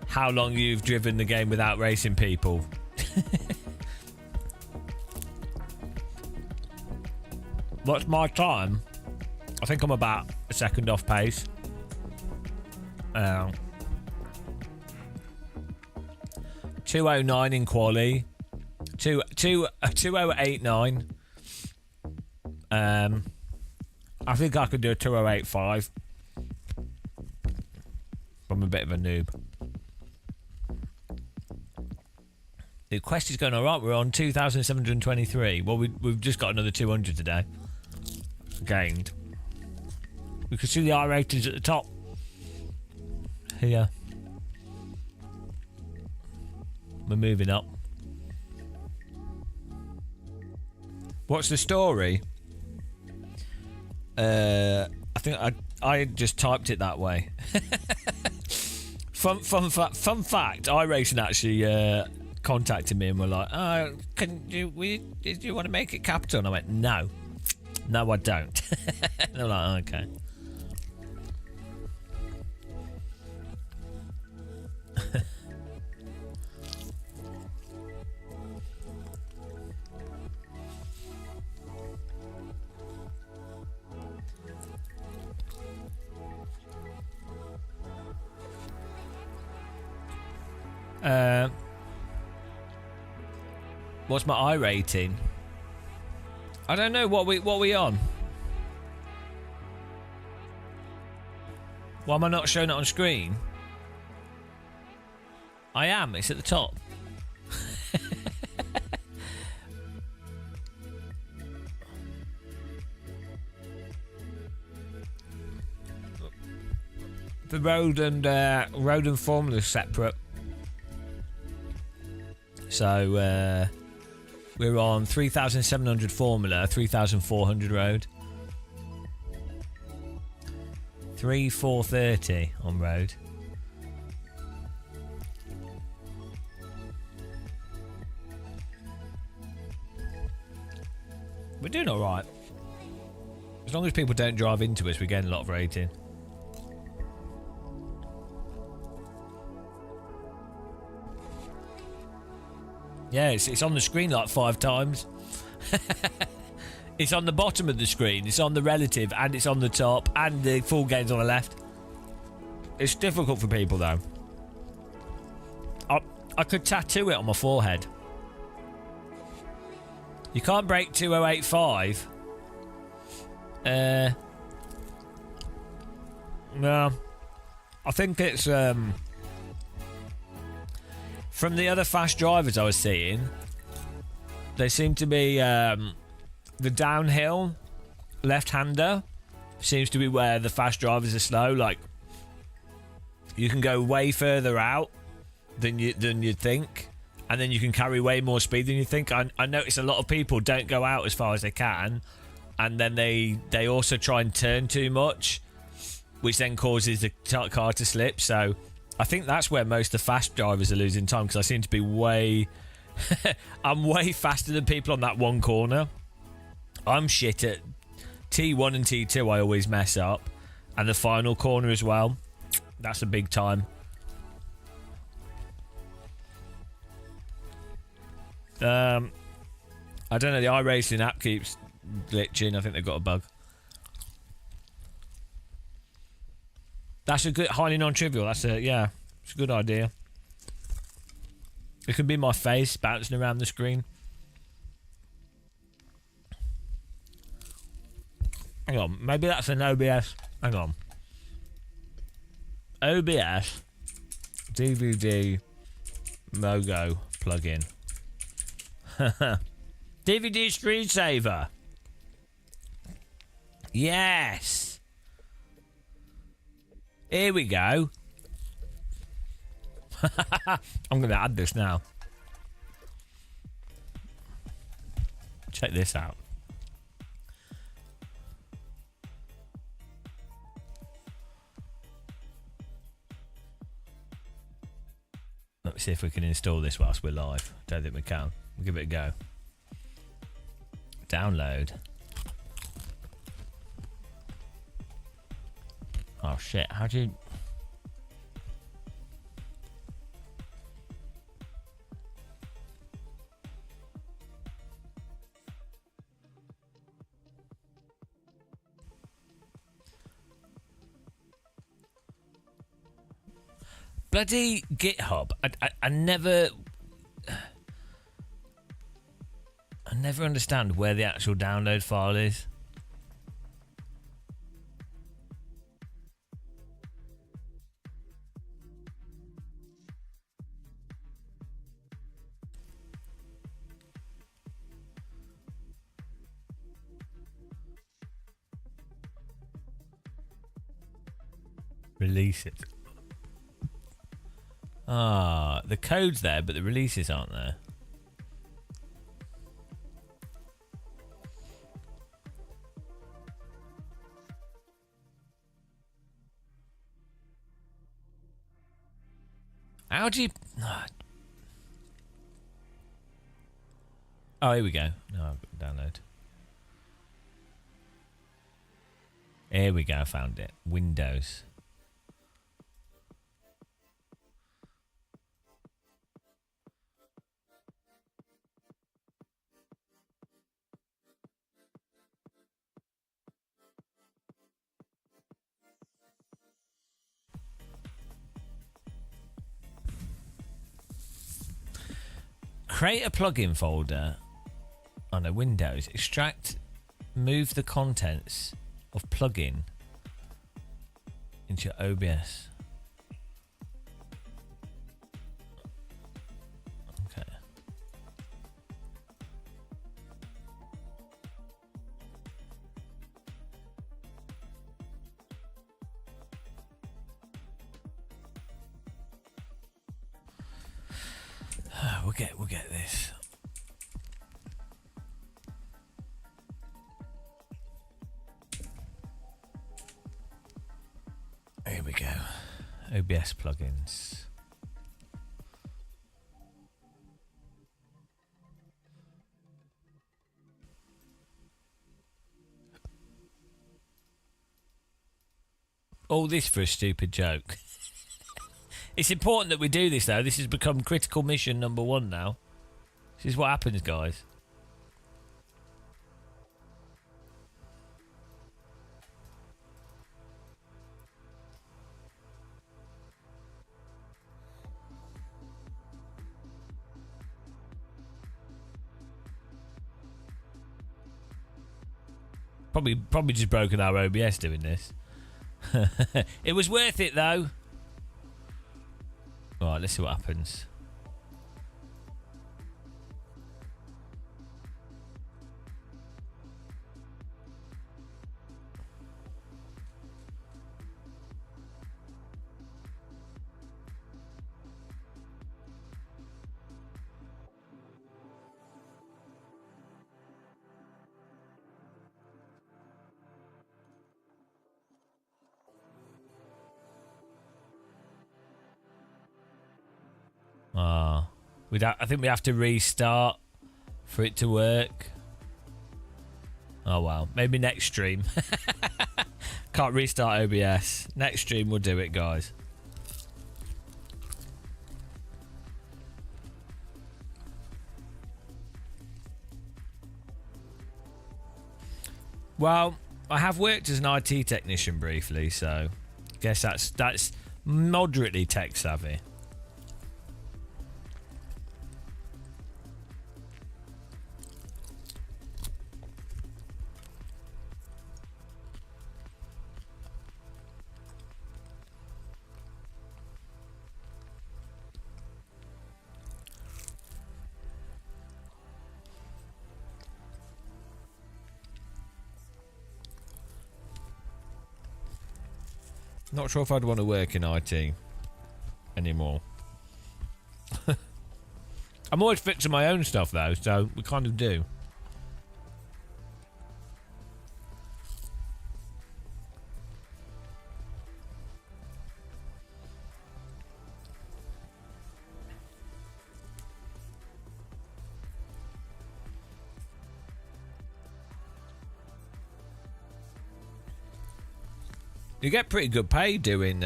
how long you've driven the game without racing people. What's my time? I think I'm about a second off pace. 209 in quali. 2089. I think I could do a 2085. I'm a bit of a noob. The quest is going alright. We're on 2,723. Well, we've just got another 200 today. Gained. We can see the iRatings at the top. Here. We're moving up. What's the story? I think I just typed it that way. Fun fact, iRacing actually contacted me and were like, "Oh, do you want to make it capital?" And I went, "No, I don't." And they're like, "Okay." What's my I rating? I don't know. What we on? Why am I not showing it on screen? I am. It's at the top. The road and formula is separate. So we're on 3,700 formula, 3,400 road. 3,430 on road. We're doing all right. As long as people don't drive into us, we're getting a lot of rating. Yeah, it's on the screen like 5 times. It's on the bottom of the screen, it's on the relative, and it's on the top, and the full game's on the left. It's difficult for people, though. I could tattoo it on my forehead. You can't break 2085. No. I think it's... From the other fast drivers I was seeing, they seem to be the downhill left-hander seems to be where the fast drivers are slow. Like, you can go way further out than you'd think, and then you can carry way more speed than you think. I notice a lot of people don't go out as far as they can, and then they also try and turn too much, which then causes the car to slip. So I think that's where most of the fast drivers are losing time, because I seem to be way... I'm way faster than people on that one corner. I'm shit at T1 and T2. I always mess up. And the final corner as well. That's a big time. I don't know. The iRacing app keeps glitching. I think they've got a bug. That's a good, highly non-trivial. It's a good idea. It could be my face bouncing around the screen. Hang on, maybe that's an OBS. Hang on. OBS DVD Mogo plugin. DVD screensaver. Yes. Here we go. I'm going to add this now. Check this out. Let's see if we can install this whilst we're live. Don't think we can. We'll give it a go. Download. Oh shit, how do you... Bloody GitHub. I never understand where the actual download file is. Release it. Ah, the code's there, but the releases aren't there. How do you... Oh, here we go. No, I've got to download. Here we go, I found it. Windows. Create a plugin folder on a Windows. Extract, move the contents of plugin into your OBS. Okay. We'll get this. Here we go. OBS plugins. All this for a stupid joke. It's important that we do this, though. This has become critical mission number 1 now. This is what happens, guys. Probably just broken our OBS doing this. It was worth it, though. Alright, let's see what happens. I think we have to restart for it to work. Oh well, maybe next stream. Can't restart OBS. Next stream we'll do it, guys. Well, I have worked as an IT technician briefly, so I guess that's moderately tech savvy. Not sure if I'd want to work in IT anymore. I'm always fixing my own stuff though, so we kind of do. You get pretty good pay doing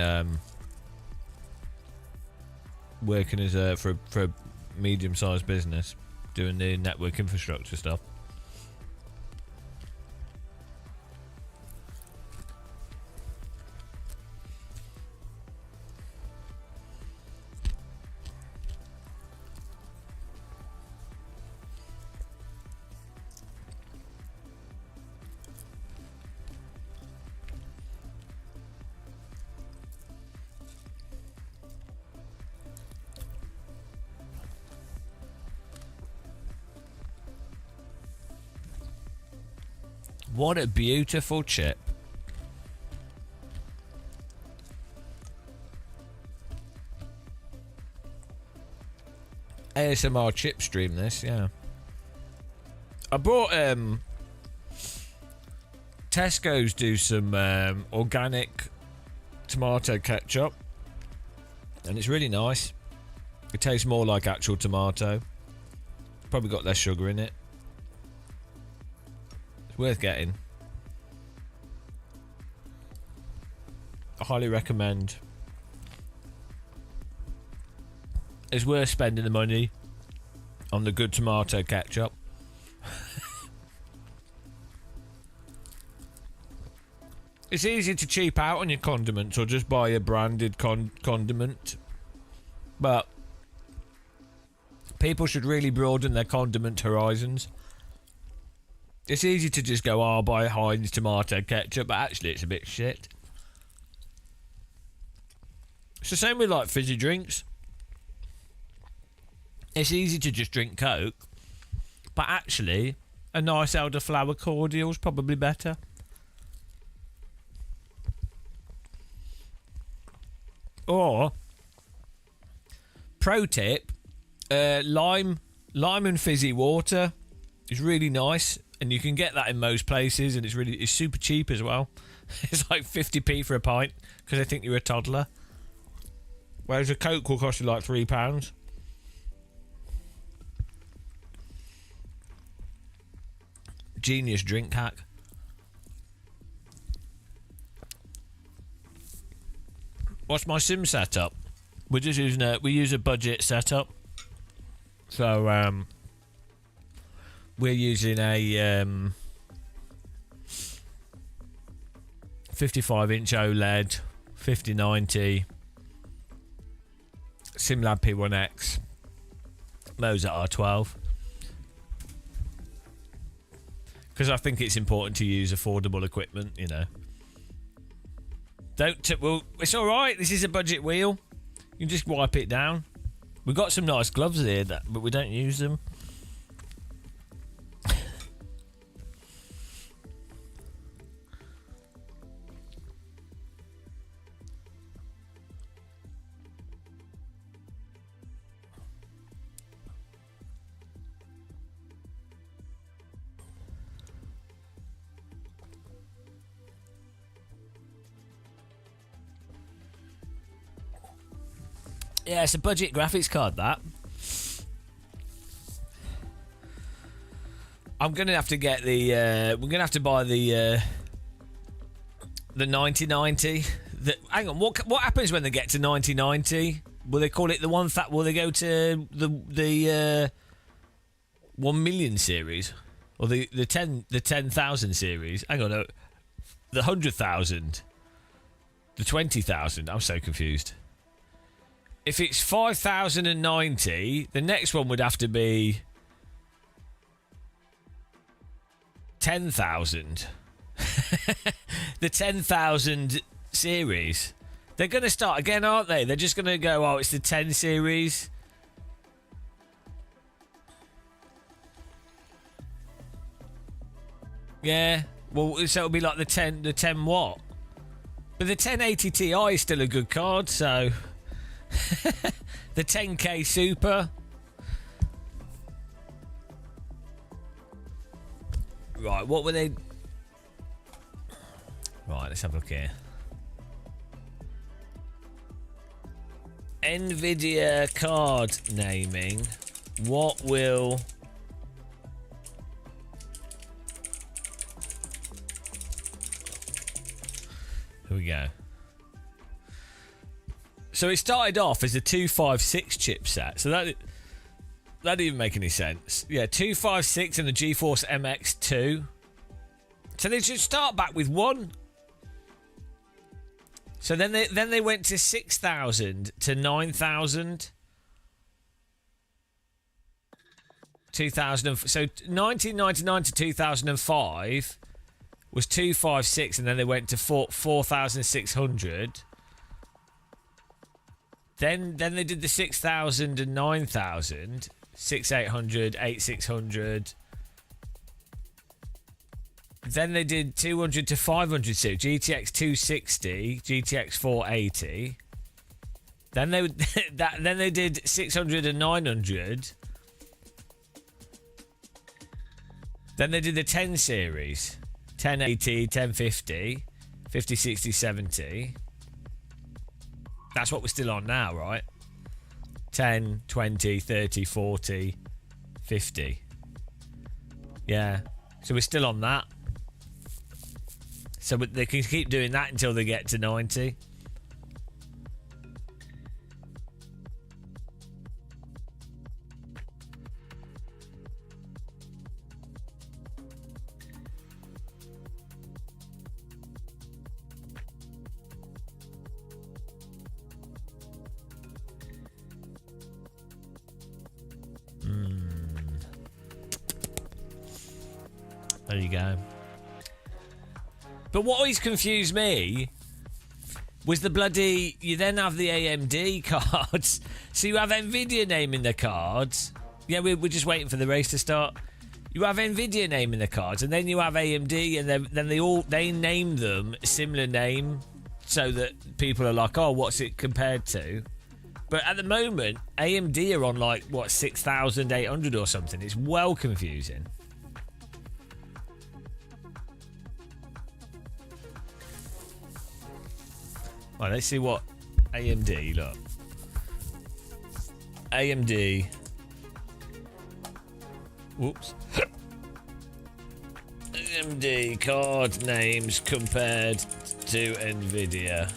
working as for a medium-sized business, doing the network infrastructure stuff. What a beautiful chip. ASMR chip stream this, yeah. I bought Tesco's do some organic tomato ketchup, and it's really nice. It tastes more like actual tomato. Probably got less sugar in it. Worth getting. I highly recommend. It's worth spending the money on the good tomato ketchup. It's easy to cheap out on your condiments or just buy a branded condiment, but People should really broaden their condiment horizons. It's easy to just go, oh, buy Heinz tomato ketchup, but actually it's a bit shit. It's the same with like fizzy drinks. It's easy to just drink Coke, but actually a nice elderflower cordial is probably better. Or, pro tip, lime and fizzy water is really nice, and you can get that in most places, and it's super cheap as well. It's like 50p for a pint because they think you're a toddler. Whereas a Coke will cost you like £3. Genius drink hack. What's my sim setup? We're just using we use a budget setup. So we're using a 55-inch OLED 5090 SimLab P1X Moza R12. Because I think it's important to use affordable equipment, you know. Well, it's all right. This is a budget wheel. You can just wipe it down. We've got some nice gloves here, but we don't use them. Yeah, it's a budget graphics card, that. I'm gonna have to get the. We're gonna have to buy the 9090. Hang on, what happens when they get to 9090? Will they call it the one? Will they go to the 1 million series or the 10,000 series? Hang on, no, the 100,000, the 20,000. I'm so confused. If it's 5,090, the next one would have to be 10,000. The 10,000 series. They're going to start again, aren't they? They're just going to go, oh, it's the 10 series. Yeah. Well, so it'll be like the 10 what? But the 1080 Ti is still a good card, so... The 10K Super. Right, what were they? Right, let's have a look here. Nvidia card naming. What will... Here we go. So it started off as a 256 chipset. So that didn't even make any sense. Yeah, 256 and the GeForce MX2. So they should start back with one. So then they went to 6,000 to 9,000. 2000. So 1999 to 2005 was 256, and then they went to 4,600. Then they did the 6,000 and 9,000, 6,800, 8,600. Then they did 200 to 500 series, GTX 260, GTX 480. Then they did 600 and 900. Then they did the 10 series, 1080, 1050, 50, 60, 70. That's what we're still on now, right? 10, 20, 30, 40, 50. Yeah. So we're still on that. So they can keep doing that until they get to 90. There you go. But what always confused me was the bloody... You then have the AMD cards. So you have NVIDIA naming the cards. Yeah, we're just waiting for the race to start. You have NVIDIA naming the cards, and then you have AMD, and then they name them a similar name so that people are like, oh, what's it compared to? But at the moment, AMD are on like, what, 6,800 or something. It's well confusing. Right, let's see what AMD, look. AMD. Whoops. AMD card names compared to NVIDIA.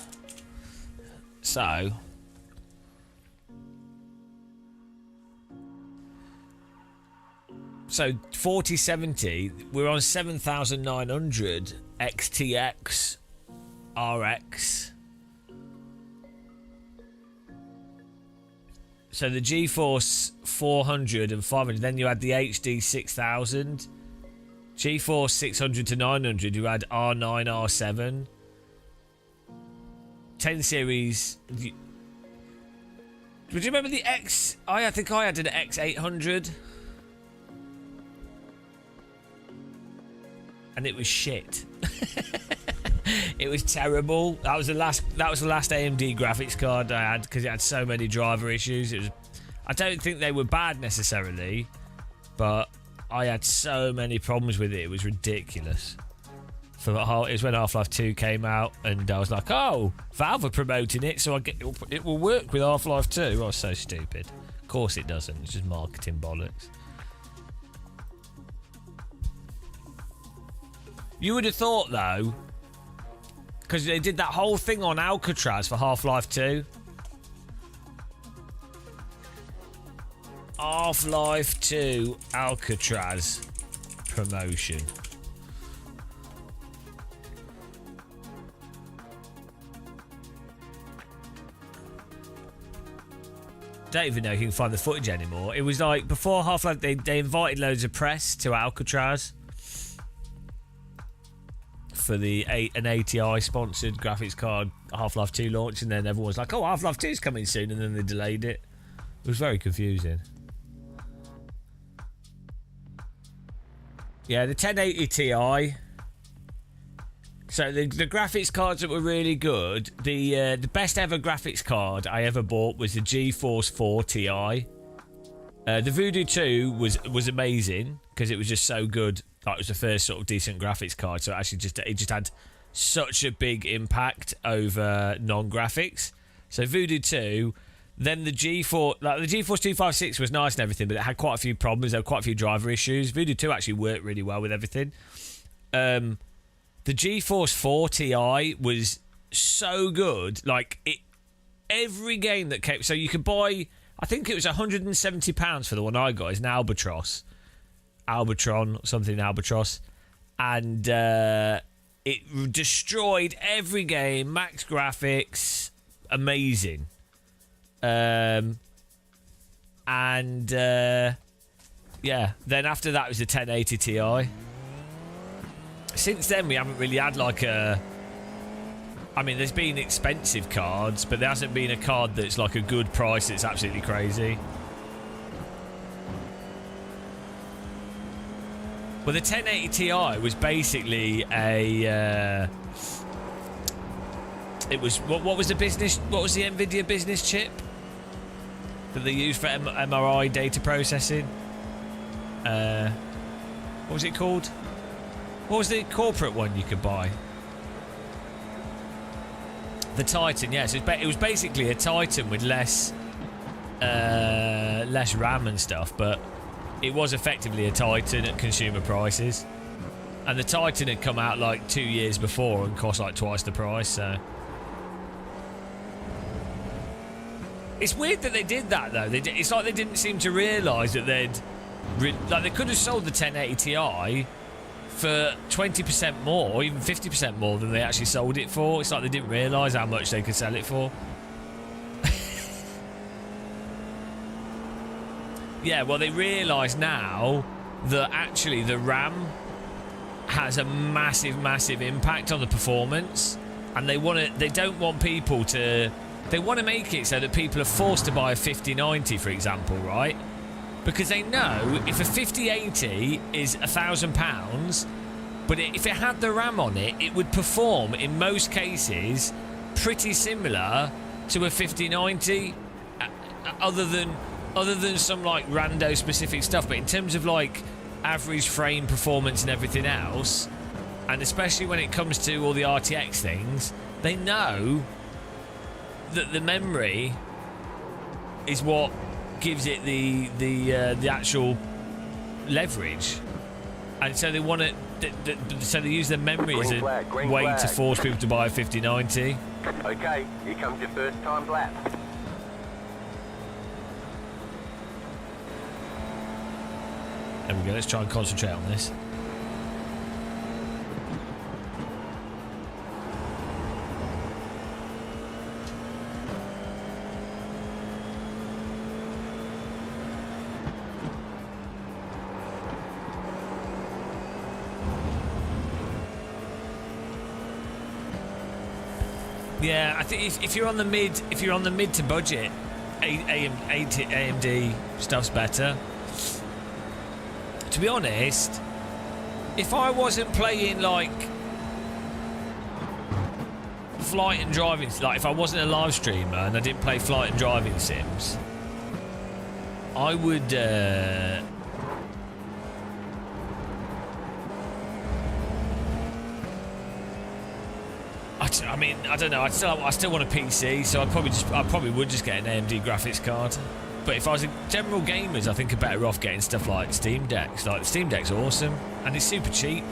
So. So 4070, we're on 7,900 XTX RX. So the GeForce 400 and 500, then you had the HD 6000. GeForce 600 to 900, you had R9, R7. 10 series. Would you remember the X? I think I had an X800. And it was shit. It was terrible. That was the last AMD graphics card I had because it had so many driver issues. I don't think they were bad necessarily, but I had so many problems with it. It was ridiculous. It was when Half-Life 2 came out, and I was like, "Oh, Valve are promoting it, so it will work with Half-Life 2." I was so stupid. Of course it doesn't. It's just marketing bollocks. You would have thought though, because they did that whole thing on Alcatraz for Half-Life 2. Half-Life 2 Alcatraz promotion. Don't even know if you can find the footage anymore. It was like before Half-Life, they invited loads of press to Alcatraz for an ATI sponsored graphics card Half-Life 2 launch, and then everyone was like, oh, Half-Life 2 is coming soon, and then they delayed it. It was very confusing. Yeah, the 1080 Ti. So the graphics cards that were really good, the best ever graphics card I ever bought was the GeForce 4 Ti. The Voodoo 2 was amazing because it was just so good. Like, it was the first sort of decent graphics card, so it just had such a big impact over non-graphics. So Voodoo 2, then the GeForce 256 was nice and everything, but it had quite a few problems. There were quite a few driver issues. Voodoo 2 actually worked really well with everything. The GeForce 4 Ti was so good. Like, every game that came... So you could buy... I think it was £170 for the one I got. It's an Albatross. Albatron, something Albatross. And it destroyed every game. Max graphics. Amazing. Yeah. Then after that was the 1080 Ti. Since then, we haven't really had like a... I mean, there's been expensive cards, but there hasn't been a card that's like a good price that's absolutely crazy. Well, the 1080 Ti was basically a... it was... What was the business... What was the NVIDIA business chip that they used for MRI data processing? What was it called? What was the corporate one you could buy? The Titan, yes. It was basically a Titan with less RAM and stuff, but it was effectively a Titan at consumer prices. And the Titan had come out like 2 years before and cost like twice the price, so... It's weird that they did that, though. It's like they didn't seem to realise that they'd... Like, they could have sold the 1080 Ti for 20% more, or even 50% more than they actually sold it for. It's like they didn't realise how much they could sell it for. Yeah, well, they realise now that actually the RAM has a massive impact on the performance, and they don't want people to. They want to make it so that people are forced to buy a 5090, for example, right? Because they know if a 5080 is £1,000, but if it had the RAM on it, it would perform in most cases pretty similar to a 5090, other than some like rando specific stuff. But in terms of like average frame performance and everything else, and especially when it comes to all the RTX things, they know that the memory is what gives it the actual leverage, and so they want to. So they use their memory as a way to force people to buy a 5090. Okay, here comes your first time lap. There we go. Let's try and concentrate on this. Yeah, I think if you're on the mid to budget, AMD stuff's better. To be honest, if I wasn't playing like flight and driving, like if I wasn't a live streamer and I didn't play flight and driving sims, I would. I mean, I don't know. I still want a PC, so I probably would just get an AMD graphics card. But if I was a general gamers, I think I'm better off getting stuff like Steam Decks. Like the Steam Deck's awesome and it's super cheap.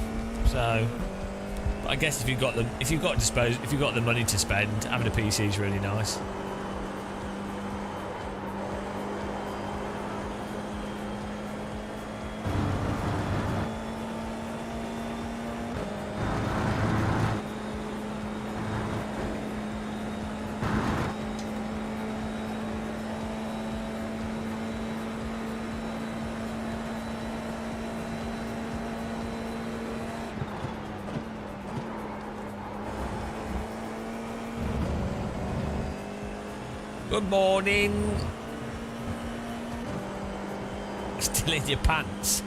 So, I guess if you've got the money to spend, having a PC is really nice. Good morning. Still in your pants.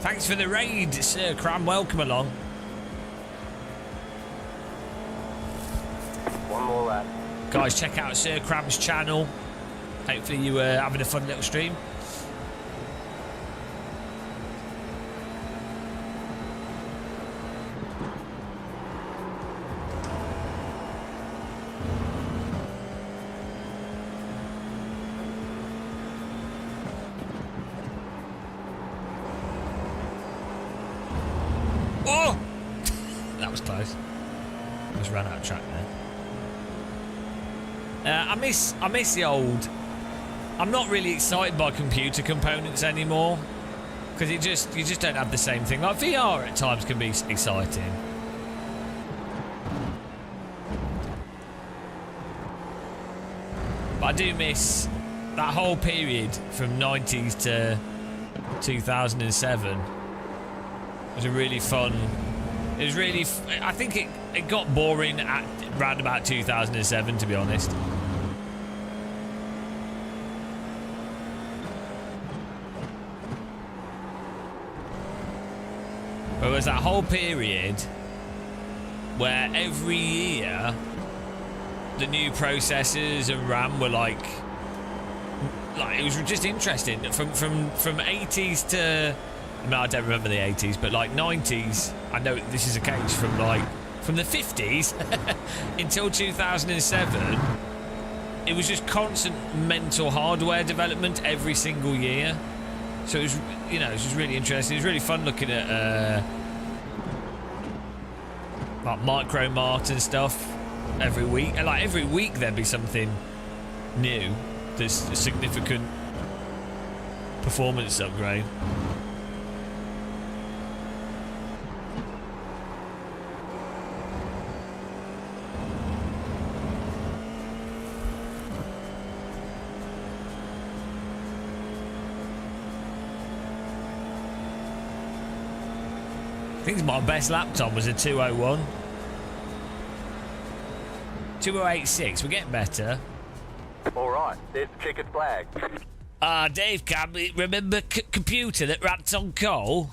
Thanks for the raid, Sir Cram. Welcome along. One more lap. Guys, check out Sir Cram's channel. Hopefully you are having a fun little stream. Ran out of track there. I miss the old. I'm not really excited by computer components anymore because you just don't have the same thing. Like VR at times can be exciting, but I do miss that whole period from 90s to 2007. It was a really fun. It was really. I think it got boring at around about 2007, to be honest. There was that whole period where every year the new processors and RAM were like it was just interesting. From 80s to. No, I don't remember the 80s, but like 90s, I know this is a case from the 50s until 2007, it was just constant mental hardware development every single year. So it was, it was just really interesting. It was really fun looking at like Micro Mart and stuff every week. And like every week there'd be something new. There's a significant performance upgrade. think my best lap time was a 2:01. 2:086. We're getting better. All right, there's the checkered flag. Dave Cam, remember computer that rats on coal?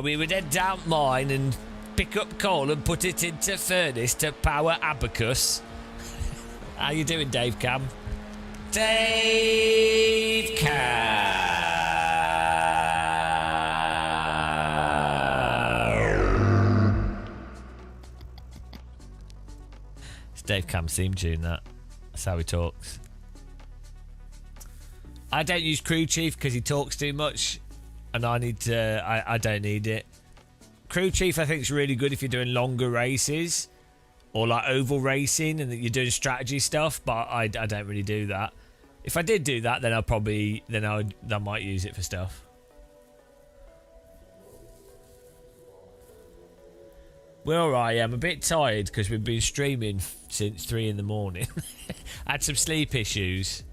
We would head down mine and pick up coal and put it into furnace to power Abacus. How you doing, Dave Cam? Dave Cam. It's Dave Cam's theme tune, that. That's how he talks. I don't use Crew Chief because he talks too much, and I need to. I don't need it. Crew Chief, I think, is really good if you're doing longer races or like oval racing and that you're doing strategy stuff. But I don't really do that. If I did do that, then I might use it for stuff. We're alright. Yeah, I'm a bit tired because we've been streaming since 3 in the morning. I had some sleep issues.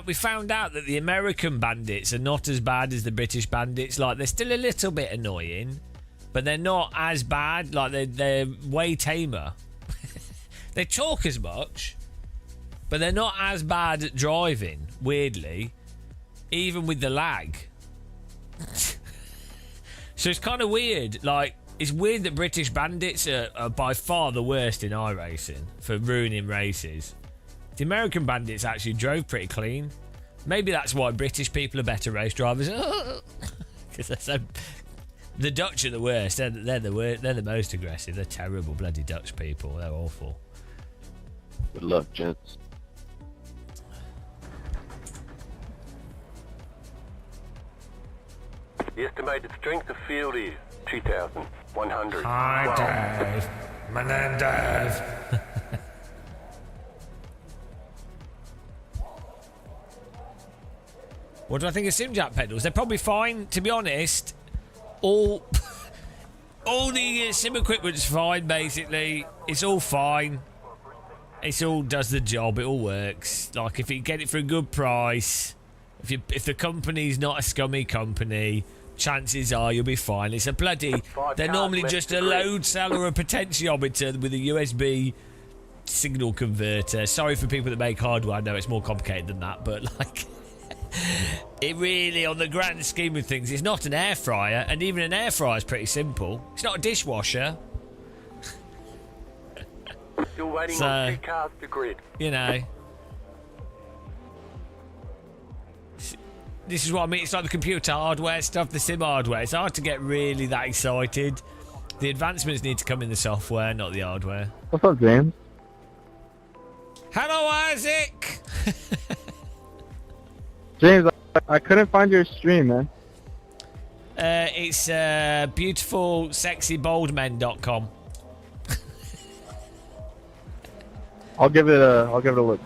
We found out that the American bandits are not as bad as the British bandits. Like, they're still a little bit annoying, but they're not as bad. Like, they're way tamer. They talk as much, but they're not as bad at driving, weirdly, even with the lag. So it's kind of weird. Like, it's weird that British bandits are by far the worst in iRacing for ruining races. The American bandits actually drove pretty clean. Maybe that's why British people are better race drivers. Because they're so... The Dutch are the worst. They're the most aggressive. They're terrible bloody Dutch people. They're awful. Good luck, gents. The estimated strength of field is 2,100. Hi, Dave. My name Dave. What do I think of Simjack pedals? They're probably fine, to be honest. All the sim equipment's fine, basically. It's all fine. It all does the job. It all works. Like, if you get it for a good price, if the company's not a scummy company, chances are you'll be fine. It's a bloody... They're normally just a load cell or a potentiometer with a USB signal converter. Sorry for people that make hardware. I know it's more complicated than that, but, like... It really, on the grand scheme of things, it's not an air fryer, and even an air fryer is pretty simple. It's not a dishwasher. Still waiting on 2 cars to grid. You know. This is what I mean. It's like the computer hardware stuff, the sim hardware. It's hard to get really that excited. The advancements need to come in the software, not the hardware. What's up, James? Hello, Isaac! James, I couldn't find your stream, man. It's beautifulsexyboldmen.com. I'll give it a look.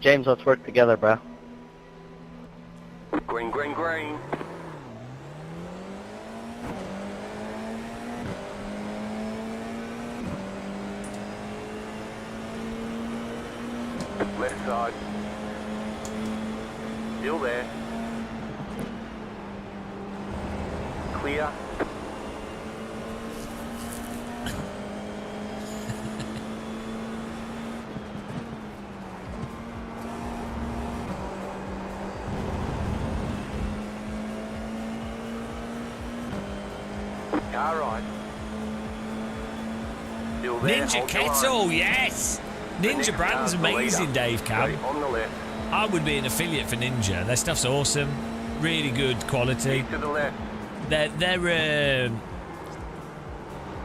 James, let's work together, bro. Green, green, green. Left side. Still there. Clear. Car right. Still there. Ninja Kettle, yes! Ninja brand's amazing, Dave Cam. On the left. I would be an affiliate for Ninja. Their stuff's awesome. Really good quality. To the left. They're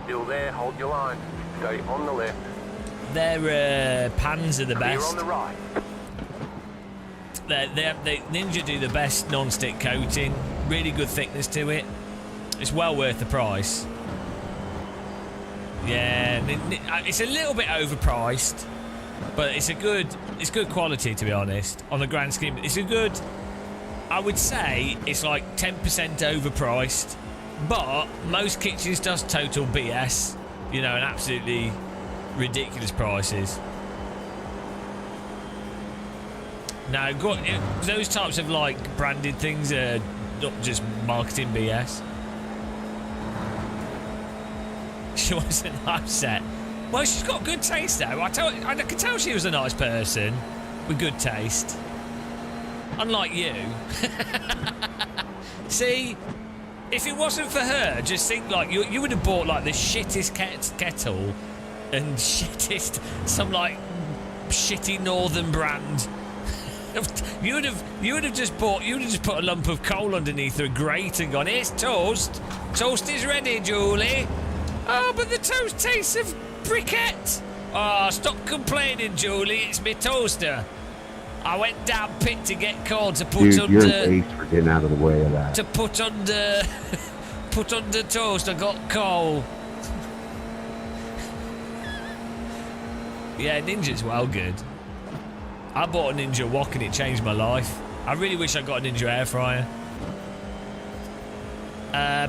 Still there, hold your line. Stay on the left. their pans are the Clear best. on the right. They Ninja do the best non-stick coating. Really good thickness to it. It's well worth the price. Yeah, it's a little bit overpriced, but it's good quality, to be honest. On the grand scheme, it's a good. I would say it's like 10% overpriced, but most kitchen stuff's total BS. You know, and absolutely ridiculous prices. No, those types of like branded things are not just marketing BS. She wasn't upset. Well, she's got good taste though. I could tell she was a nice person with good taste. Unlike you. See, if it wasn't for her, just think like you would have bought like the shittest kettle and some like shitty northern brand. You would have just put a lump of coal underneath her grate and gone, "It's toast. Toast is ready, Julie." Oh, but the toast tastes of briquette. Oh, stop complaining, Julie. It's me toaster. I went down pit to get coal to put Dude, under. you're an ace for getting out of the way of that. To put under toast. I got coal. Yeah, Ninja's well good. I bought a Ninja Wok and it changed my life. I really wish I got a Ninja air fryer.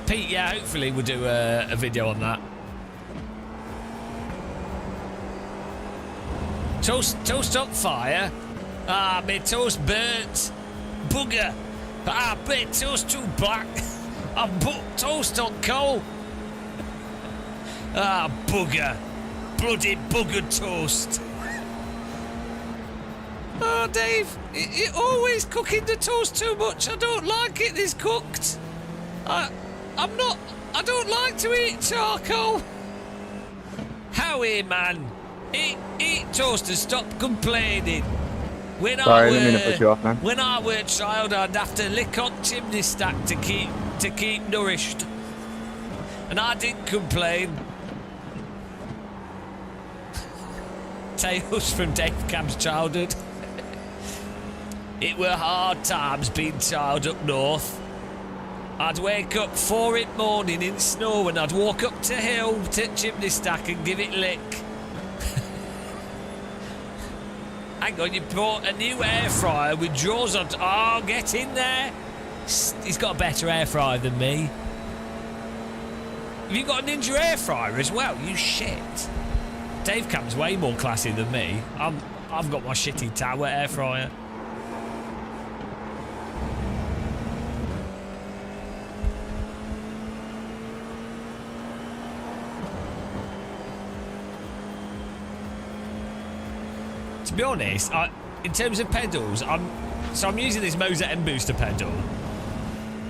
Pete, yeah, hopefully we'll do a video on that. Toast on fire? Ah, my toast burnt. Bugger. Ah, my toast too black. I put toast on coal. Ah, bugger. Bloody bugger toast. Oh, Dave, you're always cooking the toast too much. I don't like it this cooked. I don't like to eat charcoal. Howie, man. Eat toast and stop complaining. When Sorry, I didn't mean to put you off, man. When I were a child, I'd have to lick on chimney stack to keep nourished. And I didn't complain. Tales from Dave Camp's childhood. It were hard times being child up north. I'd wake up 4 in the morning in snow and I'd walk up to hill to chimney stack and give it lick. Hang on, you bought a new air fryer with drawers on. Oh, get in there. He's got a better air fryer than me. Have you got a Ninja air fryer as well? You shit. Dave Camp's way more classy than me. I've got my shitty tower air fryer. To be honest, in terms of pedals, I'm using this Moser M Booster pedal,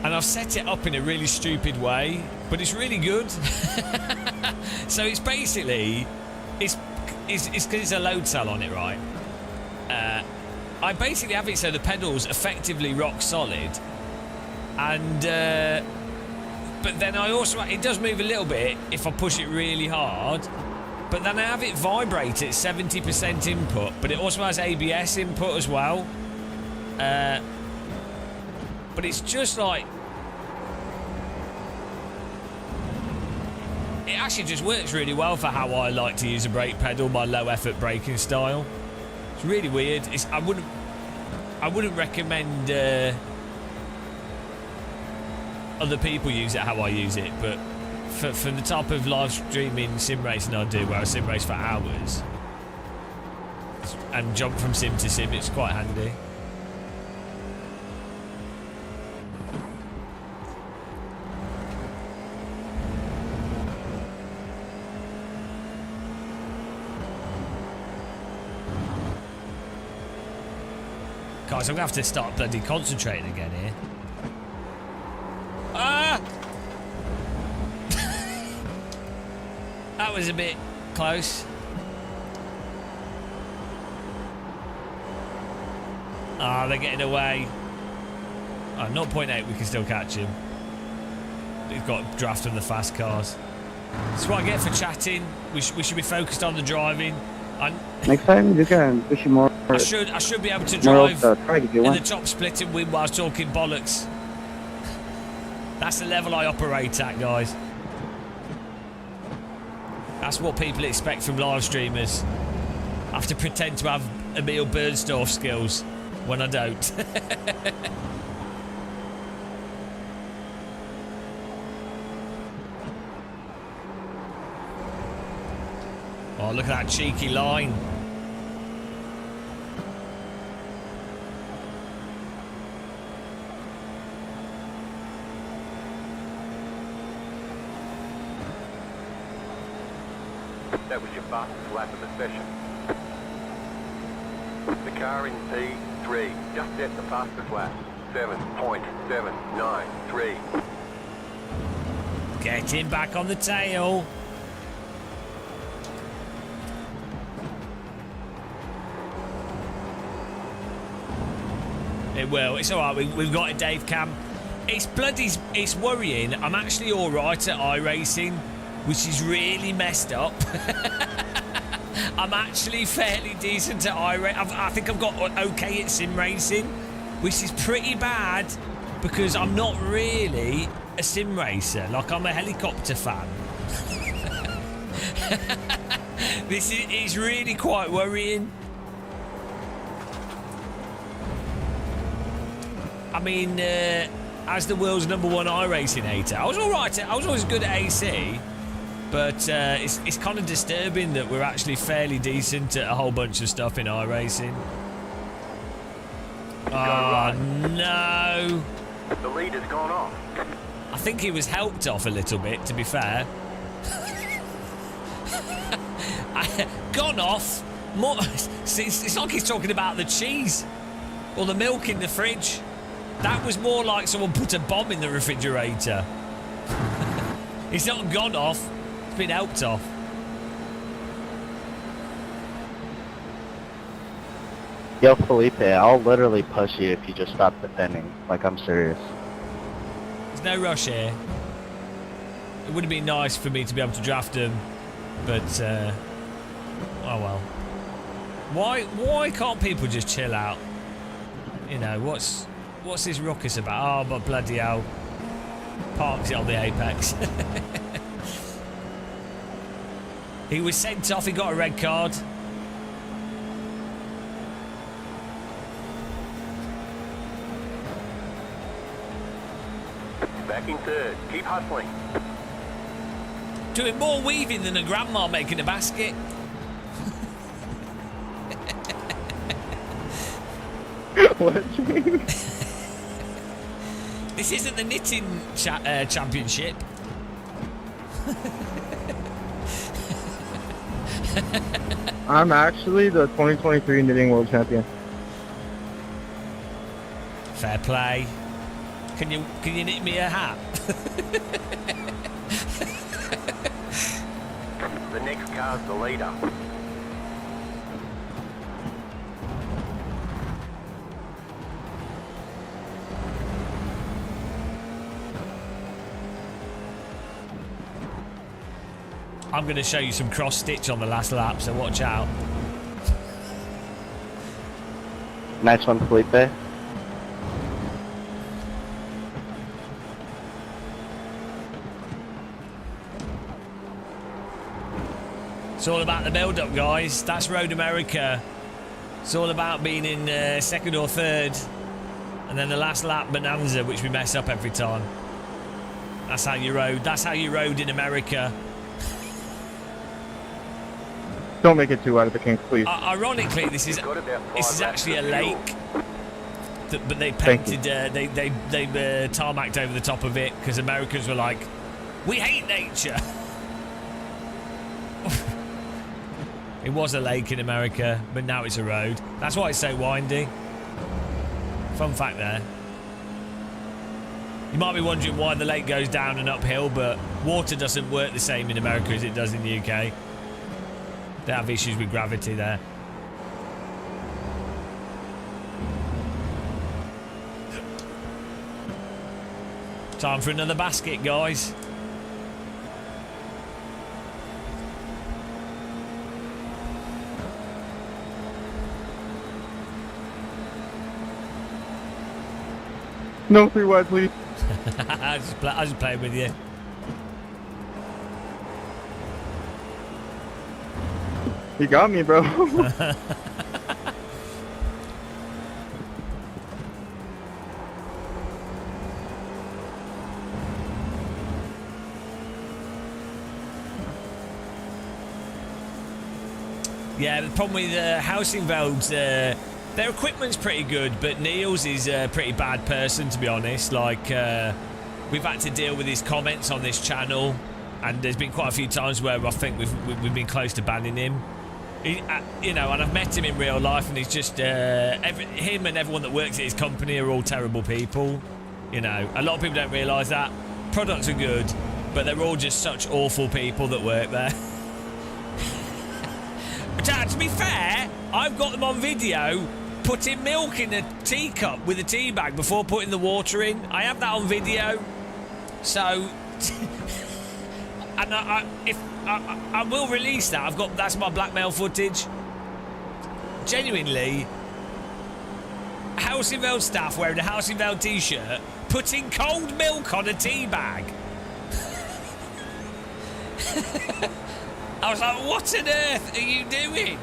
and I've set it up in a really stupid way, but it's really good. So it's basically, it's because it's a load cell on it, right? I basically have it so the pedals effectively rock solid, and but then I also, it does move a little bit if I push it really hard. But then I have it vibrate at 70% input, but it also has ABS input as well. But it's just like... It actually just works really well for how I like to use a brake pedal, my low effort braking style. It's really weird. I wouldn't recommend other people use it how I use it, but for the type of live streaming sim racing I do, where I sim race for hours and jump from sim to sim, it's quite handy. Guys, I'm gonna have to start bloody concentrating again here. Ah! That was a bit close. Ah, they're getting away. Oh, 0.8, we can still catch him. He's got draft on the fast cars. That's what I get for chatting. We should be focused on the driving. Next time you can push more. I should be able to drive if you in want. the top split and win whilst talking bollocks. That's the level I operate at, guys. That's what people expect from live streamers. I have to pretend to have Emil Bernstorff skills when I don't. Oh, look at that cheeky line. That was your fastest lap of the session. The car in P3 just set the fastest lap. 7.793. Get him back on the tail. It will. It's all right. We've got a Dave Cam. It's worrying. I'm actually all right at iRacing, which is really messed up. I'm actually fairly decent at iRacing. I think I've got okay at sim racing, which is pretty bad because I'm not really a sim racer. Like, I'm a helicopter fan. This is really quite worrying. I mean, as the world's #1 iRacing hater, I was all right. I was always good at AC, but it's kind of disturbing that we're actually fairly decent at a whole bunch of stuff in iRacing. Oh, no. The leader's gone off. I think he was helped off a little bit, to be fair. Gone off? More, it's like he's talking about the cheese or the milk in the fridge. That was more like someone put a bomb in the refrigerator. It's not gone off. It's been helped off. Yo, Felipe, I'll literally push you if you just stop defending. Like, I'm serious. There's no rush here. It would have been nice for me to be able to draft him, but oh well. Why can't people just chill out? You know, what's this ruckus about? Oh, but bloody hell. Parked it on the apex. He was sent off, he got a red card. Back in third. Keep hustling. Doing more weaving than a grandma making a basket. What? This isn't the knitting championship. I'm actually the 2023 knitting world champion. Fair play. Can you knit me a hat? The next car's the leader. I'm going to show you some cross stitch on the last lap, so watch out. Nice one, Felipe. It's all about the build-up, guys. That's Road America. It's all about being in second or third, and then the last lap bonanza, which we mess up every time. That's how you rode. That's how you rode in America. Don't make it too out of the kinks, please. Ironically, this is actually a lake, but they painted, they tarmacked over the top of it because Americans were like, we hate nature. It was a lake in America, but now it's a road. That's why it's so windy. Fun fact there. You might be wondering why the lake goes down and uphill, but water doesn't work the same in America as it does in the UK. They have issues with gravity there. Time for another basket, guys. No 3 wide, please. I just playing with you. You got me, bro. Yeah, the problem with Housingveld's, their equipment's pretty good, but Niels is a pretty bad person, to be honest. Like, we've had to deal with his comments on this channel, and there's been quite a few times where I think we've been close to banning him. You know, and I've met him in real life, and he's just him and everyone that works at his company are all terrible people. You know, a lot of people don't realise that. Products are good, but they're all just such awful people that work there. But to be fair, I've got them on video putting milk in a teacup with a tea bag before putting the water in. I have that on video. So, and I will release that. That's my blackmail footage. Genuinely, Housingveld staff wearing a Housingveld t-shirt, putting cold milk on a tea bag. I was like, what on earth are you doing?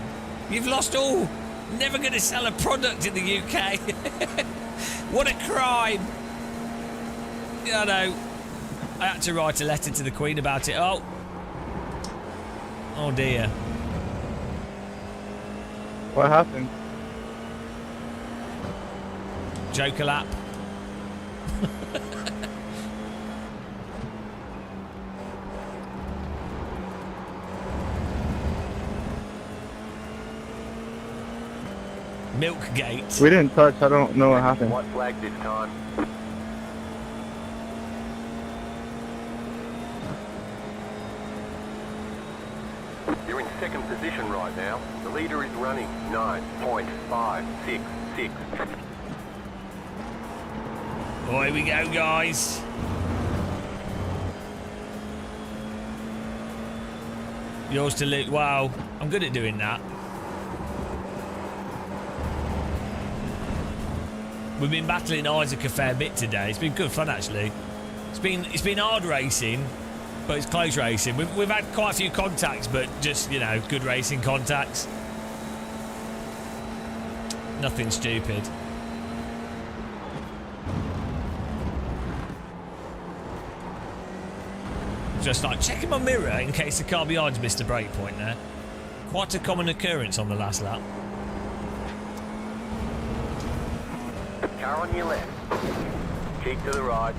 You've lost all. Never going to sell a product in the UK. What a crime. I know. I had to write a letter to the Queen about it. Oh dear. What happened? Joker lap. Milkgate. We didn't touch. I don't know what happened. White flag this time. You're in second position right now. The leader is running 9.566. Oh, here we go, guys. Yours to loot. Wow, I'm good at doing that. We've been battling Isaac a fair bit today. It's been good fun, actually. It's been hard racing, but it's close racing. We've had quite a few contacts, but just, you know, good racing contacts. Nothing stupid. Just like checking my mirror in case the car behind's missed a break point there. Quite a common occurrence on the last lap. Car on your left. Keep to the right.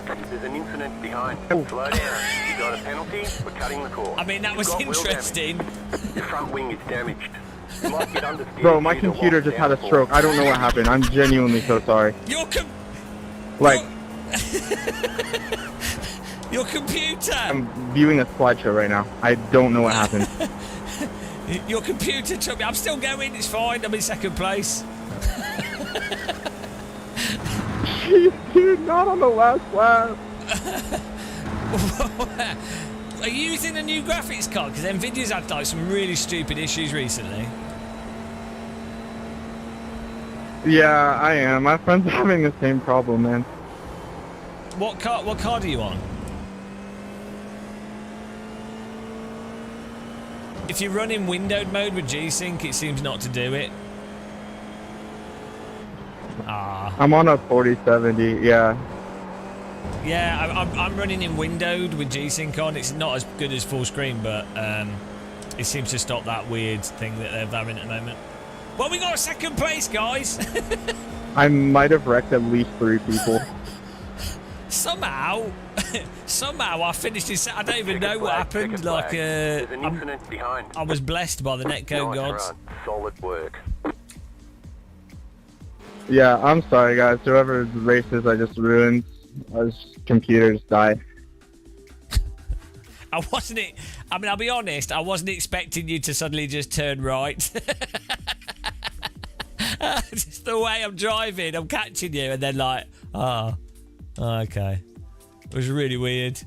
There's an incident behind. Slow down. You got a penalty for cutting the course. I mean, that was interesting. Your front wing is damaged. You might get understeer. Bro, my computer just had a stroke. I don't know what happened. I'm genuinely so sorry. Your computer! I'm viewing a slideshow right now. I don't know what happened. Your computer took me. I'm still going. It's fine. I'm in second place. Dude, not on the last lap. Are you using a new graphics card? Because Nvidia's had like some really stupid issues recently. Yeah, I am. My friend's having the same problem, man. What card are you on? If you run in windowed mode with G-Sync, it seems not to do it. I'm on a 4070, yeah. Yeah, I'm running in windowed with G-Sync on. It's not as good as full screen, but it seems to stop that weird thing that they're having at the moment. Well, we got a second place, guys. I might have wrecked at least 3 people. Somehow I finished this. I don't even know what happened. Like, I was blessed by the netcode gods. Solid work. Yeah, I'm sorry, guys. Whoever's races I just ruined, his computers died. I mean, I'll be honest, I wasn't expecting you to suddenly just turn right. Just the way I'm driving, I'm catching you, and then like, okay. It was really weird.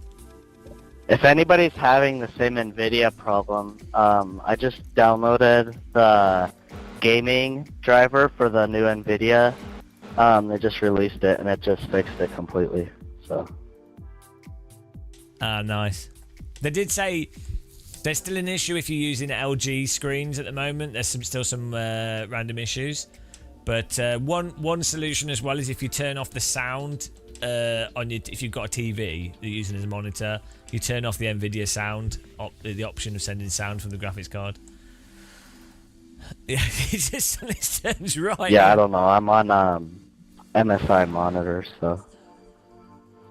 If anybody's having the same NVIDIA problem, I just downloaded the gaming driver for the new NVIDIA. They just released it, and it just fixed it completely. So. Nice. They did say there's still an issue if you're using LG screens at the moment. There's still some random issues. But one solution as well is if you turn off the sound if you've got a TV that you're using as a monitor, you turn off the NVIDIA sound, the option of sending sound from the graphics card. Yeah, it just suddenly turns right. Yeah, I don't know. I'm on MSI monitors, so.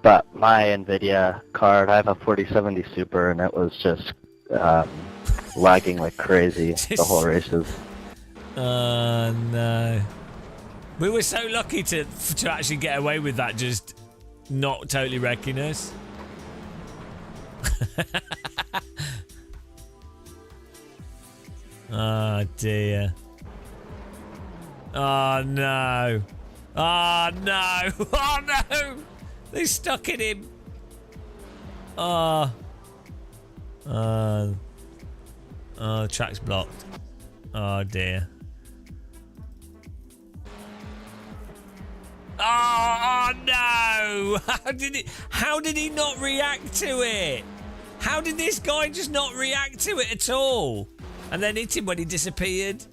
but my NVIDIA card, I have a 4070 Super, and it was just lagging like crazy the whole races. Oh no. We were so lucky to actually get away with that, just not totally wrecking us. Oh dear. Oh no. Oh no. Oh no. They stuck in him. Oh. Oh, the track's blocked. Oh dear. Oh no! How did he not react to it? How did this guy just not react to it at all? And then hit him when he disappeared?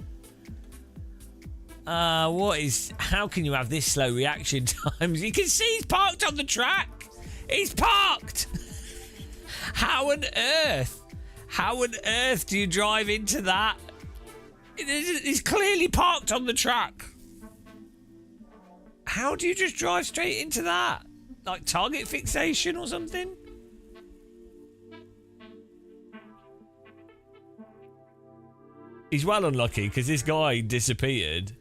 How can you have this slow reaction times? You can see he's parked on the track. He's parked. How on earth do you drive into that? He's clearly parked on the track. How do you just drive straight into that? Like target fixation or something? He's well unlucky because this guy disappeared,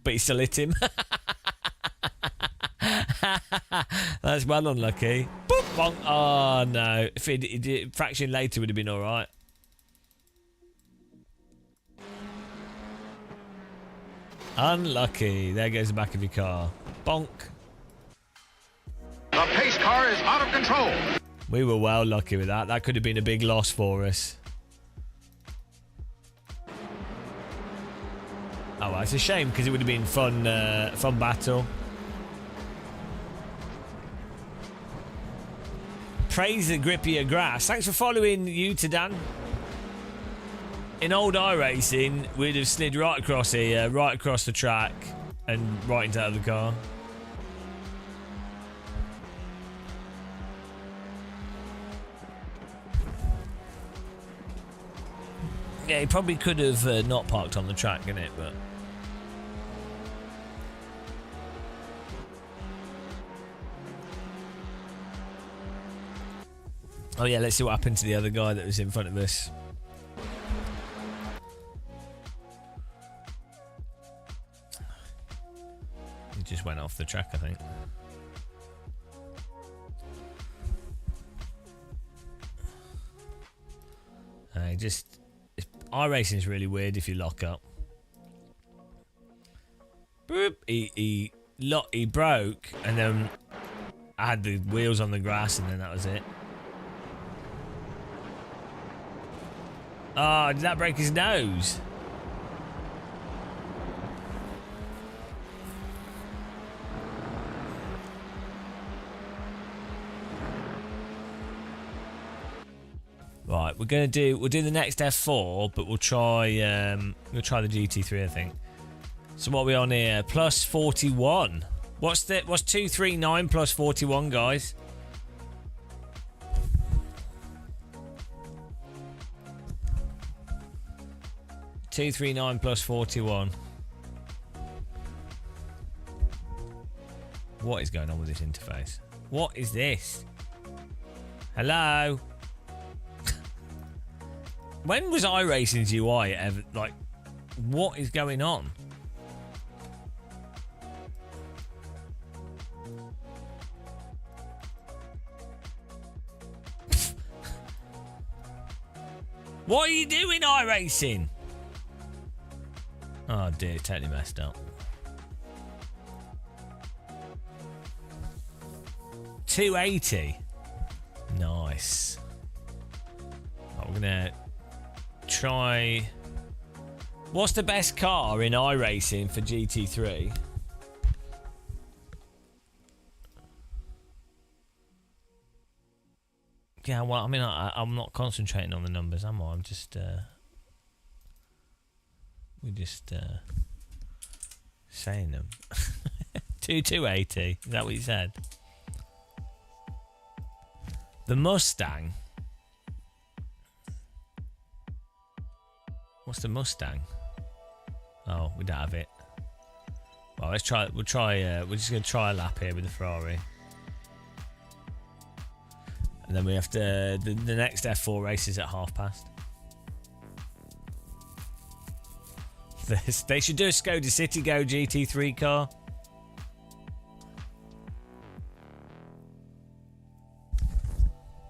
but he still hit him. That's well unlucky. Boop, bonk. Oh no! If he did a fraction later, would have been all right. Unlucky. There goes the back of your car. Bonk. The pace car is out of control. We were well lucky with that. That could have been a big loss for us. Oh, well, it's a shame because it would have been fun battle. Praise the grippier grass. Thanks for following you to Dan. In old iRacing, we'd have slid right across here, right across the track, and right into the car. Yeah, he probably could have not parked on the track, innit? But oh yeah, let's see what happened to the other guy that was in front of us. He just went off the track, I think. iRacing is really weird if you lock up. Boop. He broke, and then I had the wheels on the grass, and then that was it. Oh, did that break his nose? Right, we'll do the next F4, but we'll try the GT3, I think. So what are we on here? Plus 41. What's 239 plus 41, guys? $239 plus 41. What is going on with this interface? What is this? Hello? When was iRacing's UI ever, like, what is going on? What are you doing, iRacing? Oh dear, totally messed up. 280. Nice. Oh, we're gonna try. What's the best car in iRacing for GT3? Yeah, well, I mean, I'm not concentrating on the numbers, am I? I'm just, we're just saying them. 280. Is that what you said? The Mustang. What's the Mustang? Oh, we don't have it. Well, let's try. We're just gonna try a lap here with the Ferrari. And then we have to... The next F4 race is at past. They should do a Skoda Citigo GT3 car.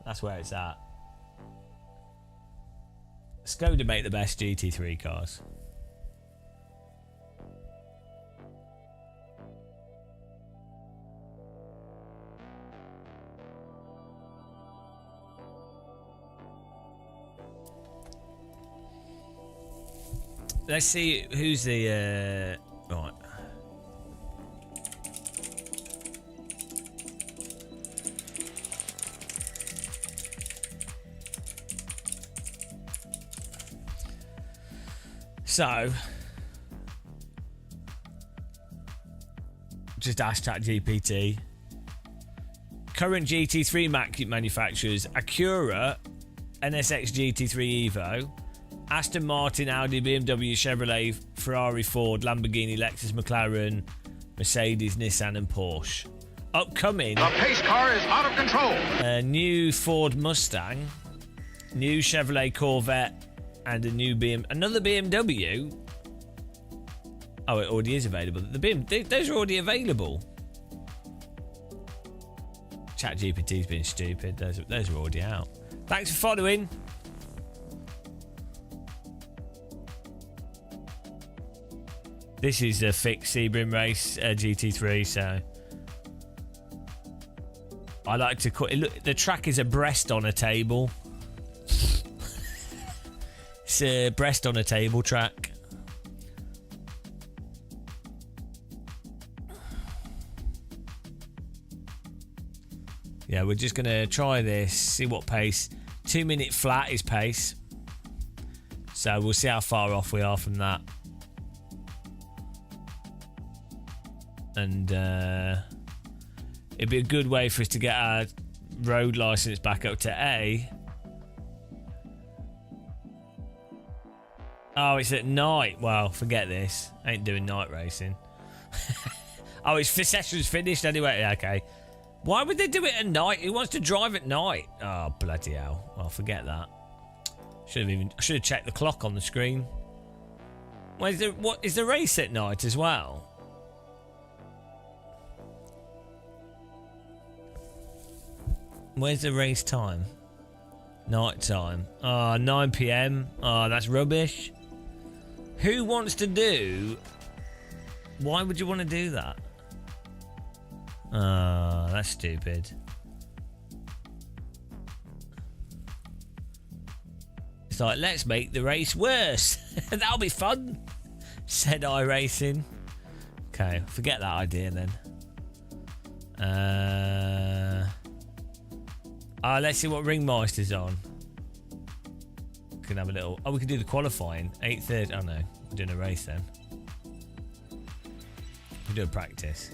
That's where it's at. Skoda make the best GT3 cars. Let's see who's the right. So just ask ChatGPT. Current GT3 manufacturers: Acura, NSX GT3 Evo, Aston Martin, Audi, BMW, Chevrolet, Ferrari, Ford, Lamborghini, Lexus, McLaren, Mercedes, Nissan and Porsche. Upcoming, The pace car is out of control. new Ford Mustang, new Chevrolet Corvette, and a new another BMW. Oh, it already is available. Those are already available. ChatGPT's been stupid. Those are already out. Thanks for following. This is a fixed Sebring race GT3, so I like to call it. Look, the track is a breast on a table. It's a breast on a table track. Yeah, we're just gonna try this, see what pace. 2 minute flat is pace, so we'll see how far off we are from that. And it'd be a good way for us to get our road license back up to A. Oh, it's at night. Well, forget this. I ain't doing night racing. Oh, it's session's finished anyway. Yeah, okay. Why would they do it at night? Who wants to drive at night? Oh, bloody hell. Well, forget that. I should have checked the clock on the screen. What is the race at night as well? Where's the race time? Night time. Oh, 9 PM. Oh, that's rubbish. Who wants to do... Why would you want to do that? Oh, that's stupid. It's like, let's make the race worse. That'll be fun, said iRacing. Okay, forget that idea then. Let's see what Ringmeister's on. We can have a little... Oh, we can do the qualifying. 8:30. Oh, no. We're doing a race then. We'll do a practice.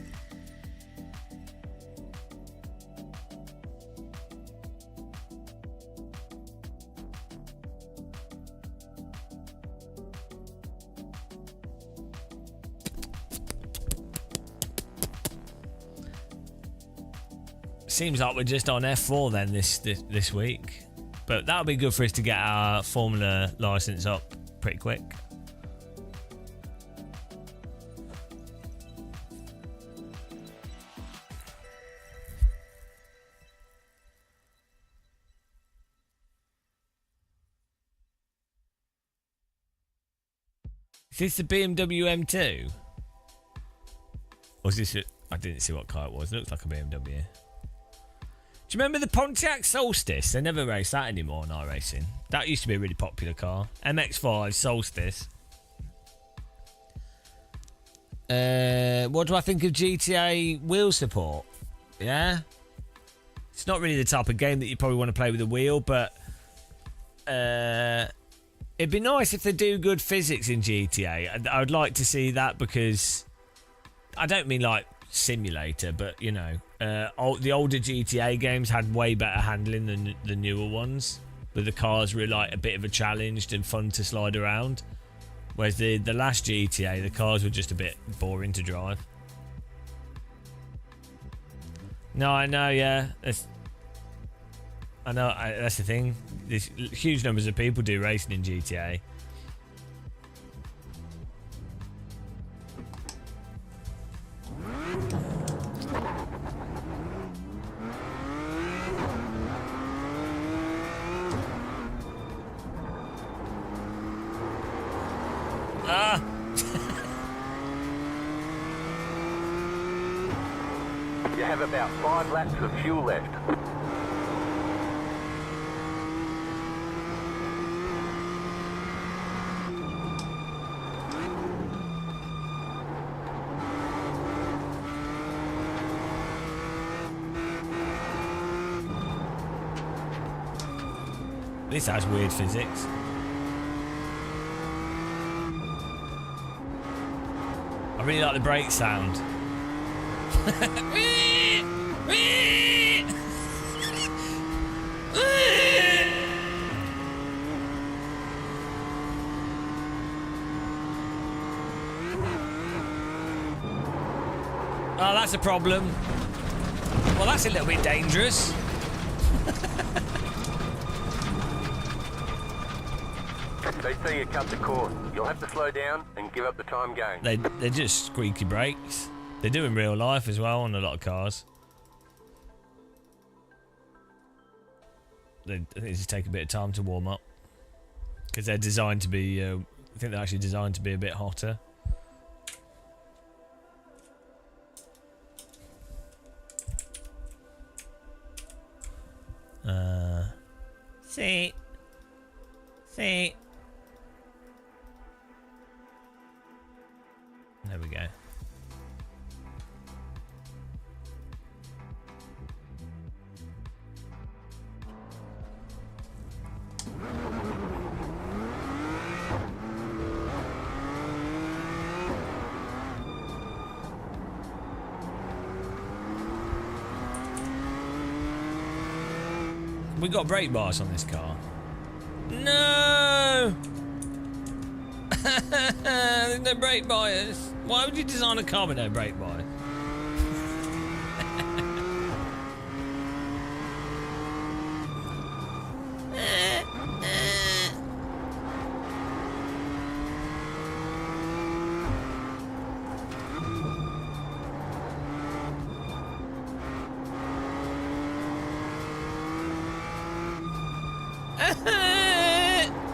Seems like we're just on F4 then this week, but that'll be good for us to get our Formula license up pretty quick. Is this the BMW M2? Or is this I didn't see what car it was. It looks like a BMW. Do you remember the Pontiac Solstice? They never race that anymore in iRacing. That used to be a really popular car. MX-5 Solstice. What do I think of GTA wheel support? Yeah? It's not really the type of game that you probably want to play with a wheel, but it'd be nice if they do good physics in GTA. I would like to see that, because I don't mean like simulator, but you know, the older GTA games had way better handling than the newer ones, where the cars were like a bit of a challenge and fun to slide around, whereas the last GTA, the cars were just a bit boring to drive. No, I know, yeah. I know, that's the thing. There's huge numbers of people do racing in GTA. Ah! You have about 5 laps of fuel left. This has weird physics. I really like the brake sound. Oh, that's a problem. Well, that's a little bit dangerous. They see you cut the cord. You'll have to slow down and give up the time gain. They're just squeaky brakes. They do in real life as well on a lot of cars. I think they just take a bit of time to warm up. Because they're designed to be, I think they're actually designed to be a bit hotter. See. There we go. We got brake bars on this car. No! There's no brake bars. Why would you design a car with no brake bars?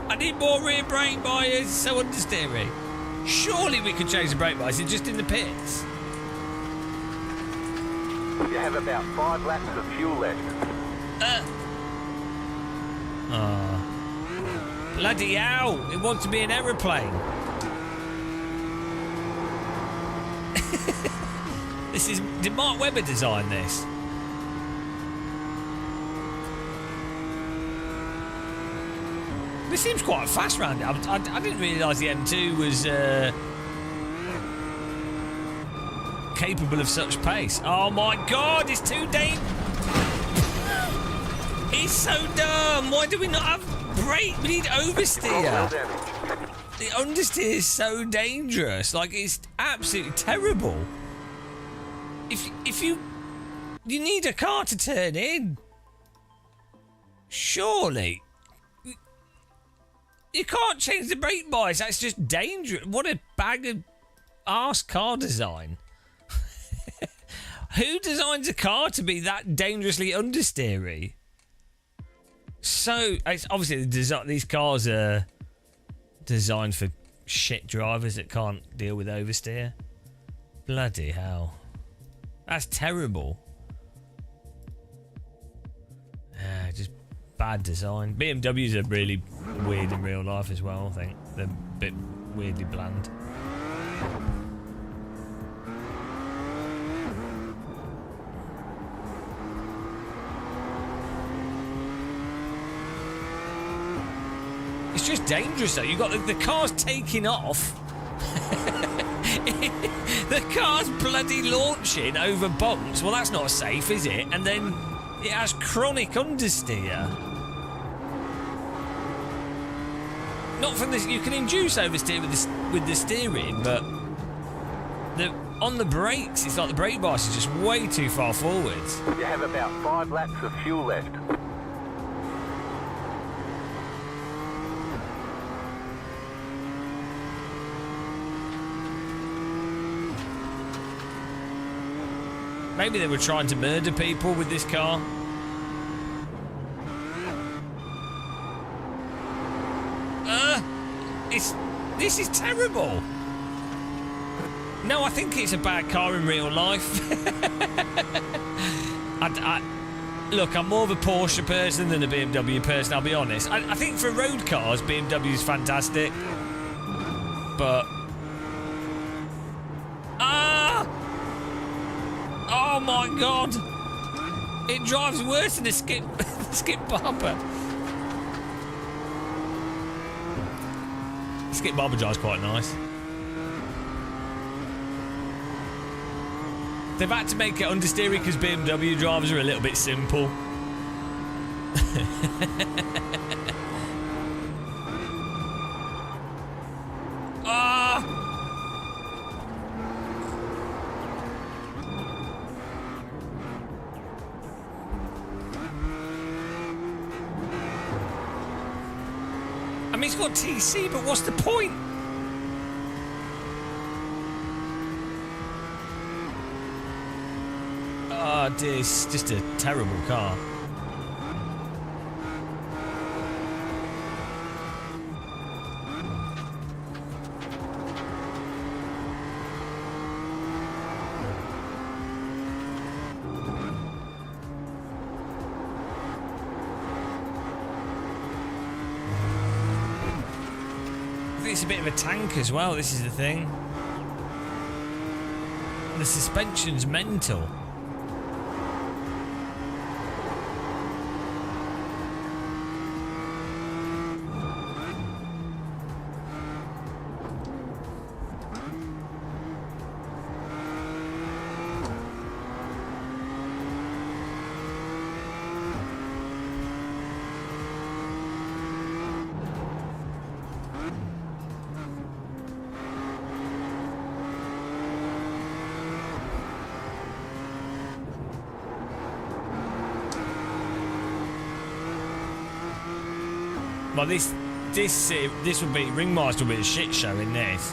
I need more rear brake bias, so understeering. Surely we could change the brake bias, it's just in the pits. You have about 5 laps of fuel left. Bloody hell, it wants to be an aeroplane. Did Mark Webber design this? This seems quite fast round it. I didn't realise the M2 was capable of such pace. Oh my god, it's too dangerous. It's so dumb. Why do we not have brake? We need oversteer. The understeer is so dangerous. Like, it's absolutely terrible. If you need a car to turn in. Surely. You can't change the brake bias. That's just dangerous. What a bag of arse car design. Who designs a car to be that dangerously understeery? So, it's obviously these cars are designed for shit drivers that can't deal with oversteer. Bloody hell. That's terrible. Just bad design. BMWs are really weird in real life as well, I think. They're a bit weirdly bland. It's just dangerous though. You've got the car's taking off. The car's bloody launching over bumps. Well, that's not safe, is it? And then it has chronic understeer. Not from this. You can induce oversteer with the steering, but on the brakes, it's like the brake bias is just way too far forwards. You have about 5 laps of fuel left. Maybe they were trying to murder people with this car. This is terrible. No, I think it's a bad car in real life. Look, I'm more of a Porsche person than a BMW person, I'll be honest. I think for road cars, BMW is fantastic. But... Oh my god! It drives worse than a Skip Barber. Skip Barber drives quite nice. They've had to make it understeery because BMW drivers are a little bit simple. I mean, it's got TC, but what's the point? Oh dear, it's just a terrible car. It's a bit of a tank as well, this is the thing. The suspension's mental. Well, this would be Ringmaster would be a shit show in this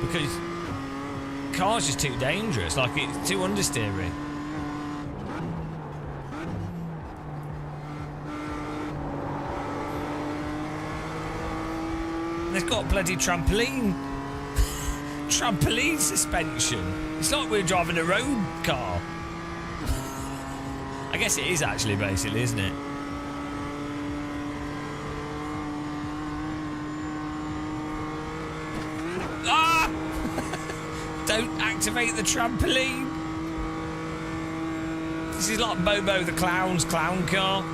because cars just too dangerous. Like it's too understeery. They've got bloody trampoline suspension. It's like we're driving a road car. I guess it is actually, basically, isn't it? Don't activate the trampoline. This is like Bobo the Clown's clown car.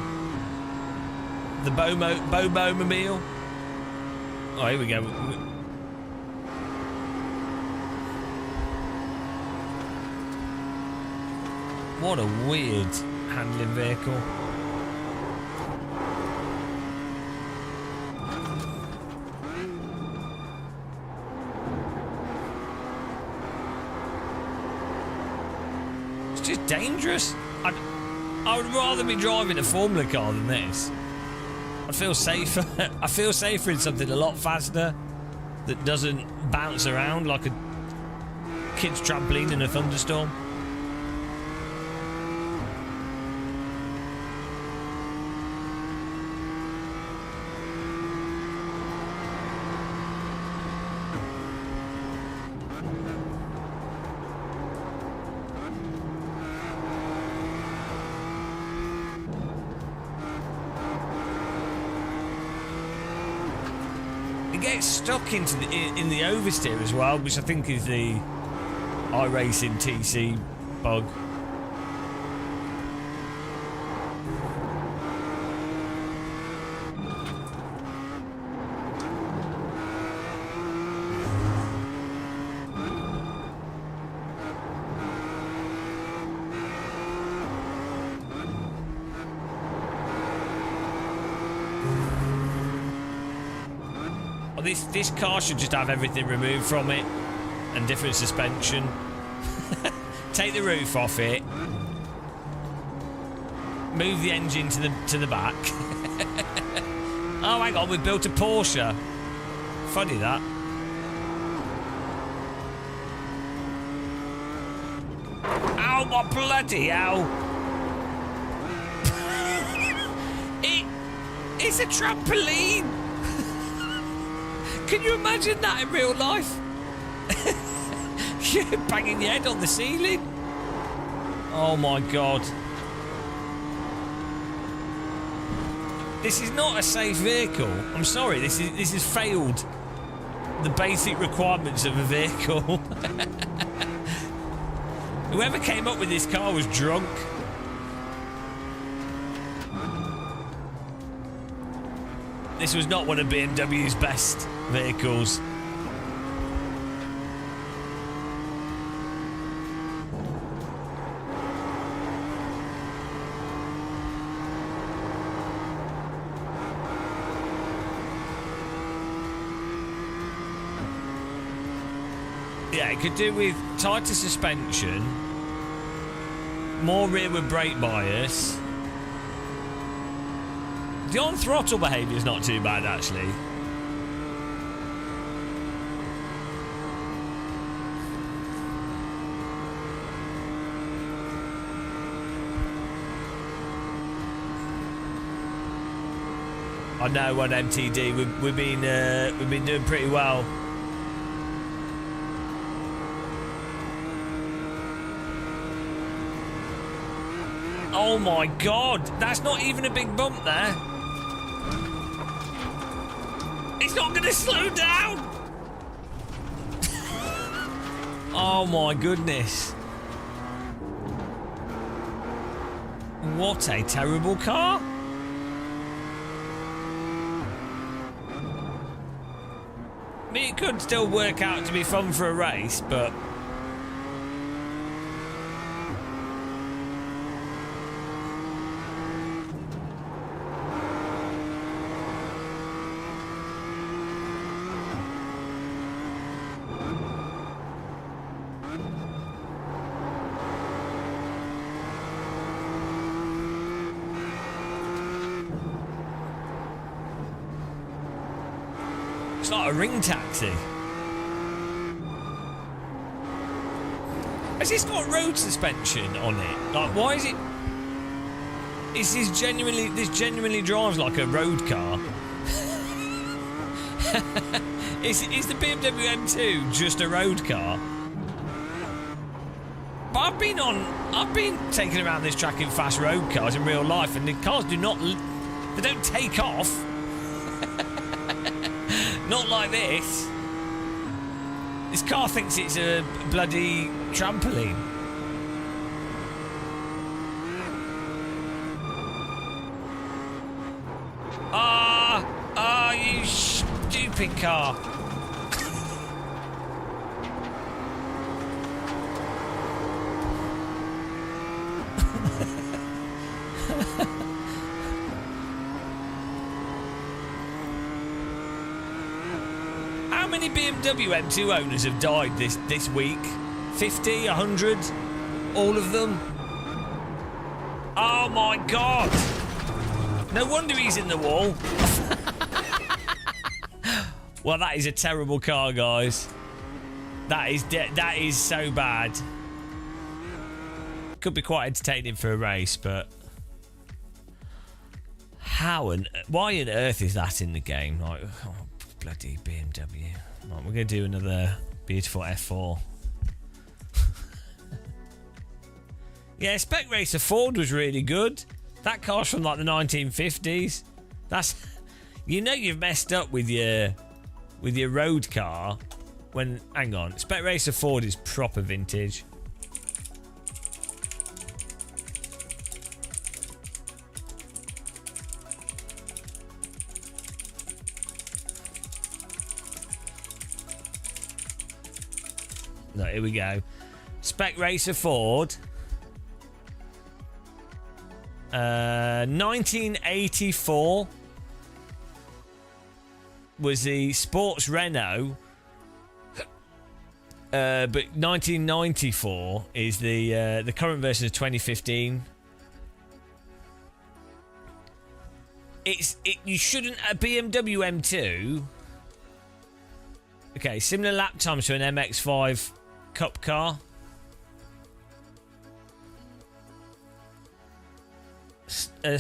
The Bobo-mobile. Oh, here we go. What a weird handling vehicle. Just dangerous. I would rather be driving a Formula car than this. I feel safer. I feel safer in something a lot faster that doesn't bounce around like a kid's trampoline in a thunderstorm. Gets stuck in the oversteer as well, which I think is the iRacing TC bug. This car should just have everything removed from it and different suspension. Take the roof off it. Move the engine to the back. Oh, hang on, we built a Porsche. Funny that. Ow! my bloody hell! It's a trampoline! Can you imagine that in real life? You're banging your head on the ceiling. Oh my god. This is not a safe vehicle. I'm sorry, this has failed the basic requirements of a vehicle. Whoever came up with this car was drunk. This was not one of BMW's best vehicles. Yeah, it could do with tighter suspension, more rearward brake bias. The on-throttle behaviour is not too bad, actually. I know on MTD we've been doing pretty well. Oh my god, that's not even a big bump there. It's not going to slow down. Oh my goodness. What a terrible car. I mean, it could still work out to be fun for a race, but... It's like a ring taxi. Has this got road suspension on it? Like, why is it... This genuinely drives like a road car. Is the BMW M2 just a road car? But I've been taken around this track in fast road cars in real life, and the cars they don't take off. Not like this. This car thinks it's a bloody trampoline. You stupid car. How many BMW M2 owners have died this week? 50? 100? All of them? Oh my god! No wonder he's in the wall. Well, that is a terrible car, guys. That is so bad. Could be quite entertaining for a race, but why on earth is that in the game? Like, oh, bloody BMW. Right, we're gonna do another beautiful F4. Yeah, Spec Racer Ford was really good. That car's from like the 1950s. That's, you know, you've messed up with your road car when, hang on, Spec Racer Ford is proper vintage. No, here we go. Spec Racer Ford. 1984 was the Sports Renault, but 1994 is the current version of 2015. You shouldn't a BMW M2. Okay, similar lap times to an MX-5 Cup car.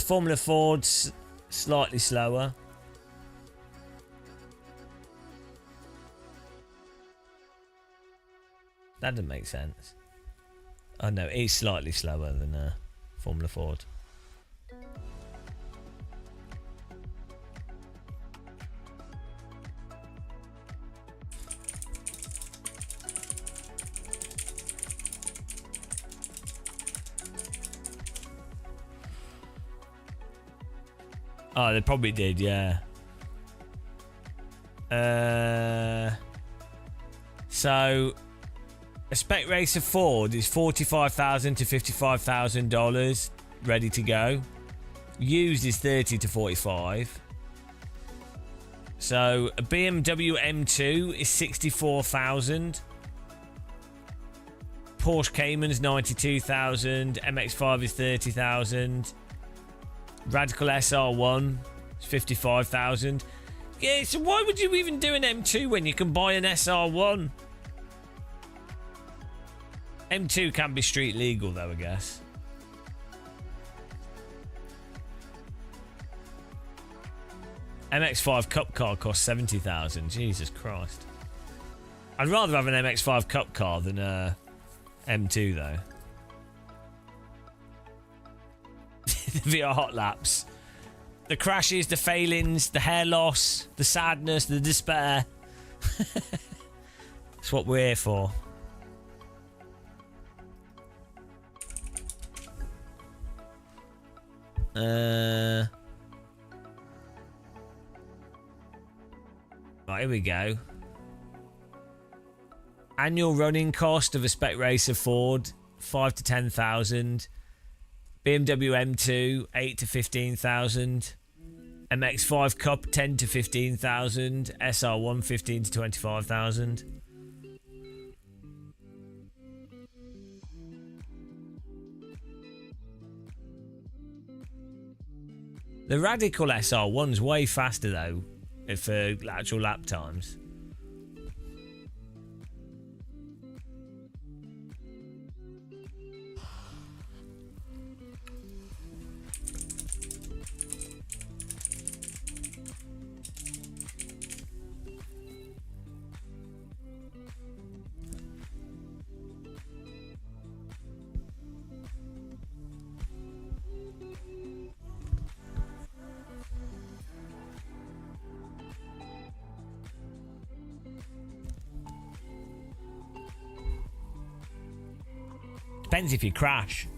Formula Ford's slightly slower. That doesn't make sense. Oh no, it's slightly slower than Formula Ford. Oh, they probably did, yeah. So a Spec Racer Ford is $45,000 to $55,000 ready to go. Used is $30,000 to $45,000. So a BMW M2 is $64,000. Porsche Cayman's $92,000. MX-5 is $30,000. Radical SR1 is $55,000. Yeah, so why would you even do an M2 when you can buy an SR1? M2 can be street legal though, I guess. MX-5 Cup car costs $70,000. Jesus Christ. I'd rather have an MX-5 Cup car than a M2 though. The VR hot laps. The crashes, the failings, the hair loss, the sadness, the despair. That's what we're here for. Right, here we go. Annual running cost of a Spec Racer Ford, 5 to 10,000. BMW M2, 8 to 15,000. MX-5 Cup, 10 to 15,000. SR1, 15 to 25,000. The Radical SR1's way faster though, for actual lap times. Depends if you crash.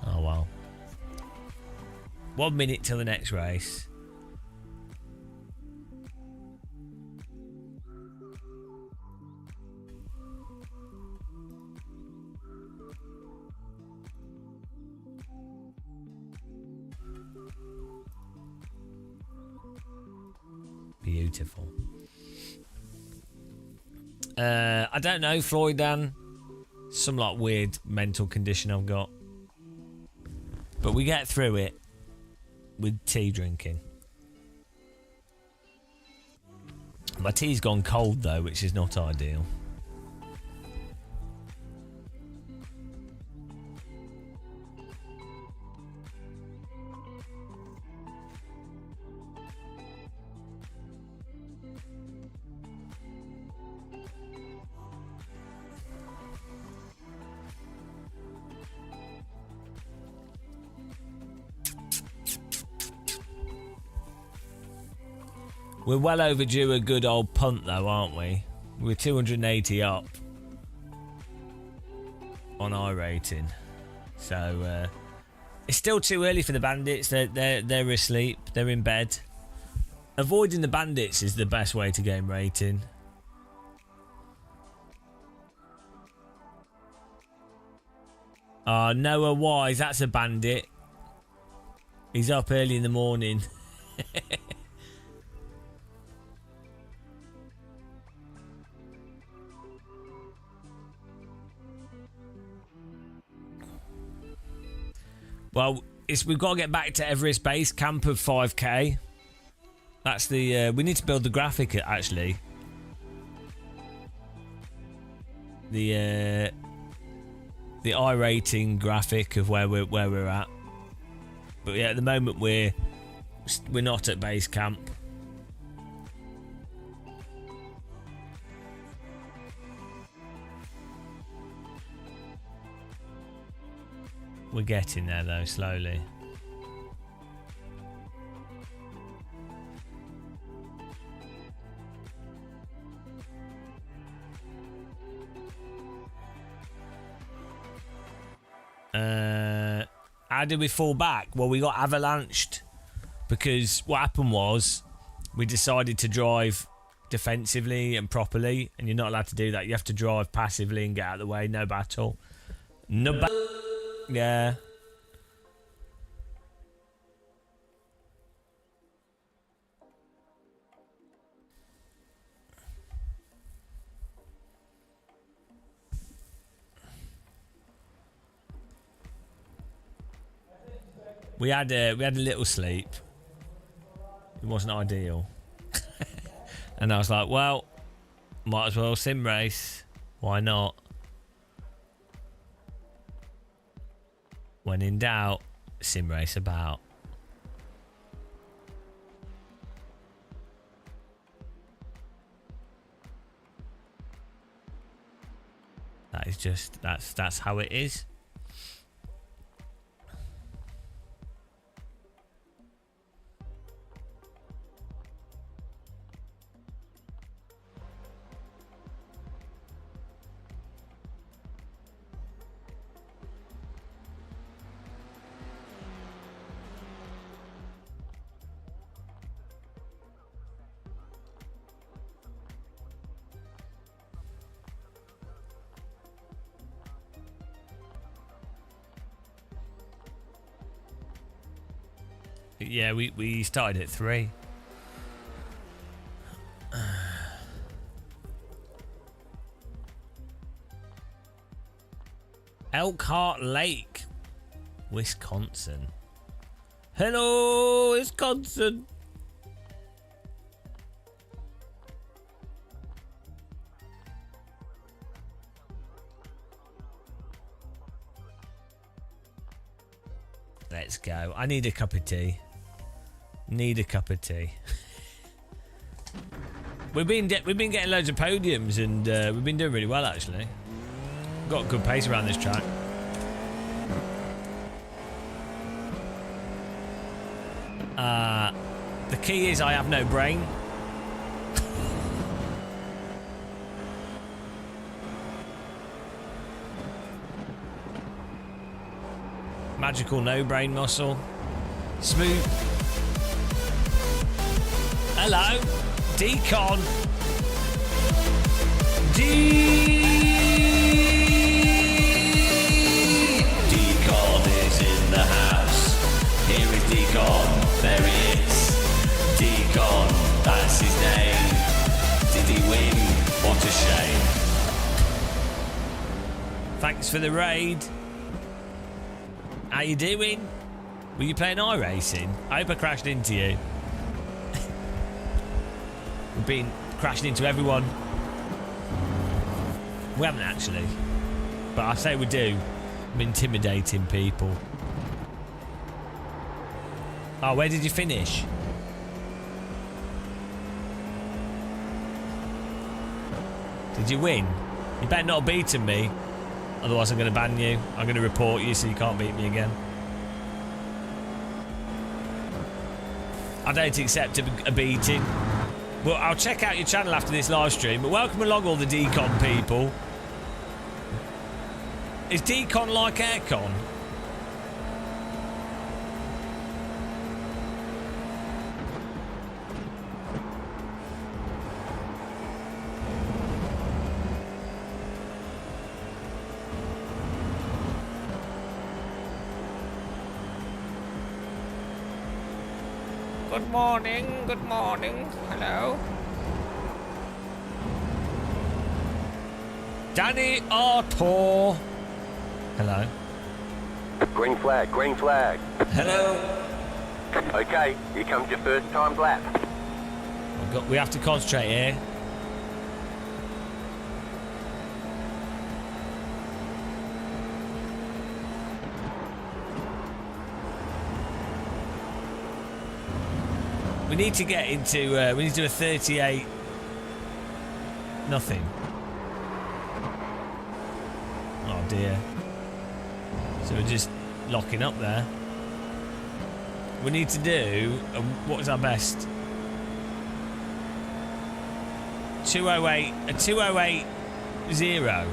Oh wow. 1 minute till the next race. Beautiful. I don't know, Floydan. Some like weird mental condition I've got. But we get through it with tea drinking. My tea's gone cold though, which is not ideal. We're well overdue a good old punt though, aren't we? We're 280 up on our rating. So it's still too early for the bandits. They're asleep. They're in bed. Avoiding the bandits is the best way to gain rating. Noah Wise, that's a bandit. He's up early in the morning. Well, we've got to get back to Everest Base Camp of 5k. That's the... we need to build the graphic, actually. The I-rating graphic of where we're at. But yeah, at the moment we're not at base camp. We're getting there though, slowly. How did we fall back? Well, we got avalanched because what happened was we decided to drive defensively and properly, and you're not allowed to do that. You have to drive passively and get out of the way. No battle. No yeah. We had a little sleep. It wasn't ideal. And I was like, well, might as well sim race. Why not? When in doubt, sim race about. That is just, that's how it is. Yeah, we started at 3. Elkhart Lake, Wisconsin. Hello, Wisconsin. Let's go. I need a cup of tea. Need a cup of tea. we've been getting loads of podiums, and we've been doing really well actually. Got a good pace around this track. The key is I have no brain. Magical no brain muscle. Smooth. Hello, Decon. Decon is in the house. Here is Decon. There he is. Decon, that's his name. Did he win? What a shame. Thanks for the raid. How you doing? Were you playing iRacing? I hope I crashed into you. We've been crashing into everyone. We haven't actually. But I say we do. I'm intimidating people. Oh, where did you finish? Did you win? You better not have beaten me. Otherwise I'm going to ban you. I'm going to report you so you can't beat me again. I don't accept a beating. Well, I'll check out your channel after this live stream. But welcome along all the Decon people. Is Decon like aircon? Good morning, hello. Danny Arthur. Hello. Green flag, green flag. Hello. Okay, here comes your first time lap. We have to concentrate here. We need to get into, we need to do a 38 nothing. Oh dear. So we're just locking up there. We need to do, what was our best? 208, a 208 0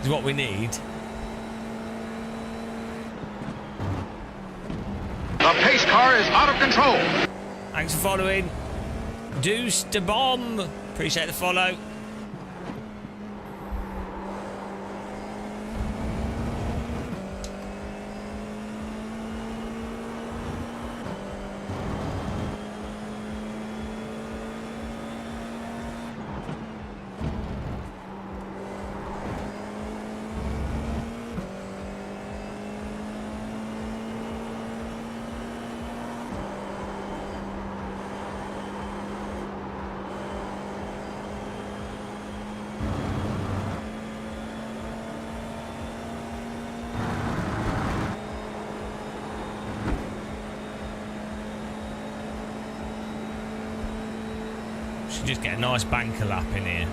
is what we need. The pace car is out of control. Thanks for following. Deuce de bomb. Appreciate the follow. Should just get a nice banker lap in here.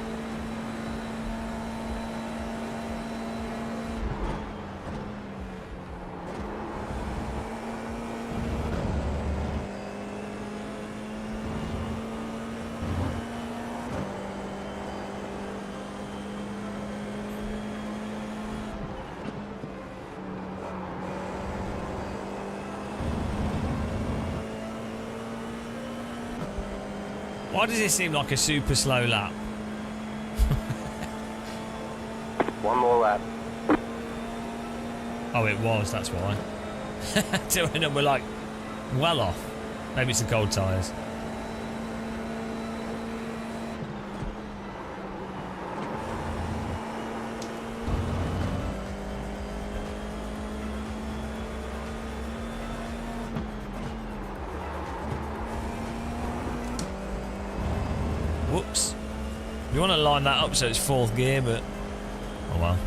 Why does it seem like a super slow lap? One more lap. Oh, it was, that's why. And we're like, well off. Maybe it's the cold tyres. Whoops. You want to line that up so it's fourth gear, but oh well.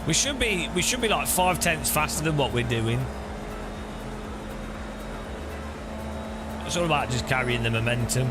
We should be like 5/10 faster than what we're doing. It's all about just carrying the momentum.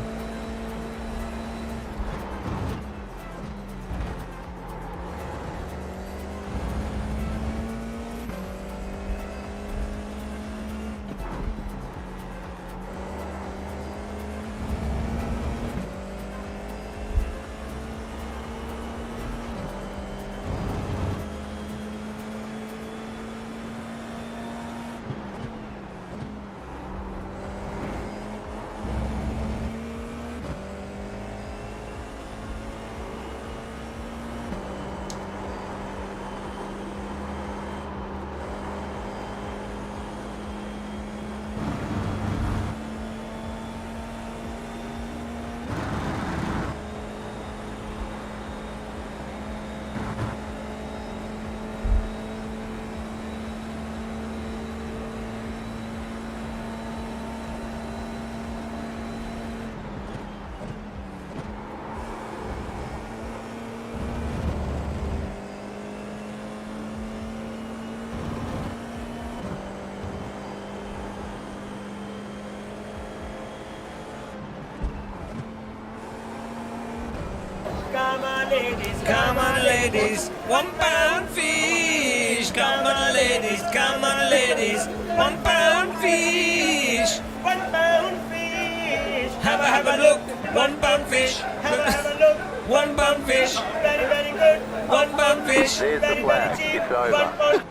Come on, ladies, 1 pound fish. Come on, ladies, come on, ladies, 1 pound fish. 1 pound fish. Have a look, 1 pound fish. Have a look, 1 pound fish. Very, very good. 1 pound fish. There's the flag. It's over.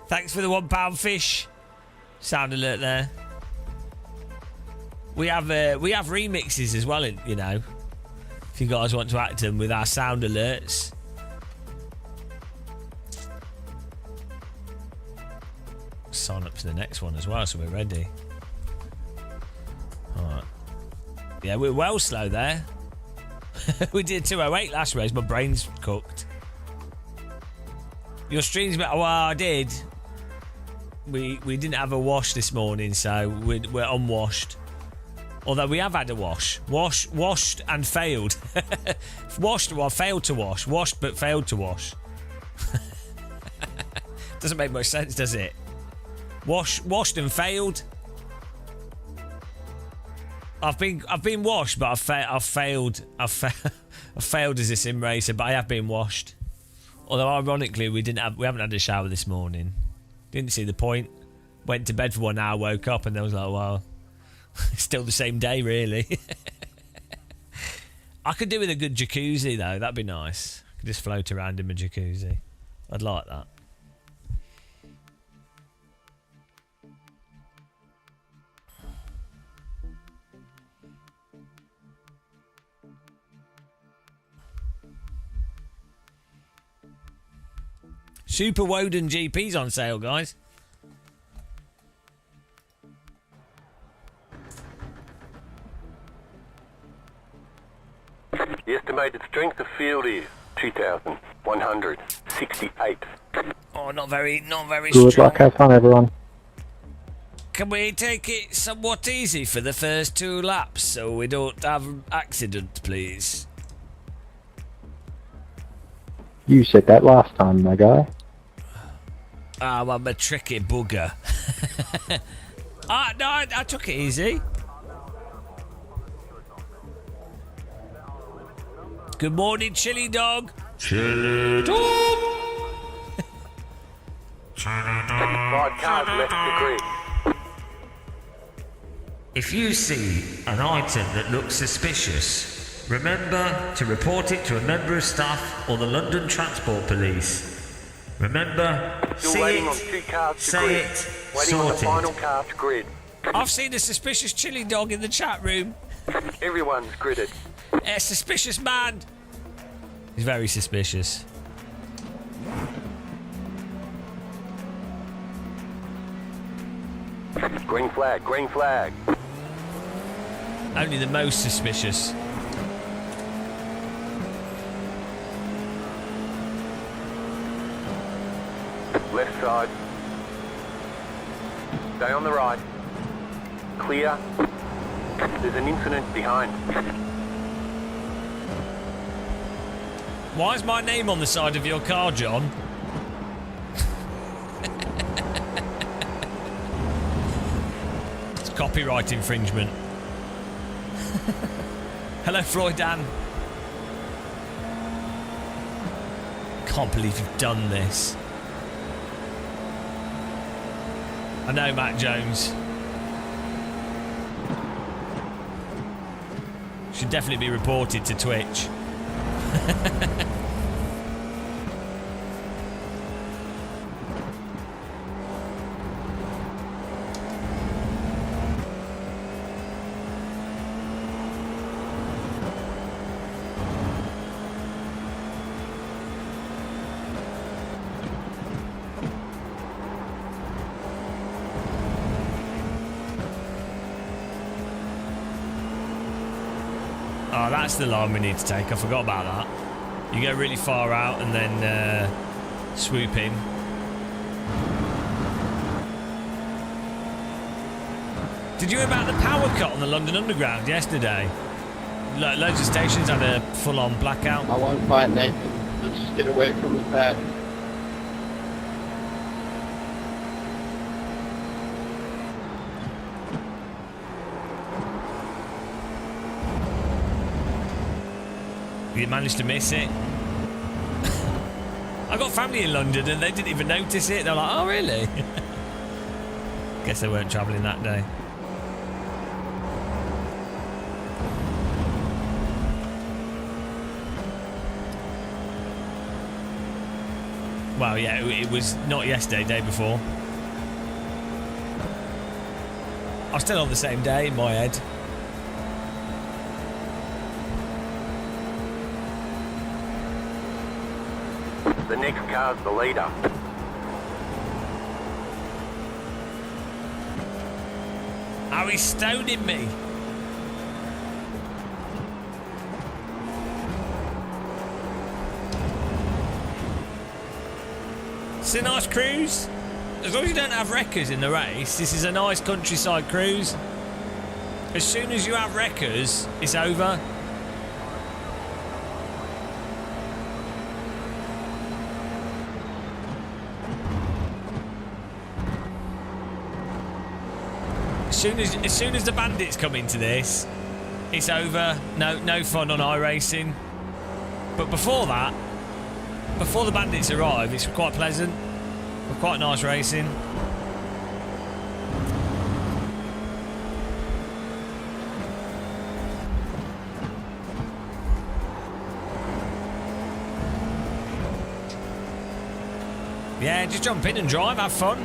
Thanks for the 1 pound fish. Sound alert there. We have remixes as well, you know. If you guys want to act them with our sound alerts. Sign up for the next one as well, so we're ready. Alright. Yeah, we're well slow there. We did 208 last race, my brain's cooked. Your stream's better. Well, I did. We didn't have a wash this morning, so we're unwashed. Although we have had a wash. Washed and failed. Washed, well, failed to wash. Washed but failed to wash. Doesn't make much sense, does it? Washed and failed. I've been washed, but I've failed. I've failed as a sim racer, but I have been washed. Although ironically, we haven't had a shower this morning. Didn't see the point. Went to bed for 1 hour, woke up, and I was like, well, it's still the same day, really. I could do with a good jacuzzi, though. That'd be nice. I could just float around in my jacuzzi. I'd like that. Super Woden GP's on sale, guys. The estimated strength of field is 2,168. Oh, not very Good strong. luck, have fun, everyone. Can we take it somewhat easy for the first 2 laps so we don't have an accident, please? You said that last time, my guy. Oh, I'm a tricky bugger. No, I took it easy. Good morning, Chili Dog. Chili Dog. 5 cars left to grid. If you see an item that looks suspicious, remember to report it to a member of staff or the London Transport Police. Remember, Still see waiting it, on 2 cars to say grid. it, Waiting on the sort final it. car to grid. I've seen a suspicious Chili Dog in the chat room. Everyone's gridded. A suspicious man. He's very suspicious. Green flag, green flag. Only the most suspicious. Left side. Stay on the right. Clear. There's an incident behind. Why is my name on the side of your car, John? It's copyright infringement. Hello, Floyd Dan. Can't believe you've done this. I know, Matt Jones. Should definitely be reported to Twitch. Oh, that's the line we need to take. I forgot about that. You go really far out and then swoop in. Did you hear about the power cut on the London Underground yesterday? Loads of stations had a full-on blackout. I won't fight Nathan. Let's get away from the pack. You managed to miss it. I got family in London and they didn't even notice it. They're like, oh, really? Guess they weren't travelling that day. Well, yeah, it was not yesterday, day before. I was still on the same day in my head. The next car's the leader. Oh, he's stoning me. It's a nice cruise. As long as you don't have wreckers in the race, this is a nice countryside cruise. As soon as you have wreckers, it's over. As soon as the bandits come into this, it's over. No fun on iRacing. But before that, before the bandits arrive, it's quite pleasant. Quite nice racing. Yeah, just jump in and drive, have fun.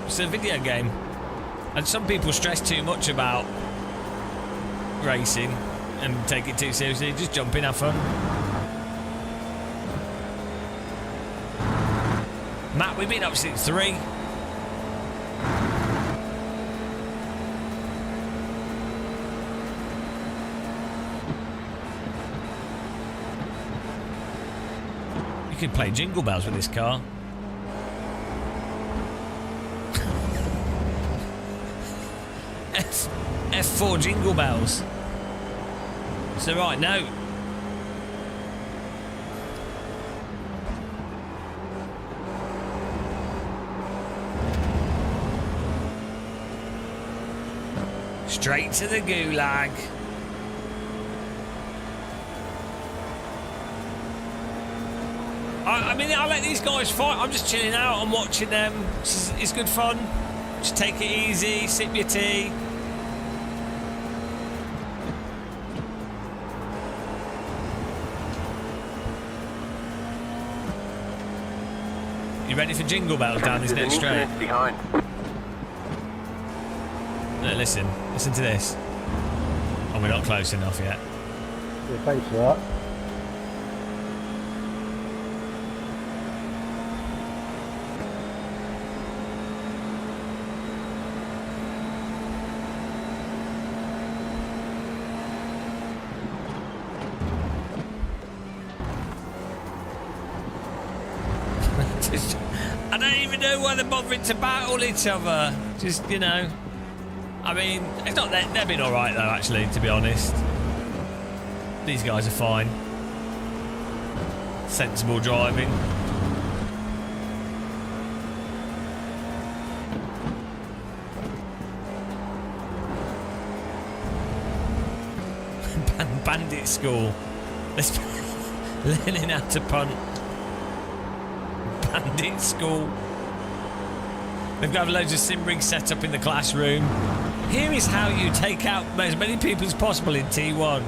It's a video game. And some people stress too much about racing and take it too seriously. Just jump in, have fun. Matt, we've been up since 3. You could play Jingle Bells with this car. F4 Jingle Bells. It's the right note. Straight to the gulag. I mean, I let these guys fight. I'm just chilling out. I'm watching them. It's good fun. Just take it easy. Sip your tea. You ready for Jingle Bells down this next straight? Behind. No, listen to this. Oh, we're not close enough yet. Yeah, thanks for that. I don't even know why they're bothering to battle each other. Just, you know. I mean, it's not that they've been alright though, actually, to be honest. These guys are fine. Sensible driving. Bandit school. Let's learning how to punt. Bandit school. They've got loads of sim rigs set up in the classroom. Here is how you take out as many people as possible in T1.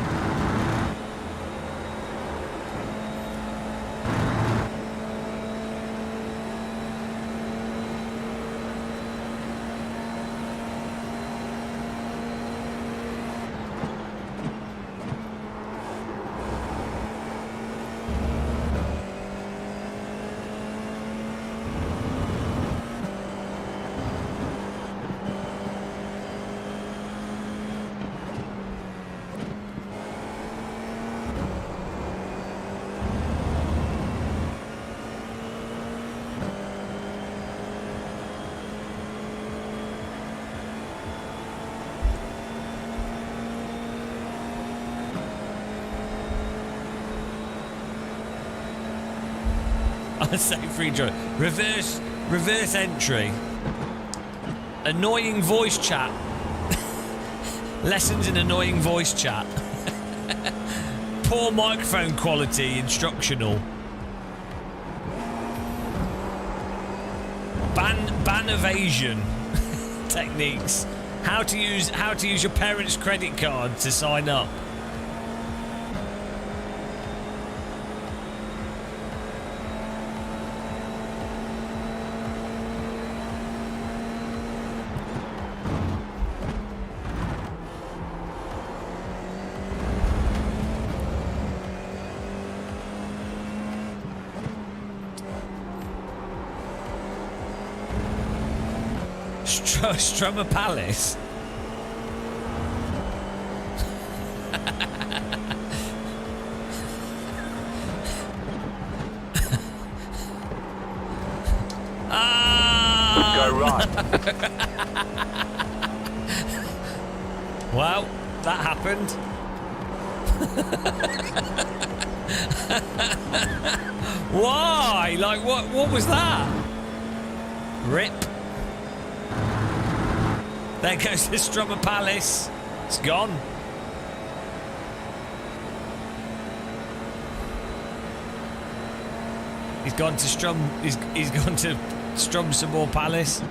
I say free joy. Reverse entry. Annoying voice chat. Lessons in annoying voice chat. Poor microphone quality instructional. Ban evasion techniques. How to use your parents' credit card to sign up. Strummer Palace. go right. Well, that happened. Why? Like, what was that? Rip. There goes the Strummer Palace. It's gone. He's gone to Strum. He's gone to Strum some more Palace.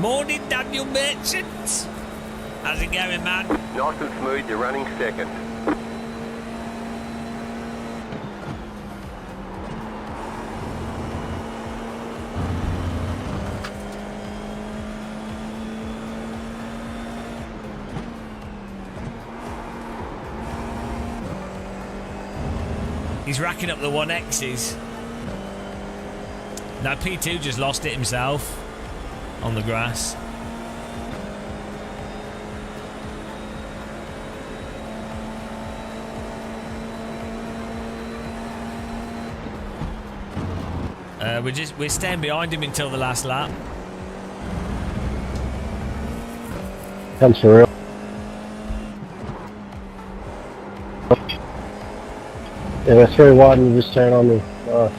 Morning, Daniel Merchant. How's it going, man? Nice and smooth, you're running second. He's racking up the 1Xs. Now P2 just lost it himself on the grass. We're staying behind him until the last lap. Comes for real. If it's very wide, you just turn on me. Nice.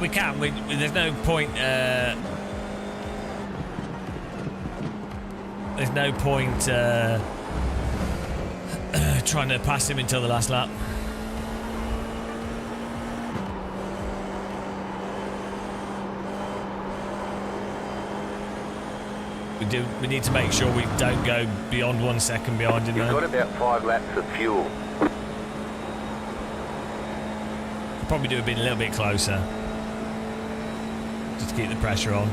We can. There's no point. There's no point trying to pass him until the last lap. We need to make sure we don't go beyond 1 second behind him. You've got about 5 laps of fuel. Probably do have been a little bit closer. Just to keep the pressure on.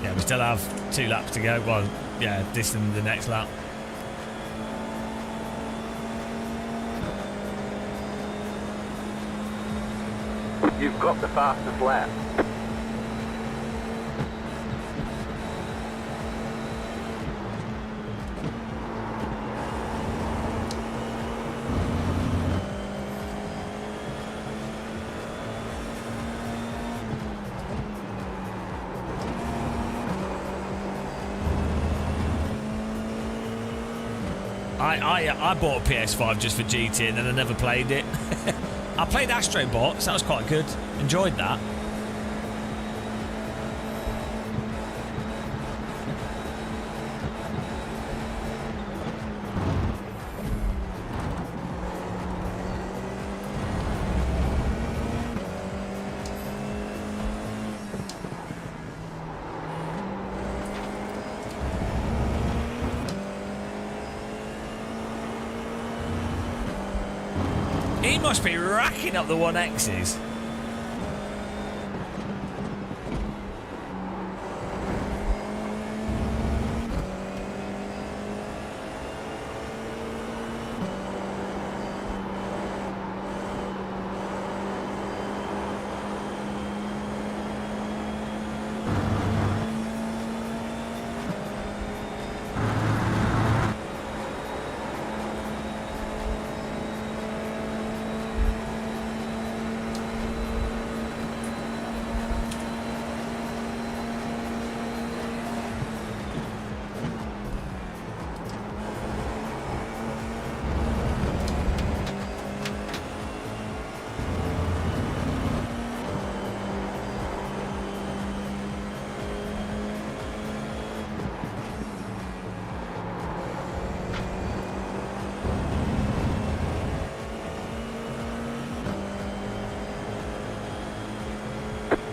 Yeah, we still have 2 laps to go. Well, yeah, this and the next lap. You've got the fastest lap. I bought a PS5 just for GT and then I never played it. I played Astro Bots, that was quite good. Enjoyed that. He must be racking up the 1Xs.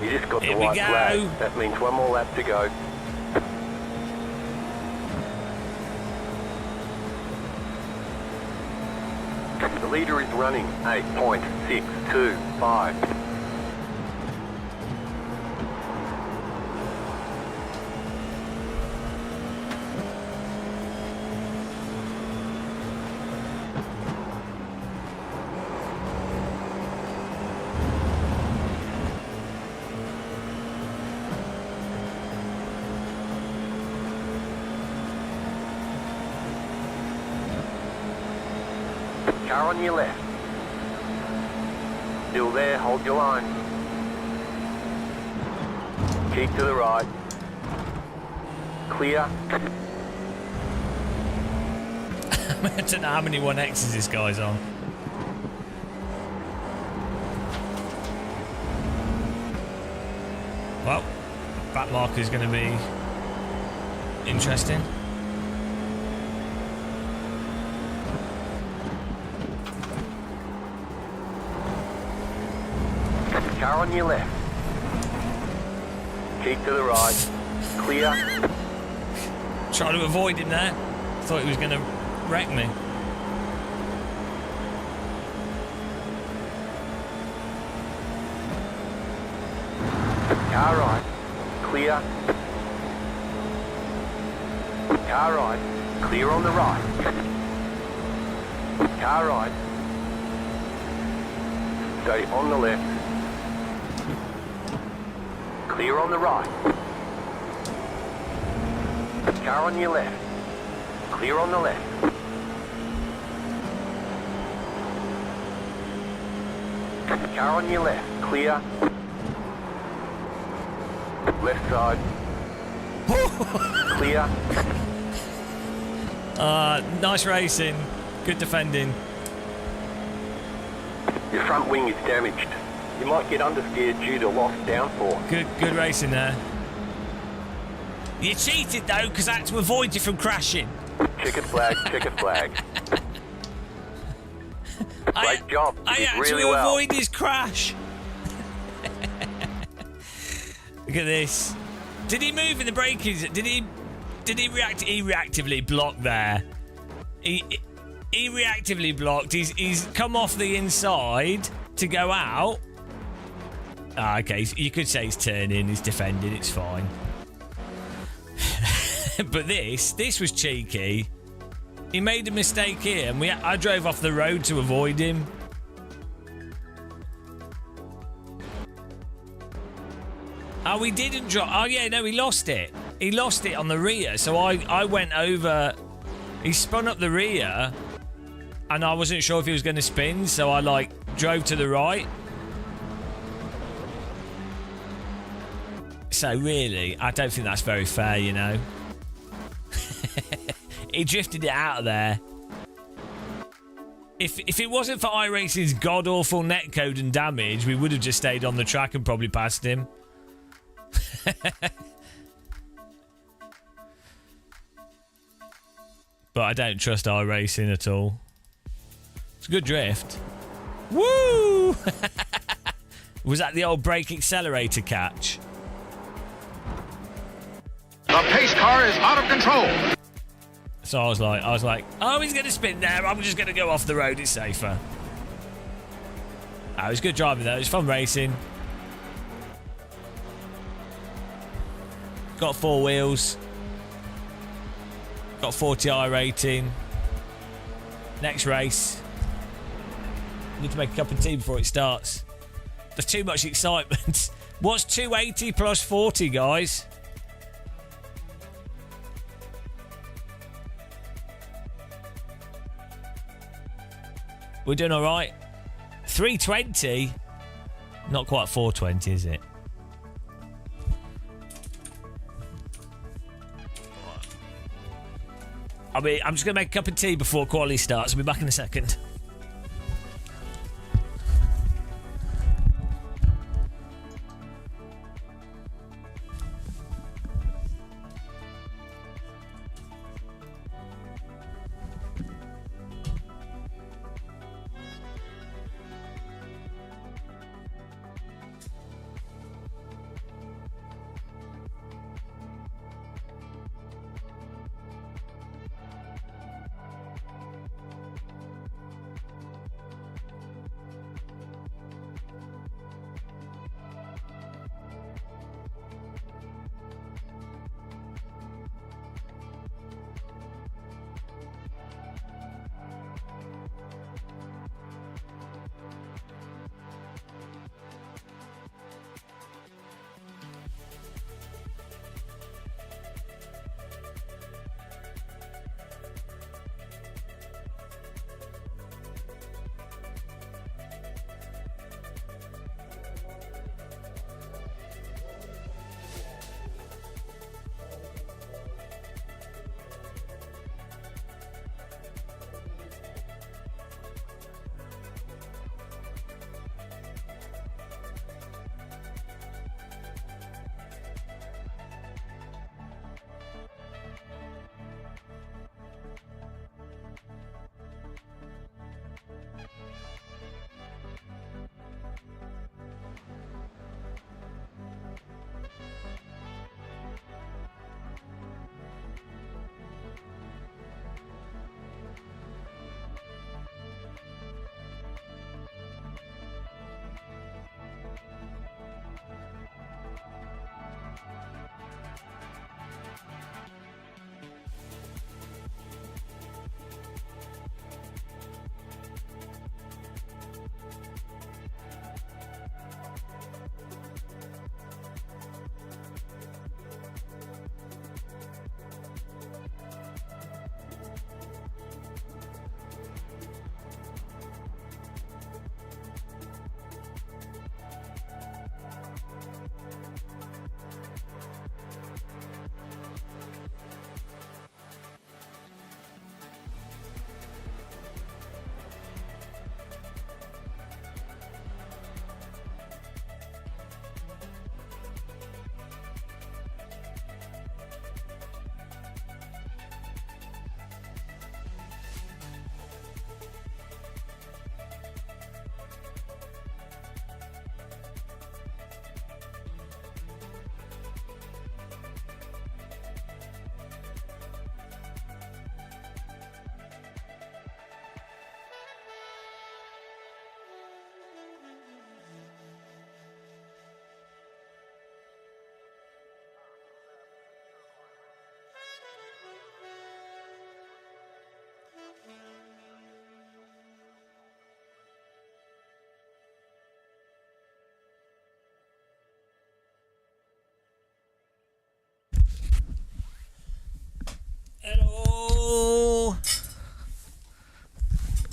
You just got Here the we white go. flag. That means one more lap to go. The leader is running 8.625. Car on your left. Still there, hold your line. Keep to the right. Clear. I don't know how many 1Xs this guy's on. Well, back marker is going to be interesting. Car on your left. Keep to the right. Clear. Trying to avoid him there. Thought he was going to wreck me. Car right. Clear. Car right. Clear on the right. Car right. Stay on the left. Clear on the right. Car on your left. Clear on the left. Car on your left. Clear. Left side. Clear. Nice racing. Good defending. Your front wing is damaged. You might get understeered due to lost downforce. Good racing there. You cheated though, because I had to avoid you from crashing. Checkered flag, checkered flag. Great job. You I did had really to well. avoid his crash. Look at this. Did he move in the braking? Did he react? He reactively blocked there. He reactively blocked. He's come off the inside to go out. Ah, okay. You could say he's turning. He's defending. It's fine. But this was cheeky. He made a mistake here, and I drove off the road to avoid him. Oh, we didn't drop. Oh, yeah, no, he lost it. He lost it on the rear. So I went over. He spun up the rear, and I wasn't sure if he was going to spin, so I, drove to the right. So, really, I don't think that's very fair, you know. He drifted it out of there. If it wasn't for iRacing's god-awful netcode and damage, we would have just stayed on the track and probably passed him. But I don't trust iRacing at all. It's a good drift. Woo! Was that the old brake accelerator catch? The pace car is out of control. So I was like, oh, he's going to spin there. I'm just going to go off the road. It's safer. It was good driving though. It was fun racing. Got 4 wheels. Got 40i rating. Next race. Need to make a cup of tea before it starts. There's too much excitement. What's 280 plus 40, guys? We're doing all right. 320. Not quite 420, is it? I'm just going to make a cup of tea before quali starts. I'll be back in a second.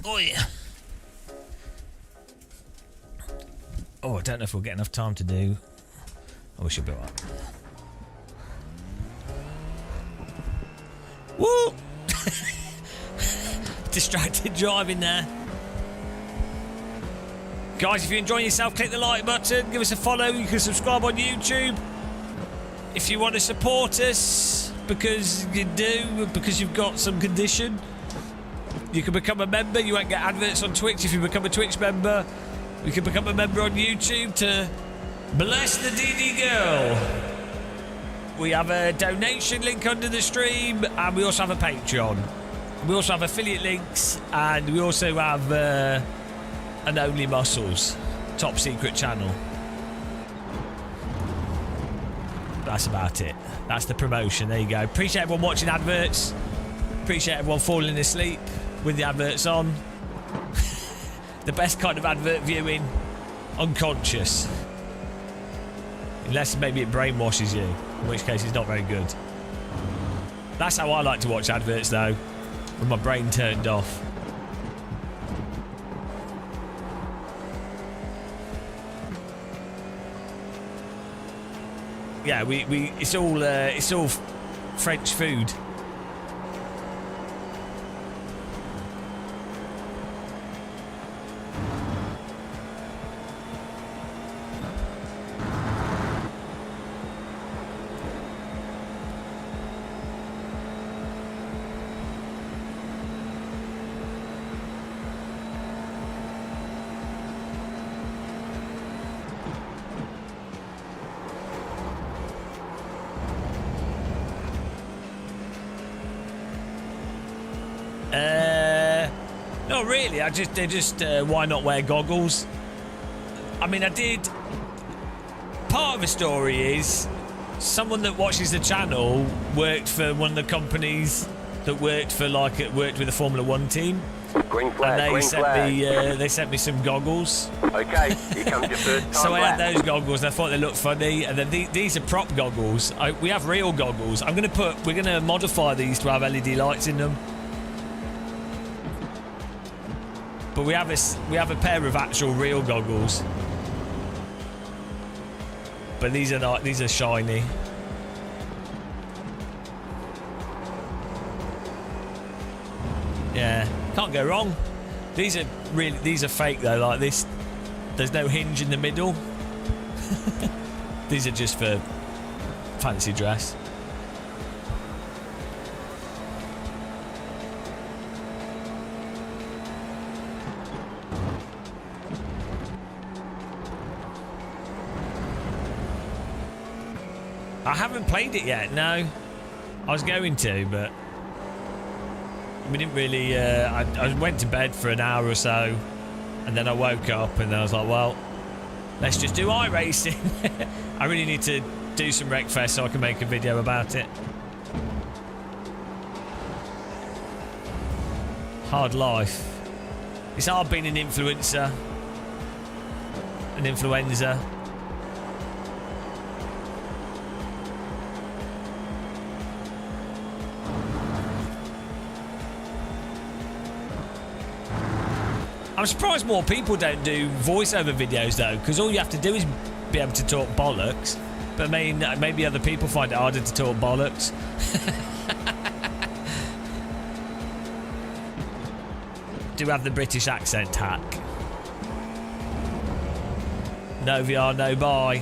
Oh yeah. Oh, I don't know if we'll get enough time to do. Oh, we should be alright. Woo! Distracted driving there. Guys, if you're enjoying yourself, click the like button, give us a follow. You can subscribe on YouTube. If you want to support us, because you do, because you've got some condition, you can become a member. You won't get adverts on Twitch if you become a Twitch member. You can become a member on YouTube to bless the DD girl. We have a donation link under the stream, and we also have a Patreon. We also have affiliate links, and we also have an Only Muscles top secret channel. That's about it. That's the promotion. There you go. Appreciate everyone watching adverts. Appreciate everyone falling asleep with the adverts on. The best kind of advert viewing. Unconscious. Unless maybe it brainwashes you, in which case it's not very good. That's how I like to watch adverts though, with my brain turned off. Yeah, it's all French food. Not really. They're just why not wear goggles? I mean, part of the story is someone that watches the channel worked for one of the companies that worked with the Formula One team. Green flag, and green flag. They sent me some goggles. Okay, here comes your first time So I had back. those goggles and I thought they looked funny, and then these are prop goggles. We have real goggles. We're gonna modify these to have LED lights in them. But we have a pair of actual real goggles. But these are shiny. Yeah, can't go wrong. These are fake though, like this. There's no hinge in the middle. These are just for fancy dress. I haven't played it yet, no. I was going to, but we didn't really... I went to bed for an hour or so, and then I woke up, and then I was like, well, let's just do iRacing. I really need to do some Wreckfest so I can make a video about it. Hard life. It's hard being an influencer. An influencer. I'm surprised more people don't do voiceover videos though, because all you have to do is be able to talk bollocks. But I mean, maybe other people find it harder to talk bollocks. Do have the British accent hack. No VR, no buy.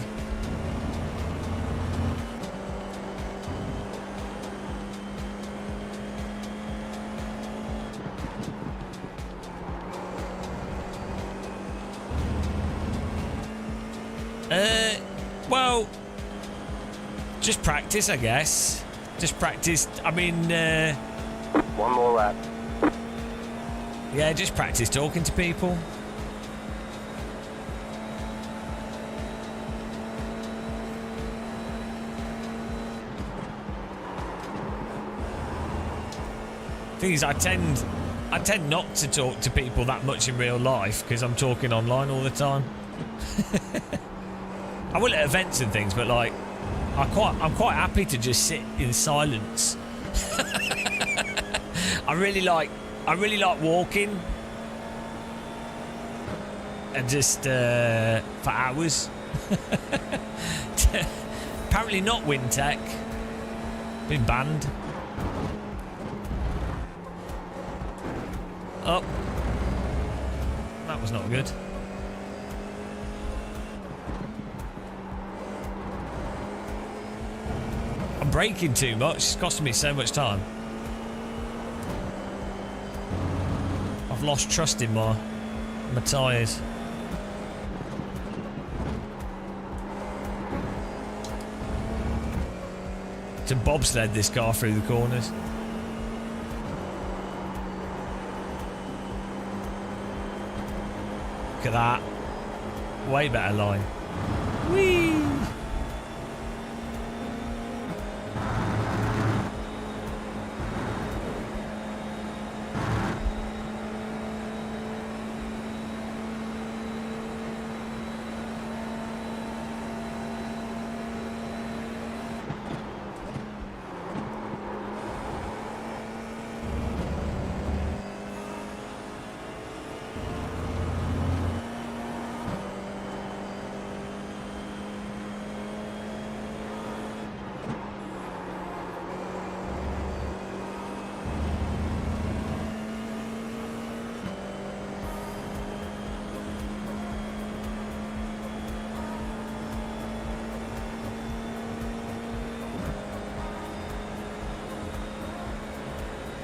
Well, just practice, I guess. Just practice. I mean, one more lap. Yeah, just practice talking to people. Thing is, I tend not to talk to people that much in real life because I'm talking online all the time. I will at events and things, but like, I'm quite happy to just sit in silence. I really like walking just for hours. Apparently not Wintech. Been banned. Oh. That was not good. I'm braking too much. It's costing me so much time. I've lost trust in my tyres. To bobsled this car through the corners. Look at that. Way better line. Whee!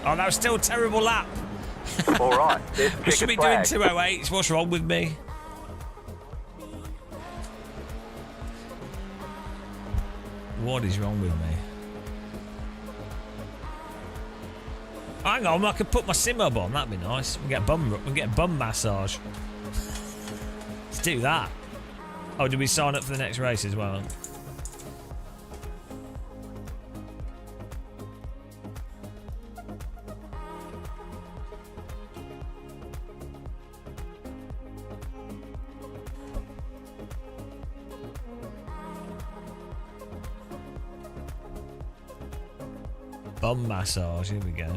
Oh, that was still a terrible lap. All right, there's We should be doing 208s. What's wrong with me? What is wrong with me? Hang on, I could put my sim hub on. That'd be nice. We get a bum massage. Let's do that. Oh, did we sign up for the next race as well? Bum massage, here we go.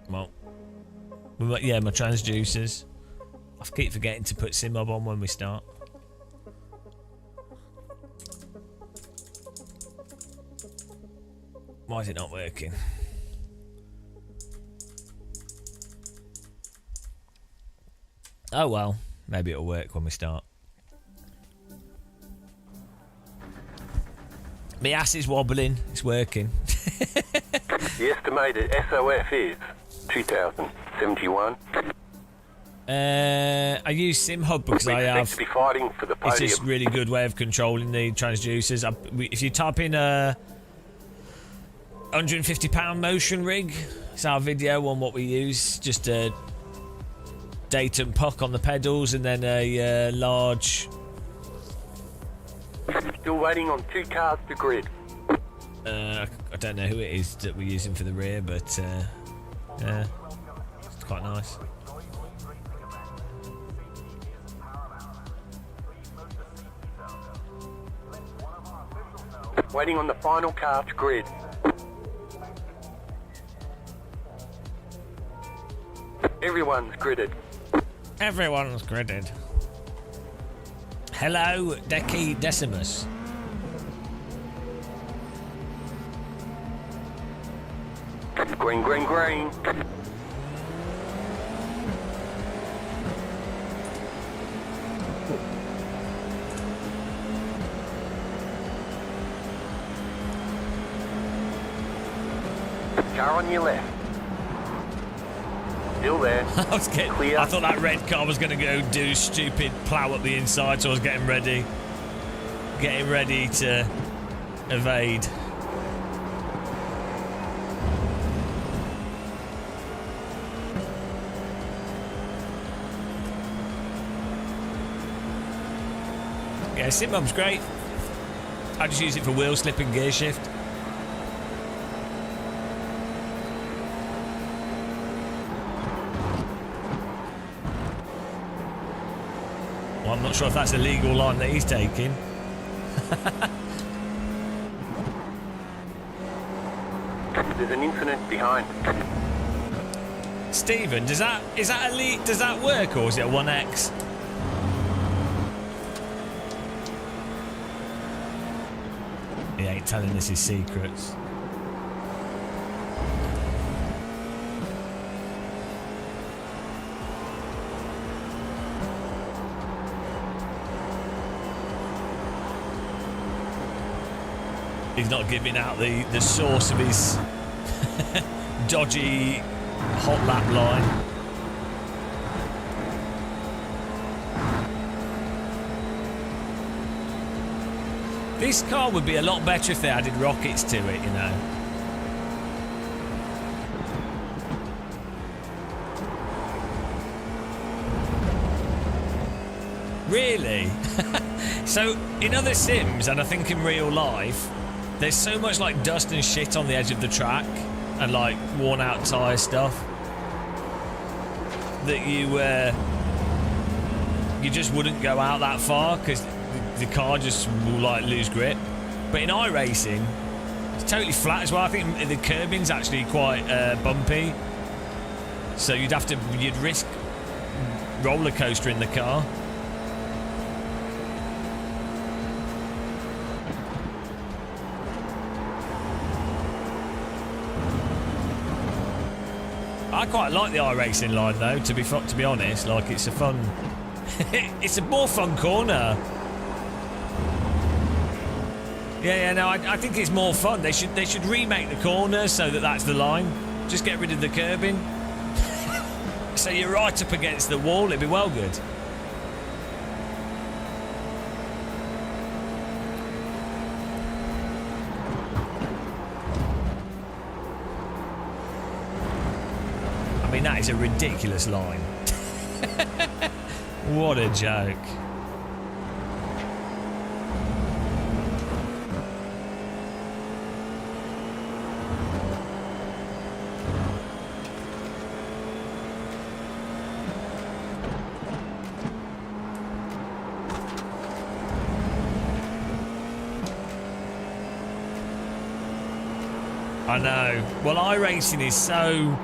Well, yeah, my transducers. I keep forgetting to put SimHub on when we start. Why is it not working? Oh well, maybe it'll work when we start. My ass is wobbling, it's working. The estimated SOF is 2071. I use SimHub because I have. To be fighting for the It's podium. just a really good way of controlling the transducers. If you type in a £150 motion rig, it's our video on what we use. Just a Dayton puck on the pedals and then a large. Still waiting on 2 cars to grid. I don't know who it is that we're using for the rear, but yeah, it's quite nice. Waiting on the final car to grid. Everyone's gridded. Everyone's gridded. Hello, Decky Decimus. Green, green, green. Car on your left. Still there. I thought that red car was going to go do stupid plow up the inside, so I was getting ready to evade. Yeah, SimHub's great. I just use it for wheel slip and gear shift. Well, I'm not sure if that's a legal line that he's taking. There's an incident behind. Stephen, does that work, or is it a 1X? He ain't telling us his secrets. He's not giving out the source of his dodgy hot lap line. This car would be a lot better if they added rockets to it, you know. Really? So, in other sims, and I think in real life, there's so much like dust and shit on the edge of the track and like worn out tyre stuff that you just wouldn't go out that far because the car just will like lose grip. But in iRacing, it's totally flat as well. I think the curbing's actually quite bumpy, so you'd risk roller coaster in the car. I quite like the iRacing line though, to be honest. Like, it's a fun, it's a more fun corner. Yeah, no, I think it's more fun. They should remake the corner so that's the line. Just get rid of the curbing. So you're right up against the wall. It'd be well good. I mean, that is a ridiculous line. What a joke. I know. Well, iRacing is so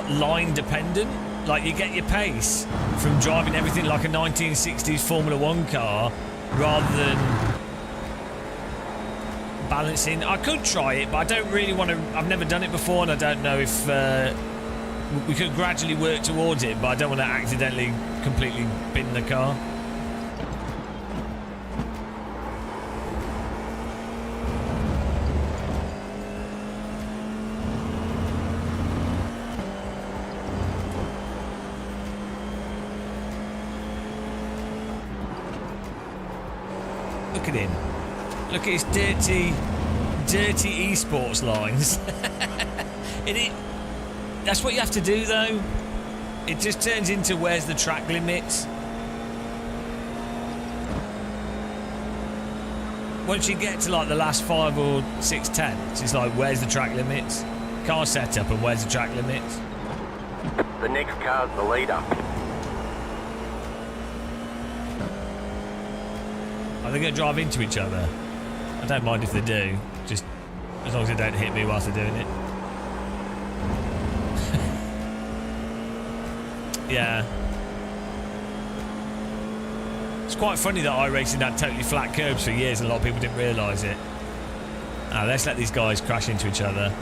line dependent. Like, you get your pace from driving everything like a 1960s Formula 1 car rather than balancing. I could try it, but I don't really want to. I've never done it before, and I don't know if we could gradually work towards it, but I don't want to accidentally completely bin the car. Look at him. Look at his dirty esports lines. That's what you have to do, though. It just turns into where's the track limits. Once you get to like the last 5 or 6 tenths, it's like where's the track limits? Car setup and where's the track limits? The next car's the leader. Are they going to drive into each other? I don't mind if they do, just as long as they don't hit me whilst they're doing it. Yeah. It's quite funny that iRacing had totally flat curbs for years and a lot of people didn't realise it. Now, let's let these guys crash into each other.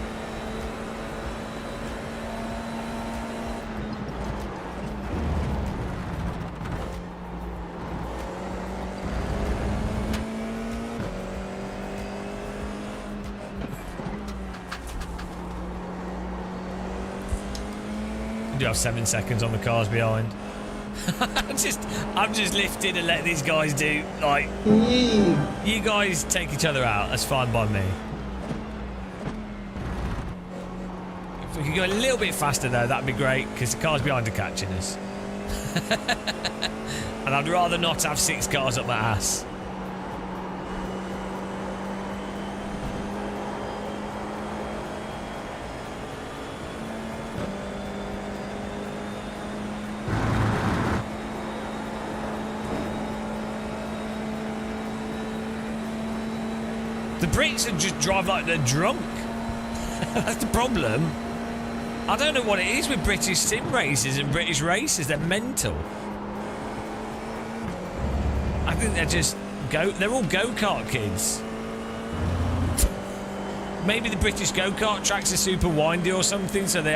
Do have 7 seconds on the cars behind. I'm just lifted and let these guys do, like, you guys take each other out. That's fine by me. If we could go a little bit faster though, that'd be great, because the cars behind are catching us. And I'd rather not have 6 cars up my ass. The Brits just drive like they're drunk. That's the problem. I don't know what it is with British sim racers and British racers. They're mental. I think they're all go-kart kids. Maybe the British go-kart tracks are super windy or something, so they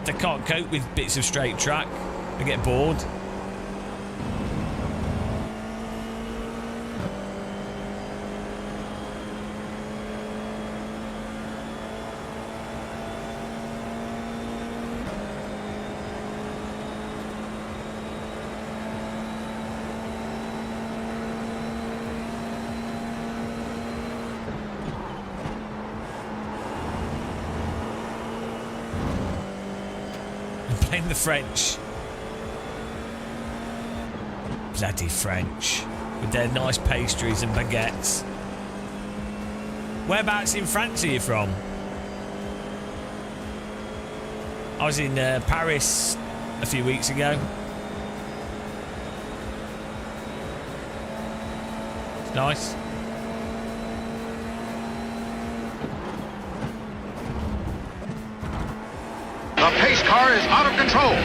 can't cope with bits of straight track. They get bored. Playing the French. Bloody French. With their nice pastries and baguettes. Whereabouts in France are you from? I was in Paris a few weeks ago. It's nice. The pace car is out of control.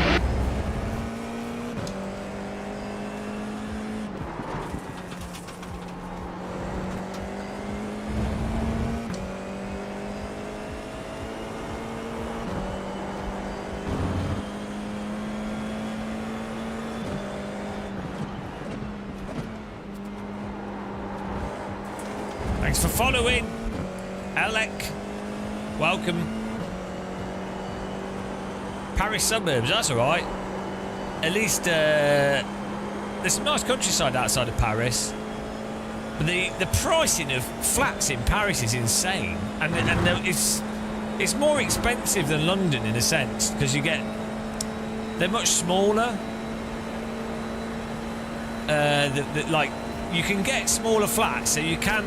Thanks for following, Alec. Welcome. Paris suburbs, that's alright. At least there's some nice countryside outside of Paris. But the pricing of flats in Paris is insane. And it's more expensive than London in a sense, because they're much smaller. Like, you can get smaller flats, so you can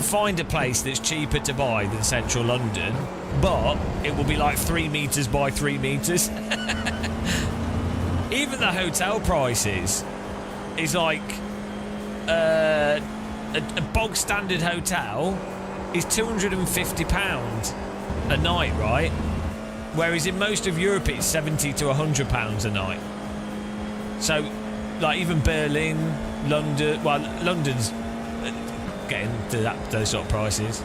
find a place that's cheaper to buy than central London, but it will be like 3 meters by 3 meters. Even the hotel prices is like a bog standard hotel is £250 a night, right? Whereas in most of Europe it's £70 to £100 a night. So, like, even Berlin, London, well, London's getting to those sort of prices.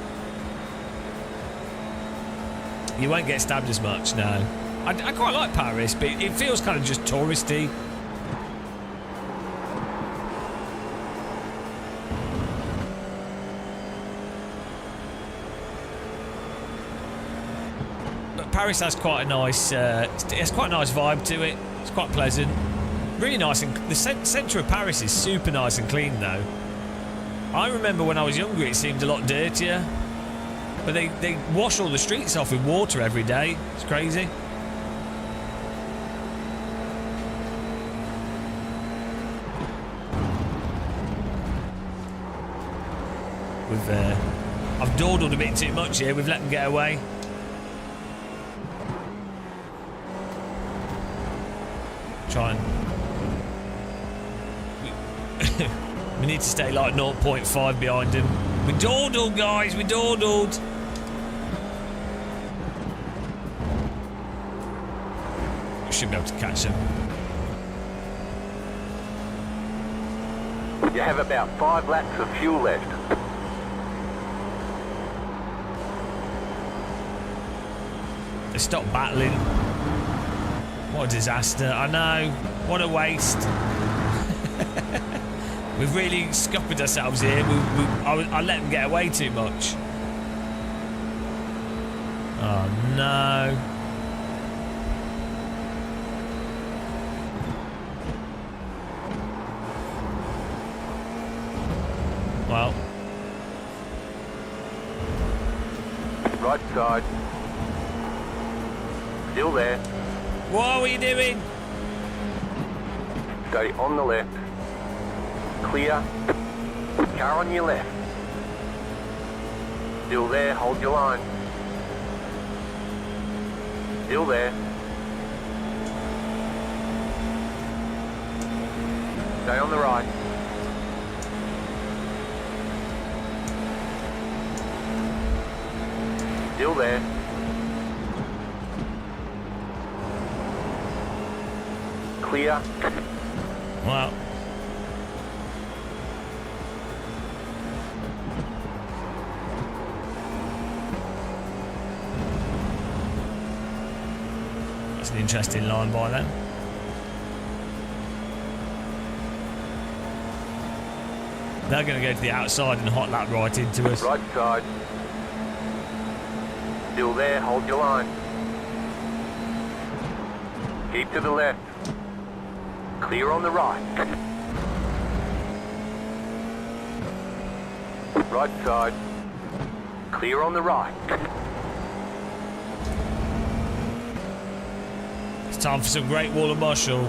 You won't get stabbed as much, no. I quite like Paris, but it feels kind of just touristy. But Paris has quite a nice, it's quite a nice vibe to it. It's quite pleasant, really nice, and the centre of Paris is super nice and clean, though. I remember when I was younger, it seemed a lot dirtier. But they wash all the streets off with water every day. It's crazy. I've dawdled a bit too much here. We've let them get away. Try and... we need to stay like 0.5 behind him. We dawdled, guys. We dawdled. We should be able to catch them. You have about 5 laps of fuel left. They stopped battling. What a disaster. I know. What a waste. We've really scuppered ourselves here. I let them get away too much. Oh, no. Well. Right side. Still there. What are we doing? Stay on the left. Clear. Car on your left. Still there, hold your line. Still there. Stay on the right. Still there. Clear. Well, that's an interesting line by them. They're going to go to the outside and hot lap right into us. Right side. Still there, hold your line. Keep to the left. Clear on the right. Right side. Clear on the right. It's time for some Great Wall of Marshall.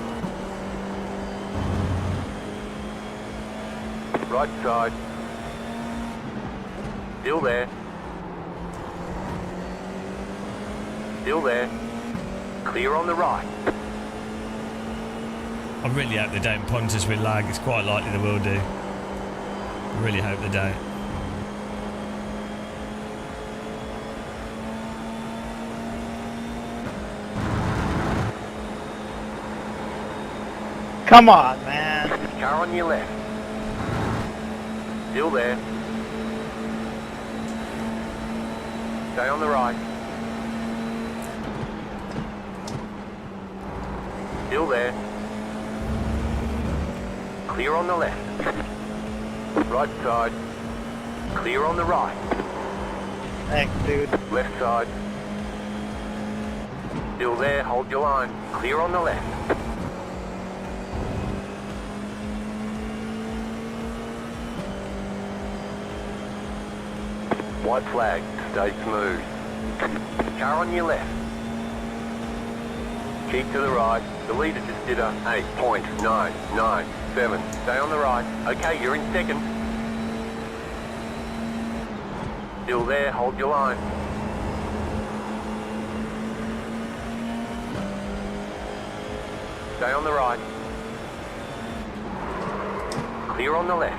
Right side. Still there. Still there. Clear on the right. I really hope they don't punt us with lag. It's quite likely they will do. I really hope they don't. Come on, man. Car on your left. Still there. Stay on the right. Still there. Clear on the left. Right side. Clear on the right. Thanks, dude. Left side. Still there, hold your line. Clear on the left. White flag, stay smooth. Car on your left. Keep to the right. The leader just did a 8.997. Stay on the right. Okay, you're in second. Still there, hold your line. Stay on the right. Clear on the left.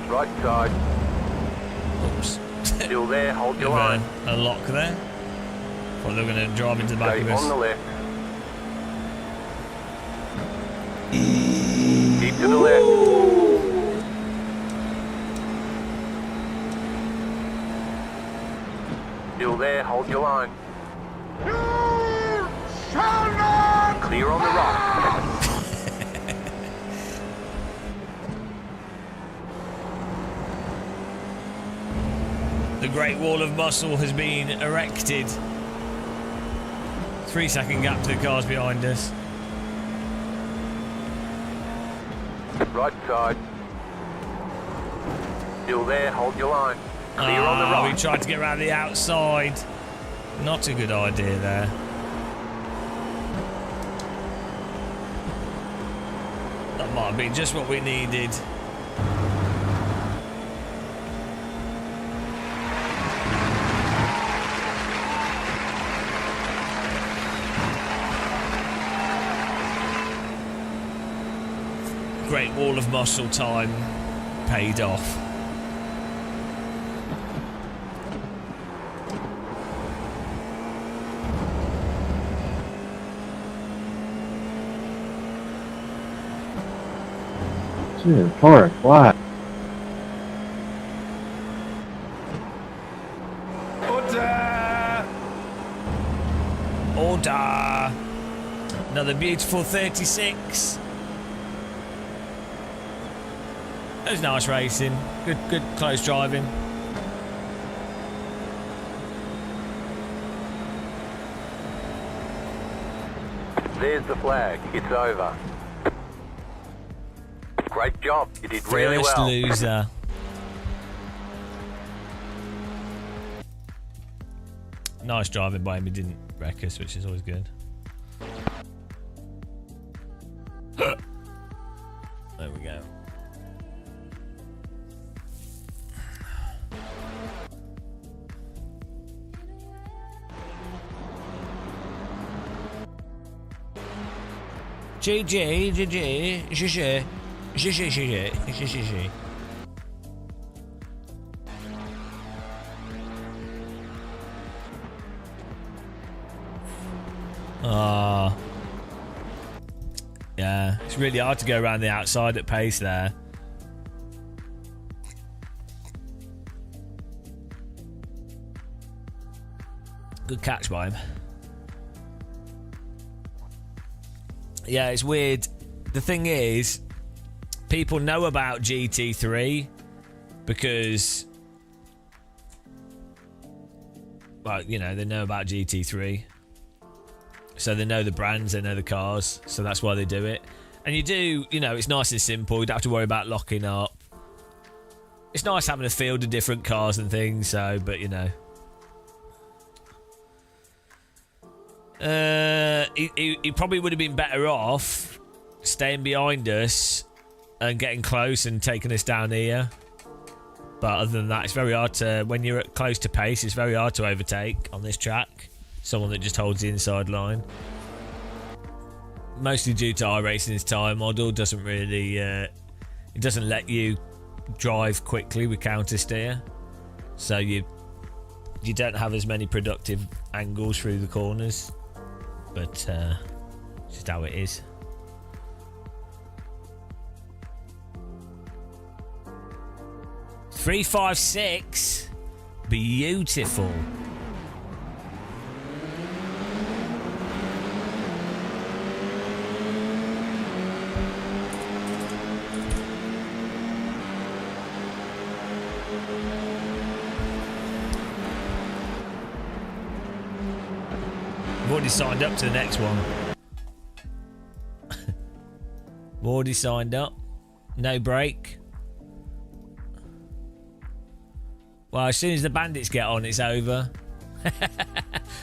Right side. Oops. Still there, hold your line. A lock there. Thought they were going to drive into the back Stay of us. on the left. Keep to the left. Still there, hold your line. Clear on the right. The Great Wall of Muscle has been erected. 3-second gap to the cars behind us. Right side. Still there, hold your line. Clear on the right. We tried to get around the outside. Not a good idea there. That might have been just what we needed. Great Wall of Muscle time paid off. Dude, Forrest, what? Order! Another beautiful 36. That was nice racing. Good close driving. There's the flag. It's over. Great job. You did really First well. loser. Nice driving by him. He didn't wreck us, which is always good. There we go. GG. Yeah, it's really hard to go around the outside at pace there. Good catch by him. Yeah, it's weird. The thing is, people know about GT3 because, well, you know, they know about GT3. So they know the brands, they know the cars, so that's why they do it. And you do, you know, it's nice and simple. You don't have to worry about locking up. It's nice having a field of different cars and things, so, but, you know. He probably would have been better off staying behind us and getting close and taking us down here. But other than that, it's very hard to, when you're at close to pace, it's very hard to overtake on this track. Someone that just holds the inside line. Mostly due to iRacing's tyre model, doesn't really, it doesn't let you drive quickly with counter steer. So you don't have as many productive angles through the corners. But just how it is. .356, beautiful. I've already signed up to the next one. Already signed up. No break. Well, as soon as the bandits get on, it's over.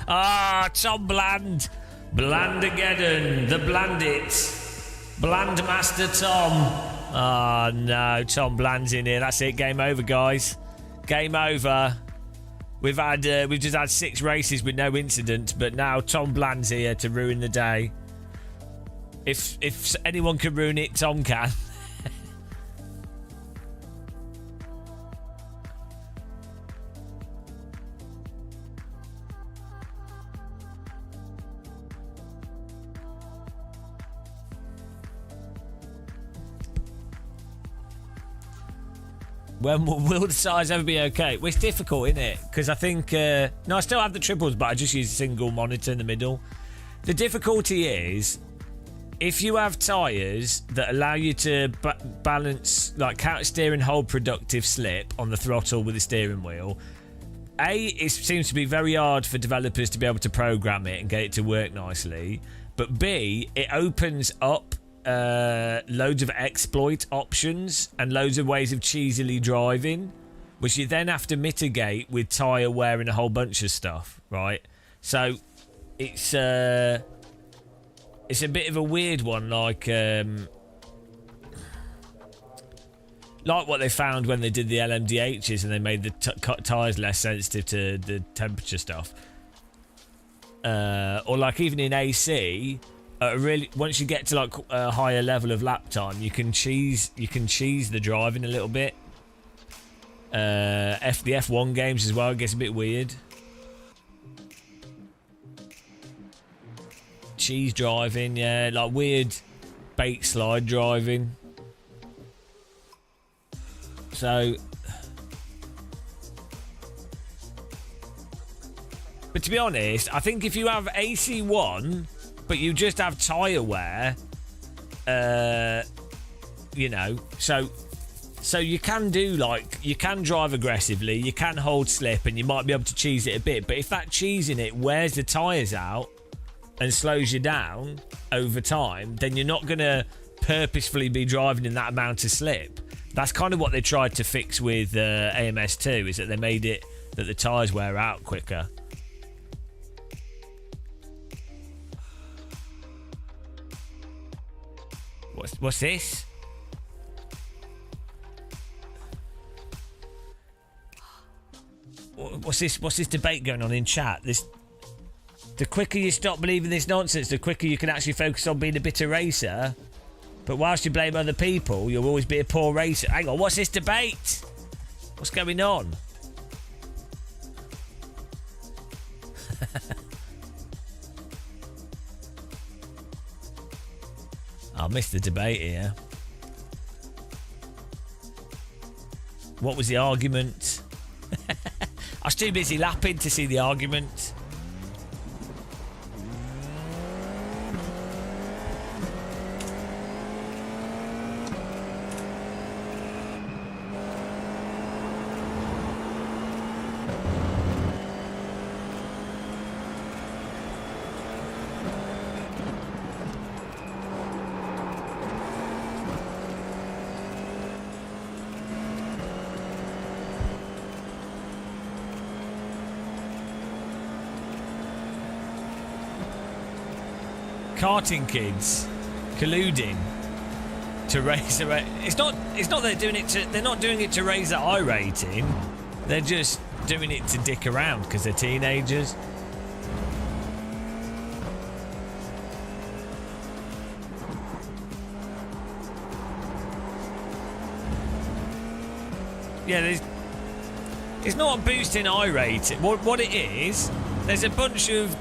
Ah, Tom Bland. Blandageddon. The Blandits. Blandmaster Tom. Ah, no. Tom Bland's in here. That's it. Game over, guys. Game over. We've just had 6 races with no incidents, but now Tom Bland's here to ruin the day. If anyone can ruin it, Tom can. When will the size ever be okay? Well, it's difficult, isn't it? Because I think... no, I still have the triples, but I just use a single monitor in the middle. The difficulty is, if you have tyres that allow you to balance, like counter steer and hold productive slip on the throttle with the steering wheel, A, it seems to be very hard for developers to be able to program it and get it to work nicely. But B, it opens up loads of exploit options and loads of ways of cheesily driving, which you then have to mitigate with tyre wear and a whole bunch of stuff, right? So it's a bit of a weird one, like what they found when they did the LMDHs and they made the tyres less sensitive to the temperature stuff, or like even in AC. Really, once you get to like a higher level of lap time, you can cheese the driving a little bit. The F1 games as well, it gets a bit weird. Cheese driving, yeah, like weird bait slide driving. So, but to be honest, I think if you have AC1 but you just have tyre wear, you know, so you can do, like, you can drive aggressively, you can hold slip, and you might be able to cheese it a bit, but if that cheesing it wears the tyres out and slows you down over time, then you're not going to purposefully be driving in that amount of slip. That's kind of what they tried to fix with AMS2, is that they made it that the tyres wear out quicker. What's this? What's this debate going on in chat? The quicker you stop believing this nonsense, the quicker you can actually focus on being a bitter racer. But whilst you blame other people, you'll always be a poor racer. Hang on, what's this debate? What's going on? missed the debate here. What was the argument? I was too busy lapping to see the argument. Karting kids colluding to raise the it's not they're doing it to, they're not doing it to raise the I rating, they're just doing it to dick around because they're teenagers. Yeah, it's not a boost in I rating. What it is, there's a bunch of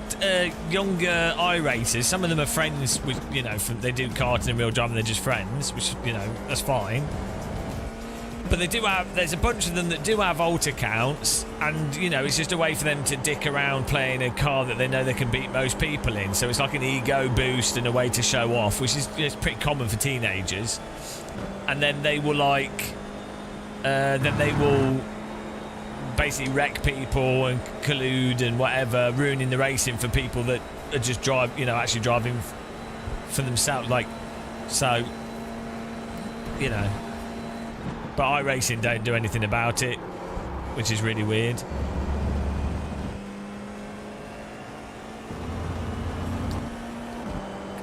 younger iRacers. Some of them are friends with, you know, they do karting and real driving. They're just friends, which, you know, that's fine. But they do have. There's a bunch of them that do have alt accounts, and you know, it's just a way for them to dick around playing a car that they know they can beat most people in. So it's like an ego boost and a way to show off, which is pretty common for teenagers. And then they will basically wreck people and collude and whatever, ruining the racing for people that are just actually driving for themselves. Like, so, you know. But iRacing don't do anything about it, which is really weird.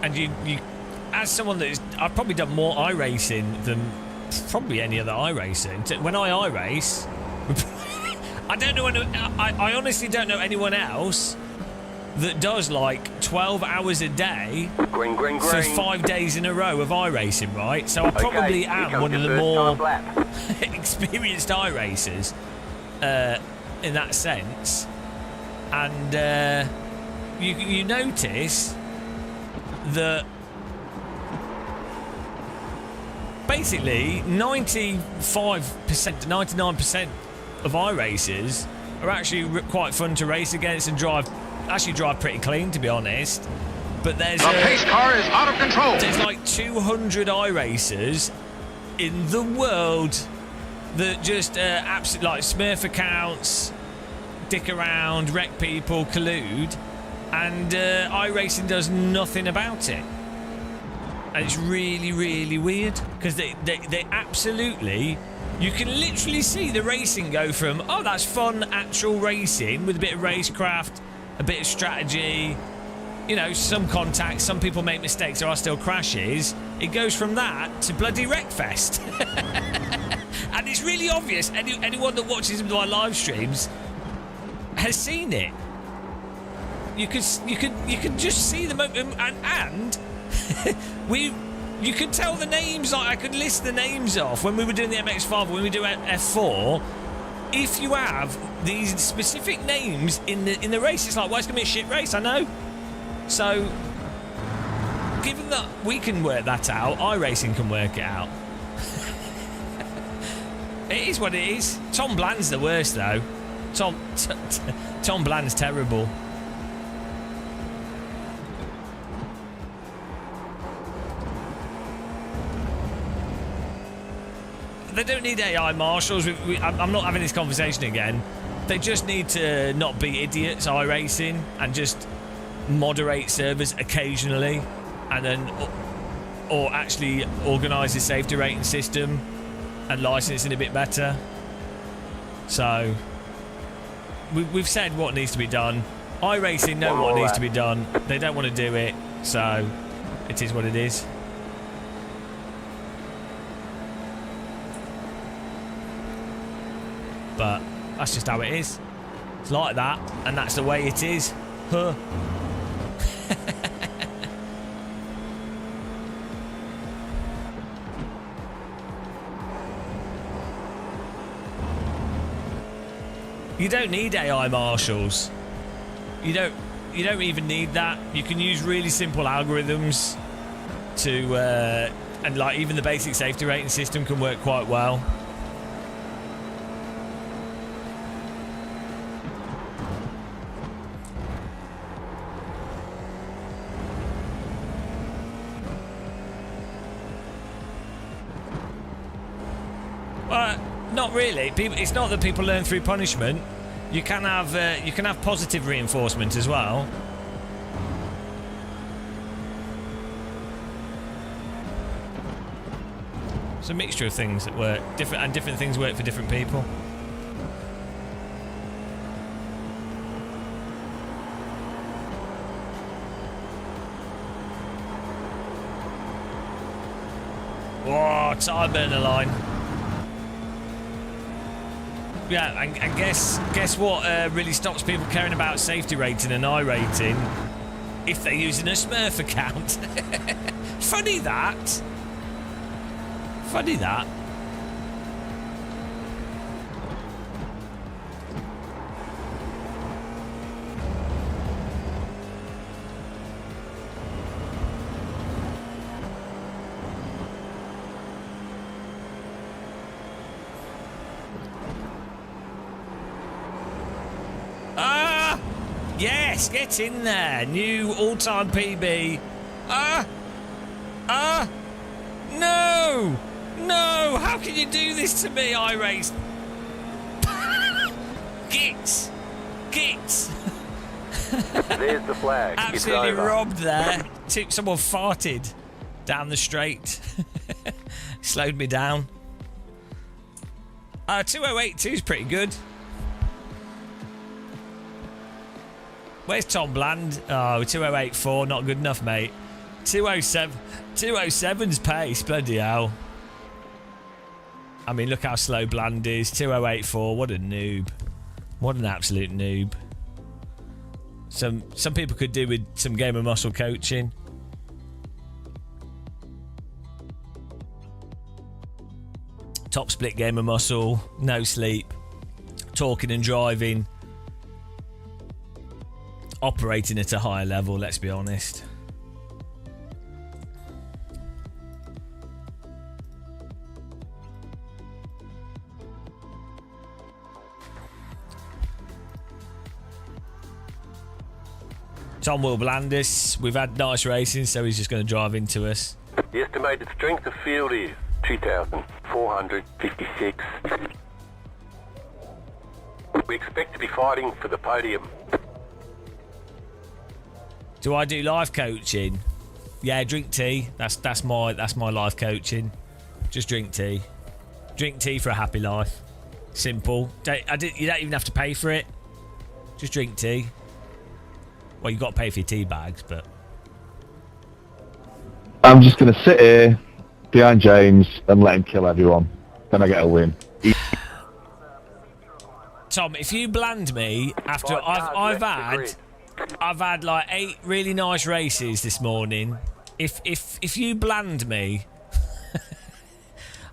And you as someone that is, I've probably done more iRacing than probably any other iRacing. When I iRace, I don't know. I honestly don't know anyone else that does like 12 hours a day green, for 5 days in a row of iRacing, right? So I probably am one of the more experienced iRacers in that sense. And you notice that basically 95%, 99% of iRacers are actually quite fun to race against and drive pretty clean, to be honest. But there's the pace car is out of control. There's like 200 iRacers in the world that just absolutely like smurf accounts, dick around, wreck people, collude, and iRacing does nothing about it. And it's really, really weird because they absolutely. You can literally see the racing go from, oh, that's fun, actual racing with a bit of racecraft, a bit of strategy, you know, some contact, some people make mistakes, there are still crashes. It goes from that to bloody Wreckfest. And it's really obvious. Anyone that watches my live streams has seen it. You could just see the moment, and you could tell the names. Like I could list the names off when we were doing the MX-5, when we do F4. If you have these specific names in the race, it's like, well, it's gonna be a shit race. I know. So, given that we can work that out, iRacing can work it out. It is what it is. Tom Bland's the worst, though. Tom Bland's terrible. They don't need AI marshals. I'm not having this conversation again. They just need to not be idiots iRacing and just moderate servers occasionally, and then or actually organise a safety rating system and licensing a bit better. So we've said what needs to be done. iRacing know what needs to be done. They don't want to do it, so it is what it is. But that's just how it is. It's like that, and that's the way it is. Huh. You don't need AI marshals. You don't even need that. You can use really simple algorithms to, and like even the basic safety rating system can work quite well. Well, not really. It's not that people learn through punishment. You can have positive reinforcement as well. It's a mixture of things that work different things work for different people. Whoa, tire burner line. Yeah, and guess what really stops people caring about safety rating and I rating? If they're using a Smurf account. Funny that. Funny that. Yes, get in there. New all-time PB. No! No! How can you do this to me, iRace? Gits! Gits! There's the flag. Absolutely it's over. robbed there. Someone farted down the straight. Slowed me down. 2082 is pretty good. Where's Tom Bland? Oh, 2084, not good enough, mate. 207's pace, bloody hell. I mean, look how slow Bland is. 2084, what a noob. What an absolute noob. Some people could do with some Game of Muscle coaching. Top split Game of Muscle, no sleep, talking and driving. Operating at a higher level, let's be honest. Tom will bland us. We've had nice racing, so he's just going to drive into us. The estimated strength of field is 2,456. We expect to be fighting for the podium. Do I do life coaching? Yeah, drink tea. That's my life coaching. Just drink tea. Drink tea for a happy life. Simple. You don't even have to pay for it. Just drink tea. Well, you got to pay for your tea bags, but I'm just going to sit here behind James and let him kill everyone. Then I get a win. Tom, if you bland me after I've had like 8 really nice races this morning. If you bland me,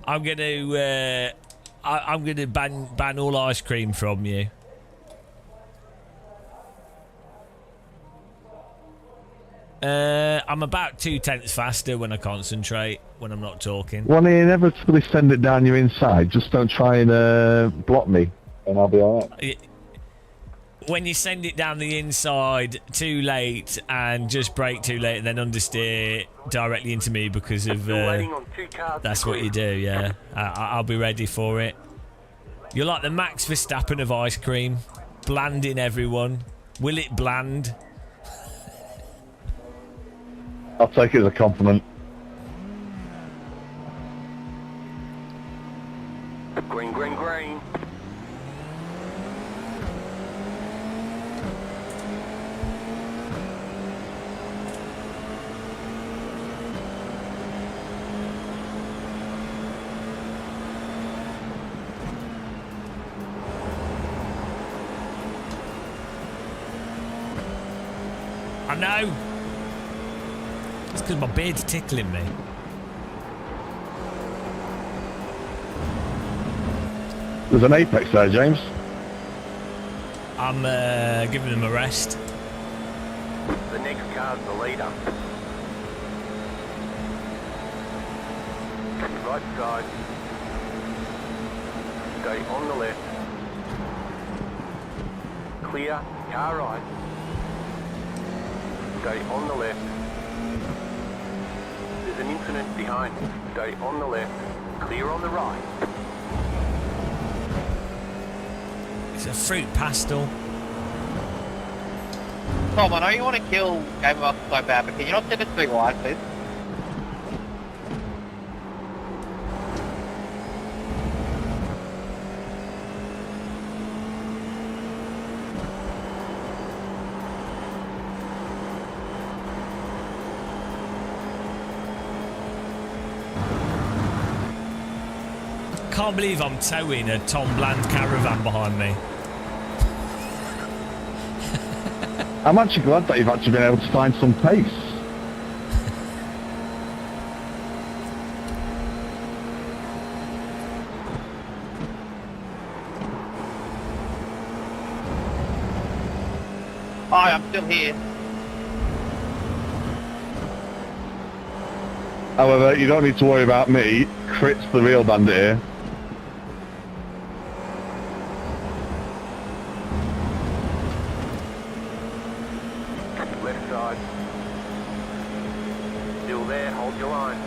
I'm gonna ban all ice cream from you. I'm about 2/10 faster when I concentrate, when I'm not talking. When you inevitably send it down your inside, just don't try and block me, and I'll be alright. When you send it down the inside too late and just brake too late and then understeer directly into me because of that's what you do, yeah. I'll be ready for it. You're like the Max Verstappen of ice cream, blanding everyone. Will it bland? I'll take it as a compliment. Green, green, green. I know. It's because my beard's tickling me. There's an apex there, James. I'm giving them a rest. The next car's the leader. Right side. Stay on the left. Clear. Car right. Stay on the left. There's an incident behind. Stay on the left. Clear on the right. It's a fruit pastel. Tom, I know you want to kill Game Master so bad, but can you not send it to me wide, please? Can't believe I'm towing a Tom Bland caravan behind me. I'm actually glad that you've actually been able to find some pace. Hi, I'm still here. However, you don't need to worry about me. Crit's the real bandit here. Left side. Still there, hold your line.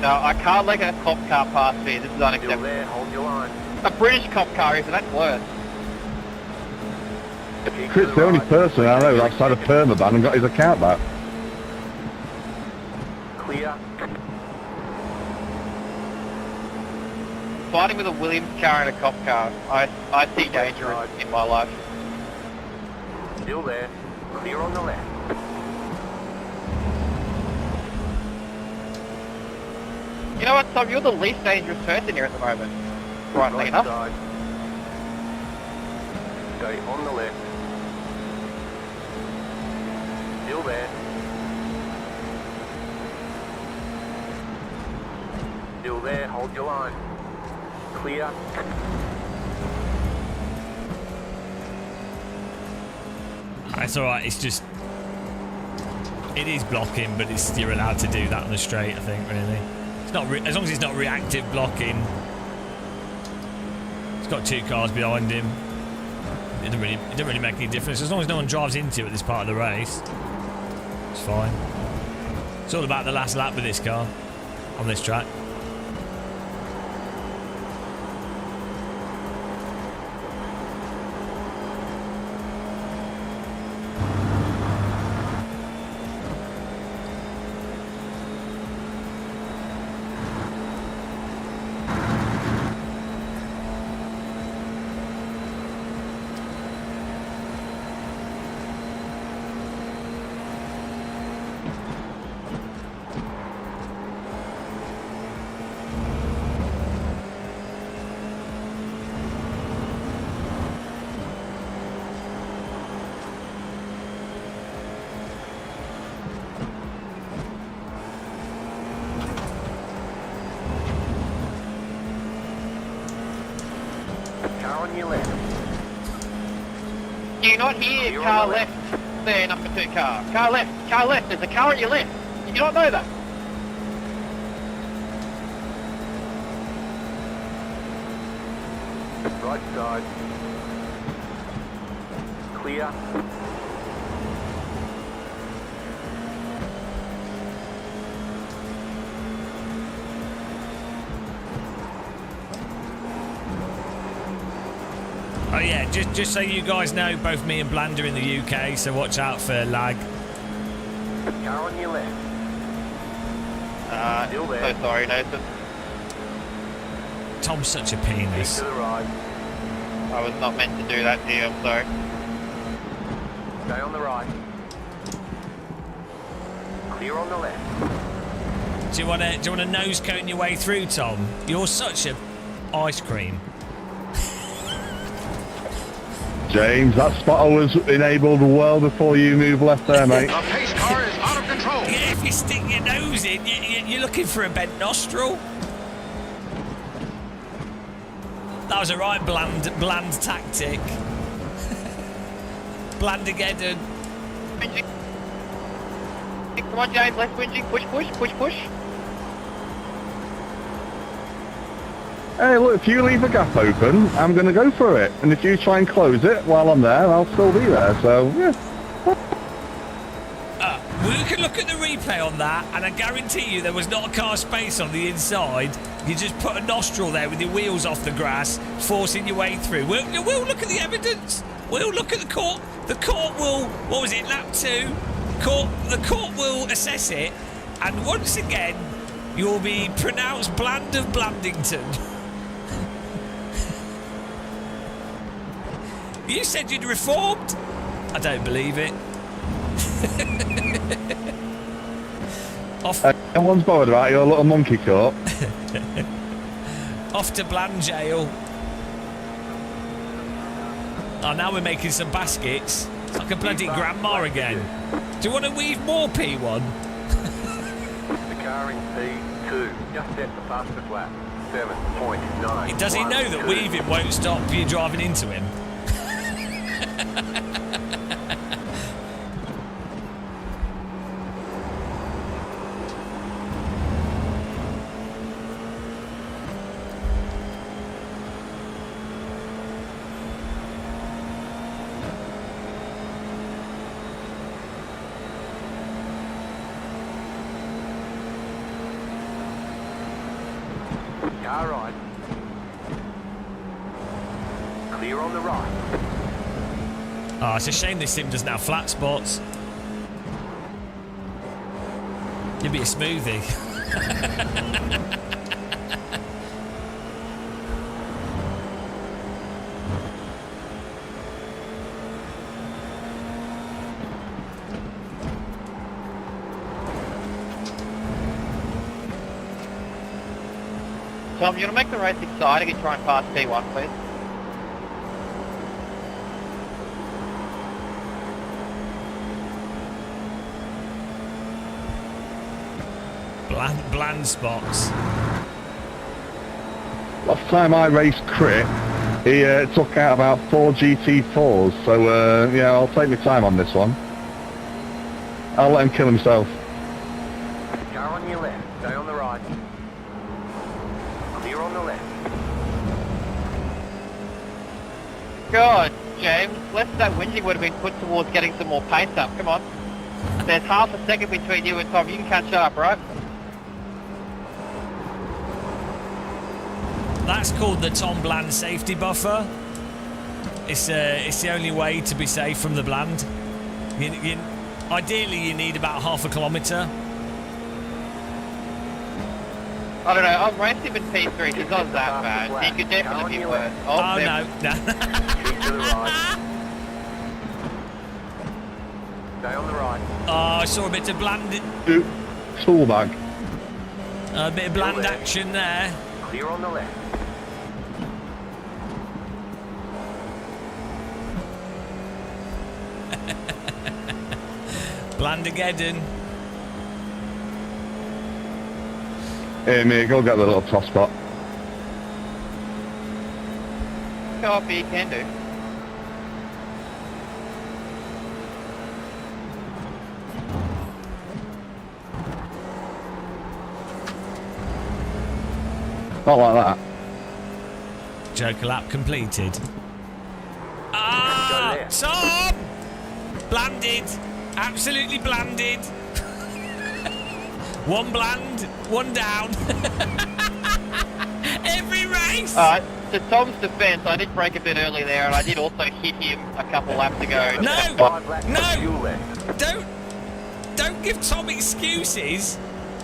No, I can't let a cop car pass me. This is Still unacceptable. there, hold your line. A British cop car is, and that's worse. Crit's the only person I know that's had a permaban and got his account back. Clear. Fighting with a Williams car and a cop car, I see danger in my life. Still there. Clear on the left. You know what, Tom? You're the least dangerous person here at the moment. Rightly Right enough. side. Stay on the left. Still there. Still there, hold your line. Clear. That's alright, it's just... It is blocking, but you're allowed to do that on the straight, I think, really. It's not as long as it's not reactive blocking. It's got two cars behind him. It doesn't really make any difference. As long as no one drives into it at this part of the race, it's fine. It's all about the last lap with this car on this track. Car on your left. Do you not hear You're car on the left there, number 2 car? Car left, there's a car at your left. Did you not know that? Right side. Clear. Oh yeah, just so you guys know, both me and Bland are in the UK, so watch out for lag. Car on your left. Still So there. sorry, Nathan. Tom's such a Keep penis. to the right. I was not meant to do that to you, I'm sorry. Stay on the right. Clear on the left. Do you want to nose cone your way through, Tom? You're such a ice cream. James, that spotter was enabled well before you moved left there, mate. The pace car is out of control. Yeah, if you stick your nose in, you're looking for a bent nostril. That was a right bland tactic. Blandageddon. Come on, James, left whinging. Push. Hey, look, if you leave a gap open, I'm going to go for it. And if you try and close it while I'm there, I'll still be there. So, yeah. We can look at the replay on that, and I guarantee you there was not a car space on the inside. You just put a nostril there with your wheels off the grass, forcing your way through. We'll look at the evidence. We'll look at the court. The court will, what was it, lap 2? The court will assess it, and once again, you'll be pronounced Bland of Blandington. You said you'd reformed? I don't believe it. No one's bothered about your little monkey court. Off to Bland jail. Oh, now we're making some baskets. It's like a bloody grandma again. Do you want to weave more P1? The car in P2 just set the fastest lap. 7.9. Does he know that weaving won't stop you driving into him? Car right. Clear on the right. Oh, it's a shame this sim doesn't have flat spots. You'd be a smoothie. Tom, you want to make the race exciting and try and pass P1, please? Bland spots. Last time I raced Crit, he took out about 4 GT4s. So, yeah, I'll take my time on this one. I'll let him kill himself. Car on your left. Stay on the right. Clear on the left. God, James, less of that whinging would have been put towards getting some more pace up. Come on. There's half a second between you and Tom. You can catch up, right? That's called the Tom Bland safety buffer. It's the only way to be safe from the Bland. Ideally, you need about half a kilometre. I don't know. I've raced him in P3. He's not that bad. He could definitely be worse. Oh, there- no. To the right. Stay on the right. Oh, I saw a bit of Bland. Tool bag. A bit of Bland action there. Clear on the left. Blandageddon. Hey, mate, go get the little top spot. Copy, you can do. Not like that. Joker lap completed. Ah! Tom! Blanded. Absolutely blanded. One Bland, one down. Every race! Alright, to Tom's defence, I did break a bit early there, and I did also hit him a couple laps ago. No! Don't give Tom excuses.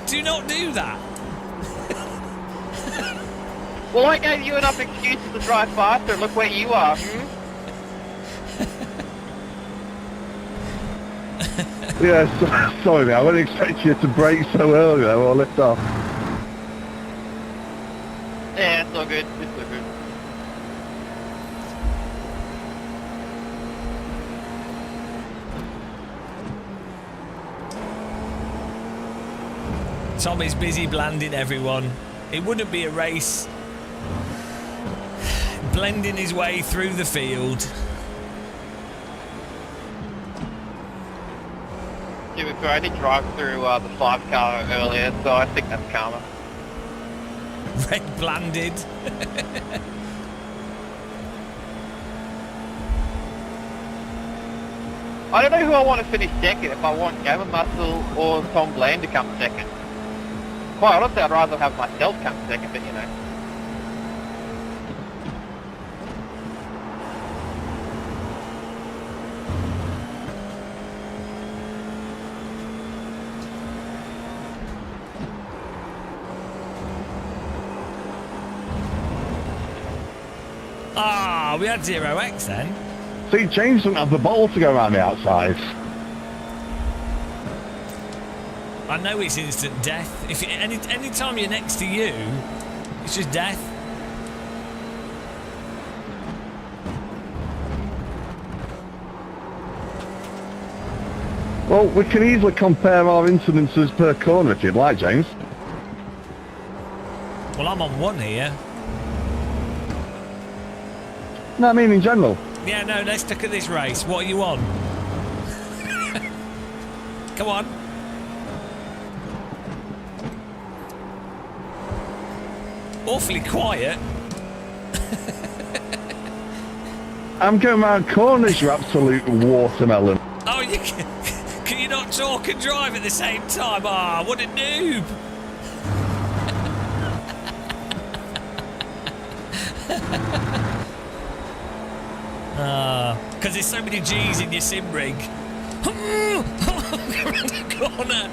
Do not do that. Well, I gave you enough excuses to drive faster, and look where you are. Yeah, sorry, mate. I wouldn't expect you to brake so early though, or lift off. Yeah, it's all good. It's all good. Tom is busy blanding everyone. It wouldn't be a race. Blending his way through the field. To be fair, I did drive through the 5 car earlier, so I think that's karma. Red blanded. I don't know who I want to finish second, if I want Gavin Muscle or Tom Bland to come second. Quite honestly, I'd rather have myself come second, but you know. Ah, we had 0x then. See, James doesn't have the ball to go around the outside. I know it's instant death. If any time you're next to you, it's just death. Well, we can easily compare our incidences per corner if you'd like, James. Well, I'm on 1 here. No, I mean in general. Yeah, no, let's look at this race. What are you on? Come on. Awfully quiet. I'm going around corners, you absolute watermelon. Oh, you can you not talk and drive at the same time? Ah, what a noob. Because there's so many G's in your sim rig. Around the corner.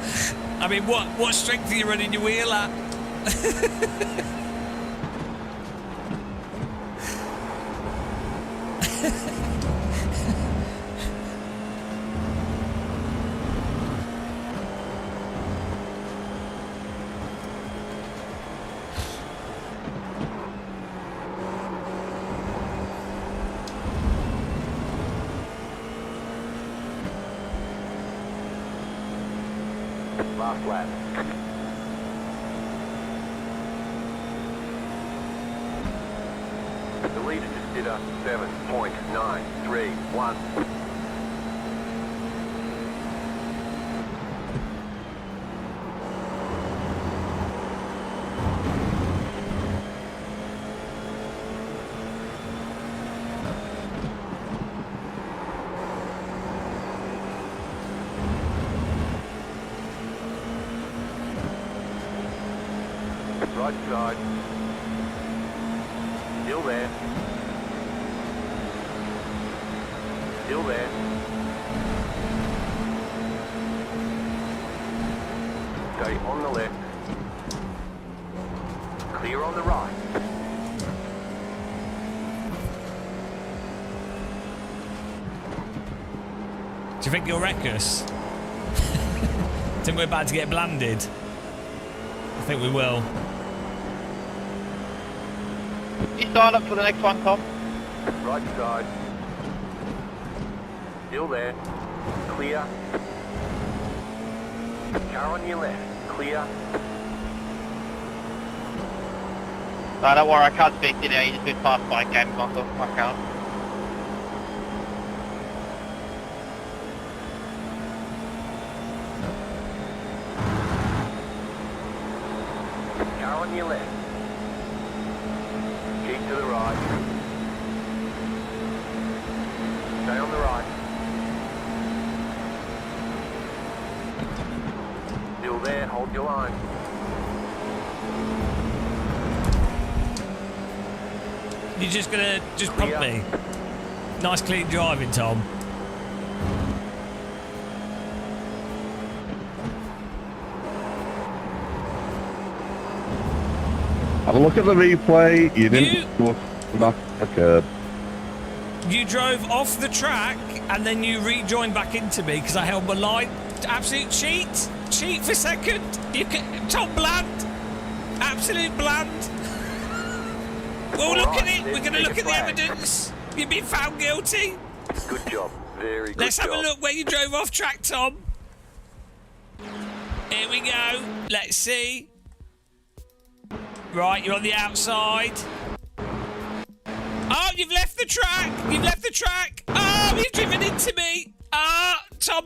I mean, what strength are you running your wheel at? Last lap. The leader just did a 7.931. Right side. Still there. Still there. Stay on the left. Clear on the right. Do you think you'll wreck us? Think we're about to get blanded? I think we will. You sign up for the next one, Tom? Right side. Still there. Clear. Car on your left. Clear. No, don't worry, I can't speak to you now. You just been passed by game console. I can't. Car on your left. Keep to the right. Stay on the right. Still there, hold your line. You're just gonna pump me. Nice clean driving, Tom. Have a look at the replay. You didn't look back at the curb. You drove off the track and then you rejoined back into me because I held my line. Absolute cheat. Cheat for second. Tom Bland. Absolute Bland. We'll look at it. We're going to look at the evidence. You've been found guilty. Good job. Very good Let's have job. a look where you drove off track, Tom. Here we go. Let's see. Right, you're on the outside. Oh, you've left the track. You've left the track. Oh, you've driven into me. Ah, Tom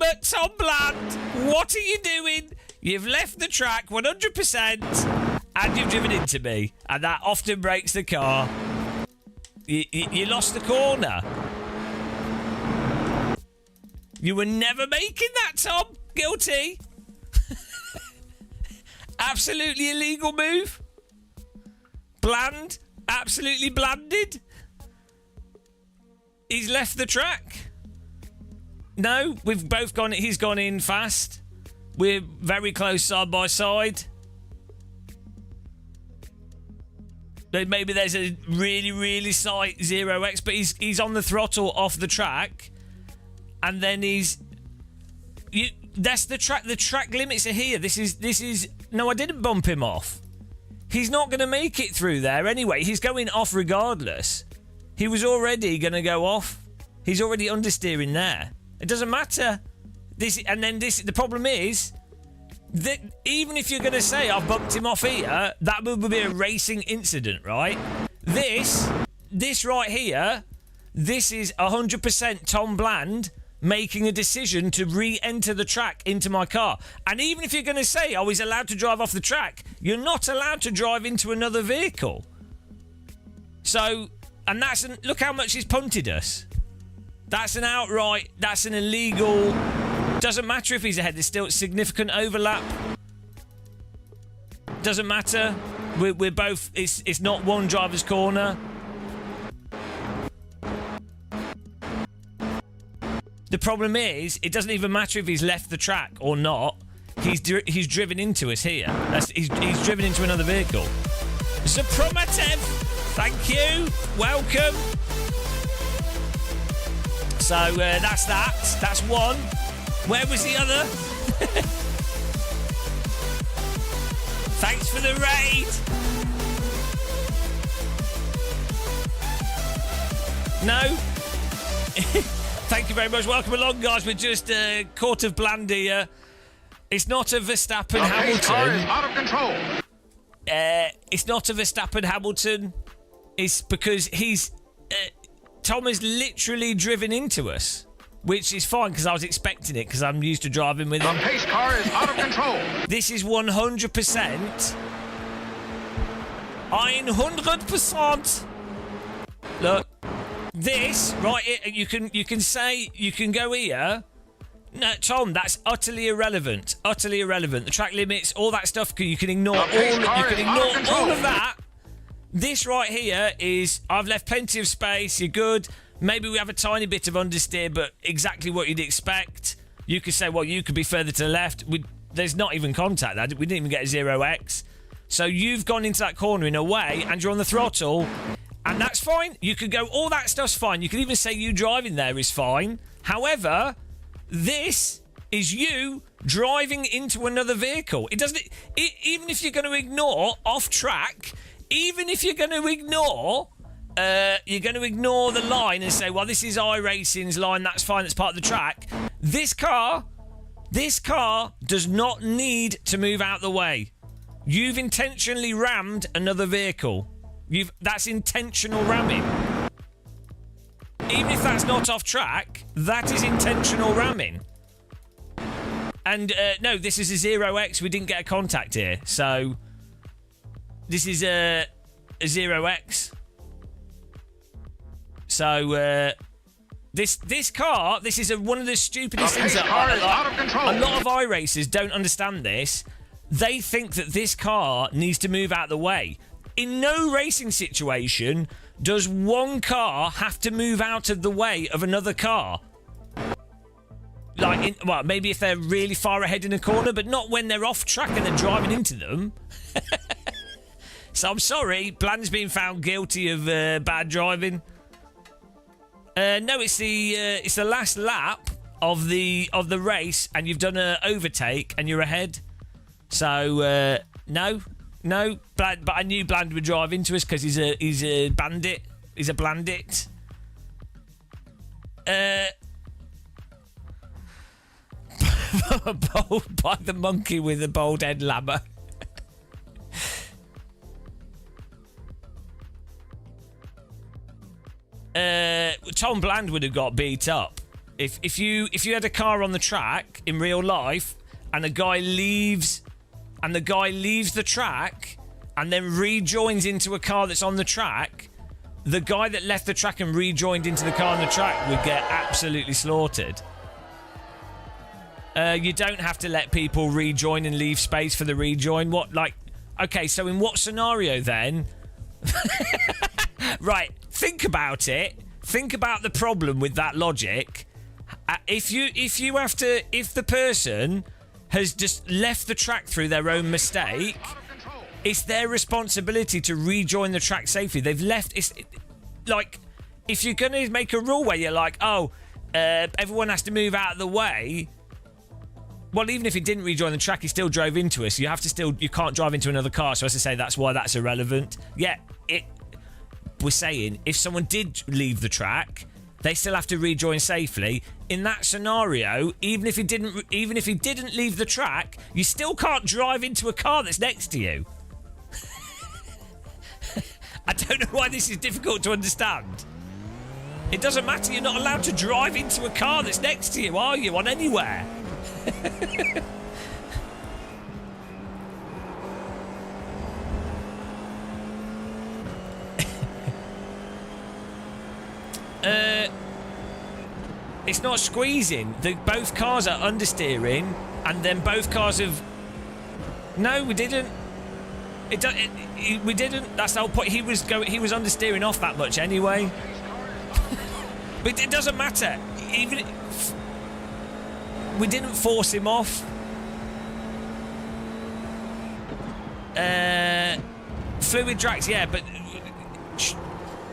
Bland. What are you doing? You've left the track 100%. and you've driven into me, and that often breaks the car. You lost the corner. You were never making that, Tom. Guilty. Absolutely illegal move. Bland. Absolutely blanded. He's left the track. No, we've both gone. He's gone in fast. We're very close side by side. Maybe there's a really, really slight 0x, but he's on the throttle off the track. And then that's the track. The track limits are here. This is. No, I didn't bump him off. He's not going to make it through there anyway. He's going off regardless. He was already going to go off. He's already understeering there. It doesn't matter. The problem is that even if you're going to say I've bumped him off here, that would be a racing incident, right? This right here, this is 100% Tom Bland making a decision to re-enter the track into my car. And even if you're going to say, oh, he's allowed to drive off the track, you're not allowed to drive into another vehicle. So, and look how much he's punted us. That's an illegal, doesn't matter if he's ahead, there's still significant overlap. Doesn't matter. We're both, it's not one driver's corner. The problem is, it doesn't even matter if he's left the track or not. He's driven into us here. He's driven into another vehicle. Zapromatev, thank you. Welcome. So that's that. That's one. Where was the other? Thanks for the raid. No. Thank you very much. Welcome along, guys. We're just Court of Blandy. It's not a Verstappen Hamilton. Out of control. It's not a Verstappen Hamilton. It's because Tom has literally driven into us, which is fine because I was expecting it because I'm used to driving with him. The pace car is out of control. This is 100%. 100%. Look. This, right here, you can say, you can go here. No, Tom, that's utterly irrelevant. Utterly irrelevant. The track limits, all that stuff, you can ignore all of that. This right here is, I've left plenty of space, you're good. Maybe we have a tiny bit of understeer, but exactly what you'd expect. You could say, well, you could be further to the left. There's not even contact there. We didn't even get a 0x. So you've gone into that corner in a way, and you're on the throttle. And that's fine. You could go, all that stuff's fine. You could even say you driving there is fine. However, this is you driving into another vehicle. It doesn't. Even if you're going to ignore off track, even if you're going to ignore the line and say, well, this is iRacing's line. That's fine. That's part of the track. This car does not need to move out the way. You've intentionally rammed another vehicle. That's intentional ramming. Even if that's not off track, that is intentional ramming. And no, this is a 0x. We didn't get a contact here, so this is a 0x. So this car, this is one of the stupidest things that a lot of iRacers don't understand. This, they think that this car needs to move out of the way. In no racing situation does one car have to move out of the way of another car. Well, maybe if they're really far ahead in a corner, but not when they're off track and they're driving into them. So I'm sorry, Bland's been found guilty of bad driving. No, it's the last lap of the race, and you've done an overtake and you're ahead. So no, but I knew Bland would drive into us because he's a bandit. He's a Blandit. Bowled by the monkey with a bald head lammer. Tom Bland would have got beat up if you had a car on the track in real life and the guy leaves the track and then rejoins into a car that's on the track, the guy that left the track and rejoined into the car on the track would get absolutely slaughtered. You don't have to let people rejoin and leave space for the rejoin. What, like... Okay, so in what scenario then... Right, think about it. Think about the problem with that logic. If the person has just left the track through their own mistake, it's their responsibility to rejoin the track safely. They've left. It's like, if you're gonna make a rule where you're like, everyone has to move out of the way. Well, even if he didn't rejoin the track, he still drove into us. You can't drive into another car. So as I say, that's why that's irrelevant. Yeah, we're saying if someone did leave the track, they still have to rejoin safely. In that scenario, even if he didn't leave the track, you still can't drive into a car that's next to you. I don't know why this is difficult to understand. It doesn't matter. You're not allowed to drive into a car that's next to you, are you? On anywhere. It's not squeezing. Both cars are understeering, and then both cars have... No, we didn't. We didn't. That's the whole point. He was understeering off that much anyway. But it doesn't matter. Even we didn't force him off. Fluid Drax, yeah, but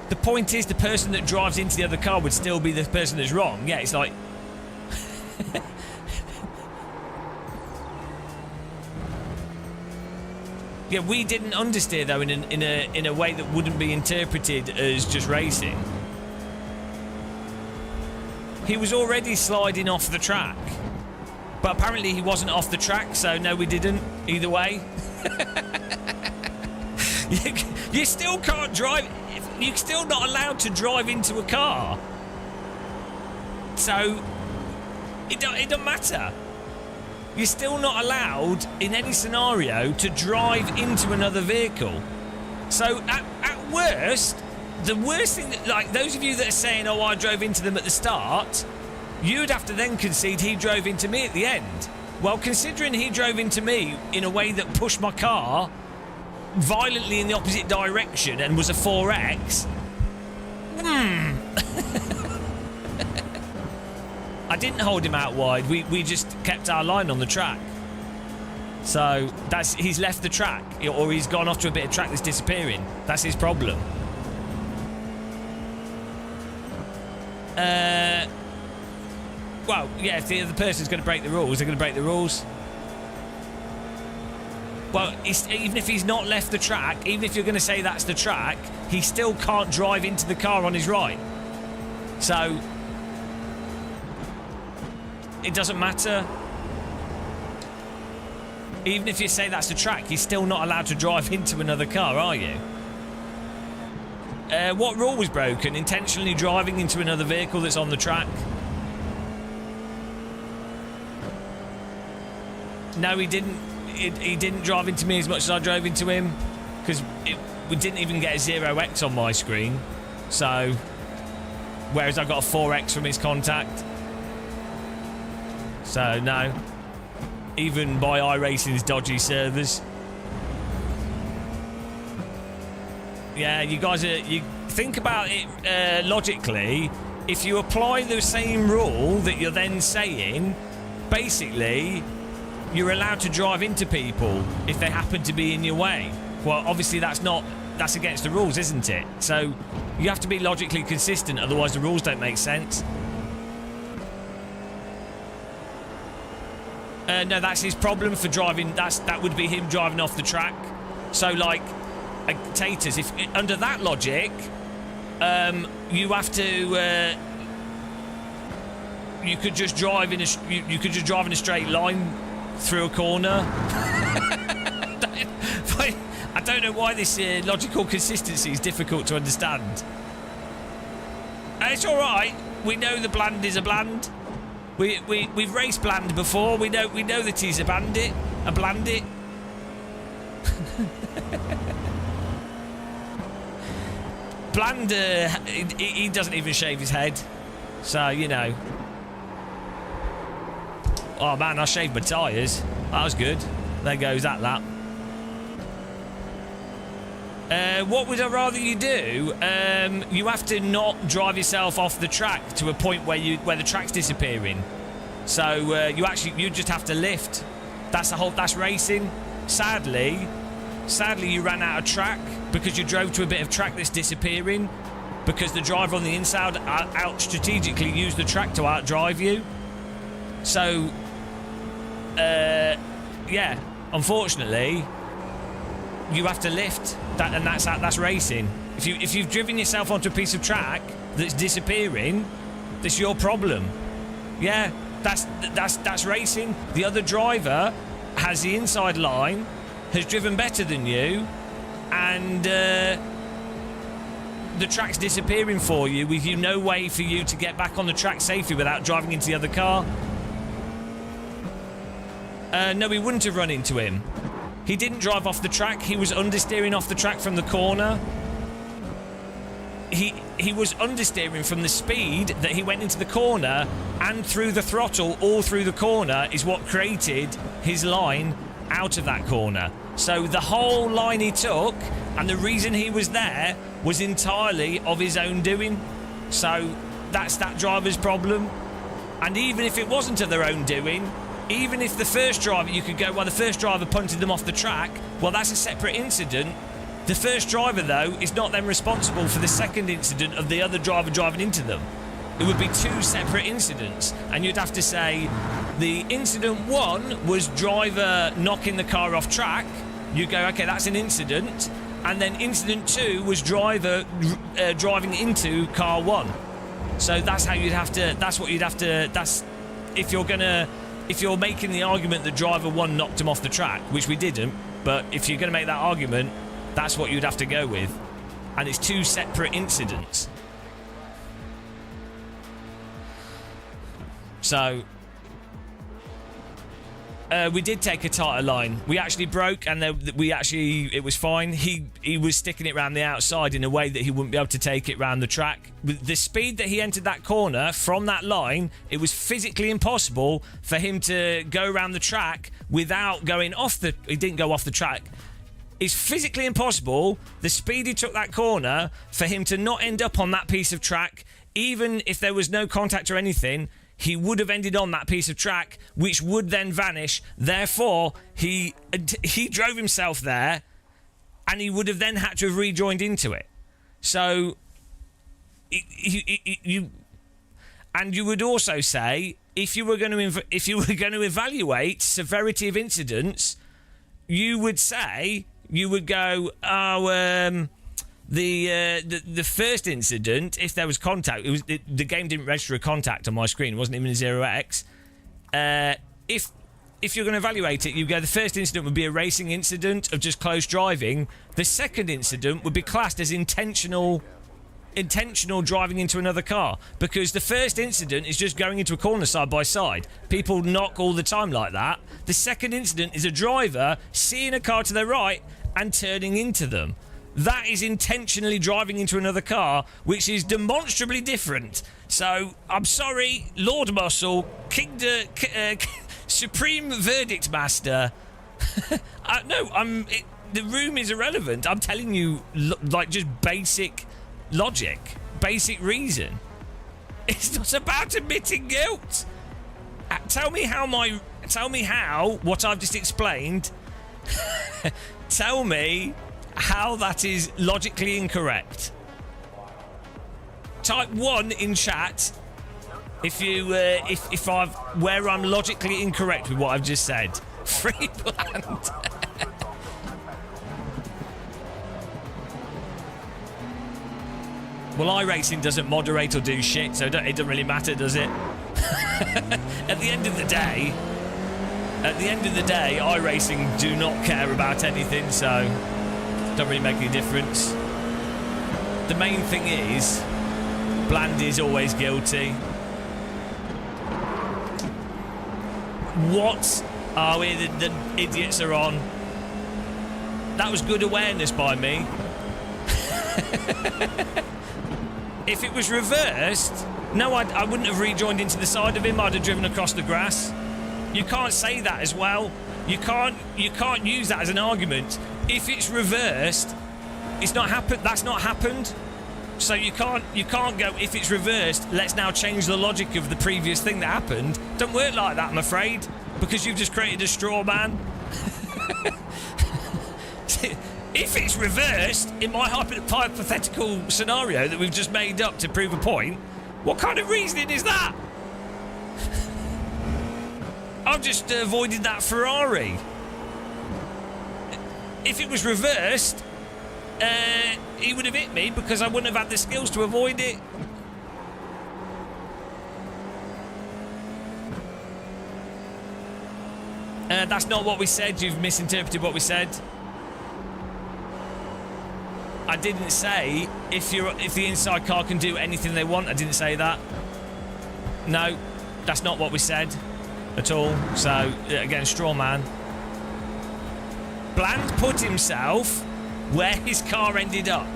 the point is the person that drives into the other car would still be the person that's wrong. Yeah, it's like... Yeah, we didn't understeer though in a way that wouldn't be interpreted as just racing. He was already sliding off the track, but apparently he wasn't off the track, so no, we didn't. Either way, you still can't drive. You're still not allowed to drive into a car, so it don't matter. You're still not allowed, in any scenario, to drive into another vehicle. So, at worst, the worst thing that, like, those of you that are saying, oh, I drove into them at the start, you'd have to then concede he drove into me at the end. Well, considering he drove into me in a way that pushed my car violently in the opposite direction and was a 4X, I didn't hold him out wide. We just kept our line on the track. So he's left the track, or he's gone off to a bit of track that's disappearing. That's his problem. Well, yeah, if the other person's going to break the rules, they're going to break the rules. Well, even if he's not left the track, even if you're going to say that's the track, he still can't drive into the car on his right. So it doesn't matter. Even if you say that's the track, you're still not allowed to drive into another car, are you? What rule was broken? Intentionally driving into another vehicle that's on the track? No, he didn't. He didn't drive into me as much as I drove into him, because we didn't even get a 0x on my screen. So, whereas I got a 4x from his contact. So, no. Even by iRacing's dodgy servers. Yeah, you guys are... You think about it logically. If you apply the same rule that you're then saying, basically, you're allowed to drive into people if they happen to be in your way. Well, obviously that's against the rules, isn't it? So, you have to be logically consistent, otherwise the rules don't make sense. No, that's his problem for driving. That would be him driving off the track. So, like, Taters, if under that logic, you have to. You could just drive in you could just drive in a straight line through a corner. I don't know why this logical consistency is difficult to understand. It's all right. We know the Bland is a Bland. We've raced Bland before. We know that he's a bandit, a Blandit. Bland, he doesn't even shave his head. So, you know. Oh, man, I shaved my tyres. That was good. There goes that lap. What would I rather you do? You have to not drive yourself off the track to a point where the track's disappearing. So you just have to lift. That's racing. Sadly, you ran out of track because you drove to a bit of track that's disappearing. Because the driver on the inside out strategically used the track to outdrive you. So, yeah, unfortunately, you have to lift. That's racing. If you've driven yourself onto a piece of track that's disappearing, that's your problem. Yeah, that's racing. The other driver has the inside line, has driven better than you, and the track's disappearing for you with no way for you to get back on the track safely without driving into the other car. No, we wouldn't have run into him. He didn't drive off the track. He was understeering off the track from the corner. He was understeering from the speed that he went into the corner, and through the throttle all through the corner is what created his line out of that corner. So the whole line he took and the reason he was there was entirely of his own doing. So that's that driver's problem. And even if it wasn't of their own doing, even if the first driver, you could go, well, the first driver punted them off the track, well, that's a separate incident. The first driver, though, is not then responsible for the second incident of the other driver driving into them. It would be two separate incidents. And you'd have to say the incident one was driver knocking the car off track. You go, okay, that's an incident. And then incident two was driver driving into car one. So that's how you'd have to, that's what you'd have to, that's, if you're making the argument that driver one knocked him off the track, which we didn't, but if you're going to make that argument, that's what you'd have to go with. And it's two separate incidents. So, we did take a tighter line. We actually broke, and it was fine. He was sticking it around the outside in a way that he wouldn't be able to take it round the track. With the speed that he entered that corner from that line, it was physically impossible for him to go around the track without going off the... He didn't go off the track. It's physically impossible, the speed he took that corner, for him to not end up on that piece of track, even if there was no contact or anything. He would have ended on that piece of track, which would then vanish. Therefore, he drove himself there, and he would have then had to have rejoined into it. So, you would also say, if you were going to evaluate severity of incidents, you would say, you would go, the first incident, if there was contact, the game didn't register a contact on my screen. It wasn't even a 0x. If you're going to evaluate it, you go, the first incident would be a racing incident of just close driving. The second incident would be classed as intentional driving into another car, because the first incident is just going into a corner side by side. People knock all the time like that. The second incident is a driver seeing a car to their right and turning into them. That is intentionally driving into another car, which is demonstrably different. So, I'm sorry, Lord Muscle, Supreme Verdict Master. The room is irrelevant. I'm telling you, like, just basic logic, basic reason. It's not about admitting guilt. Tell me how what I've just explained. Tell me how that is logically incorrect. Type 1 in chat if where I'm logically incorrect with what I've just said. Free Bland. Well, iRacing doesn't moderate or do shit, so it doesn't really matter, does it? At the end of the day, iRacing do not care about anything, so it doesn't really make any difference. The main thing is, Bland is always guilty. What? Oh, the idiots are on. That was good awareness by me. If it was reversed, no, I wouldn't have rejoined into the side of him. I'd have driven across the grass. You can't say that as well. You can't use that as an argument. If it's reversed, it's not happened. That's not happened. So you can't go, if it's reversed, let's now change the logic of the previous thing that happened. Don't work like that, I'm afraid, because you've just created a straw man. If it's reversed, in my hypothetical scenario that we've just made up to prove a point, what kind of reasoning is that? I've just avoided that Ferrari. If it was reversed, he would have hit me because I wouldn't have had the skills to avoid it. That's not what we said. You've misinterpreted what we said. I didn't say if the inside car can do anything they want. I didn't say that. No, that's not what we said at all. So again, straw man. Bland put himself where his car ended up.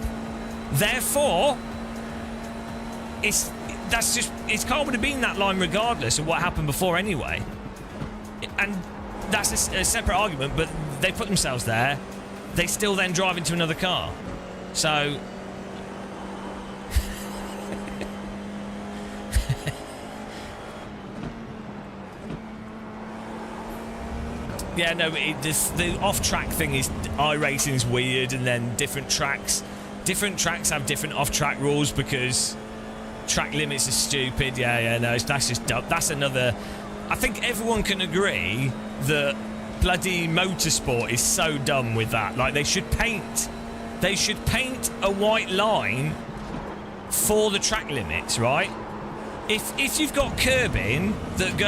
Therefore, his car would have been that line regardless of what happened before anyway. And that's a separate argument, but they put themselves there. They still then drive into another car. So... yeah, no, the off-track thing is... iRacing's weird, and then different tracks have different off-track rules because track limits are stupid. Yeah, no, that's just dumb. That's another... I think everyone can agree that bloody motorsport is so dumb with that. Like, they should paint a white line for the track limits, right? If you've got curbing that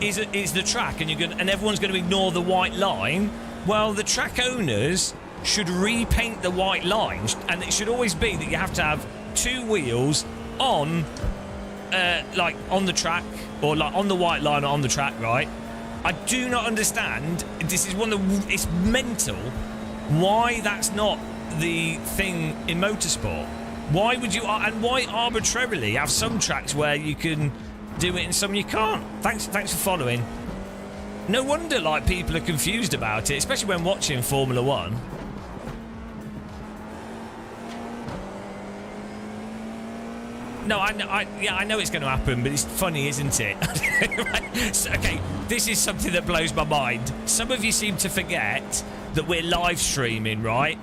is the track and everyone's going to ignore the white line, well, the track owners should repaint the white lines, and it should always be that you have to have two wheels on like on the track, or like on the white line or on the track, right? I do not understand. This is it's mental why that's not the thing in motorsport. Why would you, and why arbitrarily have some tracks where you can do it and some you can't? Thanks for following. No wonder like people are confused about it, especially when watching Formula 1. No, I know it's going to happen, but it's funny, isn't it? So, okay, this is something that blows my mind. Some of you seem to forget that we're live streaming, right?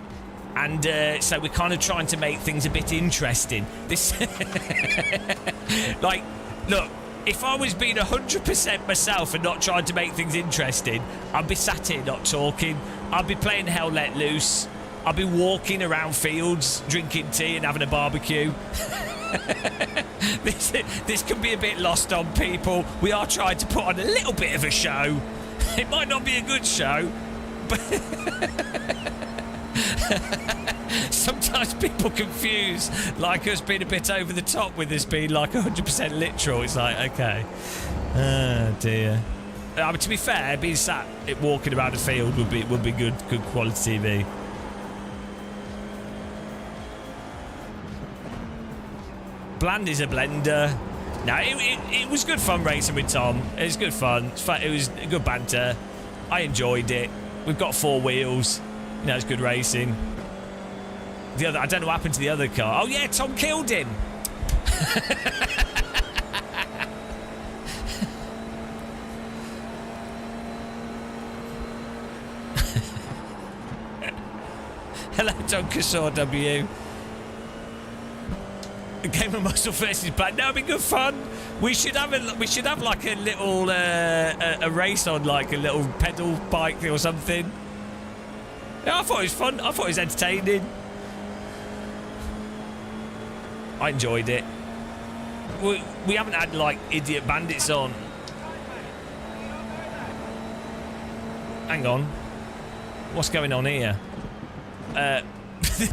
And so we're kind of trying to make things a bit interesting. This, like, look, if I was being 100% myself and not trying to make things interesting, I'd be sat here not talking. I'd be playing Hell Let Loose. I'd be walking around fields, drinking tea and having a barbecue. This can be a bit lost on people. We are trying to put on a little bit of a show. It might not be a good show, but sometimes people confuse like us being a bit over the top with us being like 100% literal. It's like, okay, oh dear. I mean, to be fair, being sat walking around a field would be good quality TV. Bland is a blender. No, it was good fun racing with Tom. It was good fun. It was good banter. I enjoyed it. We've got four wheels. You know, it's good racing. I don't know what happened to the other car. Oh yeah, Tom killed him. Hello, Tom Casor W. A game of muscle versus bad. That'd be good fun. We should have like a little a race on like a little pedal bike or something. Yeah, I thought it was fun. I thought it was entertaining. I enjoyed it. We haven't had like Idiot Bandits on. Hang on. What's going on here?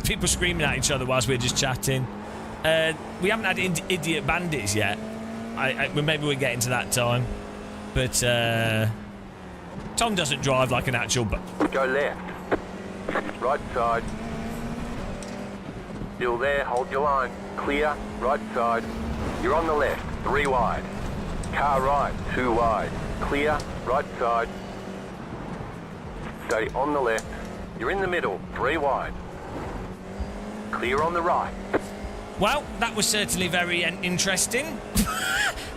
People screaming at each other whilst we're just chatting. We haven't had Idiot Bandits yet. Maybe we're getting to that time. But Tom doesn't drive like an actual... Go left. Right side. Still there, hold your line. Clear, right side. You're on the left, 3 wide. Car right, 2 wide. Clear, right side. Stay on the left. You're in the middle, 3 wide. Clear on the right. Well, that was certainly very interesting.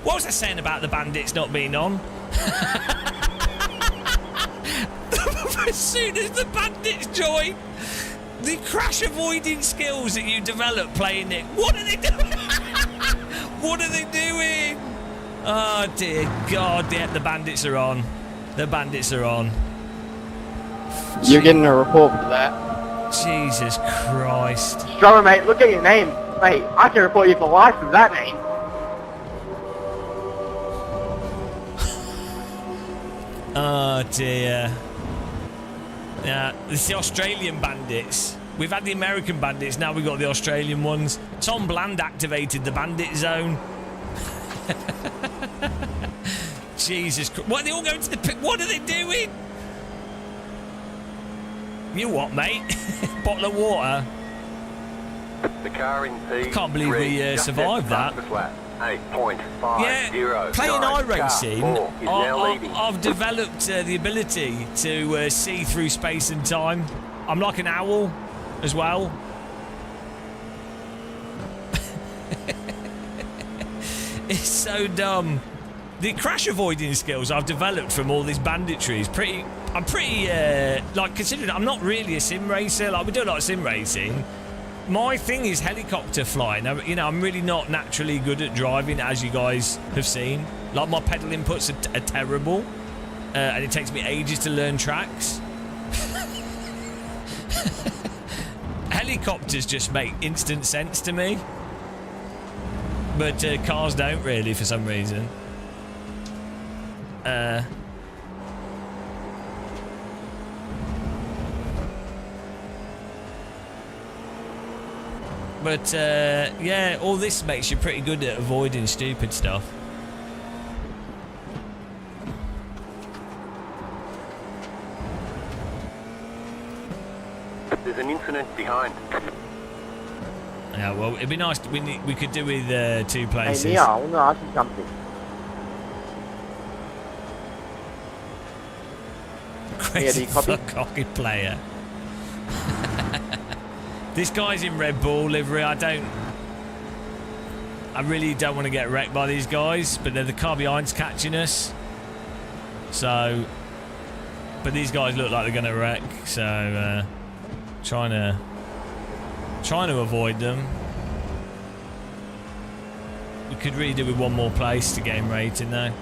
What was I saying about the bandits not being on? As soon as the bandits join, the crash avoiding skills that you develop playing it, what are they doing? What are they doing? Oh dear God, the bandits are on. The bandits are on. You're getting a report for that. Jesus Christ. Strummer, mate, look at your name. Mate, I can report you for life with that name. Oh dear. Yeah, it's the Australian bandits. We've had the American bandits, now we've got the Australian ones. Tom Bland activated the bandit zone. Jesus Christ. What are they all going to the pit? What are they doing? You what, mate? Bottle of water? The car in P3. I can't believe we survived that. 8.50. Yeah, playing iRacing, is now leading. I've developed the ability to see through space and time. I'm like an owl as well. It's so dumb. The crash avoiding skills I've developed from all this banditry is pretty... I'm pretty, like, considering I'm not really a sim racer. Like, we do a lot of sim racing. My thing is helicopter flying. You know, I'm really not naturally good at driving, as you guys have seen. Like, my pedal inputs are terrible. And it takes me ages to learn tracks. Helicopters just make instant sense to me. But cars don't really, for some reason. But, yeah, all this makes you pretty good at avoiding stupid stuff. There's an incident behind. Yeah, well, it'd be nice. We could do with 2 places. Hey, Mia, I want to ask you something. Crazy cocky player. This guy's in Red Bull livery. I really don't want to get wrecked by these guys, but they're the car behind's catching us. So, but these guys look like they're going to wreck. So, trying to avoid them. We could really do with 1 more place to game rating though.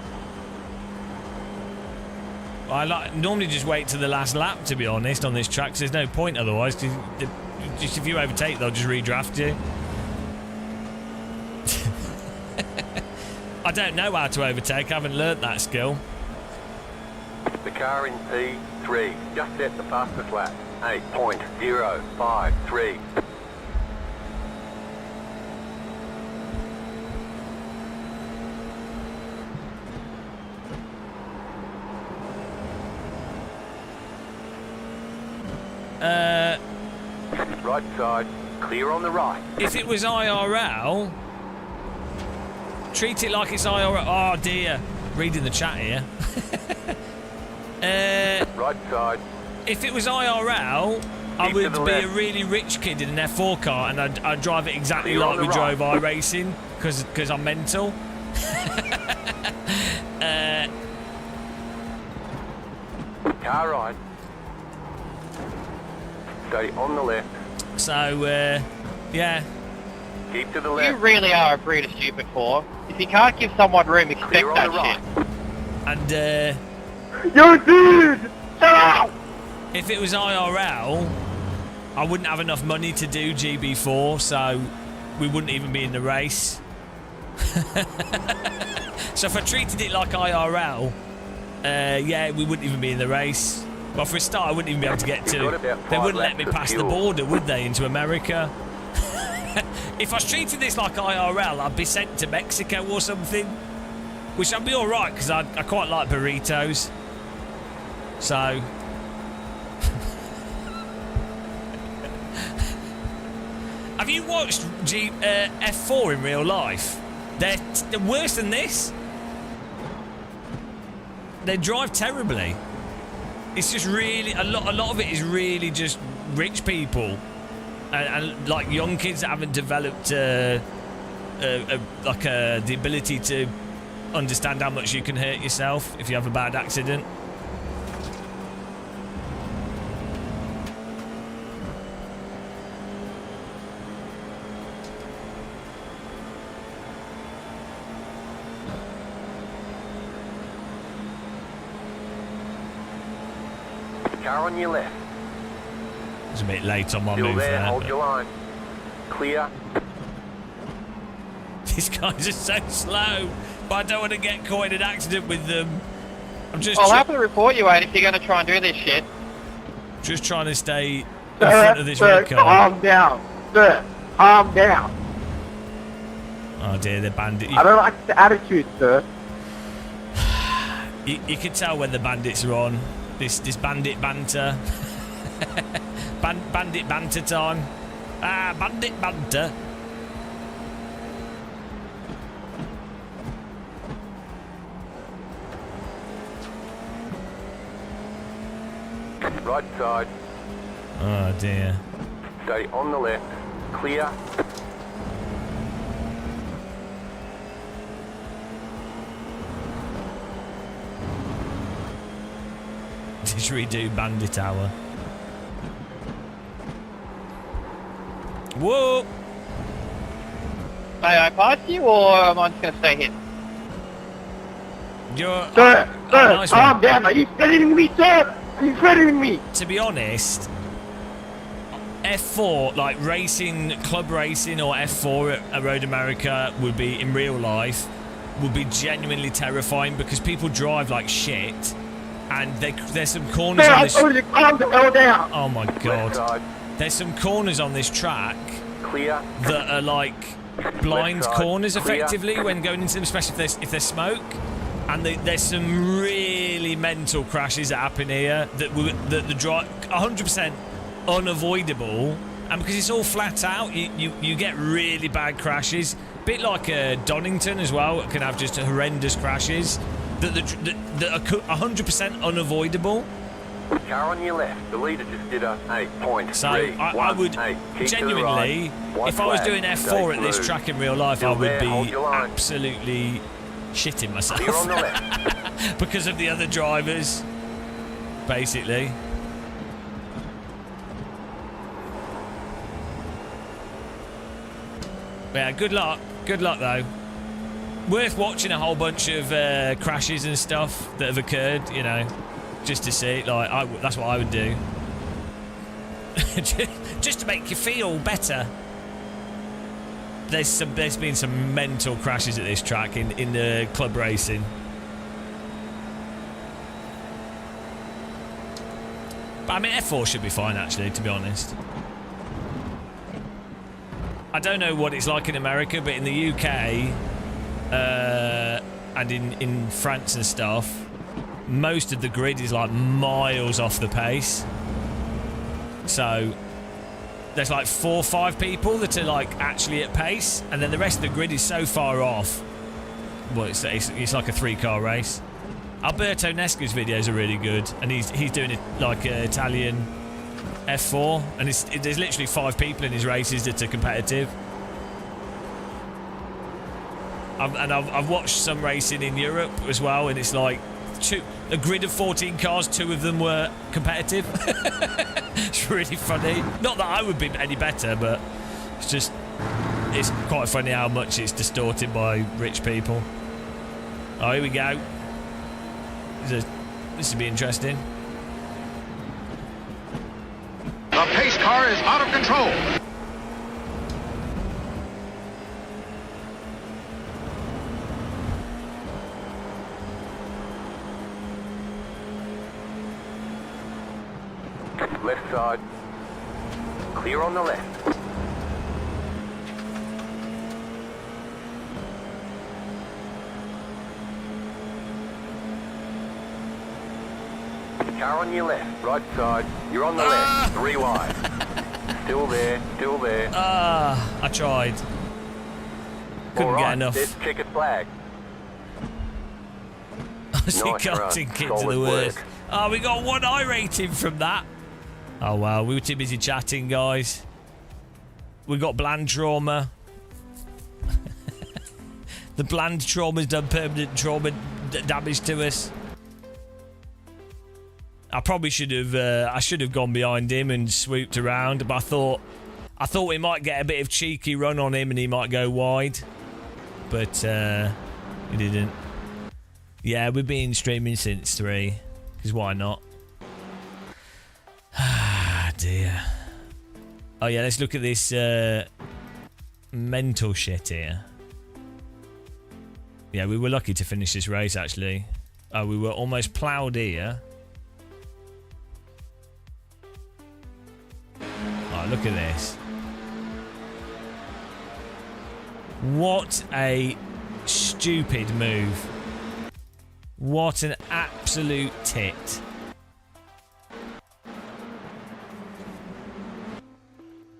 I normally just wait to the last lap, to be honest, on this track, 'cause there's no point otherwise, because just if you overtake, they'll just redraft you. I don't know how to overtake, I haven't learnt that skill. The car in P3 just set the fastest lap. 8.053. Right side, clear on the right. If it was IRL, treat it like it's IRL. Oh dear, reading the chat here. Right side. If it was IRL, I would be a really rich kid in an F4 car, and I'd drive it exactly Clear like we on the drove iRacing, because I'm mental. Car right. Stay on the left. So, yeah. Keep to the You left. really are a breed of stupid for. If you can't give someone room, expect Clear on that the right. shit. And, Yo, dude! Shut up! if it was IRL, I wouldn't have enough money to do GB4, so we wouldn't even be in the race. So if I treated it like IRL, yeah, we wouldn't even be in the race. Well, for a start, I wouldn't even be able to get to... They wouldn't let me pass the border, would they, into America? If I was treating this like IRL, I'd be sent to Mexico or something. Which I'd be alright, because I quite like burritos. So... Have you watched F4 in real life? They're worse than this. They drive terribly. It's just really a lot of it is really just rich people and like young kids that haven't developed the ability to understand how much you can hurt yourself if you have a bad accident. Car on your left. It's a bit late on my Still move there, there. hold but- your line. Clear. These guys are so slow, but I don't want to get caught in an accident with them. I'm just I'll happily report you, Wade, if you're going to try and do this shit. just trying to stay in front of this red car. calm down. Sir, calm down. Oh dear, the bandit. I don't like the attitude, sir. You can tell when the bandits are on. This bandit banter. Bandit banter time. Ah, bandit banter. Right side. Oh dear. Stay on the left. Clear. Just redo Bandit Hour. Whoa! May I pass you, or am I just going to stay here? You're Sir, nice calm one. down. Are you threatening me, sir? Are you threatening me? To be honest, F4, like racing, club racing, or F4 at Road America would be in real life would be genuinely terrifying because people drive like shit, and there's some corners Sir, on I this. told you to calm the hell down. Oh my Left god! side. There's some corners on this track Clear. that are like blind side, corners clear. effectively when going into them, especially if there's smoke. And there's some really mental crashes that happen here that the drive 100% unavoidable, and because it's all flat out, you get really bad crashes. Bit like Donington as well, it can have just horrendous crashes that are 100% unavoidable. Car on your left. The leader just did a 8.3. So I would genuinely, if I was doing F4 at this track in real life, I would be absolutely shitting myself Clear on the left. because of the other drivers, basically. Yeah, good luck though. Worth watching a whole bunch of crashes and stuff that have occurred, you know, just to see. Like, that's what I would do, just to make you feel better. There's been some mental crashes at this track in the club racing. But I mean, F4 should be fine actually, to be honest. I don't know what it's like in America, but in the UK and in France and stuff, most of the grid is like miles off the pace. So there's like 4 or 5 people that are like actually at pace, and then the rest of the grid is so far off. Well, it's like a 3-car race. Alberto Nesca's videos are really good, and he's doing it like Italian F4, and there's literally 5 people in his races that are competitive. I've watched some racing in Europe as well, and it's like a grid of 14 cars, 2 of them were competitive. It's really funny. Not that I would be any better, but it's quite funny how much it's distorted by rich people. Oh, here we go. This will be interesting. The pace car is out of control. Left side. Clear on the left. Car on your left. Right side. You're on the left. 3 wide. Still there, still there. Ah, I tried. Couldn't All get right, enough. there's checkered flag. I see Nice Karting run. Kid to Solid the worst. work. Oh, we got 1 eye rating from that. Oh, wow. We were too busy chatting, guys. We got bland trauma. The bland trauma's done permanent trauma damage to us. I probably should have. I should have gone behind him and swooped around, but I thought we might get a bit of cheeky run on him and he might go wide, but he didn't. Yeah, we've been streaming since 3, because why not? Ah, dear. Oh yeah, let's look at this mental shit here. Yeah, we were lucky to finish this race, actually. Oh, we were almost ploughed here. Oh, look at this. What a stupid move. What an absolute tit.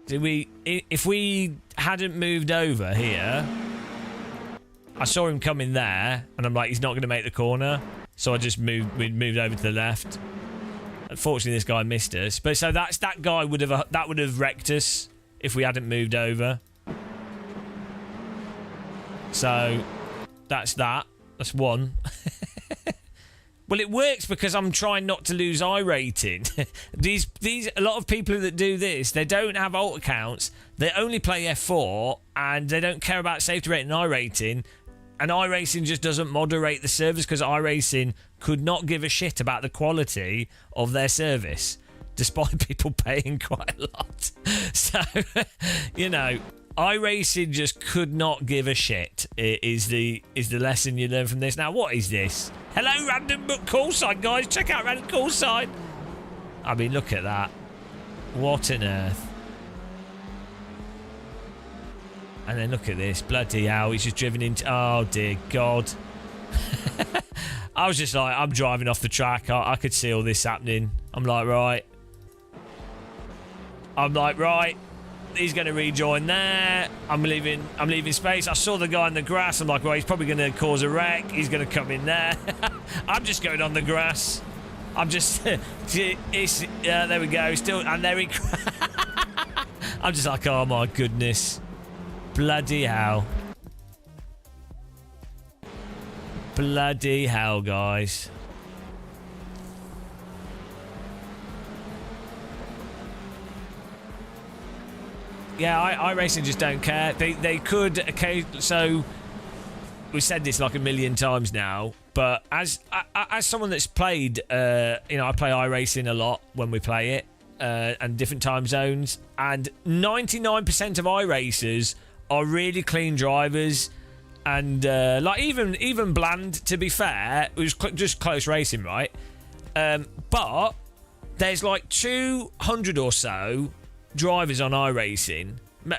If we hadn't moved over here, I saw him coming there, and I'm like, he's not going to make the corner, so I just moved over to the left. Unfortunately, this guy missed us, but so that guy would have wrecked us if we hadn't moved over. So that's that. That's 1. Well, it works because I'm trying not to lose eye rating. these a lot of people that do this, they don't have alt accounts. They only play F4 and they don't care about safety rating and eye rating. And iRacing just doesn't moderate the service because iRacing could not give a shit about the quality of their service, despite people paying quite a lot. So, you know, iRacing just could not give a shit. Is the lesson you learn from this. Now, what is this? Hello, Random Book Call Sign, guys. Check out Random Call Sign. I mean, look at that. What on earth? And then look at this. Bloody hell. He's just driven into... Oh, dear God. I was just like, I'm driving off the track. I could see all this happening. I'm like, right. He's going to rejoin there. I'm leaving space. I saw the guy in the grass. I'm like, well, he's probably going to cause a wreck. He's going to come in there. I'm just going on the grass. I'm just... there we go. Still... And there he... I'm just like, oh, my goodness. Bloody hell. Bloody hell, guys. Yeah, iRacing just don't care. They could... Okay, so... We've said this like a million times now, but as someone that's played... you know, I play iRacing a lot when we play it, and different time zones, and 99% of iRacers are really clean drivers, and like even Bland, to be fair, it was just close racing, right? But there's like 200 or so drivers on iRacing,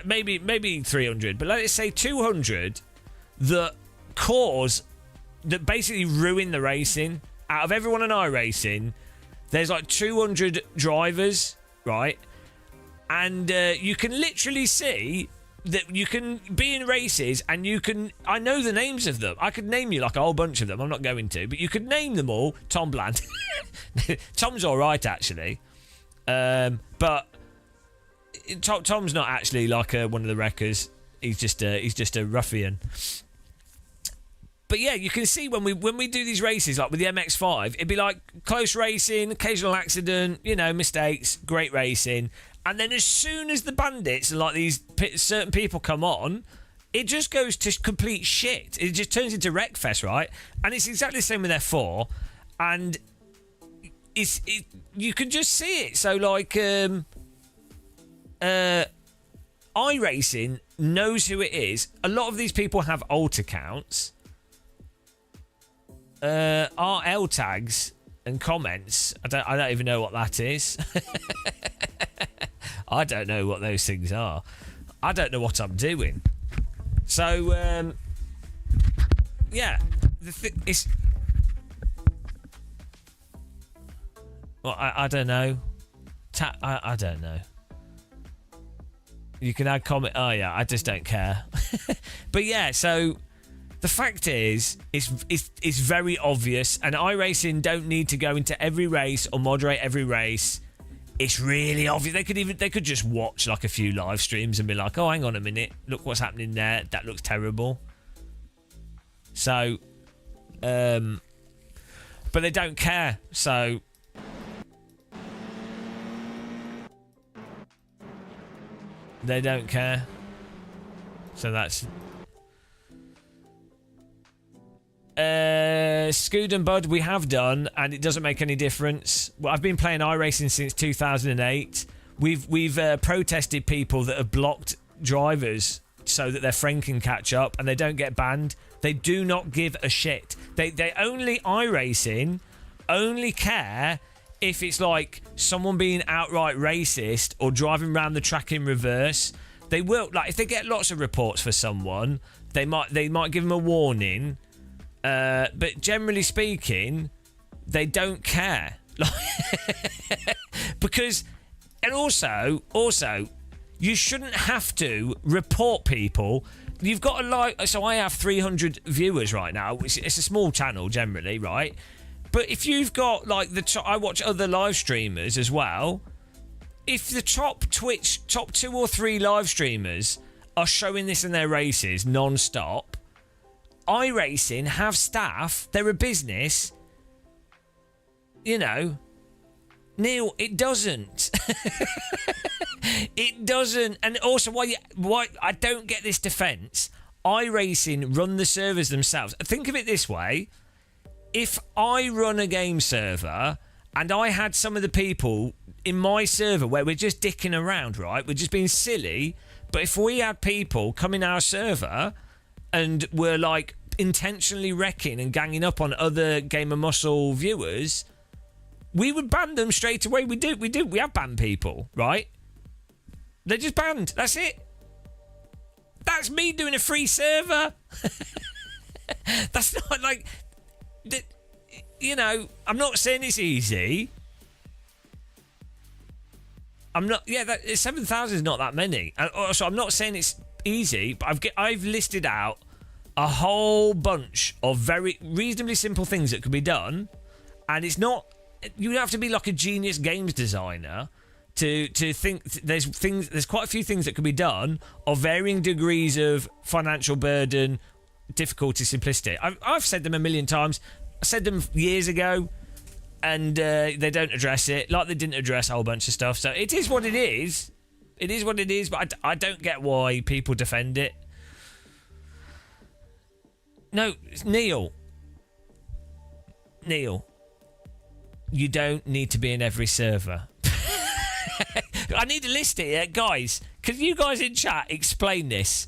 maybe 300, but let's say 200 that basically ruin the racing. Out of everyone on iRacing, there's like 200 drivers, right? And you can literally see that you can be in races and you can... I know the names of them. I could name you like a whole bunch of them. I'm not going to, but you could name them all. Tom Bland. Tom's all right, actually. But Tom's not actually like one of the wreckers. He's just a ruffian. But yeah, you can see when we do these races, like with the MX-5, it'd be like close racing, occasional accident, you know, mistakes, great racing. And then as soon as the bandits and like these certain people come on, it just goes to complete shit. It just turns into Wreckfest, right? And it's exactly the same with F4. And you can just see it. So like iRacing knows who it is. A lot of these people have alt accounts. RL tags and comments. I don't even know what that is. I don't know what those things are. I don't know what I'm doing. So yeah, it's. Well, I don't know. I don't know. You can add comment. Oh yeah, I just don't care. But yeah, so the fact is, it's very obvious, and iRacing don't need to go into every race or moderate every race. It's really obvious. They could just watch like a few live streams and be like, oh, hang on a minute, look what's happening there. That looks terrible. So, but they don't care. So. They don't care. So that's... Scoot and Bud, we have done, and it doesn't make any difference. Well, I've been playing iRacing since 2008. We've protested people that have blocked drivers so that their friend can catch up, and they don't get banned. They do not give a shit. They only iRacing only care if it's like someone being outright racist or driving around the track in reverse. They will, like, if they get lots of reports for someone, they might give them a warning. But generally speaking, they don't care. Because, and also, you shouldn't have to report people. You've got to like. So I have 300 viewers right now. It's a small channel generally, right? But if you've got like I watch other live streamers as well. If the top 2 or 3 live streamers are showing this in their races non-stop, iRacing have staff. They're a business. You know, Neil, it doesn't. It doesn't. And also, why I don't get this defence. iRacing run the servers themselves. Think of it this way. If I run a game server and I had some of the people in my server where we're just dicking around, right? We're just being silly. But if we had people come in our server and were like intentionally wrecking and ganging up on other Gamer Muscle viewers, we would ban them straight away. We have banned people, right? They're just banned. That's it. That's me doing a free server. That's not like... You know, I'm not saying it's easy. I'm not... Yeah, 7,000 is not that many. And also, I'm not saying it's easy, but I've listed out a whole bunch of very reasonably simple things that could be done. And it's not... You don't have to be like a genius games designer to think there's quite a few things that could be done of varying degrees of financial burden, difficulty, simplicity. I've said them a million times. I said them years ago, and they don't address it, like they didn't address a whole bunch of stuff. So it is what it is. It is what it is, but I don't get why people defend it. No, Neil, you don't need to be in every server. I need to list it, guys. Can you guys in chat explain this?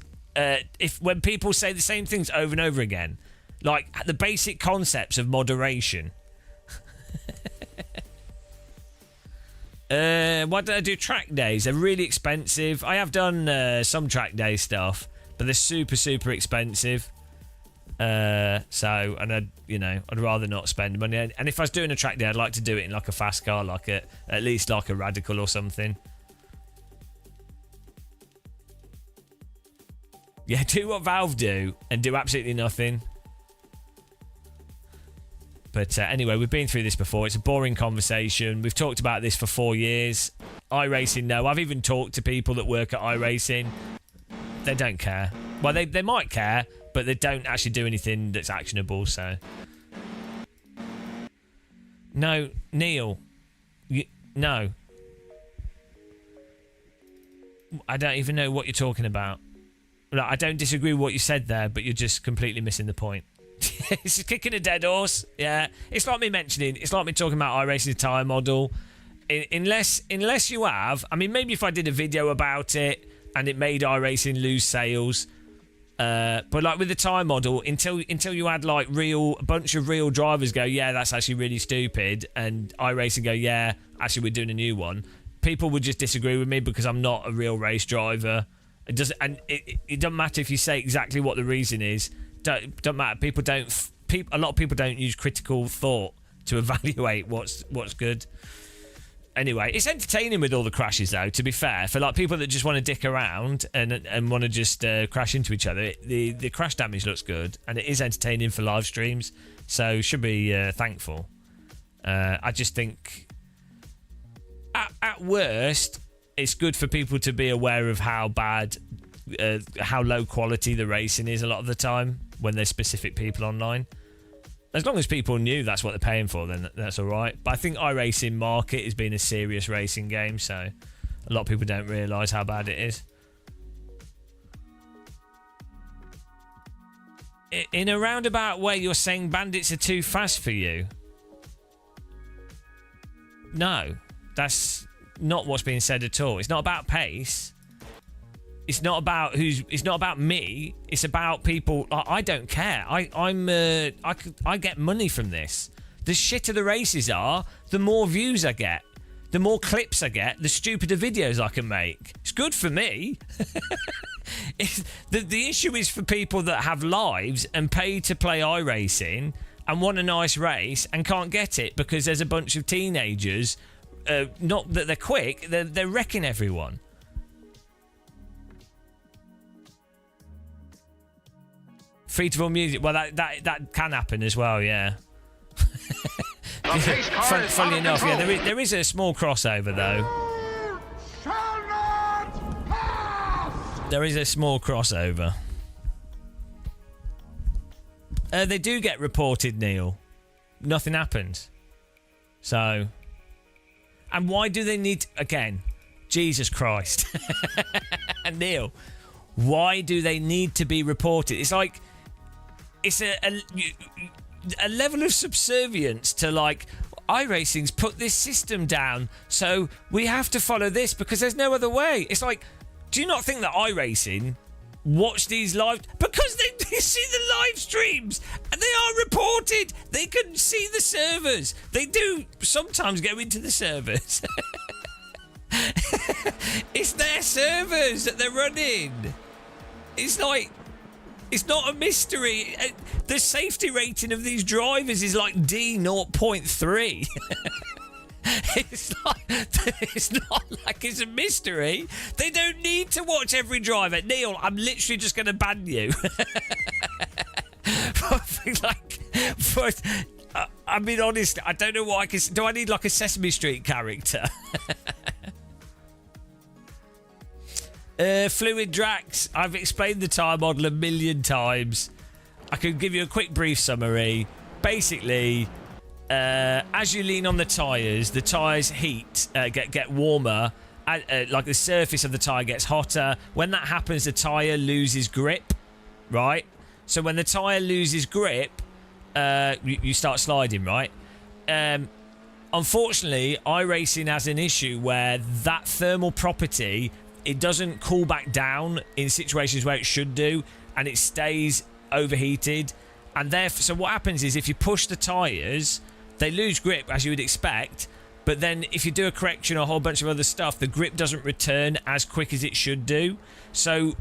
When people say the same things over and over again, like the basic concepts of moderation. Why don't I do track days? They're really expensive. I have done some track day stuff, but they're super, super expensive. I'd rather not spend money. And if I was doing a track day, I'd like to do it in like a fast car, like at least like a Radical or something. Yeah, do what Valve do and do absolutely nothing. But anyway, we've been through this before. It's a boring conversation. We've talked about this for 4 years. iRacing, no. I've even talked to people that work at iRacing. They don't care. Well, they might care, but they don't actually do anything that's actionable, so... No, Neil. No. I don't even know what you're talking about. I don't disagree with what you said there, but you're just completely missing the point. It's kicking a dead horse. Yeah, it's like me talking about iRacing's tyre model. Unless you have, I mean, maybe if I did a video about it and it made iRacing lose sales, but like with the tyre model, until you had like a bunch of real drivers go, yeah, that's actually really stupid, and iRacing go, yeah, actually we're doing a new one, people would just disagree with me because I'm not a real race driver. It doesn't matter if you say exactly what the reason is. Don't matter. A lot of people don't use critical thought to evaluate what's good. Anyway, it's entertaining with all the crashes, though, to be fair. For like people that just want to dick around and want to just crash into each other, the crash damage looks good, and it is entertaining for live streams, so should be thankful. I just think, at worst, it's good for people to be aware of how bad, how low quality the racing is a lot of the time when there's specific people online. As long as people knew that's what they're paying for, then that's all right. But I think iRacing market has been a serious racing game, so a lot of people don't realise how bad it is. In a roundabout way, you're saying bandits are too fast for you? No, that's not what's being said at all. It's not about pace. It's not about It's not about me. It's about people. I don't care. I get money from this. The shitter the races are, the more views I get, the more clips I get, the stupider videos I can make. It's good for me. The issue is for people that have lives and pay to play iRacing and want a nice race and can't get it because there's a bunch of teenagers. Not that they're quick. They're wrecking everyone. Free-to-all music. Well, that can happen as well, yeah. Funny enough, yeah, there is a small crossover, though. There is a small crossover. They do get reported, Neil. Nothing happens. So... And why do they need... Again, Jesus Christ. Neil, why do they need to be reported? It's like... It's a level of subservience to, like, iRacing's put this system down, so we have to follow this because there's no other way. It's like, do you not think that iRacing watch these live... Because they see the live streams and they are reported. They can see the servers. They do sometimes go into the servers. It's their servers that they're running. It's like... It's not a mystery. The safety rating of these drivers is like D0.3. It's not like it's a mystery. They don't need to watch every driver. Neil, I'm literally just going to ban you. I mean, honestly, I don't know what I can... Do I need like a Sesame Street character? Fluid Drax, I've explained the tyre model a million times. I can give you a quick brief summary. Basically, as you lean on the tyres heat, get warmer, like the surface of the tyre gets hotter. When that happens, the tyre loses grip, right? So when the tyre loses grip, you start sliding, right? Unfortunately, iRacing has an issue where that thermal property... It doesn't cool back down in situations where it should do, and it stays overheated. And therefore, so what happens is if you push the tyres, they lose grip as you would expect. But then if you do a correction or a whole bunch of other stuff, the grip doesn't return as quick as it should do. So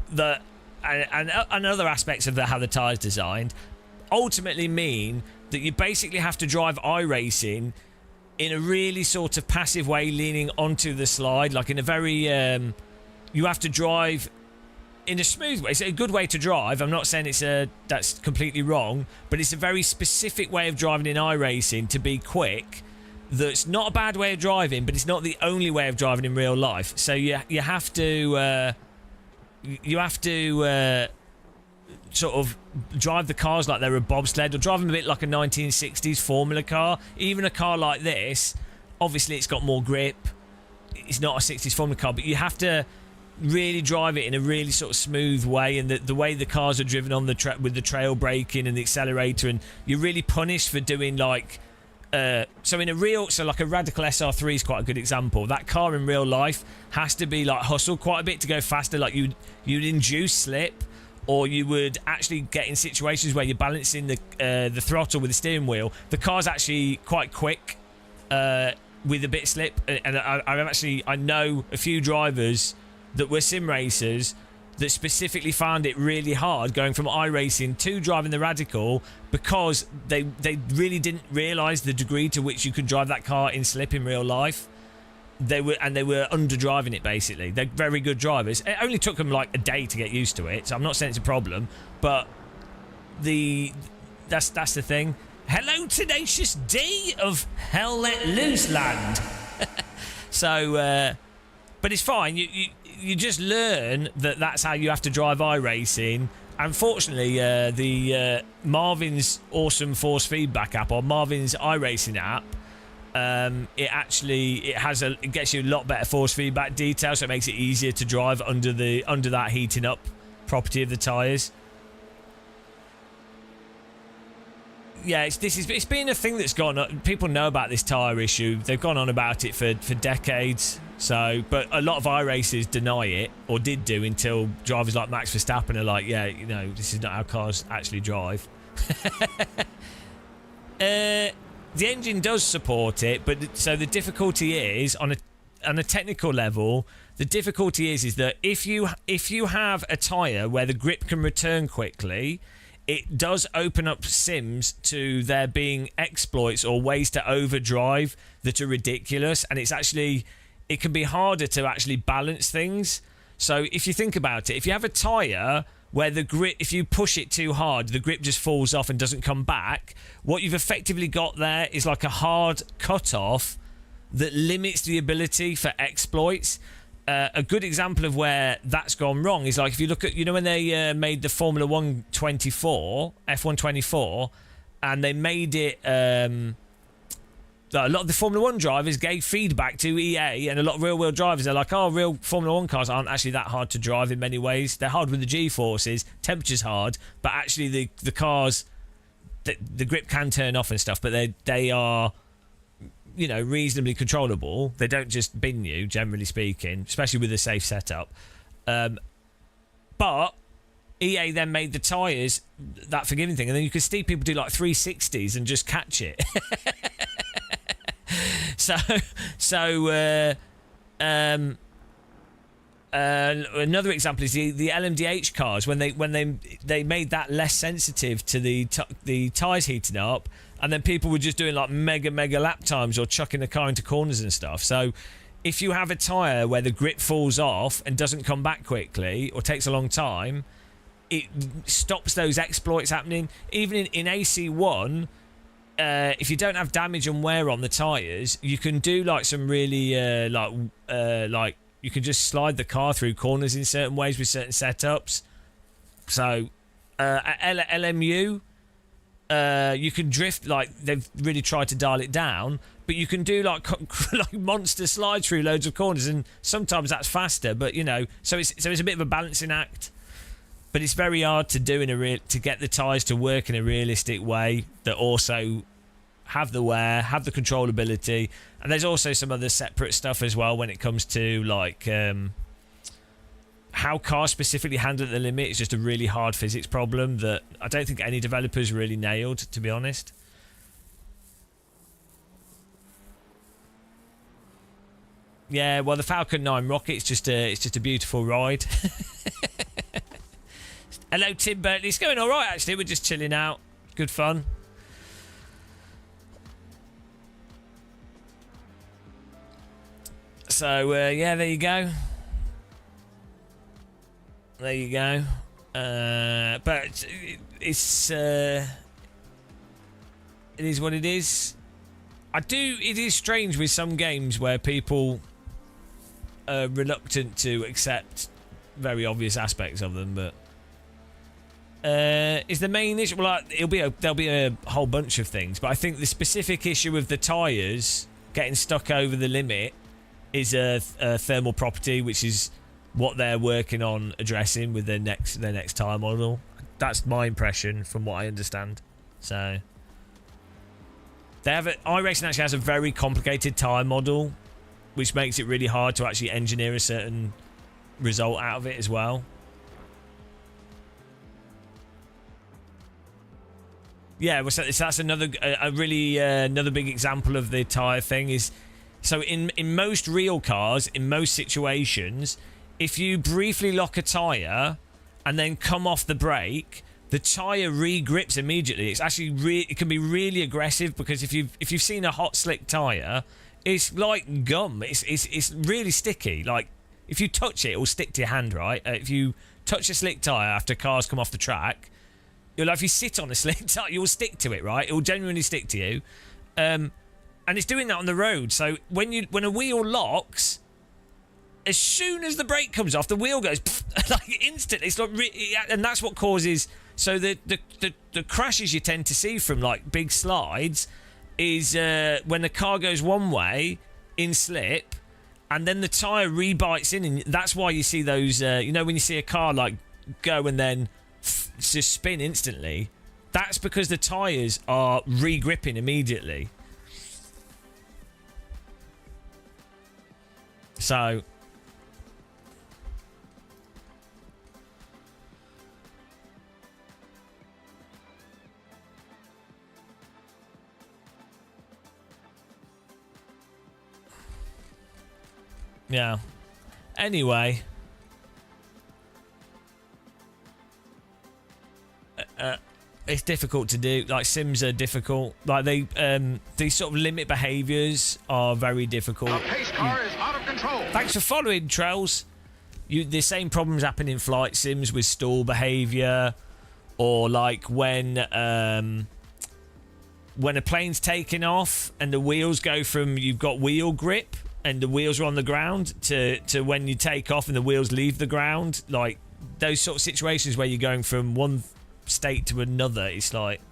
and other aspects of how the tyre's designed ultimately mean that you basically have to drive iRacing in a really sort of passive way, leaning onto the slide, like in a very... you have to drive in a smooth way. It's a good way to drive. I'm not saying that's completely wrong, but it's a very specific way of driving in iRacing to be quick. That's not a bad way of driving, but it's not the only way of driving in real life. So you have to sort of drive the cars like they're a bobsled, or drive them a bit like a 1960s Formula car. Even a car like this, obviously it's got more grip. It's not a 60s Formula car, but you have to really drive it in a really sort of smooth way, and the way the cars are driven on the with the trail braking and the accelerator, and you're really punished for doing like so like a Radical SR3 is quite a good example. That car in real life has to be like hustled quite a bit to go faster. Like you'd induce slip, or you would actually get in situations where you're balancing the throttle with the steering wheel. The car's actually quite quick with a bit of slip, and I know a few drivers that were sim racers that specifically found it really hard going from iRacing to driving the Radical, because they really didn't realise the degree to which you could drive that car in slip in real life. they were underdriving it basically. They're very good drivers. It only took them like a day to get used to it, so I'm not saying it's a problem, but that's the thing. Hello, Tenacious D of Hell Let Loose Land. So, but it's fine. You just learn that that's how you have to drive iRacing. Unfortunately, the Marvin's Awesome Force Feedback app, or Marvin's iRacing app, it gets you a lot better force feedback detail, so it makes it easier to drive under that heating up property of the tyres. Yeah, it's been a thing that's gone on. People know about this tyre issue. They've gone on about it for decades. So, but a lot of iRacers deny it, or did do, until drivers like Max Verstappen are like, yeah, you know, this is not how cars actually drive. The engine does support it, but so the difficulty is on a technical level. The difficulty is that if you have a tyre where the grip can return quickly, it does open up sims to there being exploits or ways to overdrive that are ridiculous, and it can be harder to actually balance things. So if you think about it, if you have a tyre where the grip, if you push it too hard, the grip just falls off and doesn't come back, what you've effectively got there is like a hard cut-off that limits the ability for exploits. A good example of where that's gone wrong is like if you look at, you know, when they made the Formula 1 24, F1 24, and they made it... a lot of the Formula 1 drivers gave feedback to EA, and a lot of real-world drivers are like, oh, real Formula 1 cars aren't actually that hard to drive in many ways. They're hard with the G-forces, temperature's hard, but actually the cars, the grip can turn off and stuff, but they are, you know, reasonably controllable. They don't just bin you, generally speaking, especially with a safe setup. But EA then made the tyres that forgiving thing, and then you could see people do like 360s and just catch it. Another example is the LMDH cars when they made that less sensitive to the tyres heating up, and then people were just doing like mega lap times or chucking the car into corners and stuff. So if you have a tyre where the grip falls off and doesn't come back quickly or takes a long time, it stops those exploits happening. Even in AC1, if you don't have damage and wear on the tyres, you can do like some really like you can just slide the car through corners in certain ways with certain setups. So at LMU, you can drift, like they've really tried to dial it down, but you can do like monster slides through loads of corners, and sometimes that's faster. But you know, so it's a bit of a balancing act. But it's very hard to do to get the tyres to work in a realistic way that also have the wear, have the controllability, and there's also some other separate stuff as well when it comes to like how cars specifically handle the limit. It's just a really hard physics problem that I don't think any developers really nailed, to be honest. Yeah, well, the Falcon 9 rocket, it's just a beautiful ride. Hello, Tim Bertley. It's going all right, actually. We're just chilling out. Good fun. So, yeah, there you go. There you go. But it's... it is what it is. It is strange with some games where people are reluctant to accept very obvious aspects of them, but... is the main issue? Well, there'll be a whole bunch of things, but I think the specific issue of the tyres getting stuck over the limit is a thermal property, which is what they're working on addressing with their next tyre model. That's my impression from what I understand. So iRacing actually has a very complicated tyre model, which makes it really hard to actually engineer a certain result out of it as well. Yeah, well, so that's another big example of the tyre thing. Is so in most real cars, in most situations, if you briefly lock a tyre and then come off the brake, the tyre re-grips immediately. It's actually it can be really aggressive, because if you've seen a hot slick tyre, It's like gum. It's really sticky. Like, if you touch it, it will stick to your hand, right? If you touch a slick tyre after cars come off the track, if you sit on a slick tyre, you'll stick to it, right? It will genuinely stick to you. And it's doing that on the road. So when a wheel locks, as soon as the brake comes off, the wheel goes like instantly. It's like, and that's what causes. So the crashes you tend to see from like big slides is when the car goes one way in slip, and then the tyre rebites in, and that's why you see those. When you see a car like go and then just spin instantly, that's because the tyres are re-gripping immediately. So. Yeah. Anyway. It's difficult to do. Like, sims are difficult. Like, these sort of limit behaviours are very difficult. The pace car is out of control. Thanks for following, Trells. The same problems happen in flight sims with stall behaviour, or like when a plane's taking off and the wheels go from, you've got wheel grip and the wheels are on the ground, to when you take off and the wheels leave the ground. Like, those sort of situations where you're going from one state to another, it's like...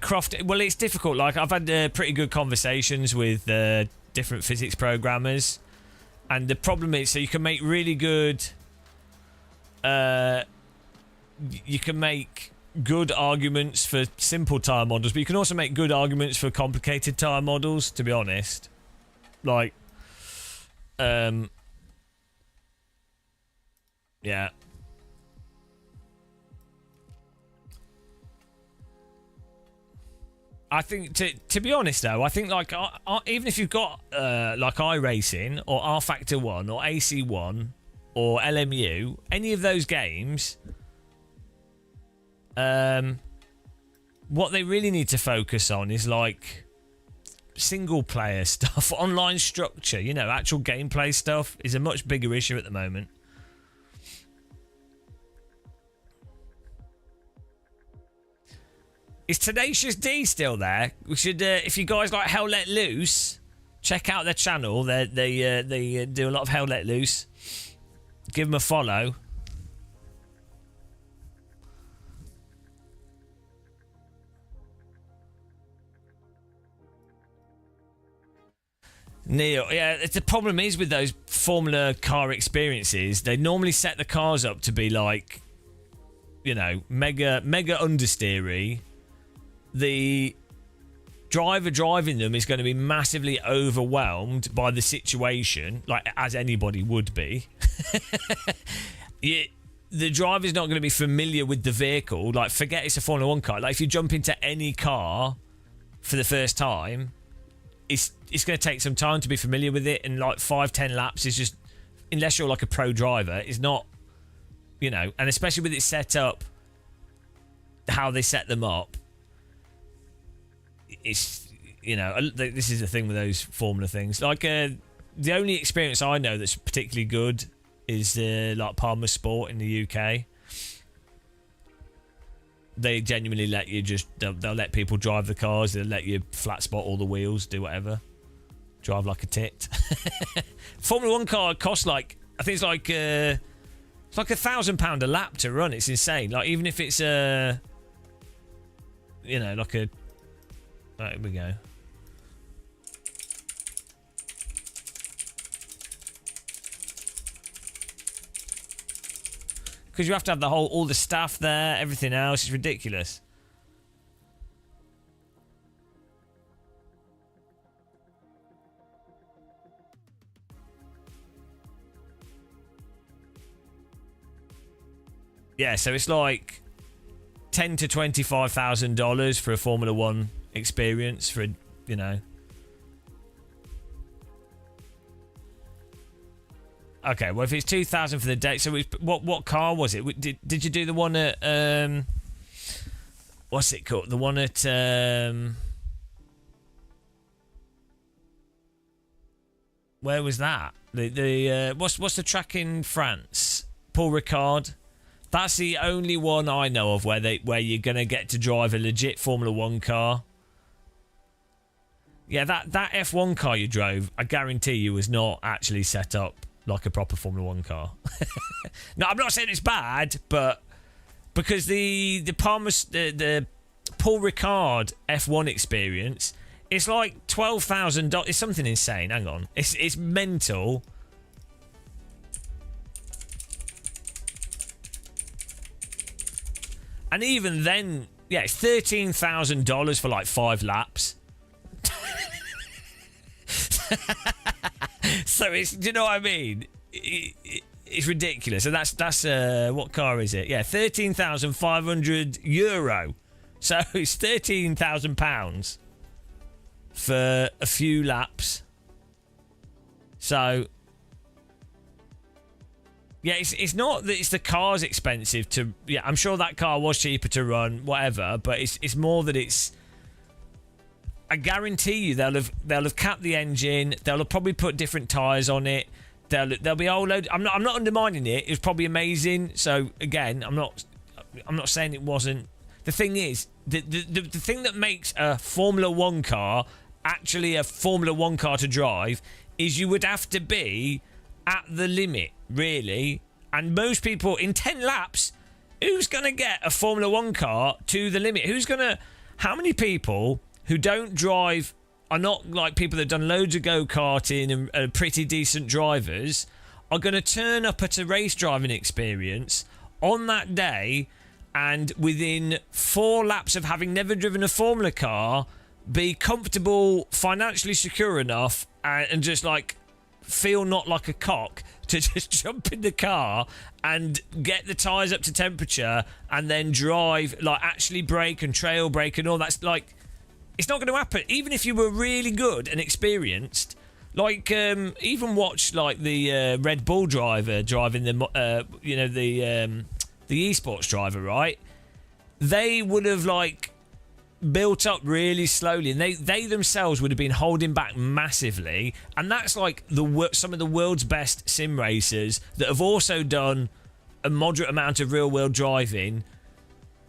Croft, well, it's difficult. Like, I've had pretty good conversations with different physics programmers, and the problem is, so you can make really good... you can make good arguments for simple tire models, but you can also make good arguments for complicated tire models, to be honest. Like, yeah. I think, to be honest though, I think like even if you've got like iRacing or R Factor 1 or AC1 or LMU, any of those games, what they really need to focus on is like single player stuff, online structure, actual gameplay stuff is a much bigger issue at the moment. Is Tenacious D still there? We should, if you guys like Hell Let Loose, check out their channel. They do a lot of Hell Let Loose. Give them a follow. Neil, yeah, the problem is with those Formula car experiences, they normally set the cars up to be like, mega understeery. The driver driving them is going to be massively overwhelmed by the situation, like as anybody would be. The driver's not going to be familiar with the vehicle. Like, forget it's a Formula 1 car. Like, if you jump into any car for the first time, it's going to take some time to be familiar with it, and like 5-10 laps is just, unless you're like a pro driver, is not, and especially with it set up, how they set them up, it's, this is the thing with those Formula things. Like, the only experience I know that's particularly good is like Palmer Sport in the UK. They genuinely let you they'll let people drive the cars. They'll let you flat spot all the wheels, do whatever, drive like a tit. Formula 1 car costs like, I think it's like £1,000 a lap to run. It's insane. Like, even if it's like a, right, here we go. Because you have to have all the staff there, everything else. It's ridiculous. Yeah, so it's like $10,000 to $25,000 for a Formula 1 experience for, Okay, well, if it's 2,000 for the day, so what car was it? Did you do the one at what's it called? The one at where was that? The what's the track in France? Paul Ricard. That's the only one I know of where you're gonna get to drive a legit Formula One car. Yeah, that F1 car you drove, I guarantee you, was not actually set up like a proper Formula One car. No, I'm not saying it's bad, but because the Paul Ricard F1 experience, it's like $12,000. It's something insane. Hang on, it's mental. And even then, yeah, it's $13,000 for like 5 laps. So it's, do you know what I mean? It's ridiculous. And that's what car is it? Yeah, €13,500. So it's £13,000 for a few laps. So yeah, it's not that it's the car's expensive to. Yeah, I'm sure that car was cheaper to run, whatever. But it's more that it's. I guarantee you they'll have capped the engine. They'll have probably put different tyres on it. They'll be all load. I'm not undermining it. It was probably amazing. So again, I'm not saying it wasn't. The thing is, the thing that makes a Formula One car actually a Formula One car to drive is you would have to be at the limit, really. And most people in 10 laps, who's gonna get a Formula One car to the limit? How many people who don't drive are not like people that have done loads of go-karting and are pretty decent drivers are going to turn up at a race driving experience on that day and within 4 laps of having never driven a Formula car be comfortable, financially secure enough and just like feel not like a cock to just jump in the car and get the tyres up to temperature and then drive, like actually brake and trail brake and all that's like. It's not going to happen. Even if you were really good and experienced, like even watch like the Red Bull driver driving the esports driver, right? They would have like built up really slowly, and they themselves would have been holding back massively. And that's like some of the world's best sim racers that have also done a moderate amount of real world driving.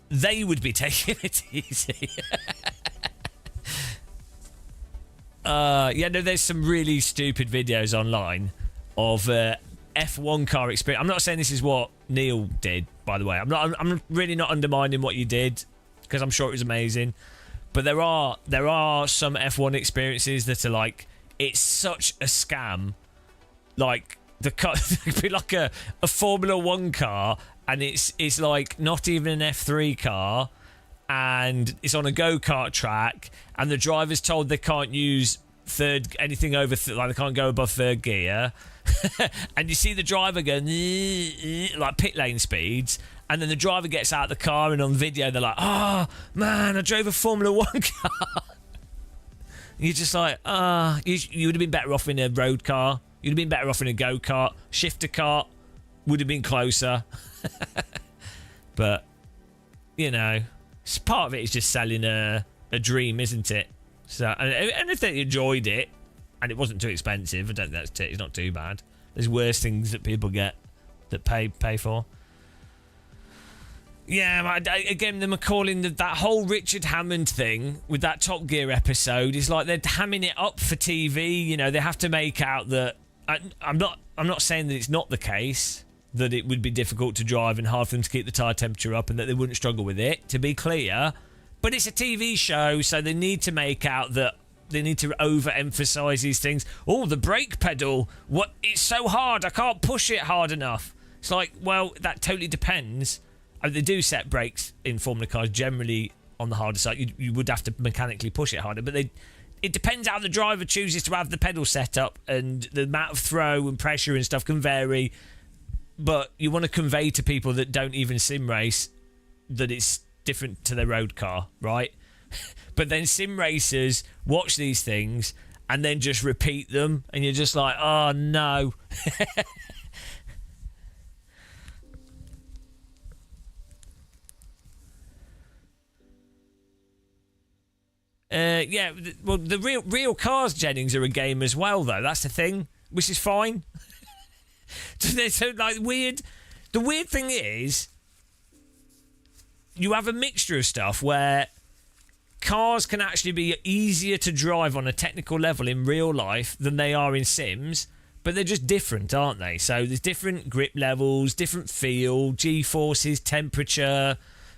They would be taking it easy. There's some really stupid videos online of F1 car experience. I'm not saying this is what Neil did, by the way. I'm really not undermining what you did because I'm sure it was amazing. But there are some F1 experiences that are like, it's such a scam. Like the car could be like a Formula One car, and it's like not even an F3 car. And it's on a go-kart track, and the driver's told they can't use anything over like they can't go above 3rd gear. And you see the driver going like pit lane speeds, and then the driver gets out of the car, and on video they're like, "Oh man, I drove a Formula One car." You're just like, you would have been better off in a road car. You'd have been better off in a go-kart. Shifter kart would have been closer. But you know. Part of it is just selling a dream, isn't it? So, and if they enjoyed it and it wasn't too expensive, I don't think it's not too bad. There's worse things that people get that pay for. Yeah, again, them calling that whole Richard Hammond thing with that Top Gear episode is like they're hamming it up for TV. You know, they have to make out that I'm not saying that it's not the case. That it would be difficult to drive and hard for them to keep the tyre temperature up and that they wouldn't struggle with it, to be clear. But it's a TV show, so they need to make out that they need to overemphasise these things. Oh, the brake pedal, it's so hard, I can't push it hard enough. It's like, well, that totally depends. They do set brakes in Formula cars generally on the harder side. You would have to mechanically push it harder, but it depends how the driver chooses to have the pedal set up, and the amount of throw and pressure and stuff can vary. But you want to convey to people that don't even sim race that it's different to their road car, right? But then sim racers watch these things and then just repeat them, and you're just like, oh no. Yeah, well, the real cars, Jennings, are a game as well, though. That's the thing, which is fine. So, like, weird. The weird thing is, you have a mixture of stuff where cars can actually be easier to drive on a technical level in real life than they are in Sims, but they're just different, aren't they? So there's different grip levels, different feel, G-forces, temperature,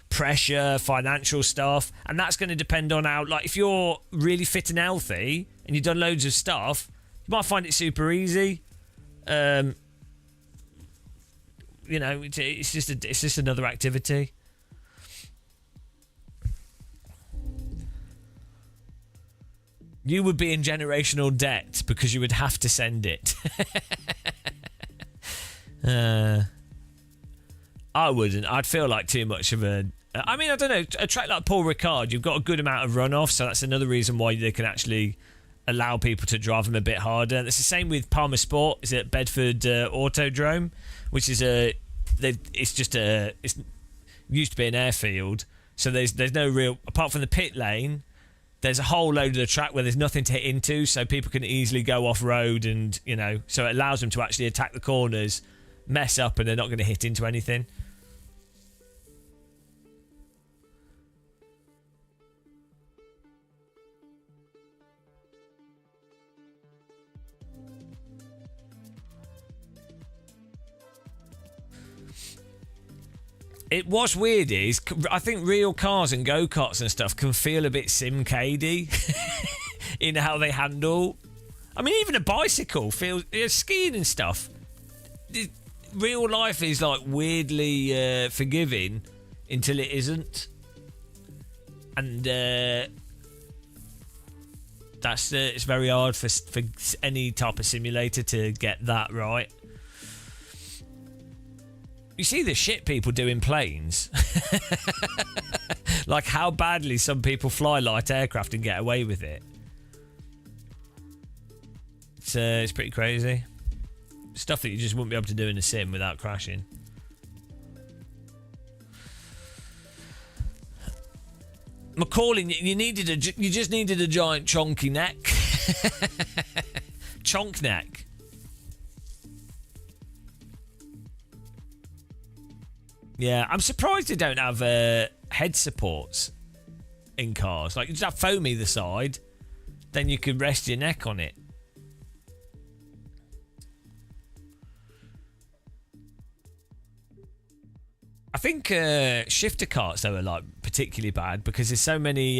pressure, financial stuff, and that's going to depend on how, like, if you're really fit and healthy and you've done loads of stuff, you might find it super easy. You know, it's just another activity. You would be in generational debt because you would have to send it. I wouldn't. I'd feel like too much of a... I mean, I don't know. A track like Paul Ricard, you've got a good amount of runoff, so that's another reason why they can actually allow people to drive them a bit harder. It's the same with Palmer Sport. Is it Bedford Autodrome, which is it's used to be an airfield, so there's no real, apart from the pit lane, there's a whole load of the track where there's nothing to hit into, so people can easily go off road, and you know, so it allows them to actually attack the corners, mess up, and they're not going to hit into anything. It was weird is, I think real cars and go-karts and stuff can feel a bit sim-cadey in how they handle. I mean, even a bicycle feels... skiing and stuff. Real life is, like, weirdly forgiving until it isn't. And that's it's very hard for any type of simulator to get that right. You see the shit people do in planes. Like how badly some people fly light aircraft and get away with it. It's pretty crazy. Stuff that you just wouldn't be able to do in a sim without crashing. Macaulay, you just needed a giant chonky neck. Chonk neck. Yeah, I'm surprised they don't have head supports in cars. Like, you just have foam either side, then you could rest your neck on it. I think shifter carts, though, are, like, particularly bad because there's so many...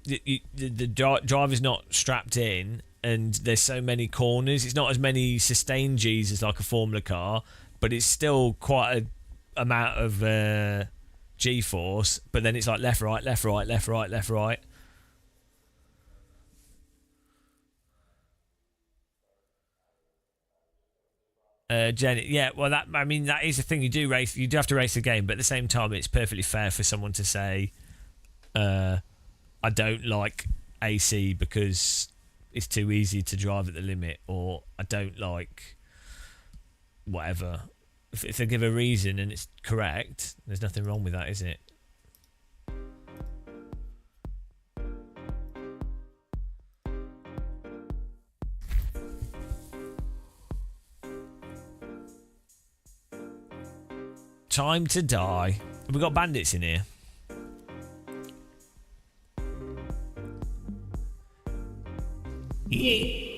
the driver's not strapped in and there's so many corners. It's not as many sustained Gs as, like, a Formula car, but it's still quite a amount of G-force. But then it's like left, right, left, right, left, right, left, right. Jenny, yeah, well, that is the thing. You do have to race the game, but at the same time, it's perfectly fair for someone to say, I don't like AC because it's too easy to drive at the limit, or I don't like whatever. If they give a reason and it's correct, there's nothing wrong with that, is it? Time to die. Have we got bandits in here? Yeah.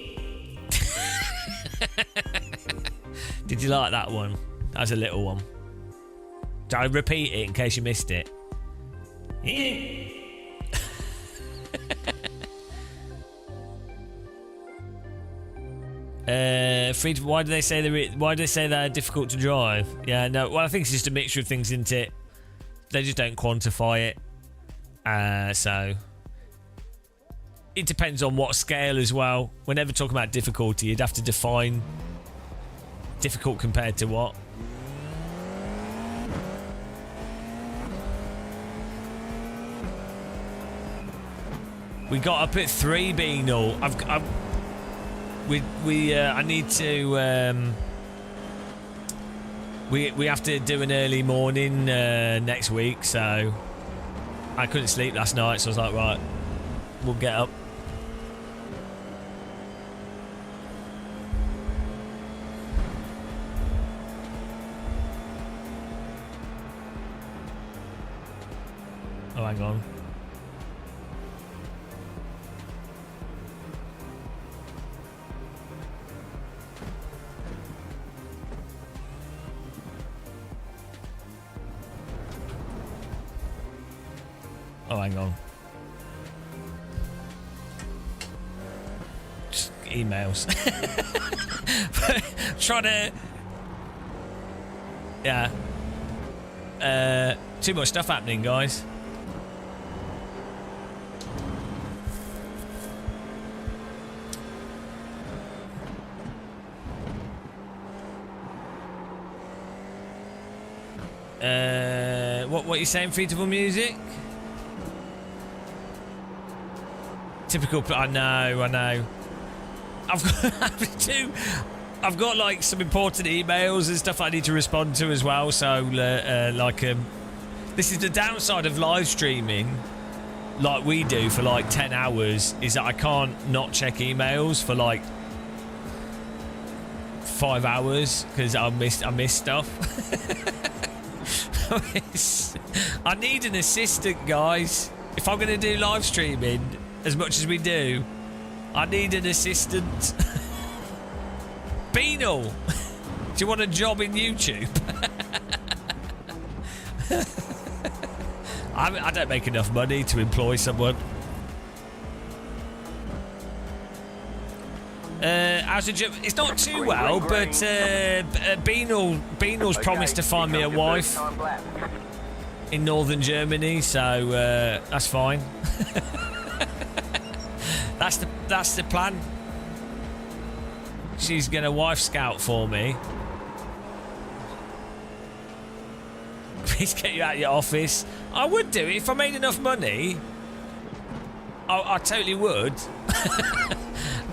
Did you like that one? That was a little one. Did I repeat it in case you missed it? Yeah. Why do they say they're difficult to drive? Yeah, no. Well, I think it's just a mixture of things, isn't it? They just don't quantify it. So it depends on what scale as well. Whenever talking about difficulty, you'd have to define difficult compared to what. We got up at 3, Beanal. I need to. We have to do an early morning next week, so I couldn't sleep last night, so I was like, right, we'll get up. Oh, hang on. Oh, hang on. Just emails. Trying to... Yeah. Too much stuff happening, guys. What you saying, Featable Music? Typical. I know. I've got like some important emails and stuff I need to respond to as well. So this is the downside of live streaming, like we do for like 10 hours, is that I can't not check emails for like 5 hours because I miss stuff. I need an assistant, guys. If I'm going to do live streaming as much as we do, I need an assistant. Beanal, do you want a job in YouTube? I don't make enough money to employ someone. How's the job? It's not too well, but Beanal's promised to find me a wife in northern Germany, so that's fine. That's the plan. She's gonna wife scout for me. Please get you out of your office. I would do it if I made enough money. I totally would.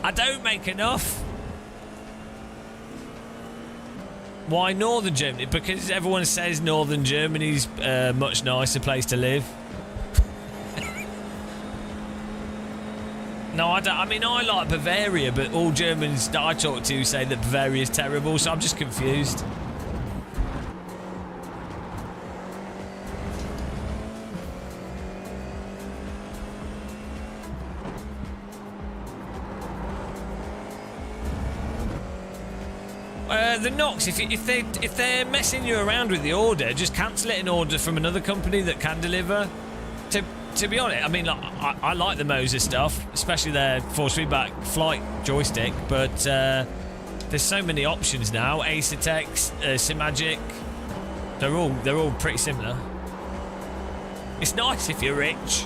I don't make enough. Why Northern Germany? Because everyone says Northern Germany's a much nicer place to live. No, I don't. I mean, I like Bavaria, but all Germans that I talk to say that Bavaria's terrible, so I'm just confused. The Knox, if they're messing you around with the order, just cancel it and order from another company that can deliver. To be honest, I mean, like, I like the Moser stuff, especially their force feedback flight joystick, but there's so many options now. Acertex, Simagic, they're all pretty similar. It's nice if you're rich.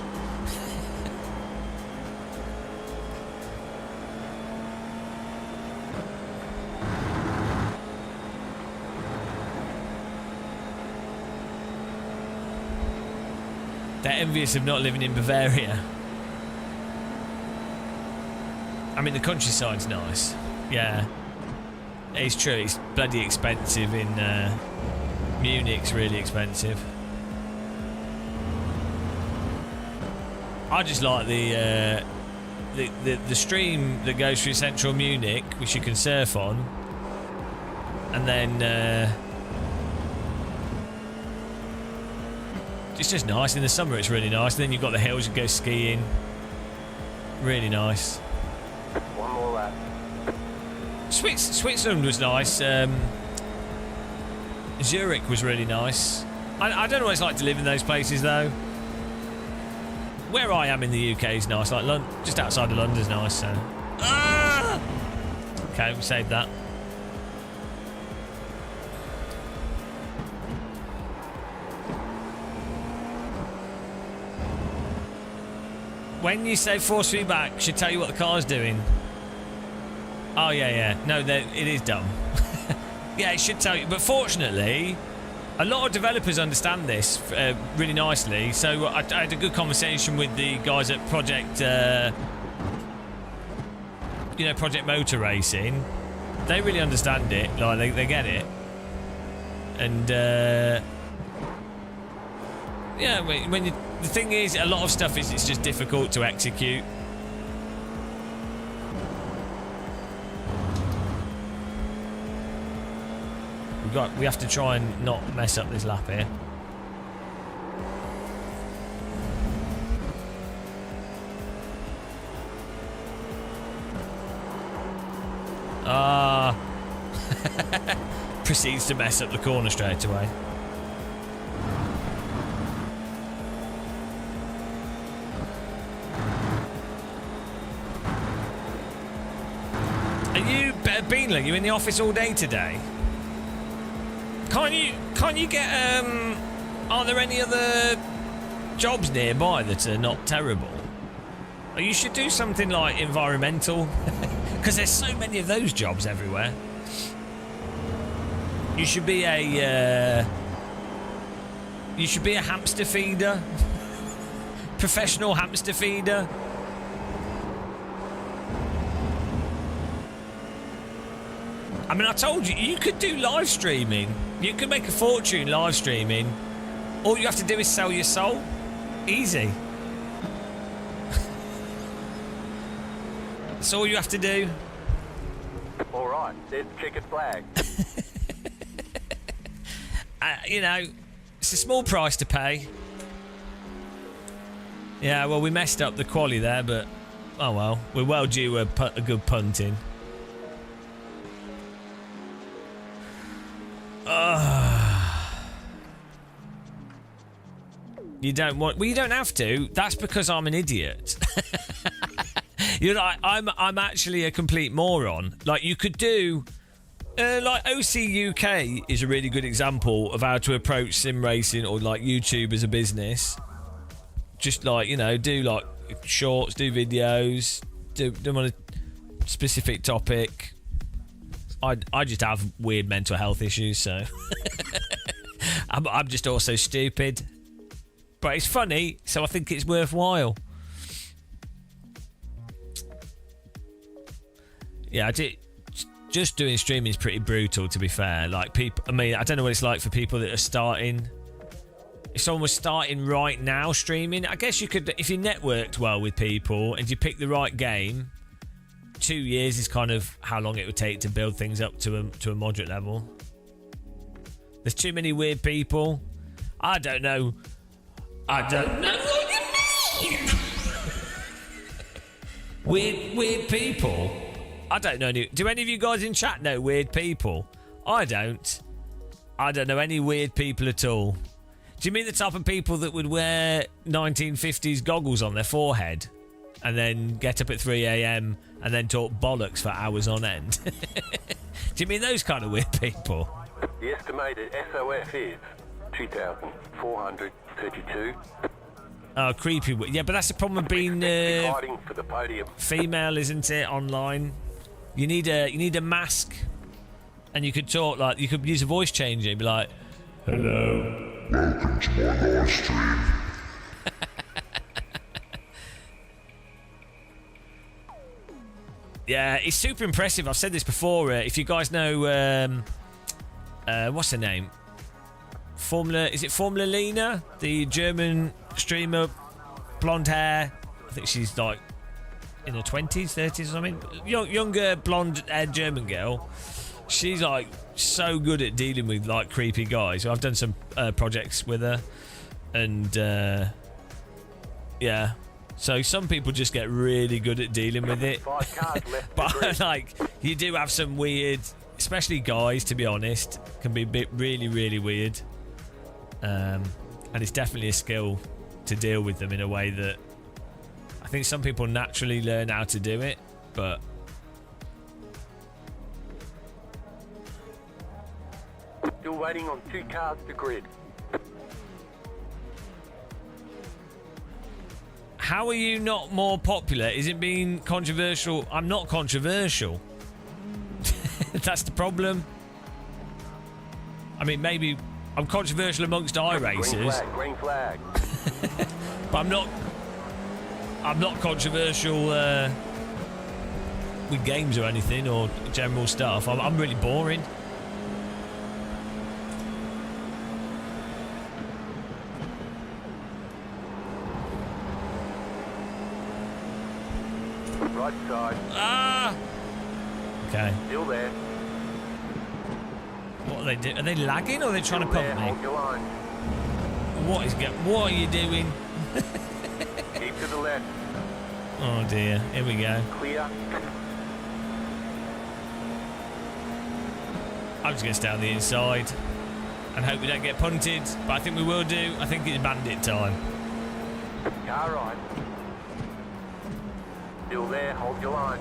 They're envious of not living in Bavaria. I mean, the countryside's nice. Yeah. It's true, it's bloody expensive in... Munich's really expensive. I just like the stream that goes through central Munich, which you can surf on. And then... it's just nice. In the summer it's really nice. And then you've got the hills, you go skiing. Really nice. One more lap. Switzerland was nice. Zurich was really nice. I don't know what it's like to live in those places though. Where I am in the UK is nice. Like just outside of London's nice. So. Okay, we saved that. When you say force feedback, should tell you what the car's doing. Oh yeah. No, it is dumb. Yeah, it should tell you. But fortunately, a lot of developers understand this really nicely. So I had a good conversation with the guys at Project, Project Motor Racing. They really understand it. Like they get it. And Yeah, when the thing is, a lot of stuff is it's just difficult to execute. We have to try and not mess up this lap here. Proceeds to mess up the corner straight away. Are you, Beanler, you in the office all day today? Can't you get, are there any other jobs nearby that are not terrible? Or you should do something like environmental, because there's so many of those jobs everywhere. You should be a hamster feeder, professional hamster feeder. I mean, I told you, you could do live streaming. You could make a fortune live streaming. All you have to do is sell your soul. Easy. That's all you have to do. All right, there's the checkered flag. You know, it's a small price to pay. Yeah, well, we messed up the quali there, but oh well. We're well due a good punting. You don't want... Well, you don't have to. That's because I'm an idiot. You know, I'm actually a complete moron. Like, you could do... like, OC UK is a really good example of how to approach sim racing or, like, YouTube as a business. Just, like, you know, do, like, shorts, do videos, do them on a specific topic. I just have weird mental health issues, so... I'm just also stupid. But it's funny, so I think it's worthwhile. Yeah, just doing streaming is pretty brutal, to be fair. Like, people, I mean, I don't know what it's like for people that are starting. If someone was starting right now streaming, I guess you could, if you networked well with people and you pick the right game, 2 years is kind of how long it would take to build things up to a moderate level. There's too many weird people. I don't know what you mean. Weird people. I don't know any. Do any of you guys in chat know weird people? I don't. I don't know any weird people at all. Do you mean the type of people that would wear 1950s goggles on their forehead and then get up at 3 a.m. and then talk bollocks for hours on end? Do you mean those kind of weird people? The estimated SOF is 2,432. Oh, creepy. Yeah, but that's the problem with being Fighting for the podium. female, isn't it? Online, you need a mask, and you could talk like you could use a voice changer. You'd be like, "Hello, Welcome to my live stream." Yeah, it's super impressive. I've said this before. If you guys know, what's her name? Is it Formula Lena? The German streamer, blonde hair. I think she's like in her 20s, 30s or something. Younger, blonde-haired German girl. She's like so good at dealing with like creepy guys. So I've done some projects with her, and yeah. So some people just get really good at dealing with it. But like, you do have some weird, especially guys, to be honest, can be a bit really, really weird. And it's definitely a skill to deal with them in a way that I think some people naturally learn how to do it, but Still waiting on 2 cars to grid. how are you not more popular? Is it being controversial? I'm not controversial. That's the problem. I mean, maybe I'm controversial amongst iRacers. Green flag. But I'm not controversial with games or anything or general stuff. I'm really boring. Right side. Ah! Okay. Still there. What are they doing? Are they lagging or are they trying to pump me? Hold your line. What are you doing? Keep to the left. Oh dear. Here we go. Clear. I'm just going to stay on the inside and hope we don't get punted. But I think we will do. I think it's bandit time. Car right. Still there. Hold your line.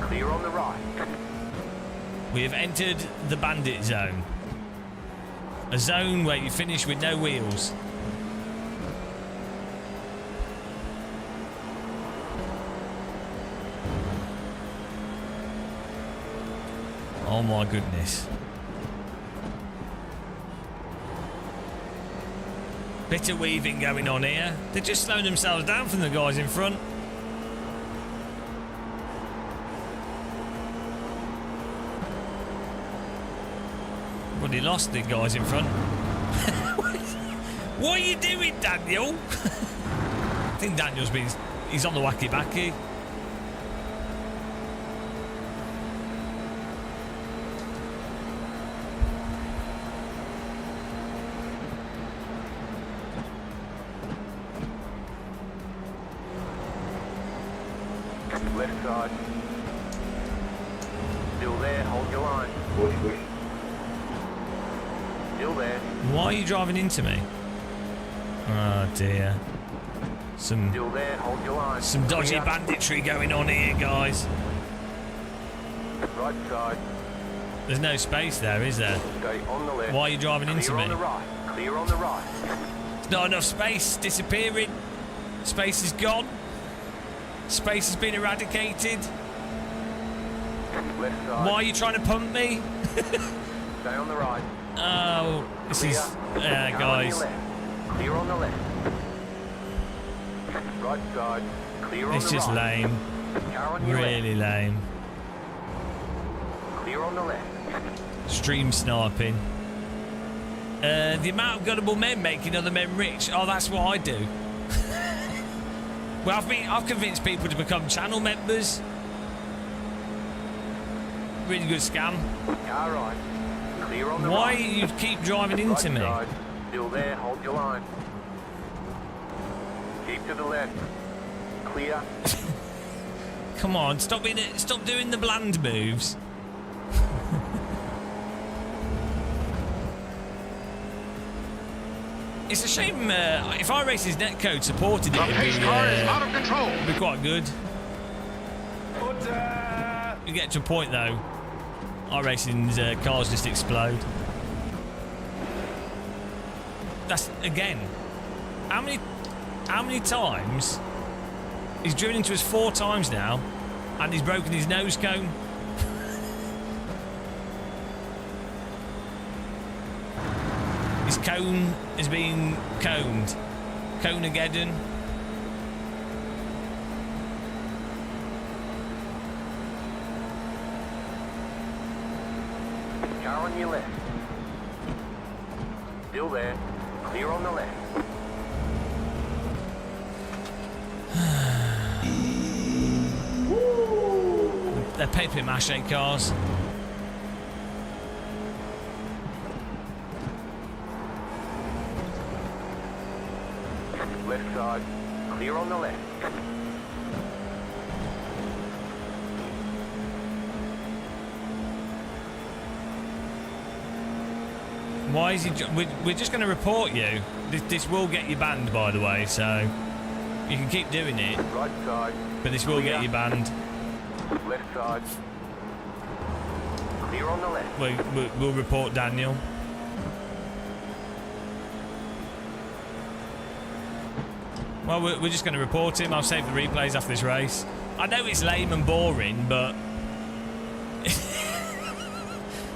Clear on the right. We have entered the bandit zone. A zone where you finish with no wheels. Oh my goodness. Bit of weaving going on here. They're just slowing themselves down from the guys in front. Well, he lost the guys in front. What are you doing, Daniel? I think he's on the wacky-backy. Left side. Still there. Hold your line. Still there. Why are you driving into me? Oh dear. Still there. Hold your line. Some dodgy Clear. banditry going on here, guys. Right side. There's no space there, is there? Stay on the left. Why are you driving into Clear me? on the right. Clear on the right. There's not enough space. Disappearing. Space is gone. Space has been eradicated. Left side. Why are you trying to pump me? Stay on the right. Oh, this is... Car on your guys. left. Clear on the left. Right side. Clear on It's the just right. lame. Car on your Really lame. left. Clear on the left. Stream sniping. The amount of gunnable men making other men rich. Oh, that's what I do. Well, I've convinced people to become channel members. Really good scam. Car right. Clear on the Why right. you keep driving into Right me? side. Still there. Hold your line. Keep to the left. Clear. Come on, stop doing the bland moves. It's a shame if iRace's netcode supported it, it'd be quite good. You get to a point though, iRacing's cars just explode. That's again. How many times? He's driven into us 4 times now, and he's broken his nose cone. His cone is being coned. Coneageddon. Car on your left. Still there. Clear on the left. They're paper mache cars. Left side. Clear on the left. Why is he? We're just going to report you. This will get you banned, by the way. So you can keep doing it, Right side. but this will get you banned. Left side. Clear on the left. We'll report Daniel. Well, we're just going to report him. I'll save the replays after this race. I know it's lame and boring, but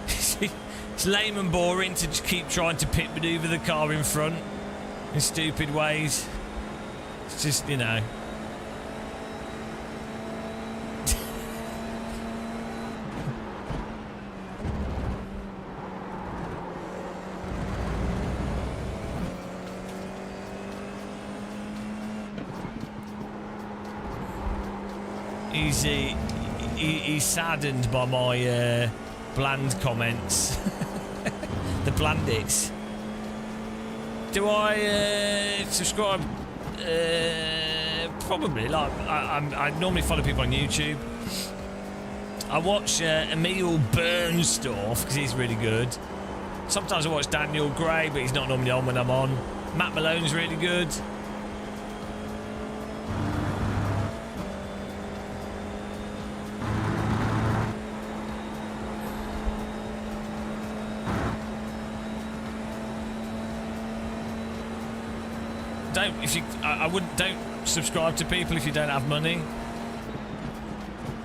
it's lame and boring to just keep trying to pit maneuver the car in front in stupid ways. It's just, you know. he's saddened by my bland comments. The blandits. Do I subscribe? Probably. Like I normally follow people on YouTube. I watch Emil Bernstorff because he's really good. Sometimes I watch Daniel Gray, but he's not normally on when I'm on. Matt Malone's really good. Don't subscribe to people if you don't have money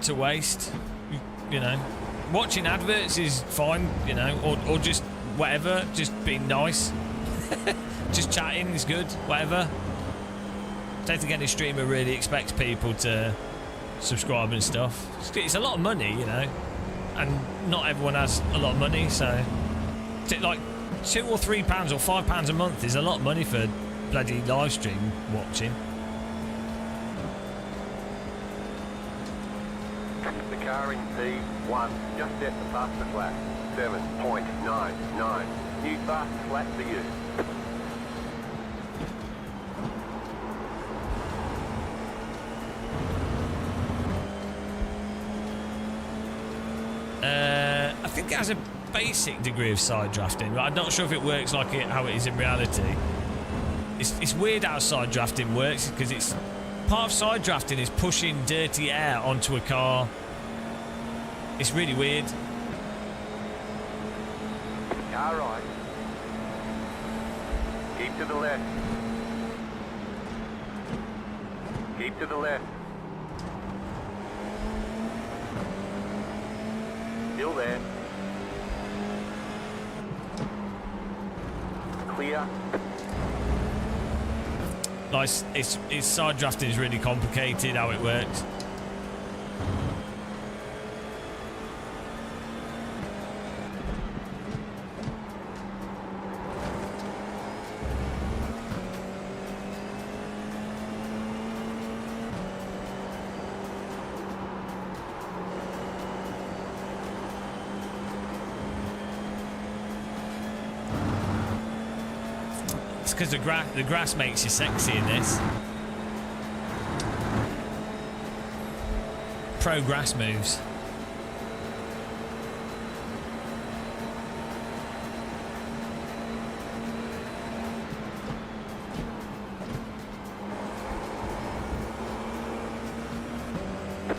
to waste. You know, watching adverts is fine. You know, or just whatever, just being nice, just chatting is good. Whatever. Don't think any streamer really expects people to subscribe and stuff. It's a lot of money, you know, and not everyone has a lot of money. So, like £2 or £3 or £5 a month is a lot of money for bloody live stream watching. The car in P1 just set the fastest lap. 7.99. New fastest lap for you. I think it has a basic degree of side drafting, but I'm not sure if it works like how it is in reality. It's weird how side drafting works because it's part of side drafting is pushing dirty air onto a car. It's really weird. Car right. Keep to the left. Keep to the left. Still there. Clear. Like it's side drafting is really complicated how it works. Because the grass makes you sexy in this. Pro grass moves.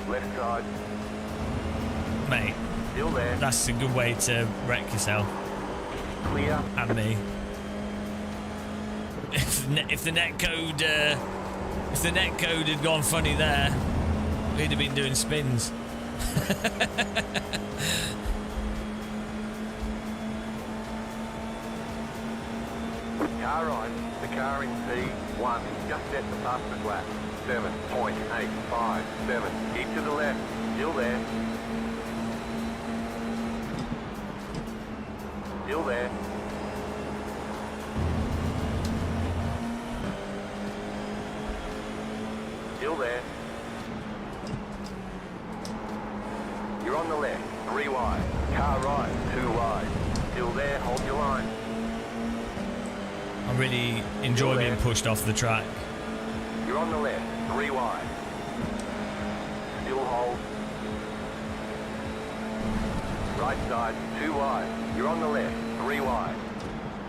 Left side. Mate, Still there. that's a good way to wreck yourself. Clear. And me. If the netcode had gone funny there, we'd have been doing spins. Car right. The car in P1 just set the fastest lap. 7.857. Keep to the left. Still there. Still there. Still there. You're on the left, 3 wide. Car right, 2 wide. Still there, hold your line. I really enjoy being pushed off the track. You're on the left, 3 wide. Still hold. Right side, 2 wide. You're on the left, 3 wide.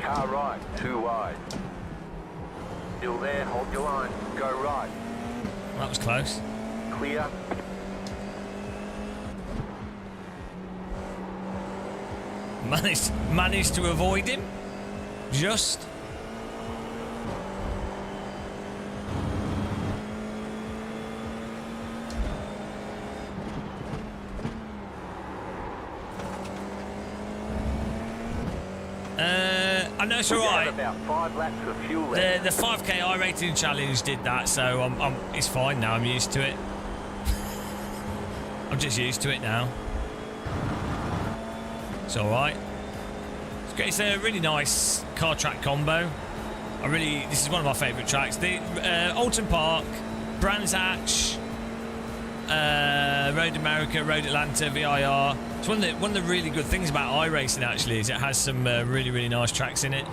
Car right, 2 wide. Still there, hold your line. Go right. That was close. Clear. Managed to avoid him. Just. I know it's all right. About 5 laps of fuel left. The 5K iRating challenge did that, so it's fine now. I'm used to it. I'm just used to it now. It's all right. It's great. It's a really nice car track combo. This is one of my favourite tracks. The Alton Park, Brands Hatch, Road America, Road Atlanta, VIR. It's one of the really good things about iRacing actually is it has some really, really nice tracks in it.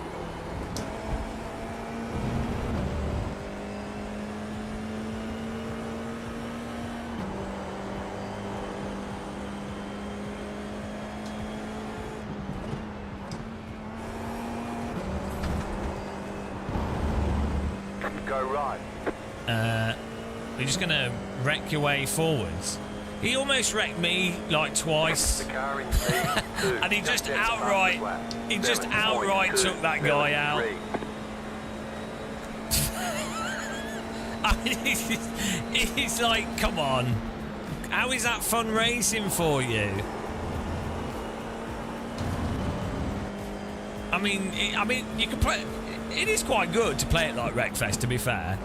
Go right. You're just gonna wreck your way forwards. He almost wrecked me like twice, and he just outright took that guy out. I mean, he's like, come on, how is that fun racing for you? I mean, you can play. It is quite good to play it like Wreckfest, to be fair.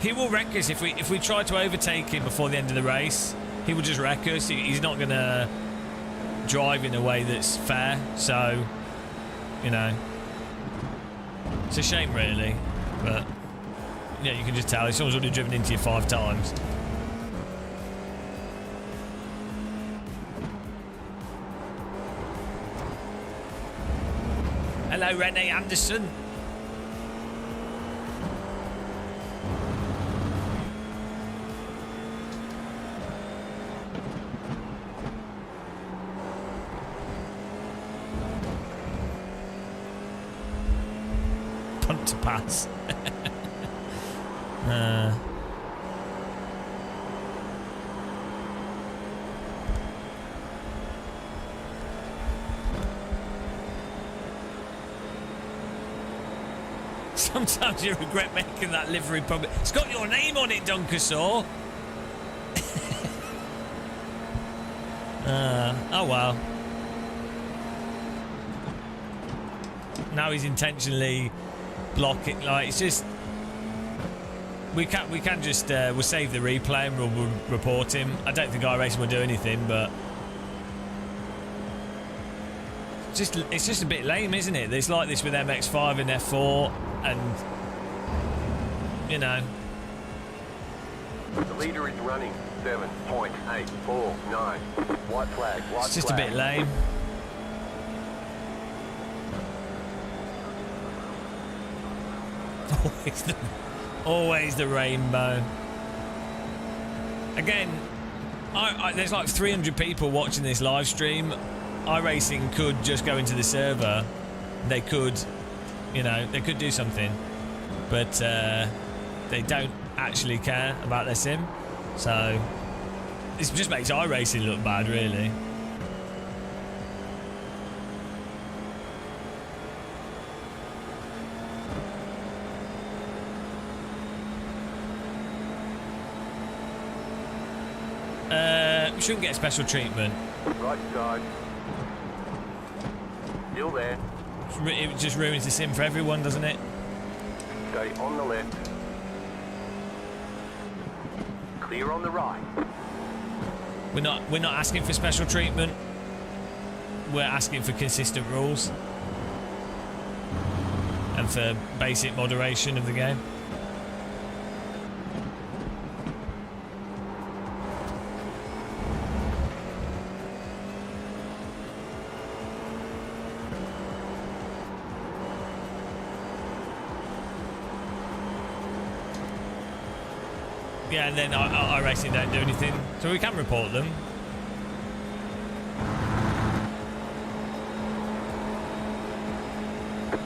He will wreck us if we try to overtake him before the end of the race. He will just wreck us. He's not going to drive in a way that's fair. So, you know, it's a shame, really. But yeah, you can just tell someone's already driven into you 5 times. Hello, Renee Anderson. Punt to pass. Sometimes you regret making that livery public. It's got your name on it, Dunkersaw. Oh well. Now he's intentionally blocking. Like it's just we can just we'll save the replay and we'll report him. I don't think iRacing will do anything, but it's just a bit lame, isn't it? It's like this with MX5 and F4, and you know. The leader is running 7.849. White flag. White It's just flag. a bit lame. Always the rainbow. Again, there's like 300 people watching this live stream. iRacing could just go into the server. They could, you know, they could do something, but they don't actually care about their sim. So this just makes iRacing look bad, really. We shouldn't get special treatment. Right side. Still there. It just ruins the sim for everyone, doesn't it? Stay on the left. Clear on the right. We're not asking for special treatment. We're asking for consistent rules and for basic moderation of the game. Yeah, and then iRacing don't do anything, so we can report them.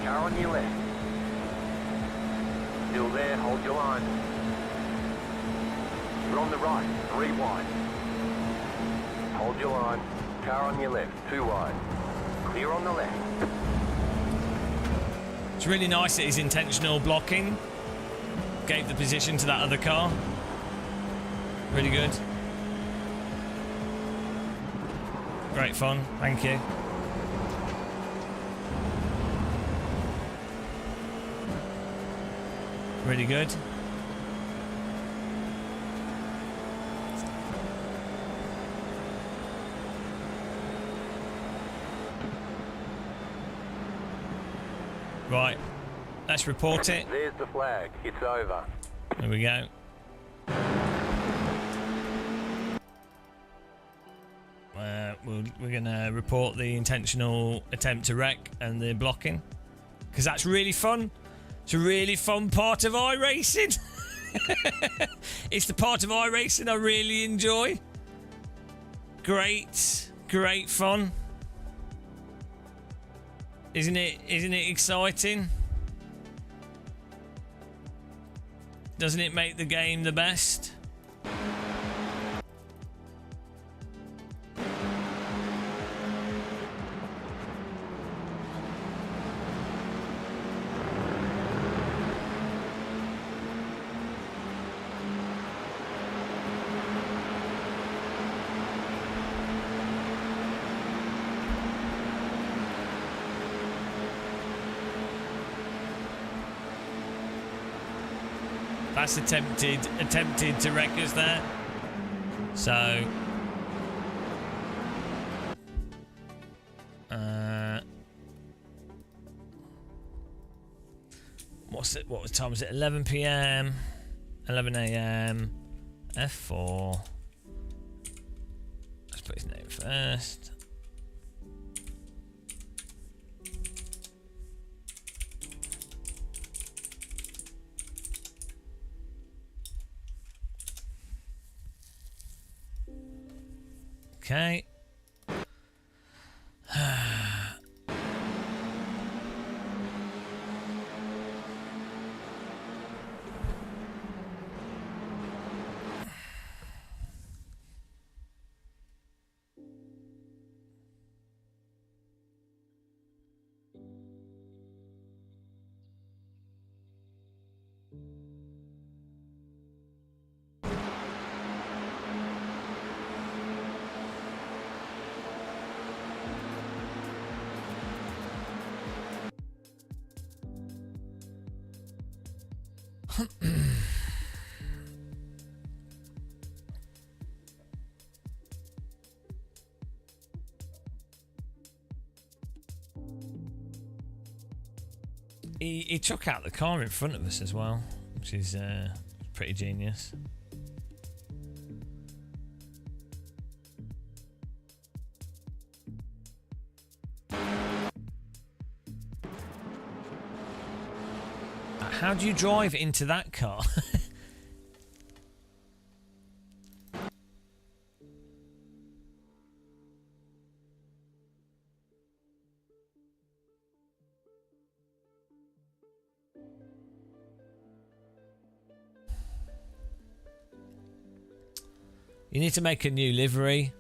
Car on your left. Still there, hold your line. You're on the right, 3 wide. Hold your line. Car on your left, 2 wide. Clear on the left. It's really nice that his intentional blocking gave the position to that other car. Really good. Great fun, thank you. Really good. Right. Let's report it. There's the flag. It's over. Here we go. We're going to report the intentional attempt to wreck and the blocking. Because that's really fun. It's a really fun part of iRacing. It's the part of iRacing I really enjoy. Great fun. Isn't it exciting? Doesn't it make the game the best? That's attempted to wreck us there. So what time was it? 11 PM, 11 AM, F4. Let's put his name first. Okay. He took out the car in front of us as well, which is pretty genius. How do you drive into that car? You need to make a new livery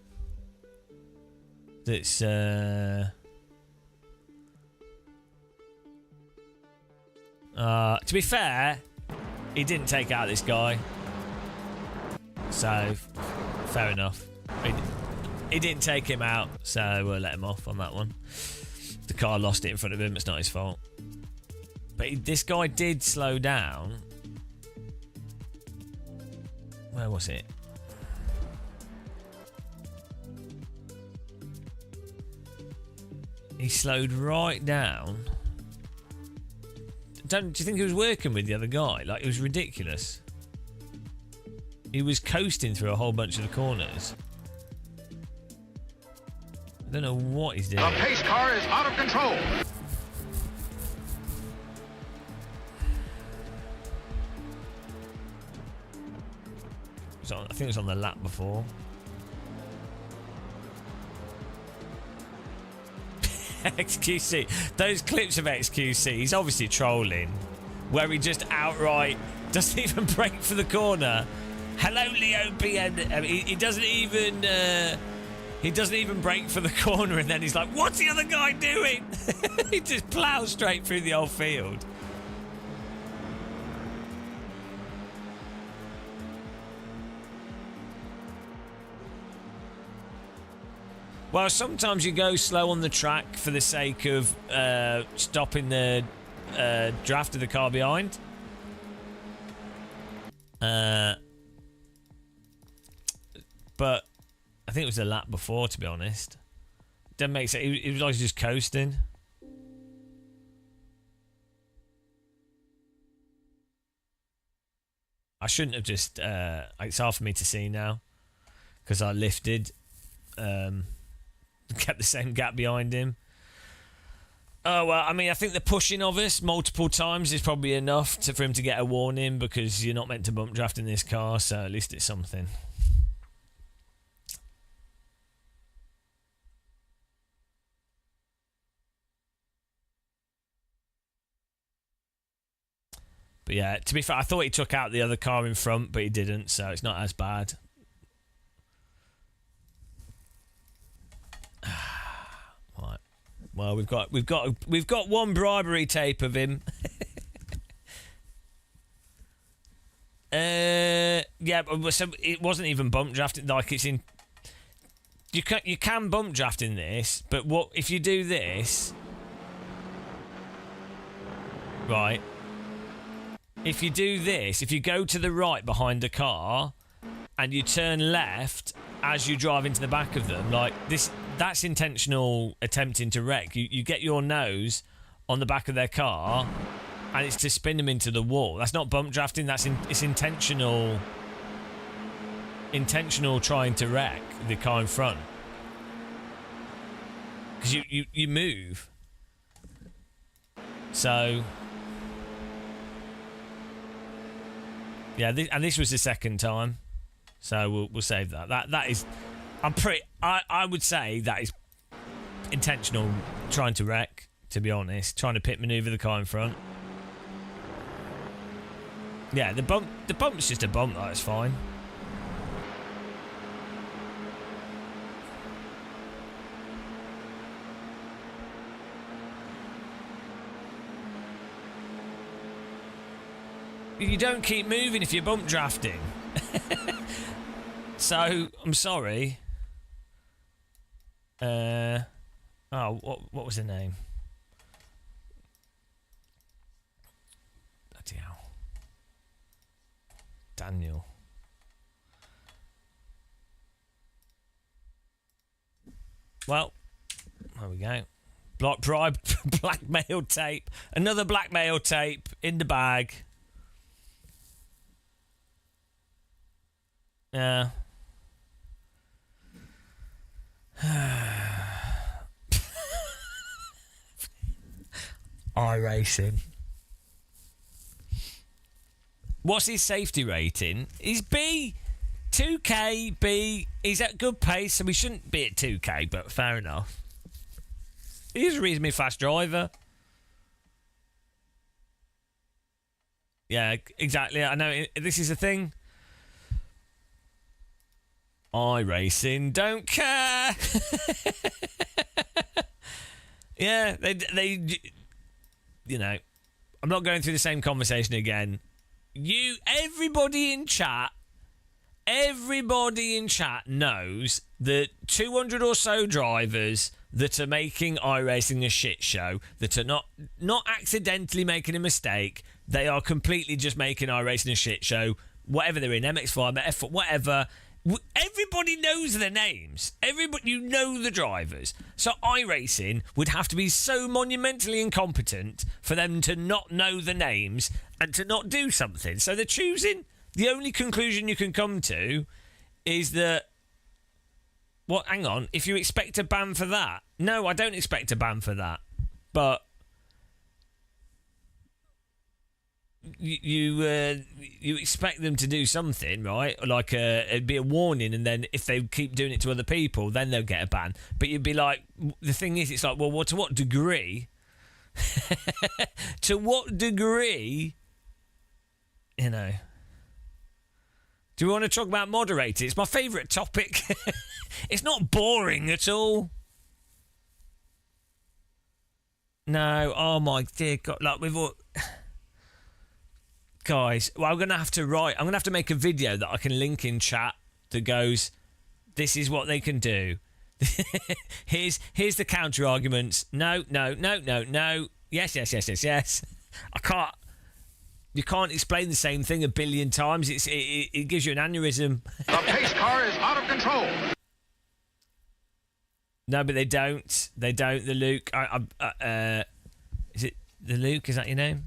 that's to be fair, he didn't take out this guy, so fair enough. He didn't take him out, so we'll let him off on that one. The car lost it in front of him, it's not his fault. But this guy did slow down. Where was it? He slowed right down. Do you think he was working with the other guy? Like, it was ridiculous. He was coasting through a whole bunch of the corners. I don't know what he's doing. The pace car is out of control. I think it was on the lap before. XQC. Those clips of XQC, he's obviously trolling, where he just outright doesn't even brake for the corner. Hello, Leo BN. He doesn't even brake for the corner, and then he's like, "What's the other guy doing?" He just plows straight through the whole field. Well, sometimes you go slow on the track for the sake of stopping the draft of the car behind. But I think it was the lap before, to be honest. Didn't make sense. It was like just coasting. I shouldn't have just. It's hard for me to see now because I lifted, kept the same gap behind him. Oh well, I mean, I think the pushing of us multiple times is probably enough for him to get a warning because you're not meant to bump draft in this car, so at least it's something. But yeah, to be fair, I thought he took out the other car in front, but he didn't, so it's not as bad. Right. Well, we've got one bribery tape of him. Yeah, so it wasn't even bump drafting. Like it's in. You can bump draft in this, but what if you do this? Right. If you do this, if you go to the right behind the car and you turn left as you drive into the back of them, like this, that's intentional attempting to wreck. You get your nose on the back of their car and it's to spin them into the wall. That's not bump drafting, it's intentional trying to wreck the car in front. Because you move. So... yeah, and this was the second time, so we'll save that. That is, I would say that is intentional trying to wreck. To be honest, trying to pit maneuver the car in front. Yeah, the bump's just a bump. That's fine. You don't keep moving if you're bump drafting. So, I'm sorry. Oh, what was the name? Bloody hell. Daniel. Well, there we go. Blackmail tape. Another blackmail tape in the bag. Yeah. iRacing. What's his safety rating? He's B. 2K, B. He's at good pace, so we shouldn't be at 2K, but fair enough. He's a reasonably fast driver. Yeah, exactly. I know this is a thing. iRacing don't care. Yeah, they, you know, I'm not going through the same conversation again. Everybody in chat knows that 200 or so drivers that are making iRacing a shit show, that are not accidentally making a mistake, they are completely just making iRacing a shit show. Whatever they're in, MX5, F4, whatever. Everybody knows their names. You know the drivers. So iRacing would have to be so monumentally incompetent for them to not know the names and to not do something. So they're choosing. The only conclusion you can come to is that... What? Hang on. If you expect a ban for that. No, I don't expect a ban for that. But... You expect them to do something, right? Like it'd be a warning, and then if they keep doing it to other people, then they'll get a ban. But you'd be like, the thing is, it's like, well, to what degree? To what degree? You know. Do we want to talk about moderator? It's my favourite topic. It's not boring at all. No, oh my dear God! Like we've all. Guys, well, I'm going to have to make a video that I can link in chat that goes, this is what they can do. here's the counter arguments. No. Yes. You can't explain the same thing a billion times. It gives you an aneurysm. The pace car is out of control. No, but they don't. They don't. The Luke. Is it the Luke? Is that your name?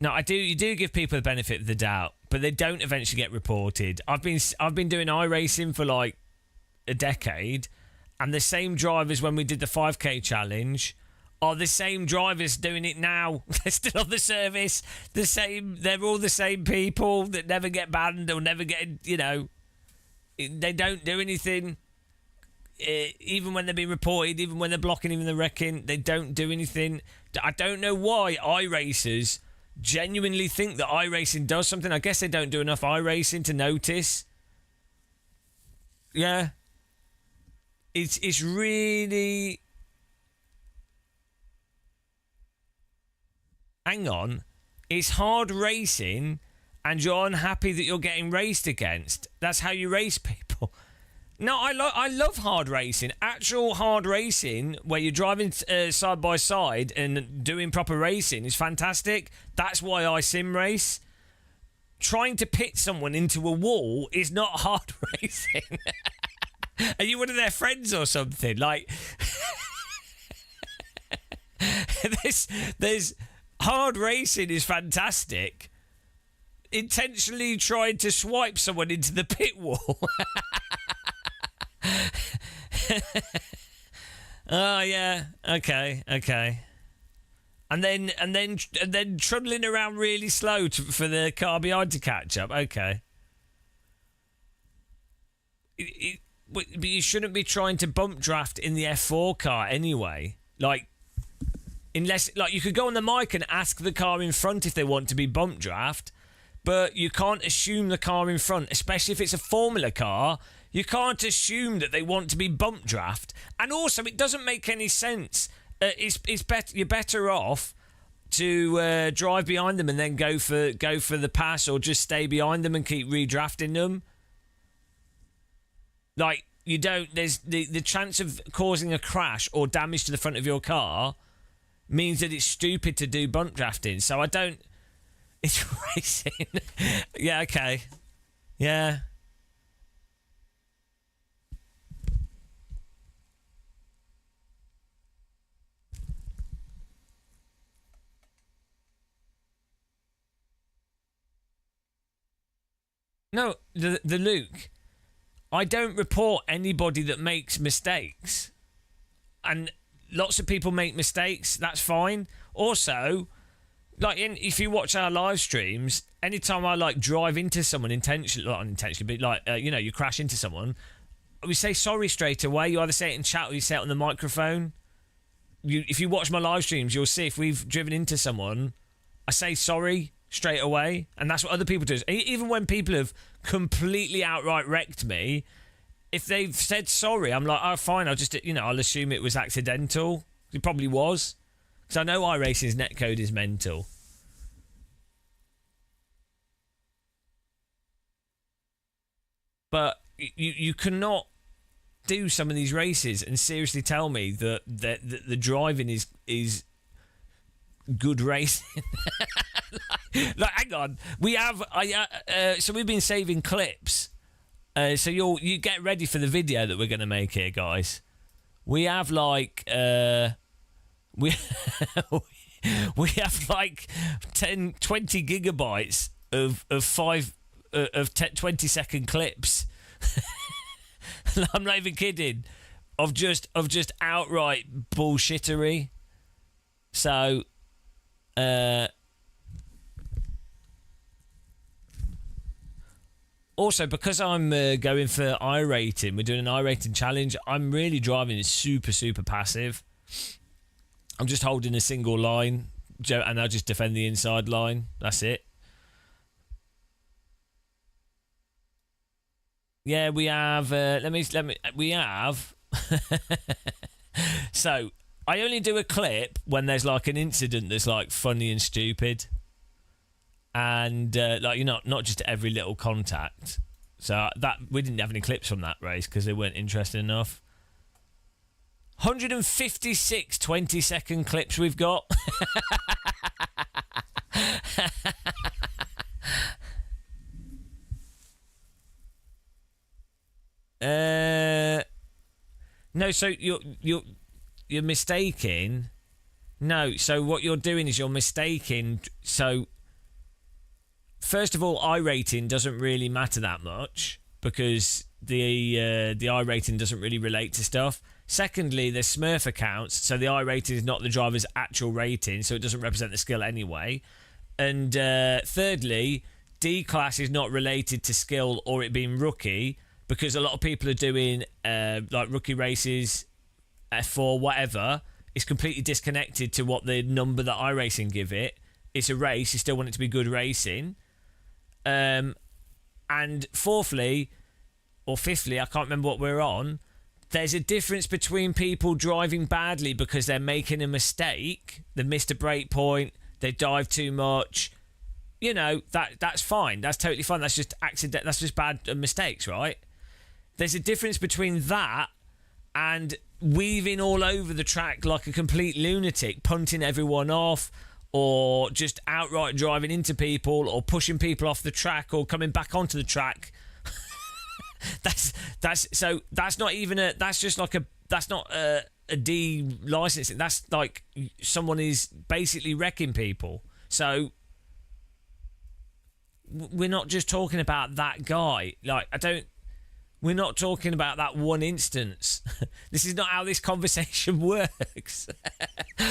No, I do. You do give people the benefit of the doubt, but they don't eventually get reported. I've been doing iRacing for like a decade, and the same drivers when we did the 5K challenge are the same drivers doing it now. They're still on the service. The same. They're all the same people that never get banned or never get. You know, they don't do anything. Even when they're being reported, even when they're blocking, even they're wrecking, they don't do anything. I don't know why iRacers genuinely think that iRacing does something. I guess they don't do enough iRacing to notice. Yeah. It's really... Hang on. It's hard racing and you're unhappy that you're getting raced against. That's how you race people. No, I love hard racing. Actual hard racing where you're driving side by side and doing proper racing is fantastic. That's why I sim race. Trying to pit someone into a wall is not hard racing. Are you one of their friends or something? Like, there's hard racing is fantastic. Intentionally trying to swipe someone into the pit wall. Oh yeah, okay. And then trundling around really slow for the car behind to catch up. Okay. But you shouldn't be trying to bump draft in the F4 car anyway. Like, unless like you could go on the mic and ask the car in front if they want to be bump draft, but you can't assume the car in front, especially if it's a Formula car. You can't assume that they want to be bump draft, and also it doesn't make any sense. It's better. You're better off to drive behind them and then go for the pass, or just stay behind them and keep redrafting them. Like, you don't. There's the chance of causing a crash or damage to the front of your car means that it's stupid to do bump drafting. So I don't. It's racing. Yeah. Okay. Yeah. No, the Luke, I don't report anybody that makes mistakes. And lots of people make mistakes, that's fine. Also, like if you watch our live streams, anytime I like drive into someone intentionally, not unintentionally, but like, you crash into someone, we say sorry straight away. You either say it in chat or you say it on the microphone. If you watch my live streams, you'll see if we've driven into someone, I say sorry straight away, and that's what other people do. Even when people have completely outright wrecked me, if they've said sorry, I'm like, oh fine, I'll just I'll assume it was accidental. It probably was, because I know iRacing's netcode is mental. But you cannot do some of these races and seriously tell me that the driving is good racing. like, hang on, we have so we've been saving clips, so you get ready for the video that we're going to make here, guys. We have like we have like 10 20 gigabytes of 20-second clips. I'm not even kidding, of just outright bullshittery. So also, because I'm going for iRating, we're doing an iRating challenge, I'm really driving super passive. I'm just holding a single line, and I'll just defend the inside line. That's it. Yeah, we have. We have. So I only do a clip when there's like an incident that's like funny and stupid, and like not just every little contact. So that we didn't have any clips from that race because they weren't interesting enough. 156 20-second clips we've got. No, so you're mistaking. No, so what you're doing is you're mistaking. So first of all, iRating doesn't really matter that much because the iRating doesn't really relate to stuff. Secondly, there's Smurf accounts, so the iRating is not the driver's actual rating, so it doesn't represent the skill anyway. And thirdly, D-class is not related to skill or it being rookie, because a lot of people are doing like rookie races, F4, whatever. It's completely disconnected to what the number that iRacing give it. It's a race, you still want it to be good racing. And fourthly, or fifthly, I can't remember what we're on, there's a difference between people driving badly because they're making a mistake, they missed a brake point, they dive too much. You know, that's fine. That's totally fine. That's just accident. That's just bad mistakes, right? There's a difference between that and weaving all over the track like a complete lunatic, punting everyone off, or just outright driving into people, or pushing people off the track, or coming back onto the track. That's not even a. That's just like a. That's not a D licensing. That's like someone is basically wrecking people. So we're not just talking about that guy. Like, we're not talking about that one instance. This is not how this conversation works.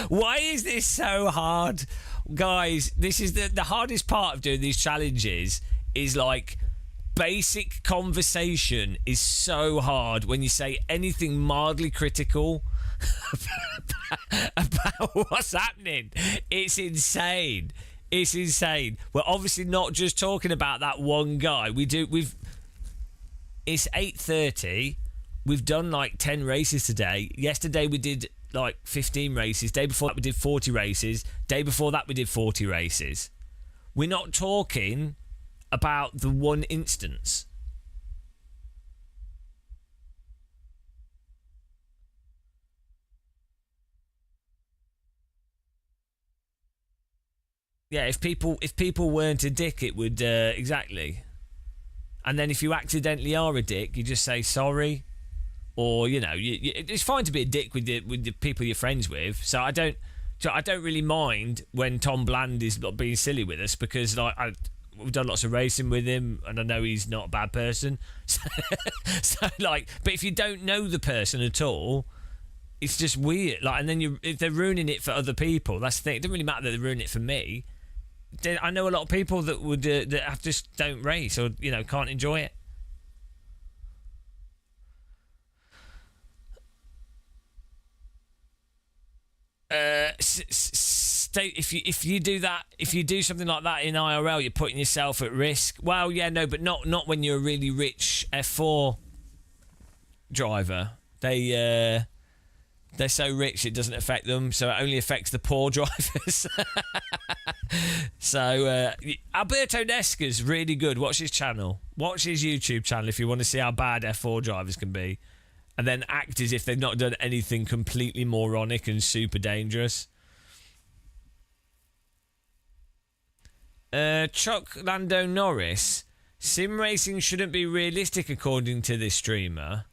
Why is this so hard? Guys, this is the hardest part of doing these challenges is like basic conversation is so hard when you say anything mildly critical about what's happening. It's insane. It's insane. We're obviously not just talking about that one guy. It's 8:30. We've done like 10 races today. Yesterday we did like 15 races. Day before that we did 40 races. Day before that we did 40 races. We're not talking about the one instance. Yeah, if people weren't a dick, it would exactly. And then if you accidentally are a dick, you just say sorry, or you know, it's fine to be a dick with the people you're friends with. So I don't really mind when Tom Bland is not being silly with us, because like we've done lots of racing with him, and I know he's not a bad person. So like, but if you don't know the person at all, it's just weird. Like, and then if they're ruining it for other people, that's the thing. It doesn't really matter that they're ruining it for me. I know a lot of people that would that just don't race, or you know, can't enjoy it. If you do that, if you do something like that in IRL, you're putting yourself at risk. Well, yeah, no, but not when you're a really rich F4 driver. They're so rich it doesn't affect them, so it only affects the poor drivers. So Alberto Nesca's really good. Watch his channel. Watch his YouTube channel if you want to see how bad F4 drivers can be, and then act as if they've not done anything completely moronic and super dangerous. Chuck Lando Norris, sim racing shouldn't be realistic according to this streamer.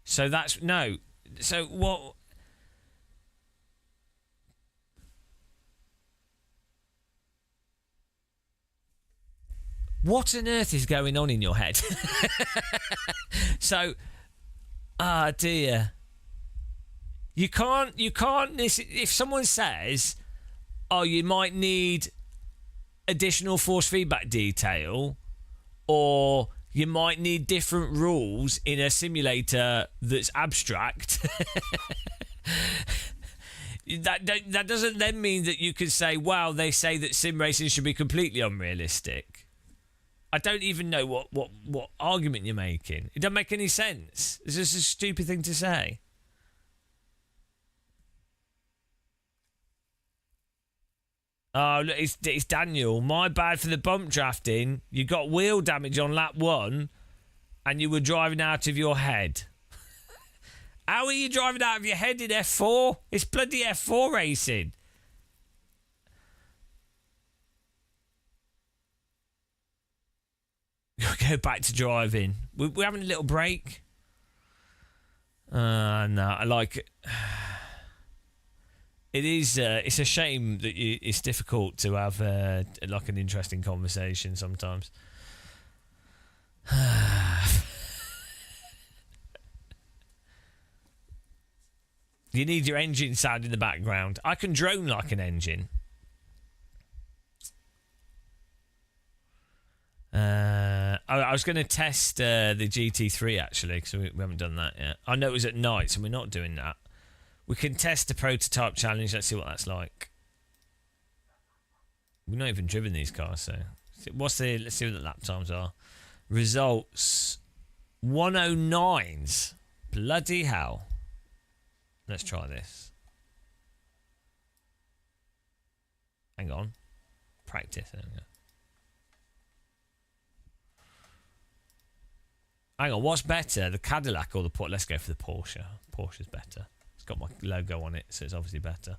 So that's no. So what? What on earth is going on in your head? So, dear. You can't. If someone says, "Oh, you might need additional force feedback detail," or you might need different rules in a simulator that's abstract. That doesn't then mean that you can say, "Wow, they say that sim racing should be completely unrealistic." I don't even know what argument you're making. It doesn't make any sense. It's just a stupid thing to say. Oh, look, it's Daniel. My bad for the bump drafting. You got wheel damage on lap 1 and you were driving out of your head. How are you driving out of your head in F4? It's bloody F4 racing. Go back to driving. We're having a little break. No, I like it. It is. It's a shame that it's difficult to have like an interesting conversation sometimes. You need your engine sound in the background. I can drone like an engine. I was going to test the GT3 actually, because we haven't done that yet. I know it was at night, so we're not doing that. We can test the prototype challenge. Let's see what that's like. We've not even driven these cars, so let's see what the lap times are. Results 109s. Bloody hell. Let's try this. Hang on. Practice. There we go. Hang on, what's better, the Cadillac or the Porsche? Let's go for the Porsche. Porsche's better. It's got my logo on it, so it's obviously better.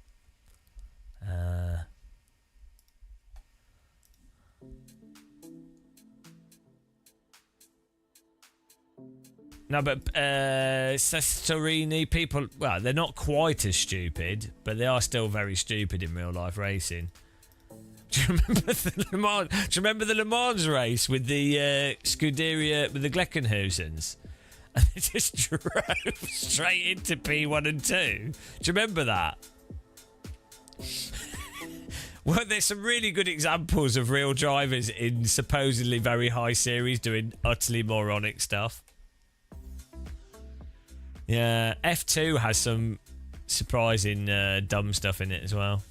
No, but Sestorini people, well, they're not quite as stupid, but they are still very stupid in real life racing. Do you remember the Le Mans race with the Scuderia, with the Gleckenhausens? And they just drove straight into P1 and 2. Do you remember that? Well, there's some really good examples of real drivers in supposedly very high series doing utterly moronic stuff. Yeah, F2 has some surprising dumb stuff in it as well.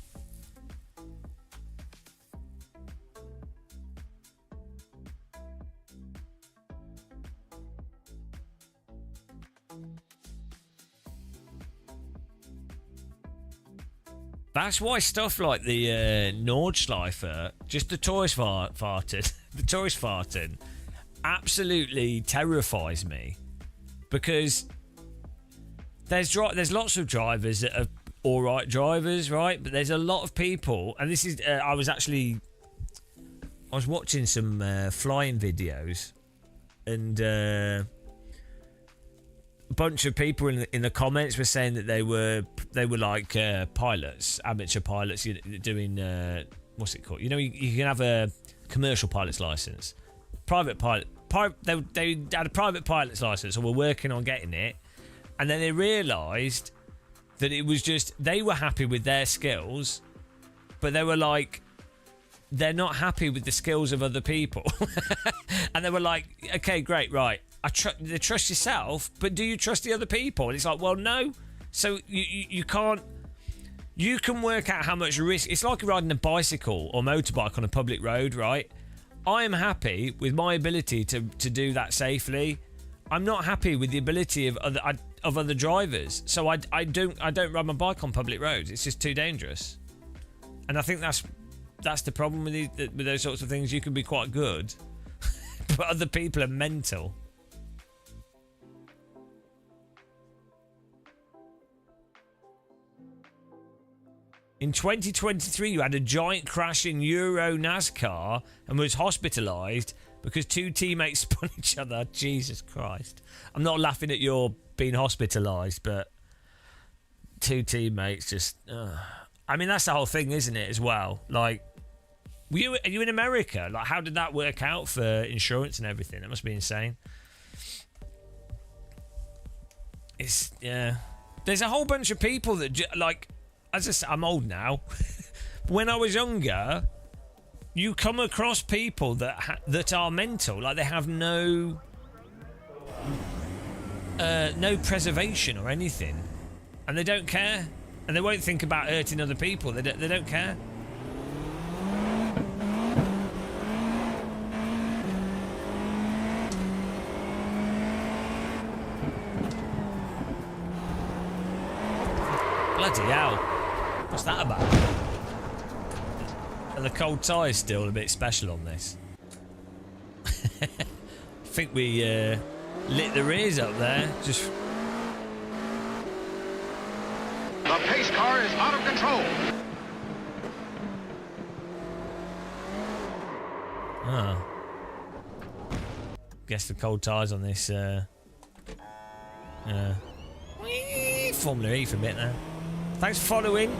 That's why stuff like the Nordschleifer, just the tourist farting, absolutely terrifies me, because there's lots of drivers that are all right drivers, right? But there's a lot of people, and this is I was watching some flying videos, and a bunch of people in the comments were saying that they were like pilots, amateur pilots, doing what's it called? You know, you can have a commercial pilot's license, private pilot. They had a private pilot's license, or were working on getting it, and then they realised that it was just they were happy with their skills, but they were like, they're not happy with the skills of other people, and they were like, okay, great, right. They trust yourself, but do you trust the other people? And it's like, well, no. So you can't. You can work out how much risk. It's like riding a bicycle or motorbike on a public road, right? I am happy with my ability to do that safely. I'm not happy with the ability of other drivers. So I don't ride my bike on public roads. It's just too dangerous. And I think that's the problem with those sorts of things. You can be quite good, but other people are mental. In 2023, you had a giant crash in Euro NASCAR and was hospitalised because two teammates spun each other. Jesus Christ. I'm not laughing at your being hospitalised, but two teammates just... I mean, that's the whole thing, isn't it, as well? Like, are you in America? Like, how did that work out for insurance and everything? That must be insane. Yeah. There's a whole bunch of people that, like... As I said, I'm old now. When I was younger, you come across people that are mental, like they have no preservation or anything, and they don't care, and they won't think about hurting other people. They don't care. Bloody hell. What's that about? And the cold tie is still a bit special on this. I think we lit the rears up there. Just the pace car is out of control. Guess the cold tires on this. Formula E for a bit now. Thanks for following.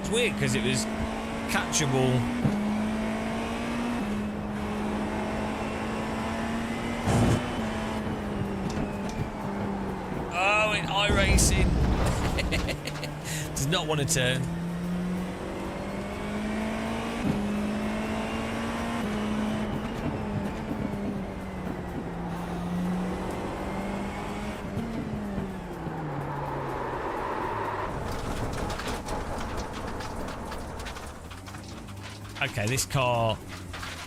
It's weird because it was catchable. Oh, in iRacing. Does not want to turn. Okay, this car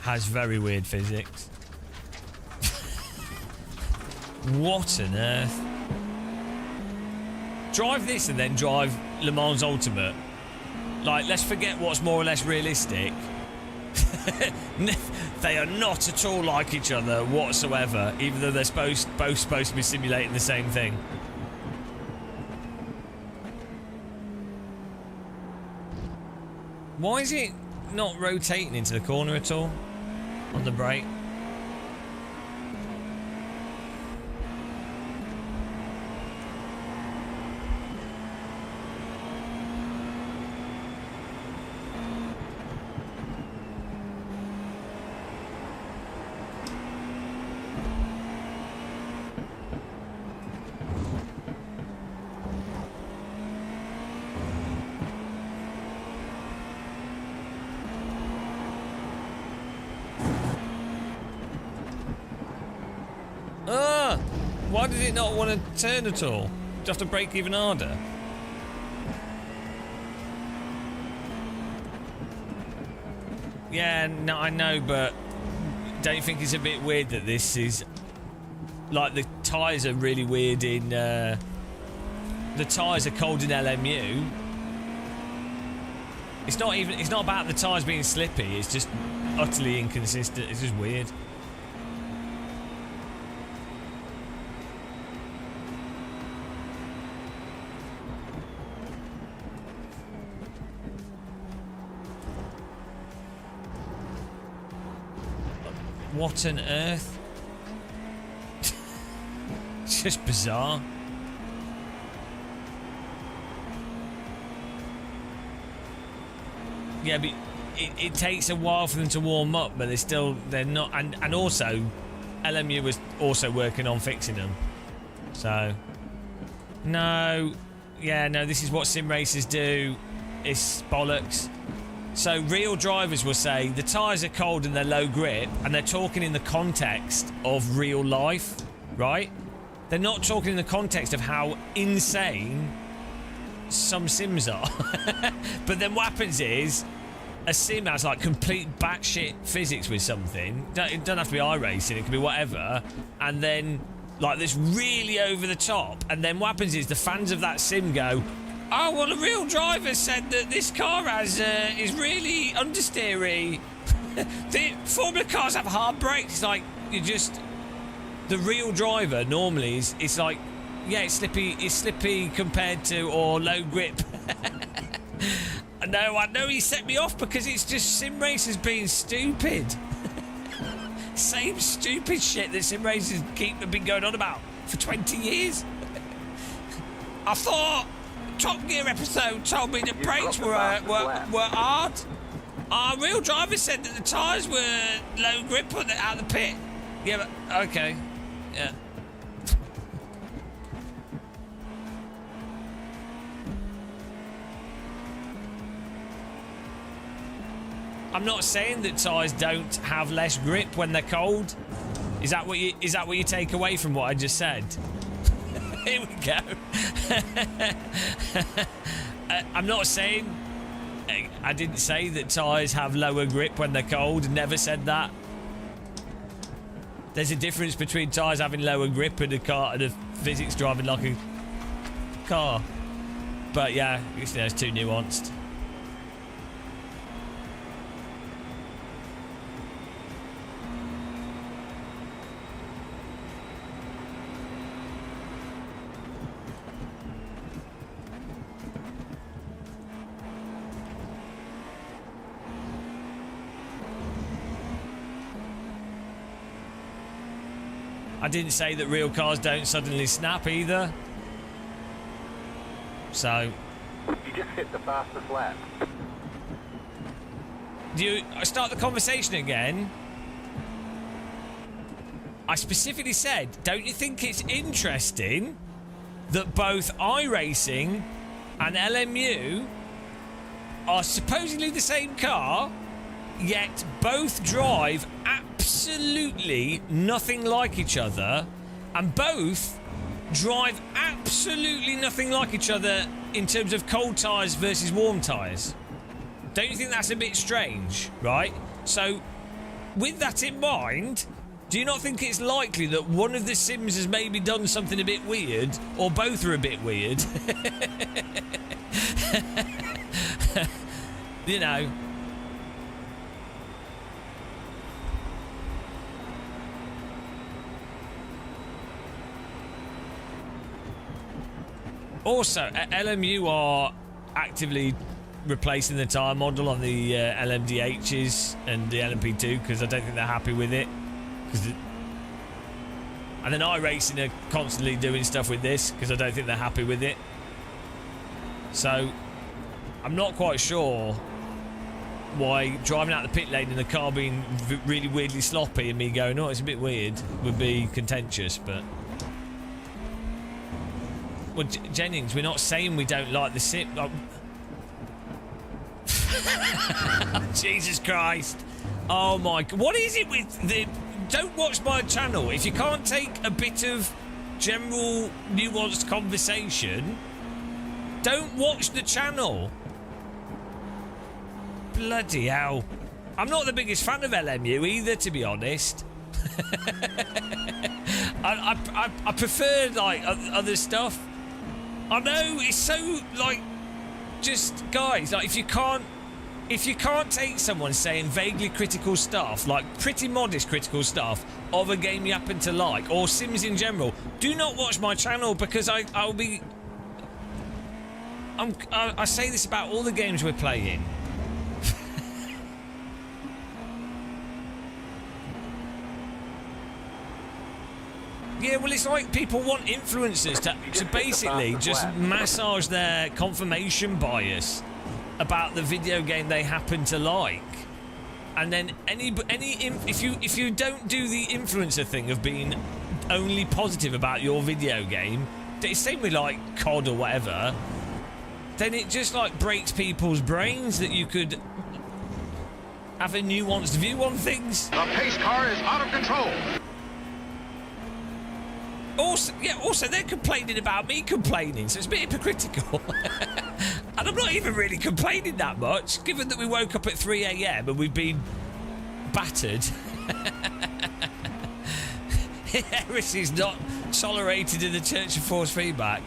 has very weird physics. What on earth? Drive this and then drive Le Mans Ultimate. Like, let's forget what's more or less realistic. They are not at all like each other whatsoever, even though they're both supposed to be simulating the same thing. Why is it not rotating into the corner at all on the brake? Why did it not want to turn at all? Do you have to brake even harder? Yeah, no, I know, but don't you think it's a bit weird that this is... Like, the tyres are really weird in... the tyres are cold in LMU. It's not about the tyres being slippy, it's just utterly inconsistent. It's just weird. What on earth? It's just bizarre. Yeah, but it takes a while for them to warm up, but they're not, and also LMU was also working on fixing them. So no, this is what sim racers do. It's bollocks. So real drivers will say the tyres are cold and they're low grip, and they're talking in the context of real life, right? They're not talking in the context of how insane some sims are. But then what happens is a sim has like complete batshit physics with something. It doesn't have to be iRacing, it can be whatever, and then like this really over the top, and then what happens is the fans of that sim go, oh, well, the real driver said that this car is really understeery. The Formula cars have hard brakes. It's like, the real driver normally it's like, yeah, it's slippy compared to, or low grip. No, I know he set me off because it's just sim racers being stupid. Same stupid shit that sim racers have been going on about for 20 years. I thought Top Gear episode told me the brakes were hard. Our real driver said that the tyres were low grip out of the pit. Yeah, but okay. Yeah. I'm not saying that tyres don't have less grip when they're cold. Is that what you take away from what I just said? Here we go. I'm not saying... I didn't say that tyres have lower grip when they're cold. Never said that. There's a difference between tyres having lower grip and a physics driving like a car. But yeah, it's too nuanced. I didn't say that real cars don't suddenly snap either. So, You just hit the fastest lap. Do you start the conversation again? I specifically said, don't you think it's interesting that both iRacing and LMU are supposedly the same car, yet both drive absolutely nothing like each other, and both drive absolutely nothing like each other in terms of cold tyres versus warm tyres? Don't you think that's a bit strange, right? So, with that in mind, do you not think it's likely that one of the Sims has maybe done something a bit weird, or both are a bit weird? You know. Also, LMU are actively replacing the tyre model on the LMDHs and the LMP2 because I don't think they're happy with it. And then iRacing are constantly doing stuff with this because I don't think they're happy with it. So, I'm not quite sure why driving out the pit lane and the car being really weirdly sloppy and me going, oh, it's a bit weird, would be contentious, but... Well, Jennings, we're not saying we don't like the Sim... Oh. Jesus Christ. Oh my... What is it with the... Don't watch my channel. If you can't take a bit of general nuanced conversation, don't watch the channel. Bloody hell. I'm not the biggest fan of LMU either, to be honest. I prefer, like, other stuff. I know, it's so, like, just, guys, like, if you can't take someone saying vaguely critical stuff, like pretty modest critical stuff, of a game you happen to like, or Sims in general, do not watch my channel because I say this about all the games we're playing. Yeah, well, it's like people want influencers to basically just massage their confirmation bias about the video game they happen to like, and then if you don't do the influencer thing of being only positive about your video game, it's same with like COD or whatever, then it just like breaks people's brains that you could have a nuanced view on things. The pace car is out of control. Also, they're complaining about me complaining, so it's a bit hypocritical. And I'm not even really complaining that much, given that we woke up at 3 AM and we've been battered. Heresy is not tolerated in the Church of Force Feedback.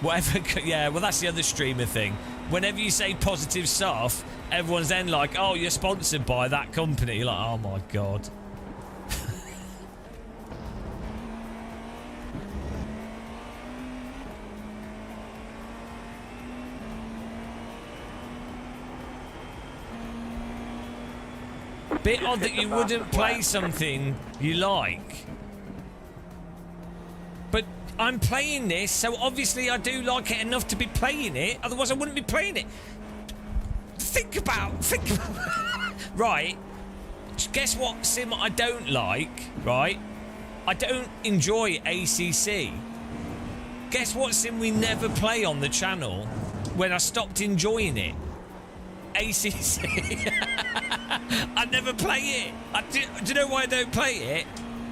Whatever, yeah, well, that's the other streamer thing. Whenever you say positive stuff, everyone's then like, oh, you're sponsored by that company. You're like, oh my God. Bit odd that you wouldn't play something you like. But I'm playing this, so obviously I do like it enough to be playing it, otherwise I wouldn't be playing it. Think about right, guess what sim I don't like, right? I don't enjoy ACC. Guess what sim we never play on the channel when I stopped enjoying it? ACC. I never play it. Do you know why I don't play it?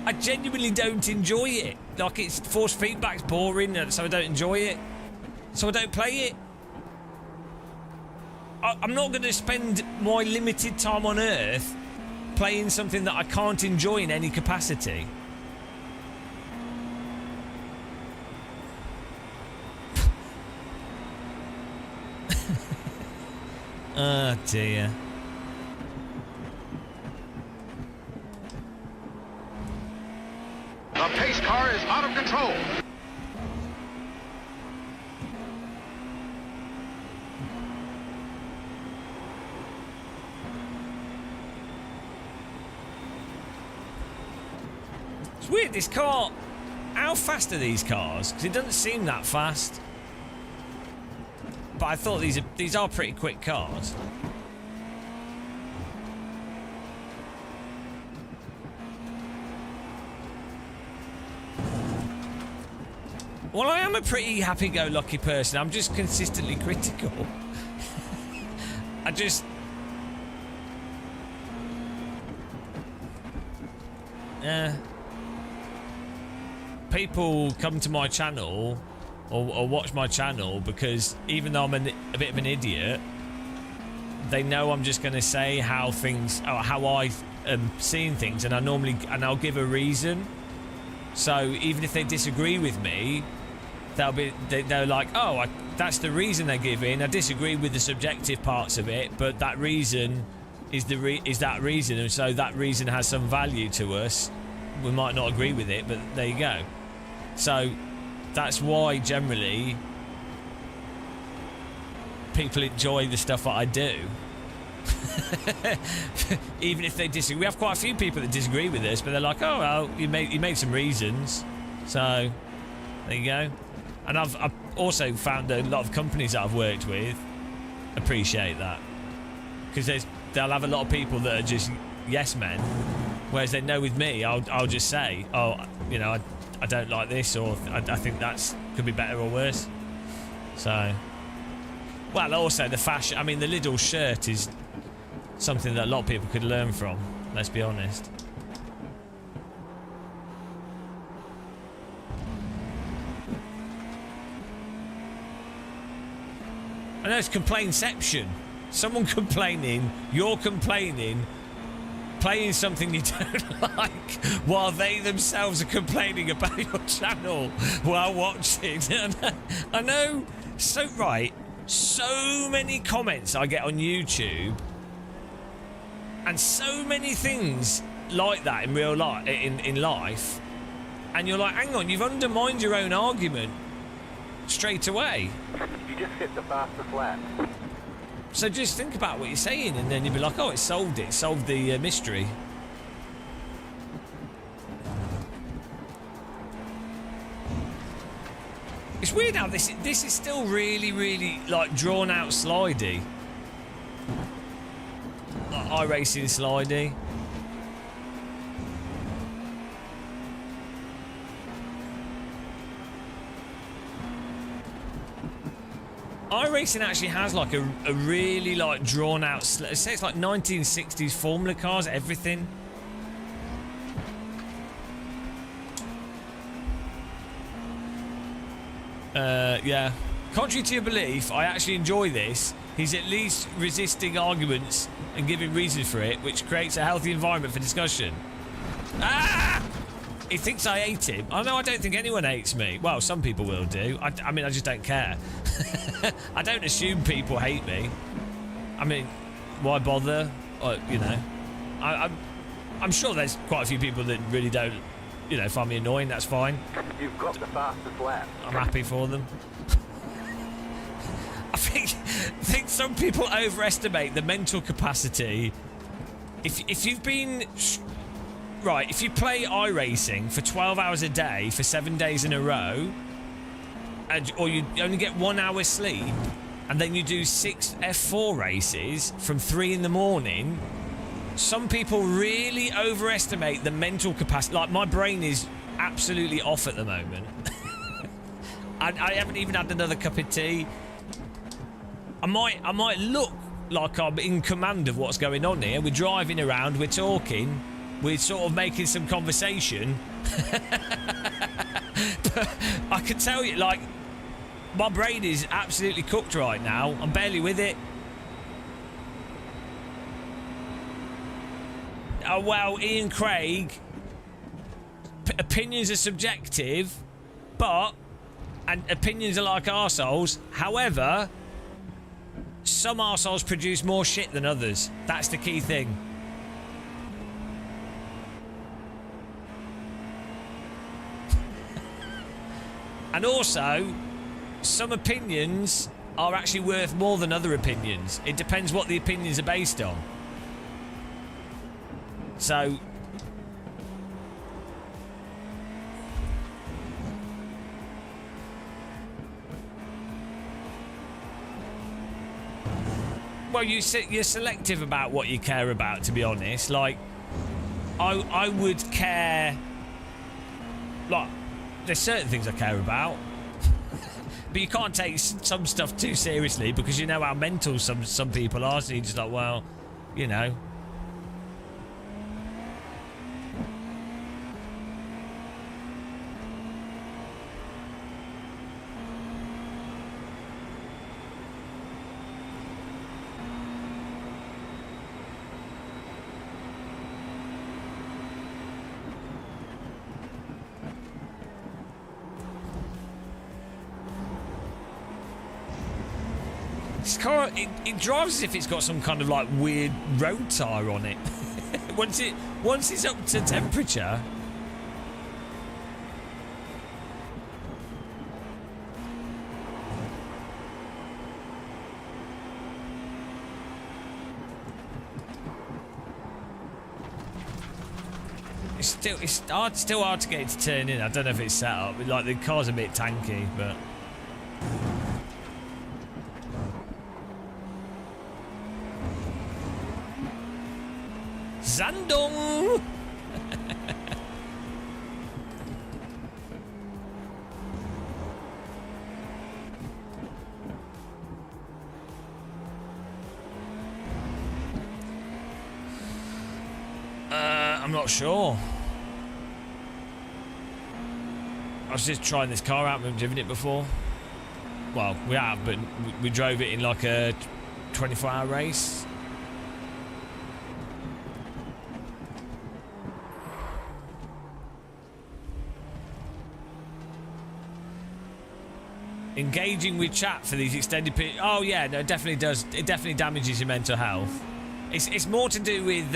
I genuinely don't enjoy it. Like, it's force feedback's boring, so I don't enjoy it. So I don't play it. I'm not going to spend my limited time on Earth playing something that I can't enjoy in any capacity. Oh dear. The pace car is out of control. It's weird, this car how fast are these cars? Because it doesn't seem that fast. But I thought these are pretty quick cars. Well, I am a pretty happy-go-lucky person. I'm just consistently critical. I just... people come to my channel or watch my channel because even though I'm a bit of an idiot, they know I'm just going to say how I am seeing things, and I'll give a reason. So even if they disagree with me, they're like, oh, that's the reason they're giving. I disagree with the subjective parts of it, but that reason is that reason, and so that reason has some value to us. We might not agree with it, but there you go. So that's why generally people enjoy the stuff that I do. Even if they disagree. We have quite a few people that disagree with us, but they're like, oh well, you made some reasons, so there you go. And I've also found a lot of companies that I've worked with appreciate that, because they'll have a lot of people that are just yes men, whereas they know with me I'll just say, oh, you know, I don't like this, or I think that's could be better or worse. So, well, also the fashion. I mean, the Lidl shirt is something that a lot of people could learn from. Let's be honest. I know it's complainception. Someone complaining, you're complaining, playing something you don't like, while they themselves are complaining about your channel while watching. I know, so many comments I get on YouTube, and so many things like that in real life, in life, and you're like, hang on, you've undermined your own argument straight away. You just hit the fastest lap. So just think about what you're saying, and then you'll be like, oh, it solved the mystery. It's weird how this is still really like drawn out slidey. Like iRacing slidey. iRacing actually has like a really like drawn out. Say it's like 1960s Formula cars, everything. Yeah. Contrary to your belief, I actually enjoy this. He's at least resisting arguments and giving reasons for it, which creates a healthy environment for discussion. Ah! He thinks I hate him. I know I don't think anyone hates me. Well, some people will do. I mean, I just don't care. I don't assume people hate me. I mean, why bother? You know, I'm sure there's quite a few people that really don't, you know, find me annoying. That's fine. You've got the fastest lap. I'm happy for them. I think some people overestimate the mental capacity. If you've been right, if you play iRacing for 12 hours a day for 7 days in a row, or you only get 1 hour sleep, and then you do 6 F4 races from 3 in the morning, some people really overestimate the mental capacity. Like, my brain is absolutely off at the moment. I haven't even had another cup of tea. I might look like I'm in command of what's going on here. We're driving around, we're talking, we're sort of making some conversation. But I can tell you, like, my brain is absolutely cooked right now. I'm barely with it. Oh, well, Ian Craig, opinions are subjective, and opinions are like arseholes. However, some arseholes produce more shit than others. That's the key thing. And also, some opinions are actually worth more than other opinions. It depends what the opinions are based on. So, well, you're selective about what you care about, to be honest. Like, I would care. Like, there's certain things I care about, but you can't take some stuff too seriously because you know how mental some people are. So you're just like, well, you know. This car, it drives as if it's got some kind of like weird road tire on it. once it's up to temperature. It's still hard to get it to turn in. I don't know if it's set up. Like, the car's a bit tanky, but. Zandong! I'm not sure. I was just trying this car out. We've driven it before. Well, we have, but we drove it in like a 24-hour race. Engaging with chat for these extended periods. Oh yeah, no, it definitely does. It definitely damages your mental health. It's more to do with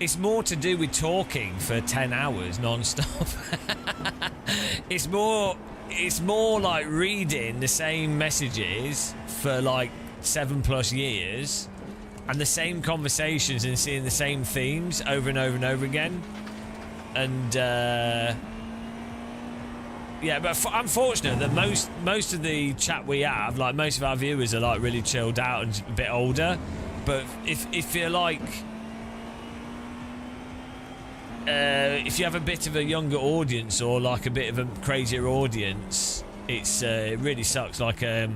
it's more to do with talking for 10 hours non-stop. It's more like reading the same messages for like 7+ years and the same conversations and seeing the same themes over and over and over again. And yeah, but I'm fortunate that most of the chat we have, like most of our viewers, are like really chilled out and a bit older. But if you're like, if you have a bit of a younger audience or like a bit of a crazier audience, it really sucks. Like yeah,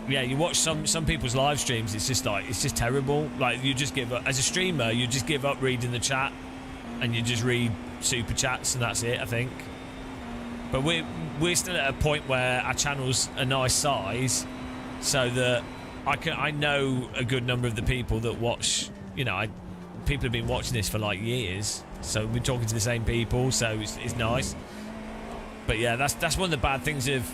you watch some people's live streams, it's just terrible. Like, you just give up as a streamer. You just give up reading the chat, and you just read super chats, and that's it, I think. But we're still at a point where our channel's a nice size, so that I know a good number of the people that watch. You know, people have been watching this for like years, so we're talking to the same people, so it's nice. But yeah, that's one of the bad things of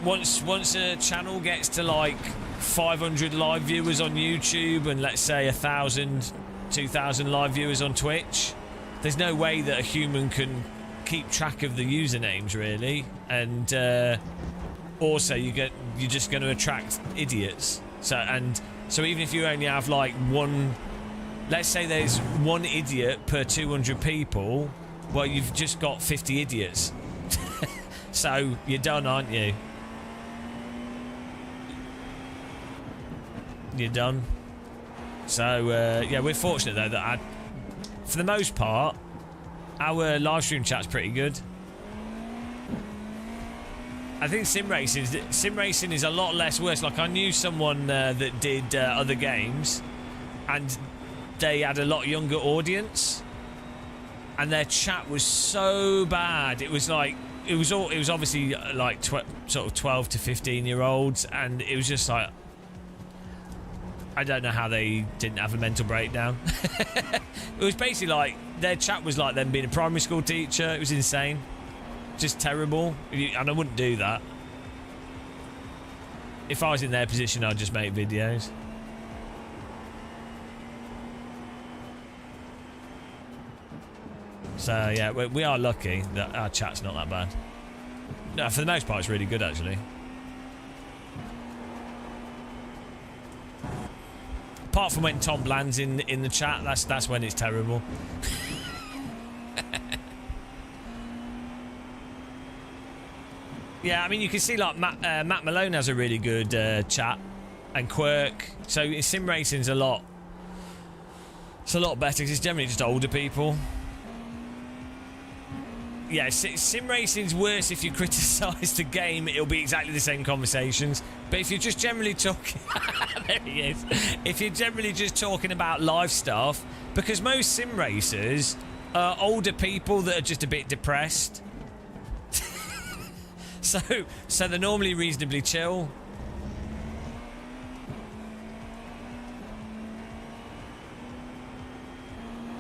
once a channel gets to like 500 live viewers on YouTube and let's say 1,000, 2,000 live viewers on Twitch, there's no way that a human can keep track of the usernames, really. And also you're just going to attract idiots. So even if you only have like one, let's say there's one idiot per 200 people, well, you've just got 50 idiots. So you're done, aren't you? You're done. So yeah, we're fortunate though that for the most part, our live stream chat's pretty good. I think sim racing is a lot less worse. Like, I knew someone that did other games, and they had a lot younger audience, and their chat was so bad. It was like it was obviously like sort of 12 to 15-year-olds, and it was just like, I don't know how they didn't have a mental breakdown. It was basically like their chat was like them being a primary school teacher. It was insane. Just terrible. And I wouldn't do that. If I was in their position, I'd just make videos. So yeah, we are lucky that our chat's not that bad. No, for the most part, it's really good, actually. Apart from when Tom Bland's in the chat, that's when it's terrible. Yeah, I mean, you can see like Matt Malone has a really good chat, and Quirk. So sim racing's a lot. It's a lot better because it's generally just older people. Yeah, sim racing's worse if you criticise the game. It'll be exactly the same conversations. But if you're just generally talking, there he is. If you're generally just talking about life stuff, because most sim racers are older people that are just a bit depressed. So they're normally reasonably chill.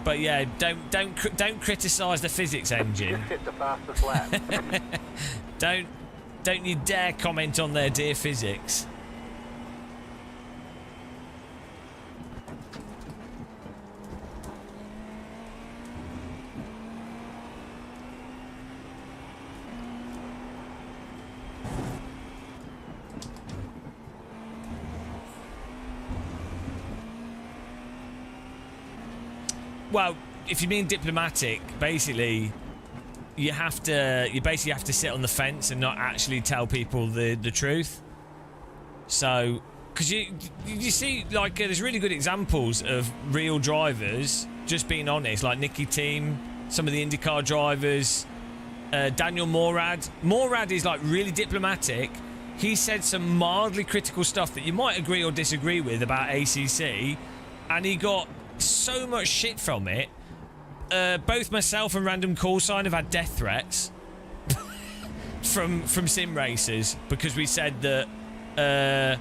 But yeah, don't criticise the physics engine. Just hit the fastest lap. Don't you dare comment on their dear physics. Well, if you mean diplomatic, basically, you basically have to sit on the fence and not actually tell people the truth. So, because you see, like, there's really good examples of real drivers just being honest, like Nicky Team, some of the IndyCar drivers, Daniel Morad. Morad is like really diplomatic. He said some mildly critical stuff that you might agree or disagree with about ACC, and he got so much shit from it. Both myself and Random Call Sign have had death threats from sim racers because we said that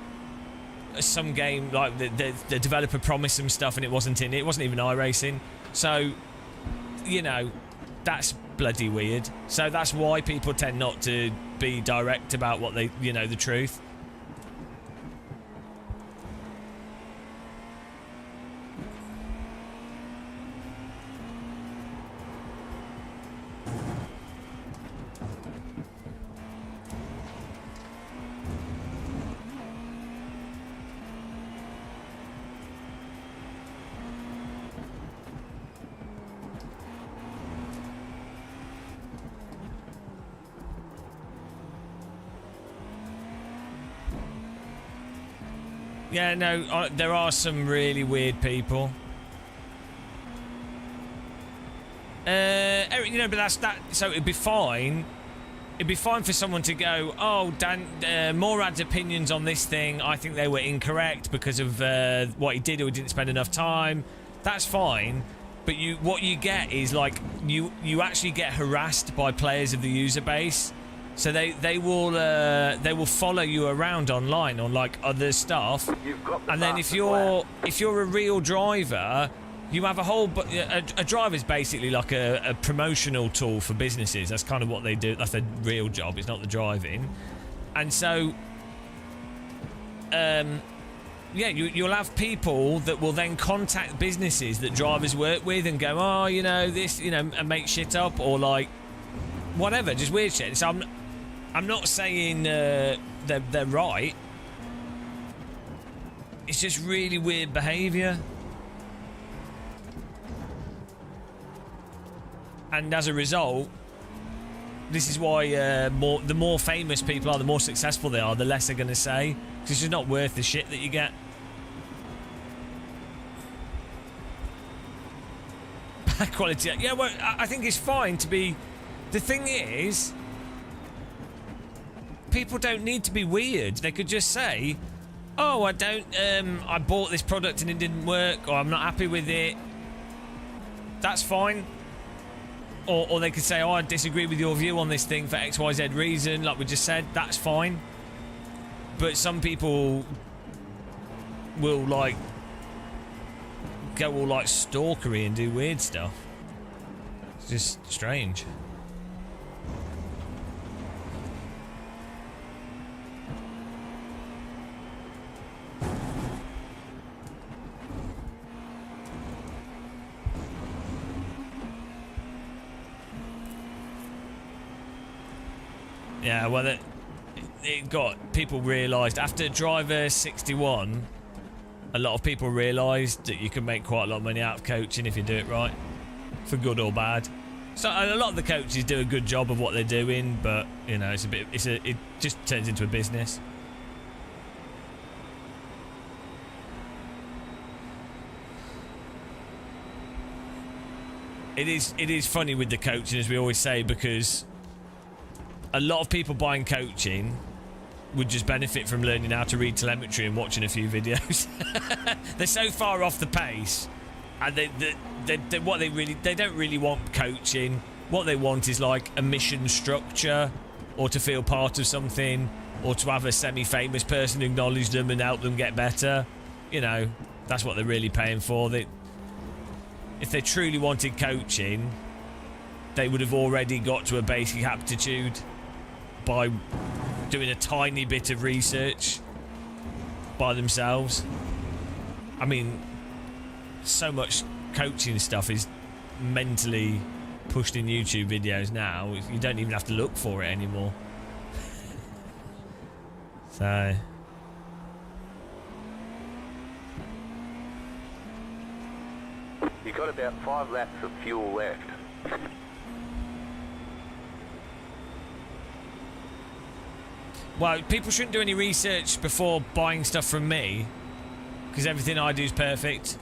some game, like the developer promised some stuff and it wasn't in it. It wasn't even iRacing. So, you know, that's bloody weird. So that's why people tend not to be direct about what they, you know, the truth. Yeah, no, there are some really weird people. Eric, you know, but that's that. So it'd be fine. It'd be fine for someone to go, oh, Dan, Morad's opinions on this thing, I think they were incorrect because of what he did or he didn't spend enough time. That's fine. But what you get is like you actually get harassed by players of the user base. So they will follow you around online on like other stuff, and then if you're a real driver, you have a whole. A driver's basically like a promotional tool for businesses. That's kind of what they do. That's their real job. It's not the driving, and so yeah, you'll have people that will then contact businesses that drivers work with and go, oh, you know this, you know, and make shit up or like whatever, just weird shit. So I'm not saying they're right. It's just really weird behaviour. And as a result, this is why the more famous people are, the more successful they are, the less they're going to say. Because it's just not worth the shit that you get. Bad quality. Yeah, well, I think it's fine to be... The thing is... People don't need to be weird. They could just say, oh, I bought this product and it didn't work, or I'm not happy with it. That's fine. Or they could say, oh, I disagree with your view on this thing for XYZ reason, like we just said. That's fine. But some people will, like, go all, like, stalkery and do weird stuff. It's just strange. Yeah, well, it got... People realised... After Driver 61, a lot of people realised that you can make quite a lot of money out of coaching if you do it right. For good or bad. So a lot of the coaches do a good job of what they're doing, but you know, it just turns into a business. It is funny with the coaching, as we always say, because a lot of people buying coaching would just benefit from learning how to read telemetry and watching a few videos. They're so far off the pace, and they don't really want coaching. What they want is like a mission structure, or to feel part of something, or to have a semi-famous person acknowledge them and help them get better. You know, that's what they're really paying for. If they truly wanted coaching, they would have already got to a basic aptitude by doing a tiny bit of research by themselves. I mean, so much coaching stuff is mentally pushed in YouTube videos now, you don't even have to look for it anymore. So... You got about 5 laps of fuel left. Well, people shouldn't do any research before buying stuff from me, because everything I do is perfect.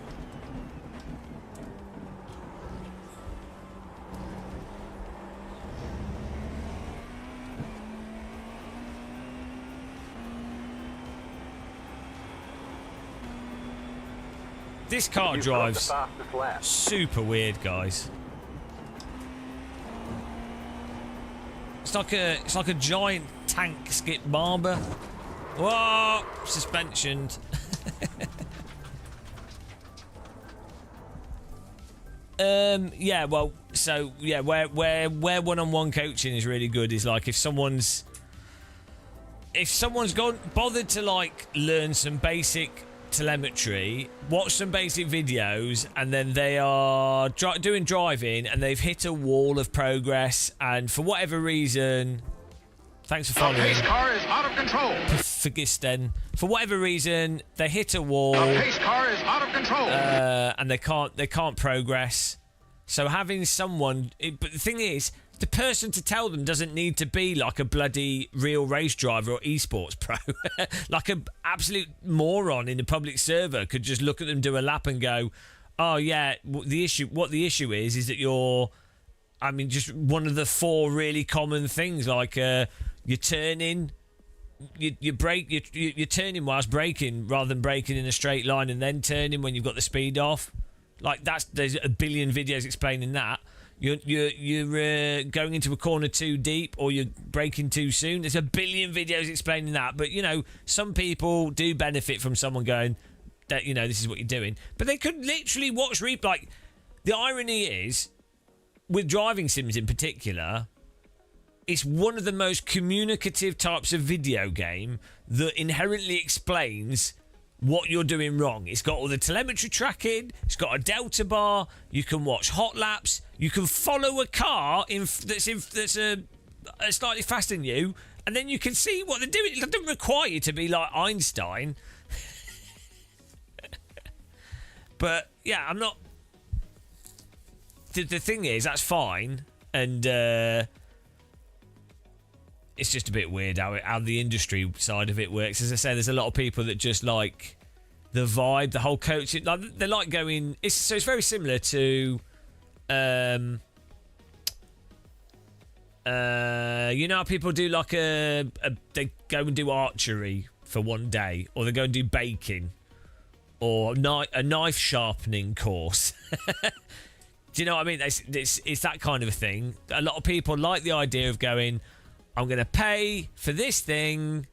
This car drives super weird, guys. It's like a giant tank skip barber. Whoa, suspensioned. Yeah, well, so yeah, where one-on-one coaching is really good is like if someone's bothered to like learn some basic telemetry, watch some basic videos, and then they are doing driving and they've hit a wall of progress, and for whatever reason, thanks for following. The pace car is out of control. Pfigisten. For whatever reason, they hit a wall. The pace car is out of control. And they can't progress. So having someone, but the thing is, the person to tell them doesn't need to be like a bloody real race driver or esports pro. Like an absolute moron in a public server could just look at them do a lap and go, "Oh yeah, what the issue is that you're." I mean, just one of the 4 really common things, like you're turning, you brake, you're turning whilst braking rather than braking in a straight line and then turning when you've got the speed off. Like there's a billion videos explaining that. You're going into a corner too deep, or you're braking too soon. There's a billion videos explaining that. But you know, some people do benefit from someone going, that you know, this is what you're doing. But they could literally watch replay. Like, the irony is, with driving sims in particular, it's one of the most communicative types of video game that inherently explains what you're doing wrong. It's got all the telemetry tracking, it's got a delta bar, you can watch hot laps, you can follow a car that's slightly faster than you, and then you can see what they're doing. It doesn't require you to be like Einstein. But yeah, I'm not... The thing is, that's fine, and it's just a bit weird how the industry side of it works. As I say, there's a lot of people that just like the vibe, the whole coaching. Like, they like going. It's very similar to, you know how people do like they go and do archery for one day, or they go and do baking, or a knife sharpening course. Do you know what I mean? It's that kind of a thing. A lot of people like the idea of going, I'm going to pay for this thing,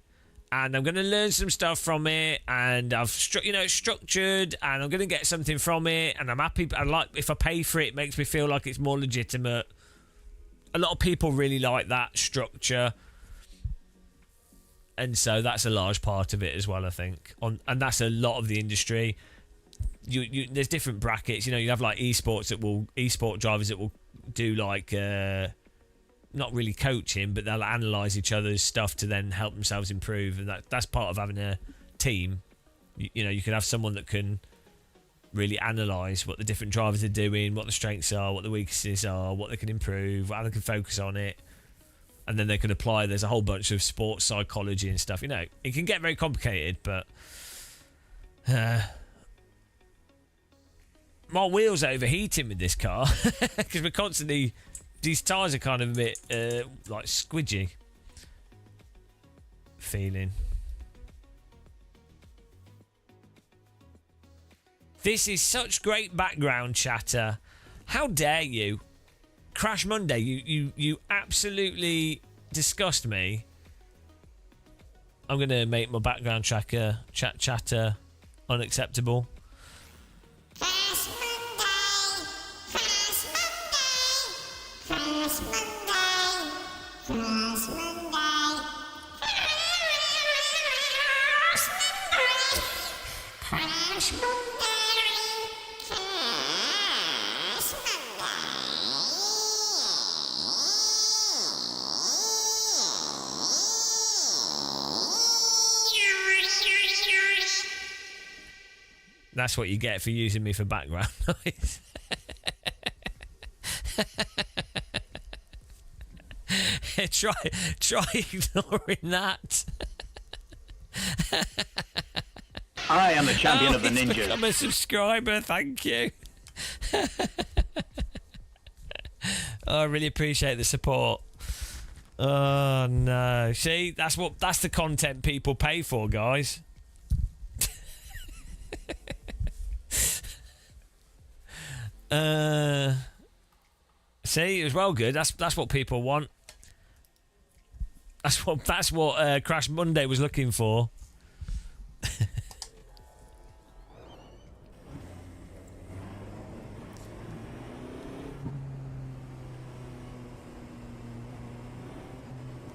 and I'm going to learn some stuff from it, and it's structured, and I'm going to get something from it, and I'm happy. I like if I pay for it, it makes me feel like it's more legitimate. A lot of people really like that structure, and so that's a large part of it as well, I think. And that's a lot of the industry. There's different brackets. You know, you have like esport drivers that will do like. Not really coaching, but they'll analyse each other's stuff to then help themselves improve, and that's part of having a team. You know, you can have someone that can really analyse what the different drivers are doing, what the strengths are, what the weaknesses are, what they can improve, how they can focus on it, and then they can apply. There's a whole bunch of sports psychology and stuff. You know, it can get very complicated, but my wheels are overheating with this car because we're constantly. These tyres are kind of a bit like squidgy feeling. This is such great background chatter. How dare you? Crash Monday, you absolutely disgust me. I'm going to make my background chatter unacceptable. Crash Monday. Crash Monday. Crash Monday. Crash Monday. Crash Monday. That's what you get for using me for background noise. Try ignoring that. I am the champion of the ninjas. I'm a subscriber, thank you. I really appreciate the support. Oh no. See, that's the content people pay for, guys. See, it was well good. That's what people want. That's what Crash Monday was looking for.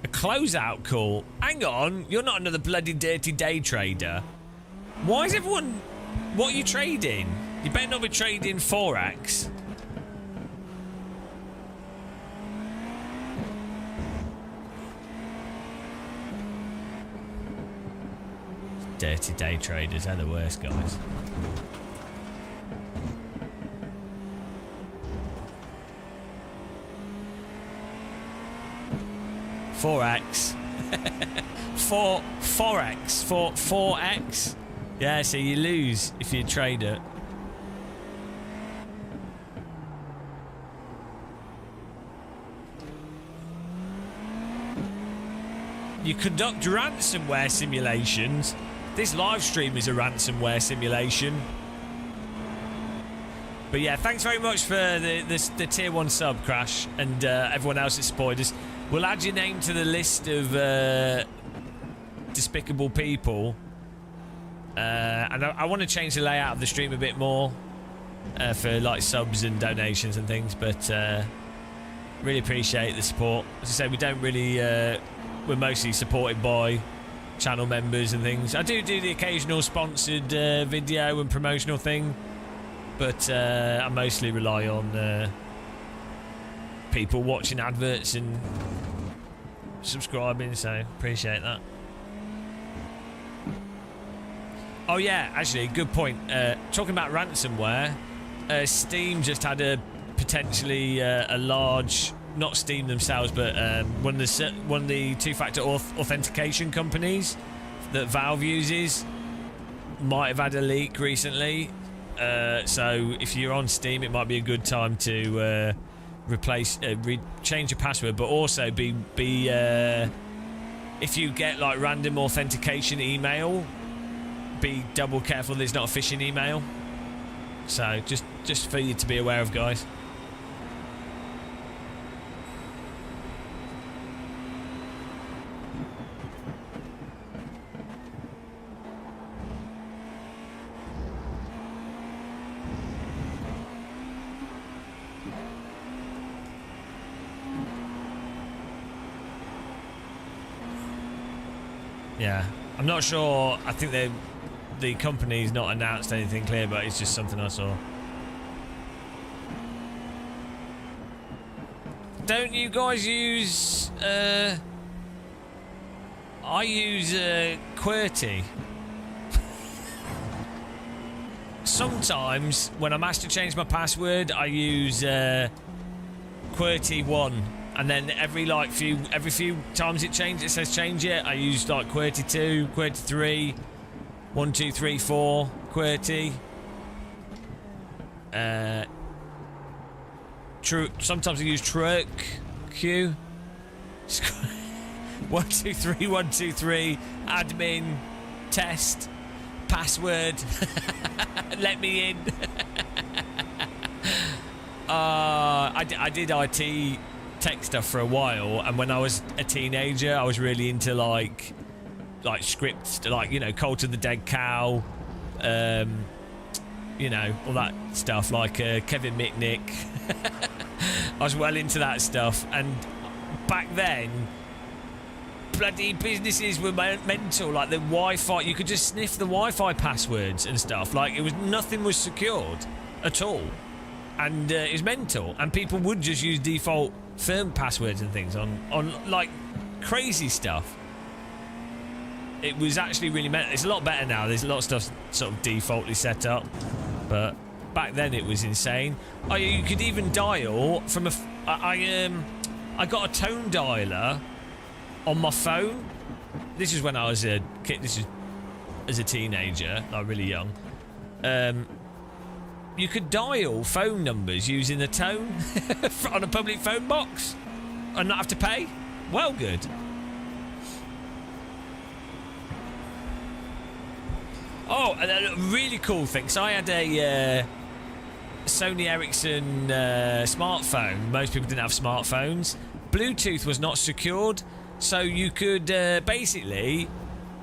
A closeout call. Hang on, you're not another bloody dirty day trader. Why is everyone? What are you trading? You better not be trading Forex. Dirty day traders, they're the worst guys. Forex. Forex. Yeah, so you lose if you trade it. You conduct ransomware simulations. This live stream is a ransomware simulation. But yeah, thanks very much for the tier 1 sub, Crash, and everyone else that supported us. We'll add your name to the list of despicable people. And I want to change the layout of the stream a bit more for like subs and donations and things, but really appreciate the support. As I say, we don't really we're mostly supported by channel members and things. I do the occasional sponsored video and promotional thing, but I mostly rely on people watching adverts and subscribing, so appreciate that. Oh yeah, actually, good point. Talking about ransomware, Steam just had a potentially a large, not Steam themselves, but one of the two-factor authentication companies that Valve uses might have had a leak recently. So if you're on Steam, it might be a good time to change your password, but also be if you get like random authentication email, be double careful that it's not a phishing email. So just for you to be aware of, guys. Yeah, I'm not sure. I think the company's not announced anything clear, but it's just something I saw. Don't you guys use I use QWERTY. sometimes when I'm asked to change my password, I use QWERTY1, and then every few times it says change it. I use like QWERTY2, QWERTY3, 1, 2, 3, 4, QWERTY. Sometimes I use Trurk Q. 1, 2, 3, 1, 2, 3. Admin, test, password. Let me in. I did IT tech stuff for a while, and when I was a teenager, I was really into like scripts, like, you know, Cult of the Dead Cow, you know, all that stuff, like Kevin Mitnick. I was well into that stuff, and back then, bloody businesses were mental. Like the Wi-Fi, you could just sniff the Wi-Fi passwords and stuff. Like nothing was secured at all, and it was mental. And people would just use default firm passwords and things on like crazy stuff. It was actually really mental. It's a lot better now. There's a lot of stuff sort of defaultly set up, but back then it was insane. Oh, you could even dial from I got a tone dialer on my phone. This is when I was a kid. This is as a teenager, like really young. You could dial phone numbers using the tone on a public phone box and not have to pay. Well, good. Oh, and a really cool thing. So I had a Sony Ericsson smartphone. Most people didn't have smartphones. Bluetooth was not secured, so you could basically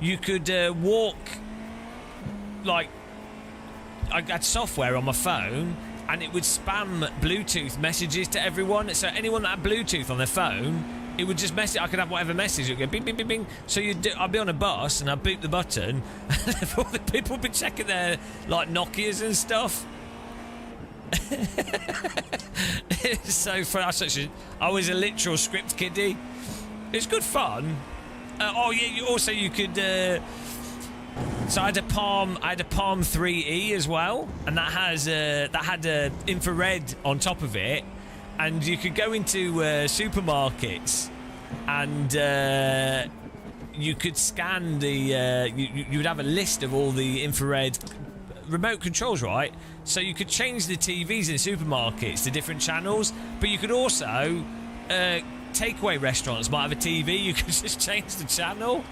walk. Like, I had software on my phone, and it would spam Bluetooth messages to everyone. So anyone that had Bluetooth on their phone, it would just message. I could have whatever message. It would go bing, bing, bing, bing. So I'd be on a bus, and I'd boot the button, and all the people would be checking their like Nokias and stuff. It's so fun. I was a literal script kiddie. It's good fun. Oh yeah. You could. So I had a Palm 3E as well, and that had infrared on top of it, and you could go into supermarkets, and you could scan the. You would have a list of all the infrared remote controls, right? So you could change the TVs in supermarkets to different channels, but you could also takeaway restaurants might have a TV. You could just change the channel.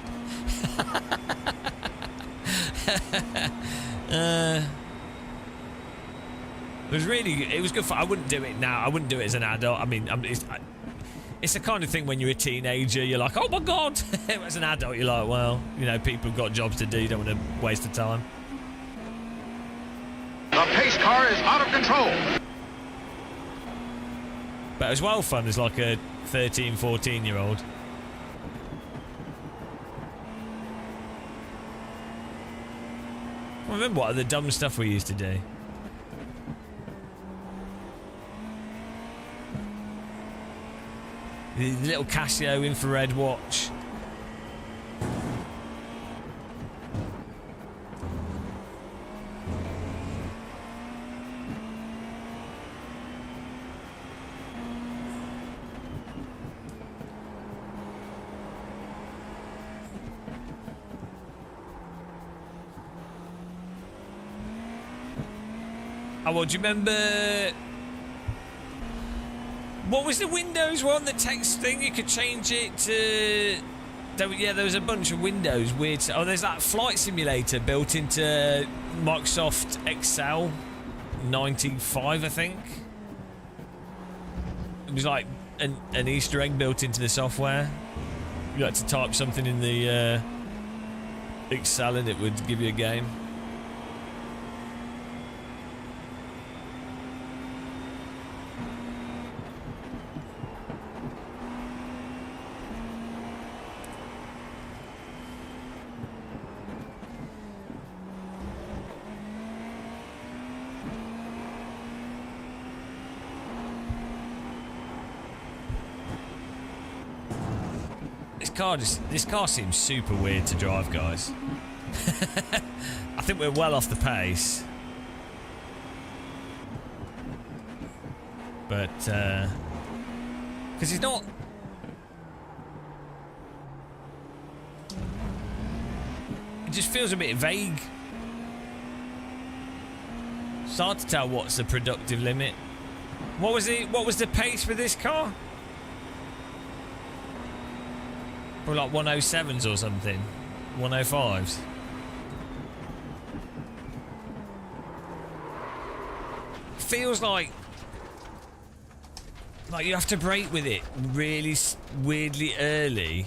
It was good fun. I wouldn't do it now. I wouldn't do it as an adult. I mean, it's the kind of thing when you're a teenager, you're like, oh my god. As an adult, you're like, well, you know, people have got jobs to do. You don't want to waste the time. The pace car is out of control. But as well fun as like a 13, 14-year-old. I remember what the dumb stuff we used to do. The little Casio infrared watch. Oh, well, do you remember... What was the Windows one, the text thing? You could change it to... There was a bunch of Windows weird... Oh, there's that flight simulator built into Microsoft Excel 95, I think. It was like an Easter egg built into the software. You had to type something in the Excel and it would give you a game. This car seems super weird to drive, guys. I think we're well off the pace. but because it's not. It just feels a bit vague. It's hard to tell what's the productive limit. What was the pace for this car? Probably like 107s or something. 105s. Feels like you have to brake with it really weirdly early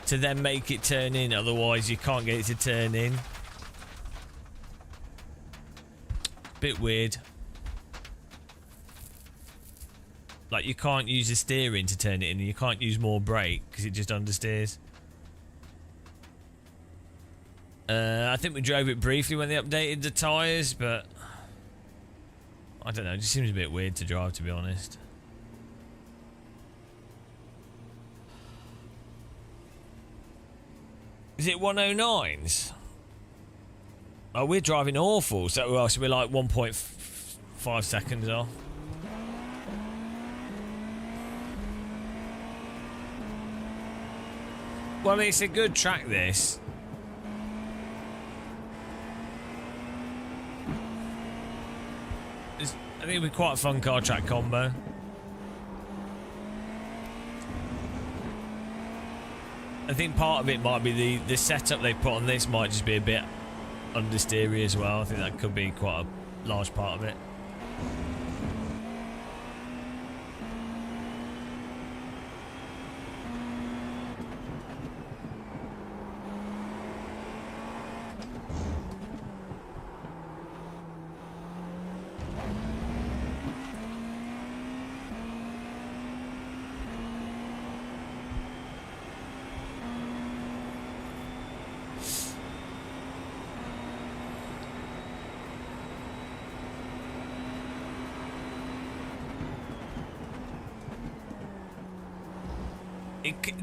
to then make it turn in, otherwise you can't get it to turn in. Bit weird. Like you can't use the steering to turn it in, and you can't use more brake because it just understeers. I think we drove it briefly when they updated the tyres, but I don't know, it just seems a bit weird to drive, to be honest. Is it 109s? Oh, we're driving awful, so we're like 1.5 seconds off. Well, I mean, it's a good track, this. I think it'd be quite a fun car track combo. I think part of it might be the setup they put on this might just be a bit understeery as well. I think that could be quite a large part of it.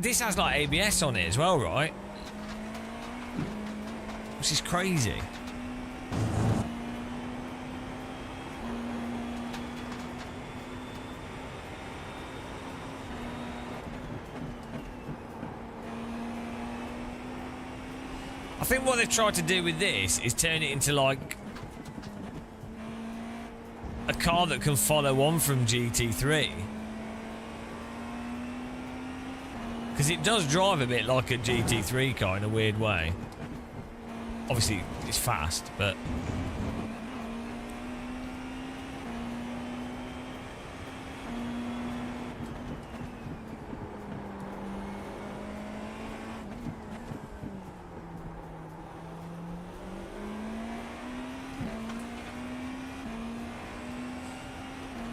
This has like ABS on it as well, right? Which is crazy. I think what they've tried to do with this is turn it into like a car that can follow on from GT3. Because it does drive a bit like a GT3 car in a weird way. Obviously, it's fast, but...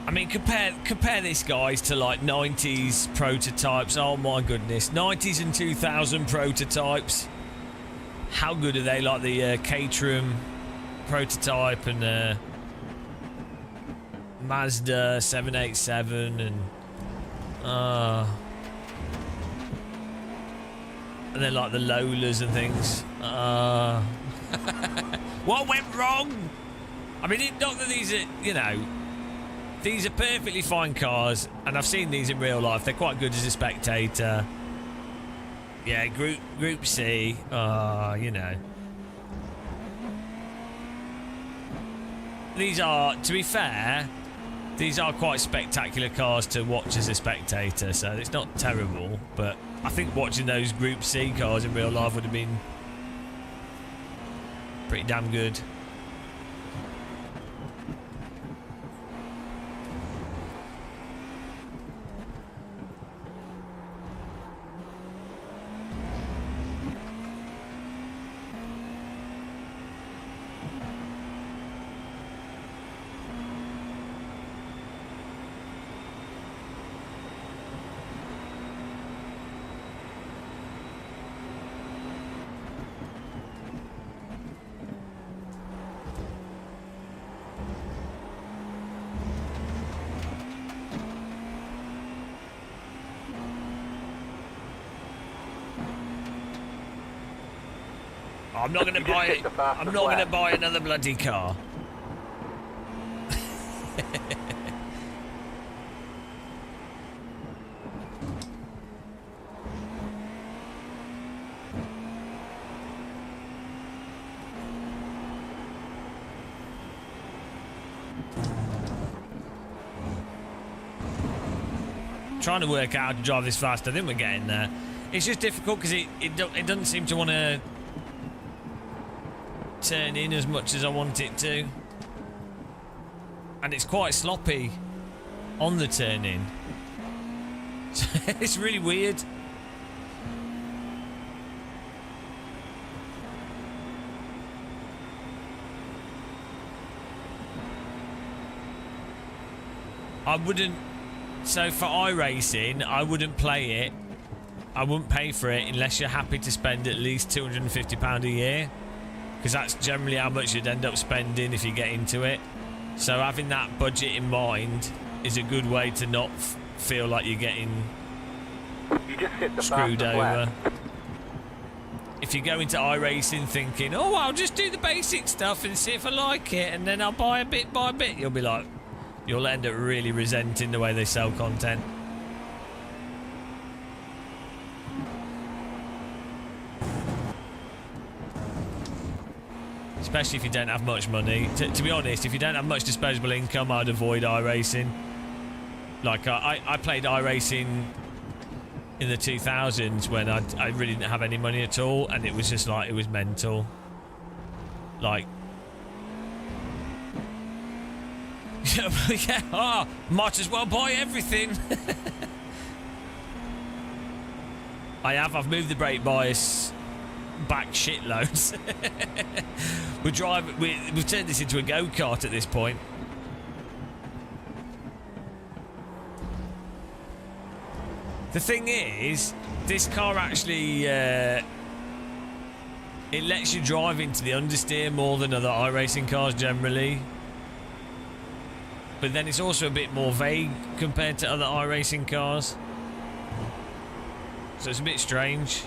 I mean, compare this, guys, to like 90s prototypes. Oh my goodness, 90s and 2000 prototypes. How good are they? Like the Caterham prototype and Mazda 787 and then like the Lolas and things. What went wrong? I mean, not that these are, you know. These are perfectly fine cars, and I've seen these in real life. They're quite good as a spectator. Yeah, Group C. You know. These are, to be fair, these are quite spectacular cars to watch as a spectator, so it's not terrible, but I think watching those Group C cars in real life would have been pretty damn good. I'm not going to buy it. I'm not going to buy another bloody car. trying to work out how to drive this fast. I think we're getting there. It's just difficult because it doesn't seem to want to turn in as much as I want it to. And it's quite sloppy on the turn in. So it's really weird. I wouldn't... So for iRacing, I wouldn't play it. I wouldn't pay for it unless you're happy to spend at least £250 a year. Because that's generally how much you'd end up spending if you get into it. So having that budget in mind is a good way to not feel like you're getting screwed over. If you go into iRacing thinking, oh, I'll just do the basic stuff and see if I like it, and then I'll buy a bit by bit, you'll be like... You'll end up really resenting the way they sell content. Especially if you don't have much money. To be honest, if you don't have much disposable income, I'd avoid iRacing. Like, I played iRacing in the 2000s when I really didn't have any money at all, and it was just like, it was mental. Like... yeah, oh, might as well buy everything. I've moved the brake bias back shitloads. We've turned this into a go-kart at this point. The thing is, this car actually it lets you drive into the understeer more than other iRacing cars generally. But then it's also a bit more vague compared to other iRacing cars. So it's a bit strange.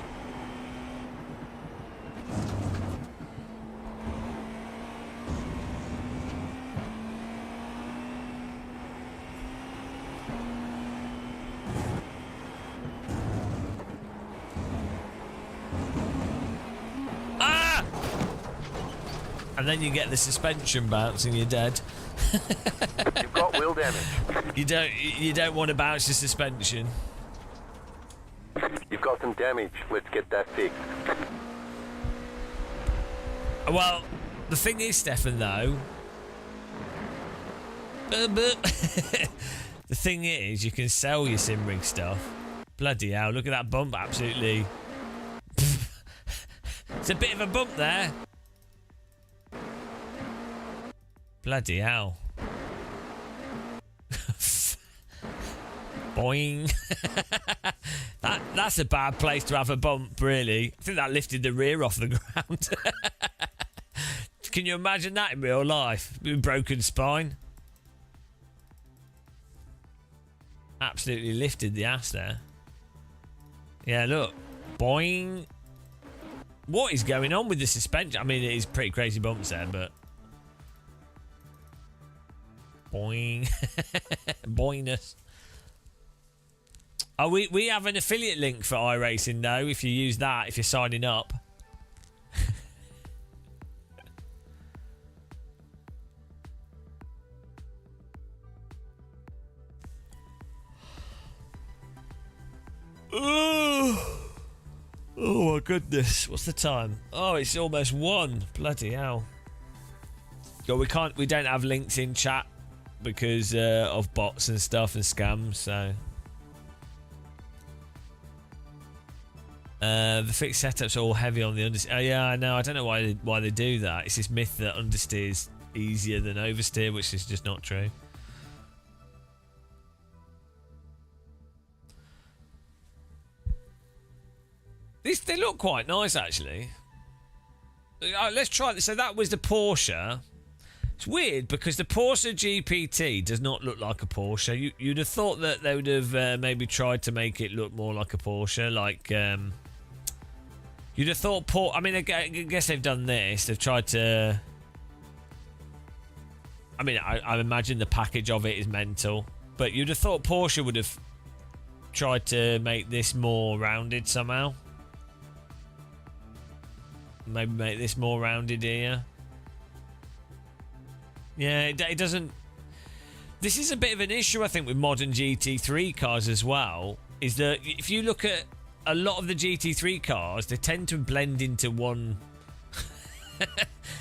Ah! And then you get the suspension bounce and you're dead. You've got wheel damage. You don't want to bounce the suspension. You've got some damage. Let's get that fixed. Well, the thing is, Stefan, though... the thing is, you can sell your SimRig stuff. Bloody hell, look at that bump, absolutely. It's a bit of a bump there. Bloody hell. Boing. That's a bad place to have a bump, really. I think that lifted the rear off the ground. Can you imagine that in real life? Broken spine. Absolutely lifted the ass there. Yeah, look. Boing. What is going on with the suspension? I mean, it is pretty crazy bumps there, but... Boing. Boingness. Oh, we have an affiliate link for iRacing though, if you use that, if you're signing up. Oh my goodness, what's the time? Oh, it's almost 1. Bloody hell. We don't have links in chat because of bots and stuff and scams, so... the fixed setup's all heavy on the understeer. Oh, yeah, I know. I don't know why they do that. It's this myth that understeer is easier than oversteer, which is just not true. They look quite nice, actually. Let's try this. So that was the Porsche. It's weird because the Porsche GPT does not look like a Porsche. You'd have thought that they would have maybe tried to make it look more like a Porsche, like... You'd have thought I mean, I guess they've done this. They've tried to... I mean, I imagine the package of it is mental. But you'd have thought Porsche would have tried to make this more rounded somehow. Maybe make this more rounded here. Yeah, it doesn't... This is a bit of an issue, I think, with modern GT3 cars as well. Is that if you look at a lot of the GT3 cars, they tend to blend into one.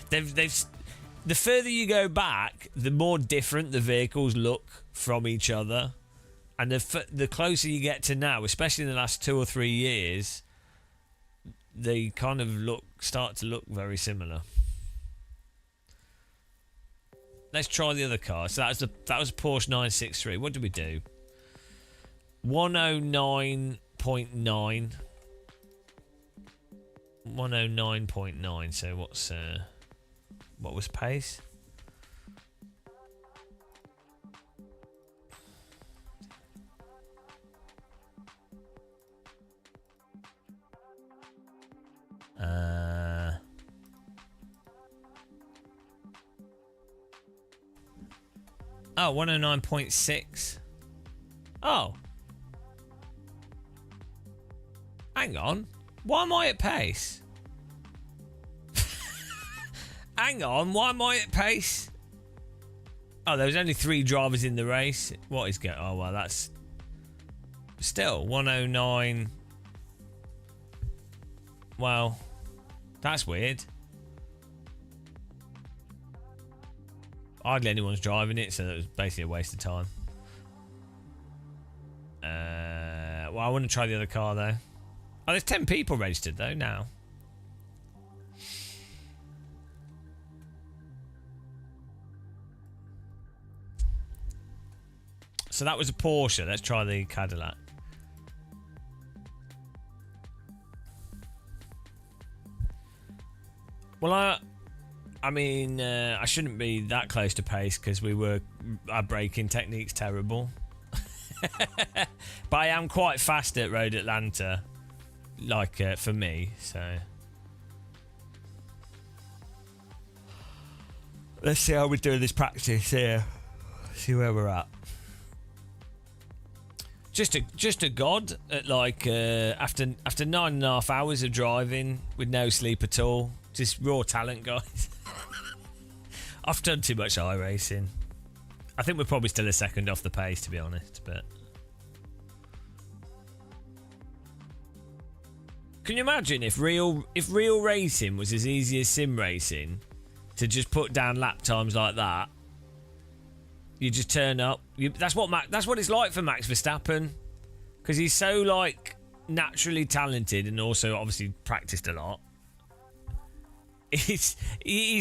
The further you go back, the more different the vehicles look from each other, and the closer you get to now, especially in the last 2 or 3 years, they kind of start to look very similar. Let's try the other car. So that was a Porsche 963. What did we do? 109.9. 109.9. So what was pace? Oh, 109.6. Oh. Hang on. Why am I at pace? Hang on. Why am I at pace? Oh, there was only 3 drivers in the race. What is going? Oh, well, that's still 109. Well, that's weird. Hardly anyone's driving it, so that was basically a waste of time. Well, I want to try the other car though. Oh, there's 10 people registered though now. So that was a Porsche. Let's try the Cadillac. Well, I mean, I shouldn't be that close to pace because our braking technique's terrible. But I am quite fast at Road Atlanta, like for me. So let's see how we're doing this practice here. See where we're at. Just a god at like after 9.5 hours of driving with no sleep at all. Just raw talent, guys. I've done too much iRacing. I think we're probably still a second off the pace, to be honest. But can you imagine if real racing was as easy as sim racing? To just put down lap times like that, you just turn up. That's what it's like for Max Verstappen, because he's so like naturally talented and also obviously practiced a lot. He's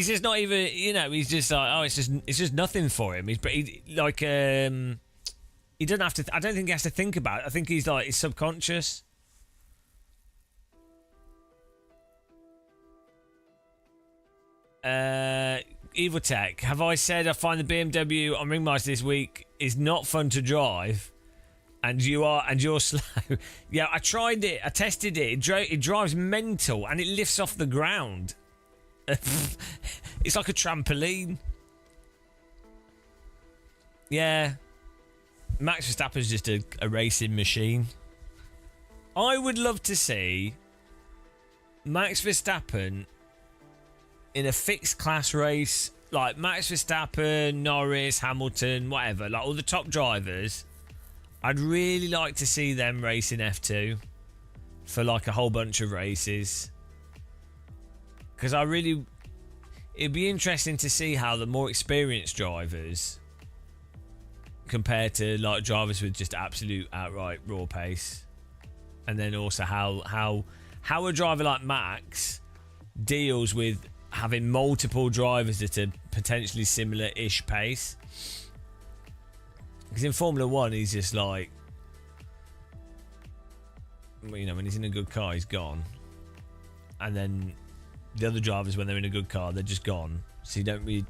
just not even, you know, he's just like, oh, it's just nothing for him. He doesn't have to. I don't think he has to think about it. I think he's subconscious. Evil Tech, have I said I find the BMW on Ringmaster this week is not fun to drive, and you're slow? Yeah, I tried it. I tested it. It drives mental, and it lifts off the ground. It's like a trampoline. Yeah, Max Verstappen's just a racing machine. I would love to see Max Verstappen in a fixed class race, like Max Verstappen, Norris, Hamilton, whatever, like all the top drivers. I'd really like to see them race in F2 for like a whole bunch of races. Because it'd be interesting to see how the more experienced drivers compare to like drivers with just absolute outright raw pace, and then also how a driver like Max deals with having multiple drivers at a potentially similar-ish pace. Because in Formula 1, he's just like, you know, when he's in a good car, he's gone, and then the other drivers, when they're in a good car, they're just gone. So you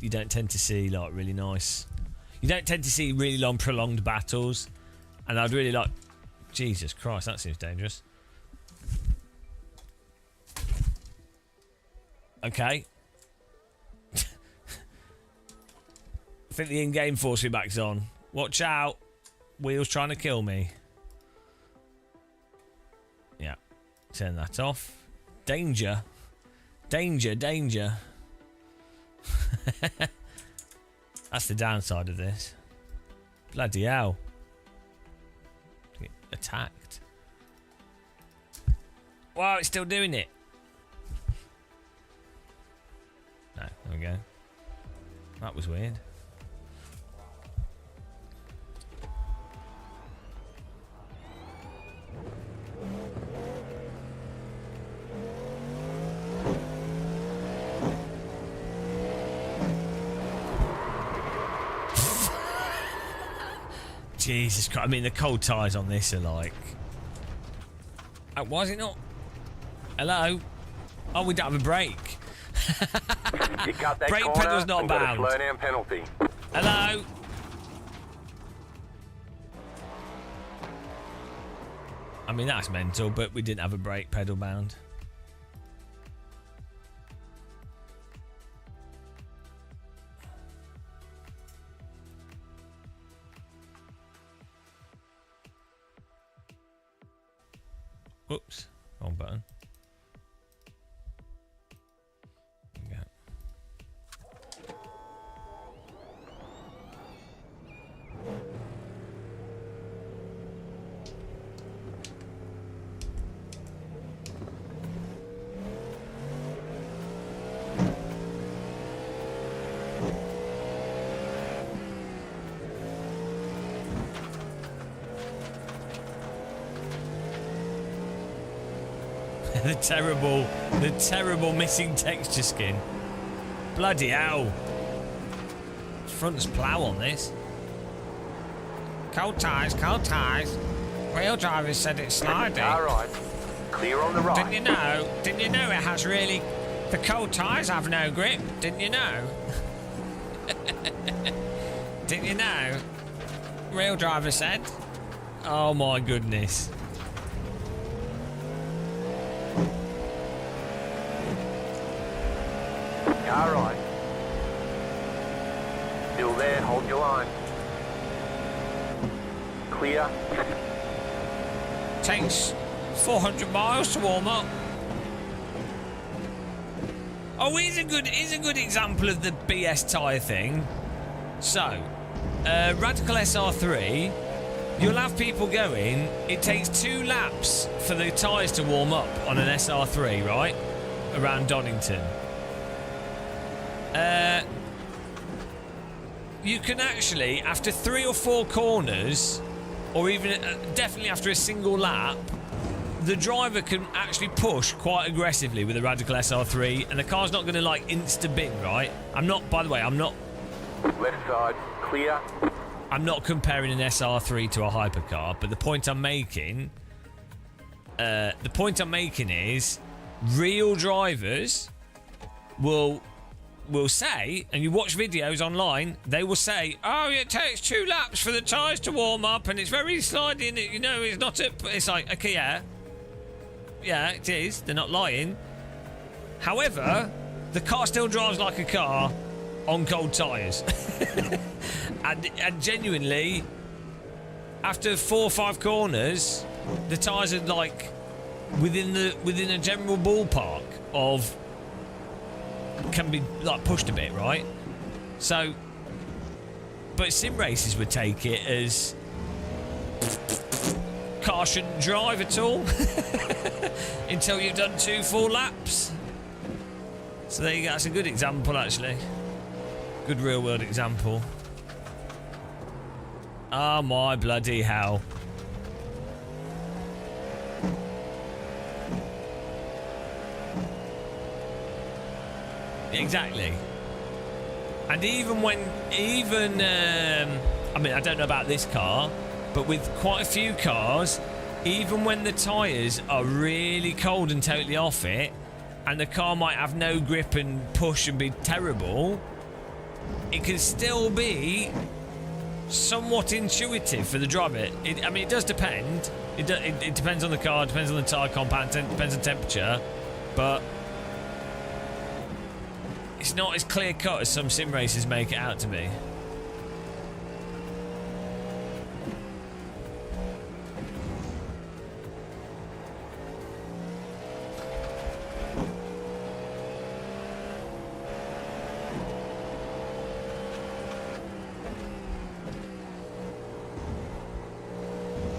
don't tend to see like really nice. You don't tend to see really long, prolonged battles. And I'd really like. Jesus Christ, that seems dangerous. Okay. I think the in-game force feedback's on. Watch out. Wheels trying to kill me. Yeah. Turn that off. Danger. Danger, danger. That's the downside of this. Bloody hell. Get attacked. Wow, it's still doing it. No, there we go. That was weird. Jesus Christ. I mean, the cold tyres on this are like... Oh, why is it not? Hello? Oh, we don't have a brake. You cut that Brake corner pedal's not and got a bound. slow down penalty. Hello? I mean, that's mental, but we didn't have a brake pedal bound. Whoops, wrong button. There we go. the terrible missing texture skin. Bloody hell. Front's plough on this. Cold tyres, cold tyres. Wheel drivers said it's sliding. Alright. Clear on the right. Didn't you know it has really... The cold tyres have no grip. Didn't you know? Didn't you know? Real driver said. Oh my goodness. Alright. Still there, hold your line. Clear. Takes 400 miles to warm up. Oh, here's a good example of the BS tyre thing. So, Radical SR3, you'll have people going, it takes 2 laps for the tyres to warm up on an SR3, right? Around Donington. You can actually, after 3 or 4 corners, or even definitely after a single lap, the driver can actually push quite aggressively with a Radical SR3, and the car's not going to like insta-bin, right? By the way, I'm not... Left side, clear. I'm not comparing an SR3 to a hypercar, but the point I'm making... is real drivers will say, and you watch videos online, they will say, oh, it takes 2 laps for the tyres to warm up, and it's very sliding, you know, it's not a... It's like, okay, yeah, it is. They're not lying. However, the car still drives like a car on cold tyres. and genuinely, after 4 or 5 corners, the tyres are like within a general ballpark of can be like pushed a bit, right? So, but sim races would take it as car shouldn't drive at all until you've done 2 full laps. So there you go. That's a good example, actually. Good real world example. Oh my bloody hell. Exactly. And even I mean, I don't know about this car, but with quite a few cars, even when the tyres are really cold and totally off it, and the car might have no grip and push and be terrible, it can still be somewhat intuitive for the driver. I mean, it does depend. It depends on the car, it depends on the tyre compound, it depends on temperature, but it's not as clear cut as some sim races make it out to be.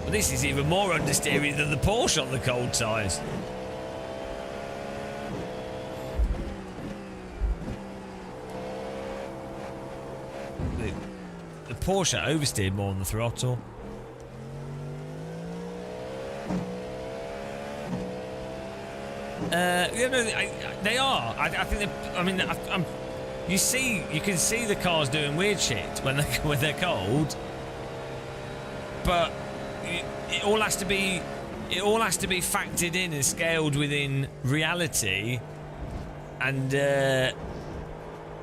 But this is even more understeery than the Porsche on the cold tyres. The Porsche oversteered more on the throttle. They are. I think. I mean, you can see the cars doing weird shit when they're cold, but it all has to be factored in and scaled within reality, and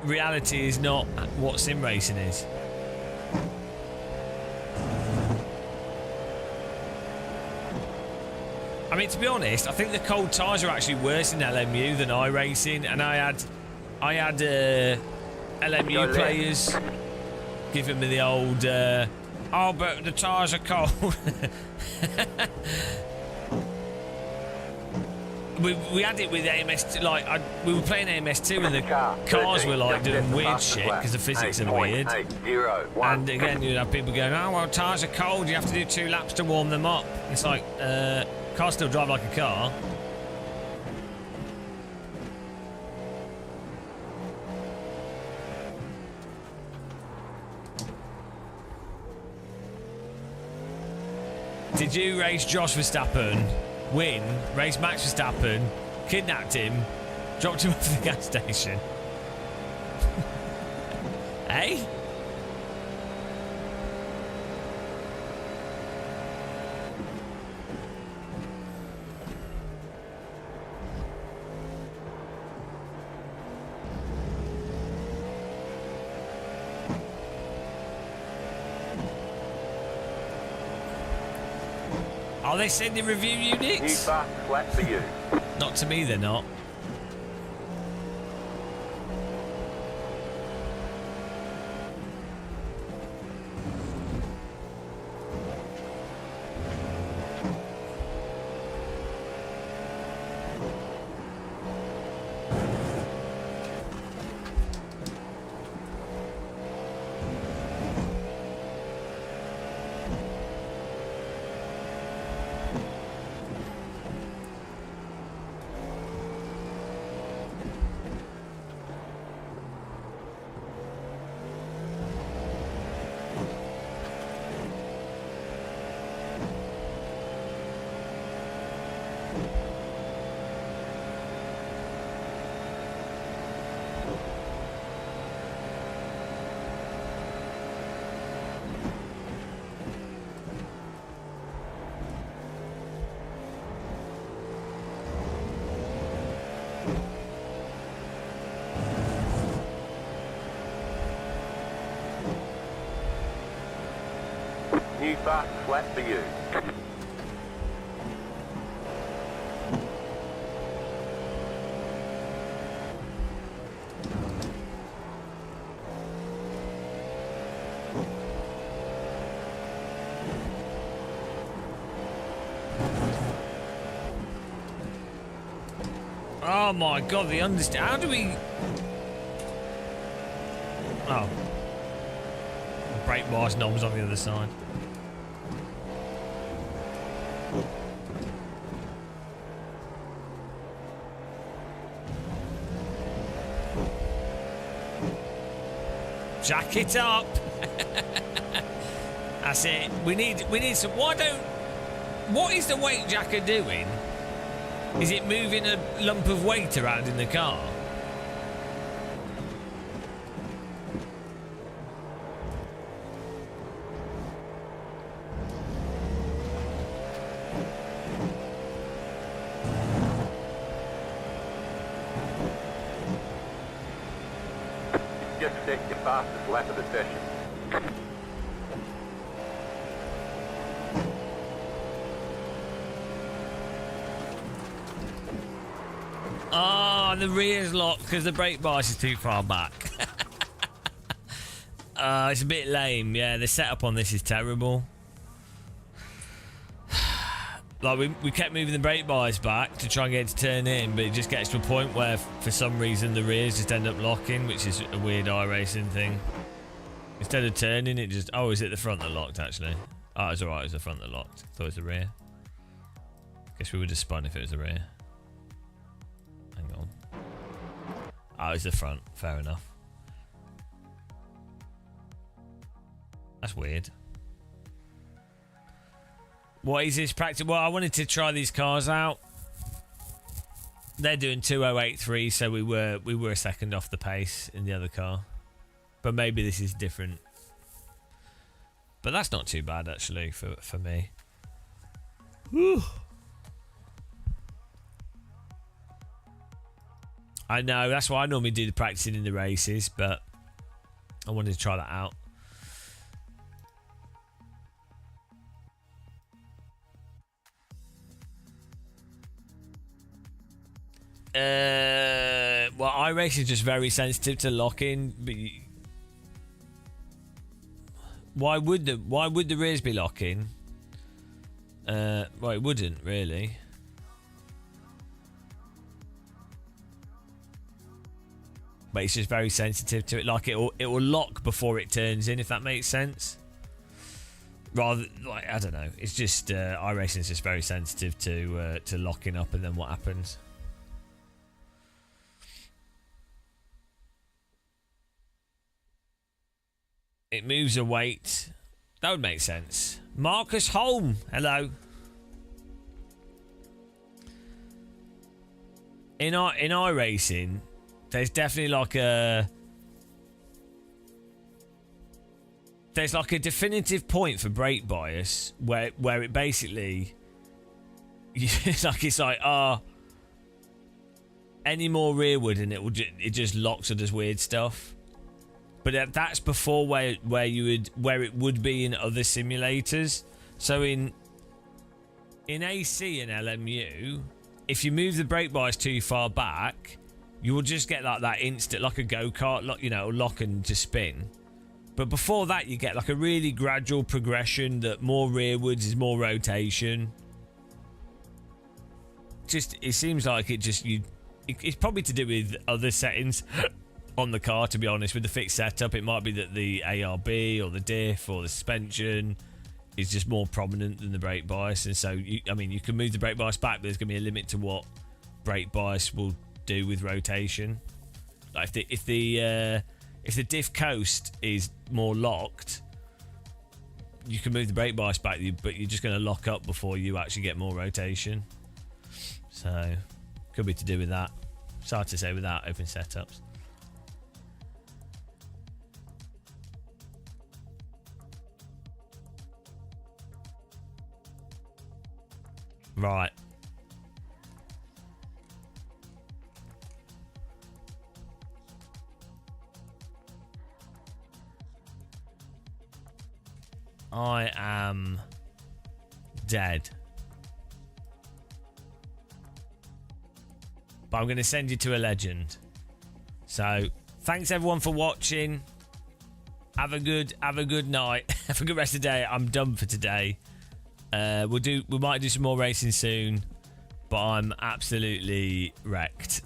reality is not what sim racing is. I mean, to be honest, I think the cold tyres are actually worse in LMU than iRacing, and I had LMU players giving me the old, oh, but the tyres are cold. we had it with AMS, like, we were playing AMS2 and the cars were like doing weird shit because the physics are weird. And again, you'd have people going, oh, well, tyres are cold, you have to do 2 laps to warm them up. It's like, cars still drive like a car. Did you race Josh Verstappen, win, race Max Verstappen, kidnapped him, dropped him off at the gas station? Hey? Are they sending review units? New fast flat for you. Not to me, they're not. New fast flat for you. Oh my god, the understand. How do we. Oh. Brake bars knobs on the other side. Jack it up. That's it. We need some. What is the weight jacker doing? Is it moving a lump of weight around in the car? Just set your fastest lap of the session. Ah, the rear's locked because the brake bias is too far back. It's a bit lame. Yeah, the setup on this is terrible. Like, we kept moving the brake bias back to try and get it to turn in, but it just gets to a point where, for some reason, the rears just end up locking, which is a weird iRacing thing. Instead of turning, it just... Oh, is it the front that locked, actually? Oh, it's alright. It was the front that locked. Thought it was the rear. Guess we would have spun if it was the rear. Hang on. Oh, it's the front. Fair enough. That's weird. What is this practice? Well, I wanted to try these cars out. They're doing 2083, so we were a second off the pace in the other car. But maybe this is different. But that's not too bad actually for me. Whew. I know, that's why I normally do the practicing in the races, but I wanted to try that out. Well, iRacing is just very sensitive to locking. But why would the rears be locking? Well, it wouldn't really. But it's just very sensitive to it. Like it will lock before it turns in, if that makes sense. Rather, like, I don't know. It's just iRacing is just very sensitive to locking up and then what happens. It moves a weight. That would make sense. Marcus Holm, hello. In iRacing, there's definitely like a definitive point for brake bias where it basically it's like any more rearward and it just locks or does weird stuff. But that's before where it would be in other simulators. So in AC and LMU, if you move the brake bias too far back, you will just get like that instant, like a go-kart, you know, lock and just spin. But before that, you get like a really gradual progression that more rearwards is more rotation. Just, it seems like it's probably to do with other settings on the car, to be honest. With the fixed setup, it might be that the ARB or the diff or the suspension is just more prominent than the brake bias, and so you can move the brake bias back, but there's going to be a limit to what brake bias will do with rotation. Like if the diff coast is more locked, you can move the brake bias back, but you're just going to lock up before you actually get more rotation. So could be to do with that. It's hard to say without open setups. Right. I am dead. But I'm going to send you to a legend. So, thanks everyone for watching. Have a good night. Have a good rest of the day. I'm done for today. We might do some more racing soon, but I'm absolutely wrecked.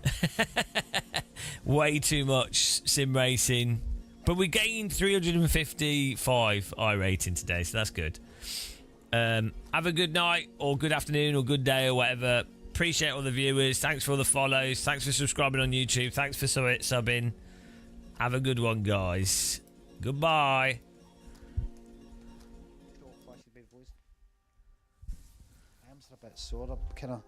Way too much sim racing, but we gained 355 I rating today, so that's good. Have a good night or good afternoon or good day or whatever. Appreciate all the viewers. Thanks for all the follows. Thanks for subscribing on YouTube. Thanks for subbing. Have a good one, guys. Goodbye. I am still a bit sore. I'm kind of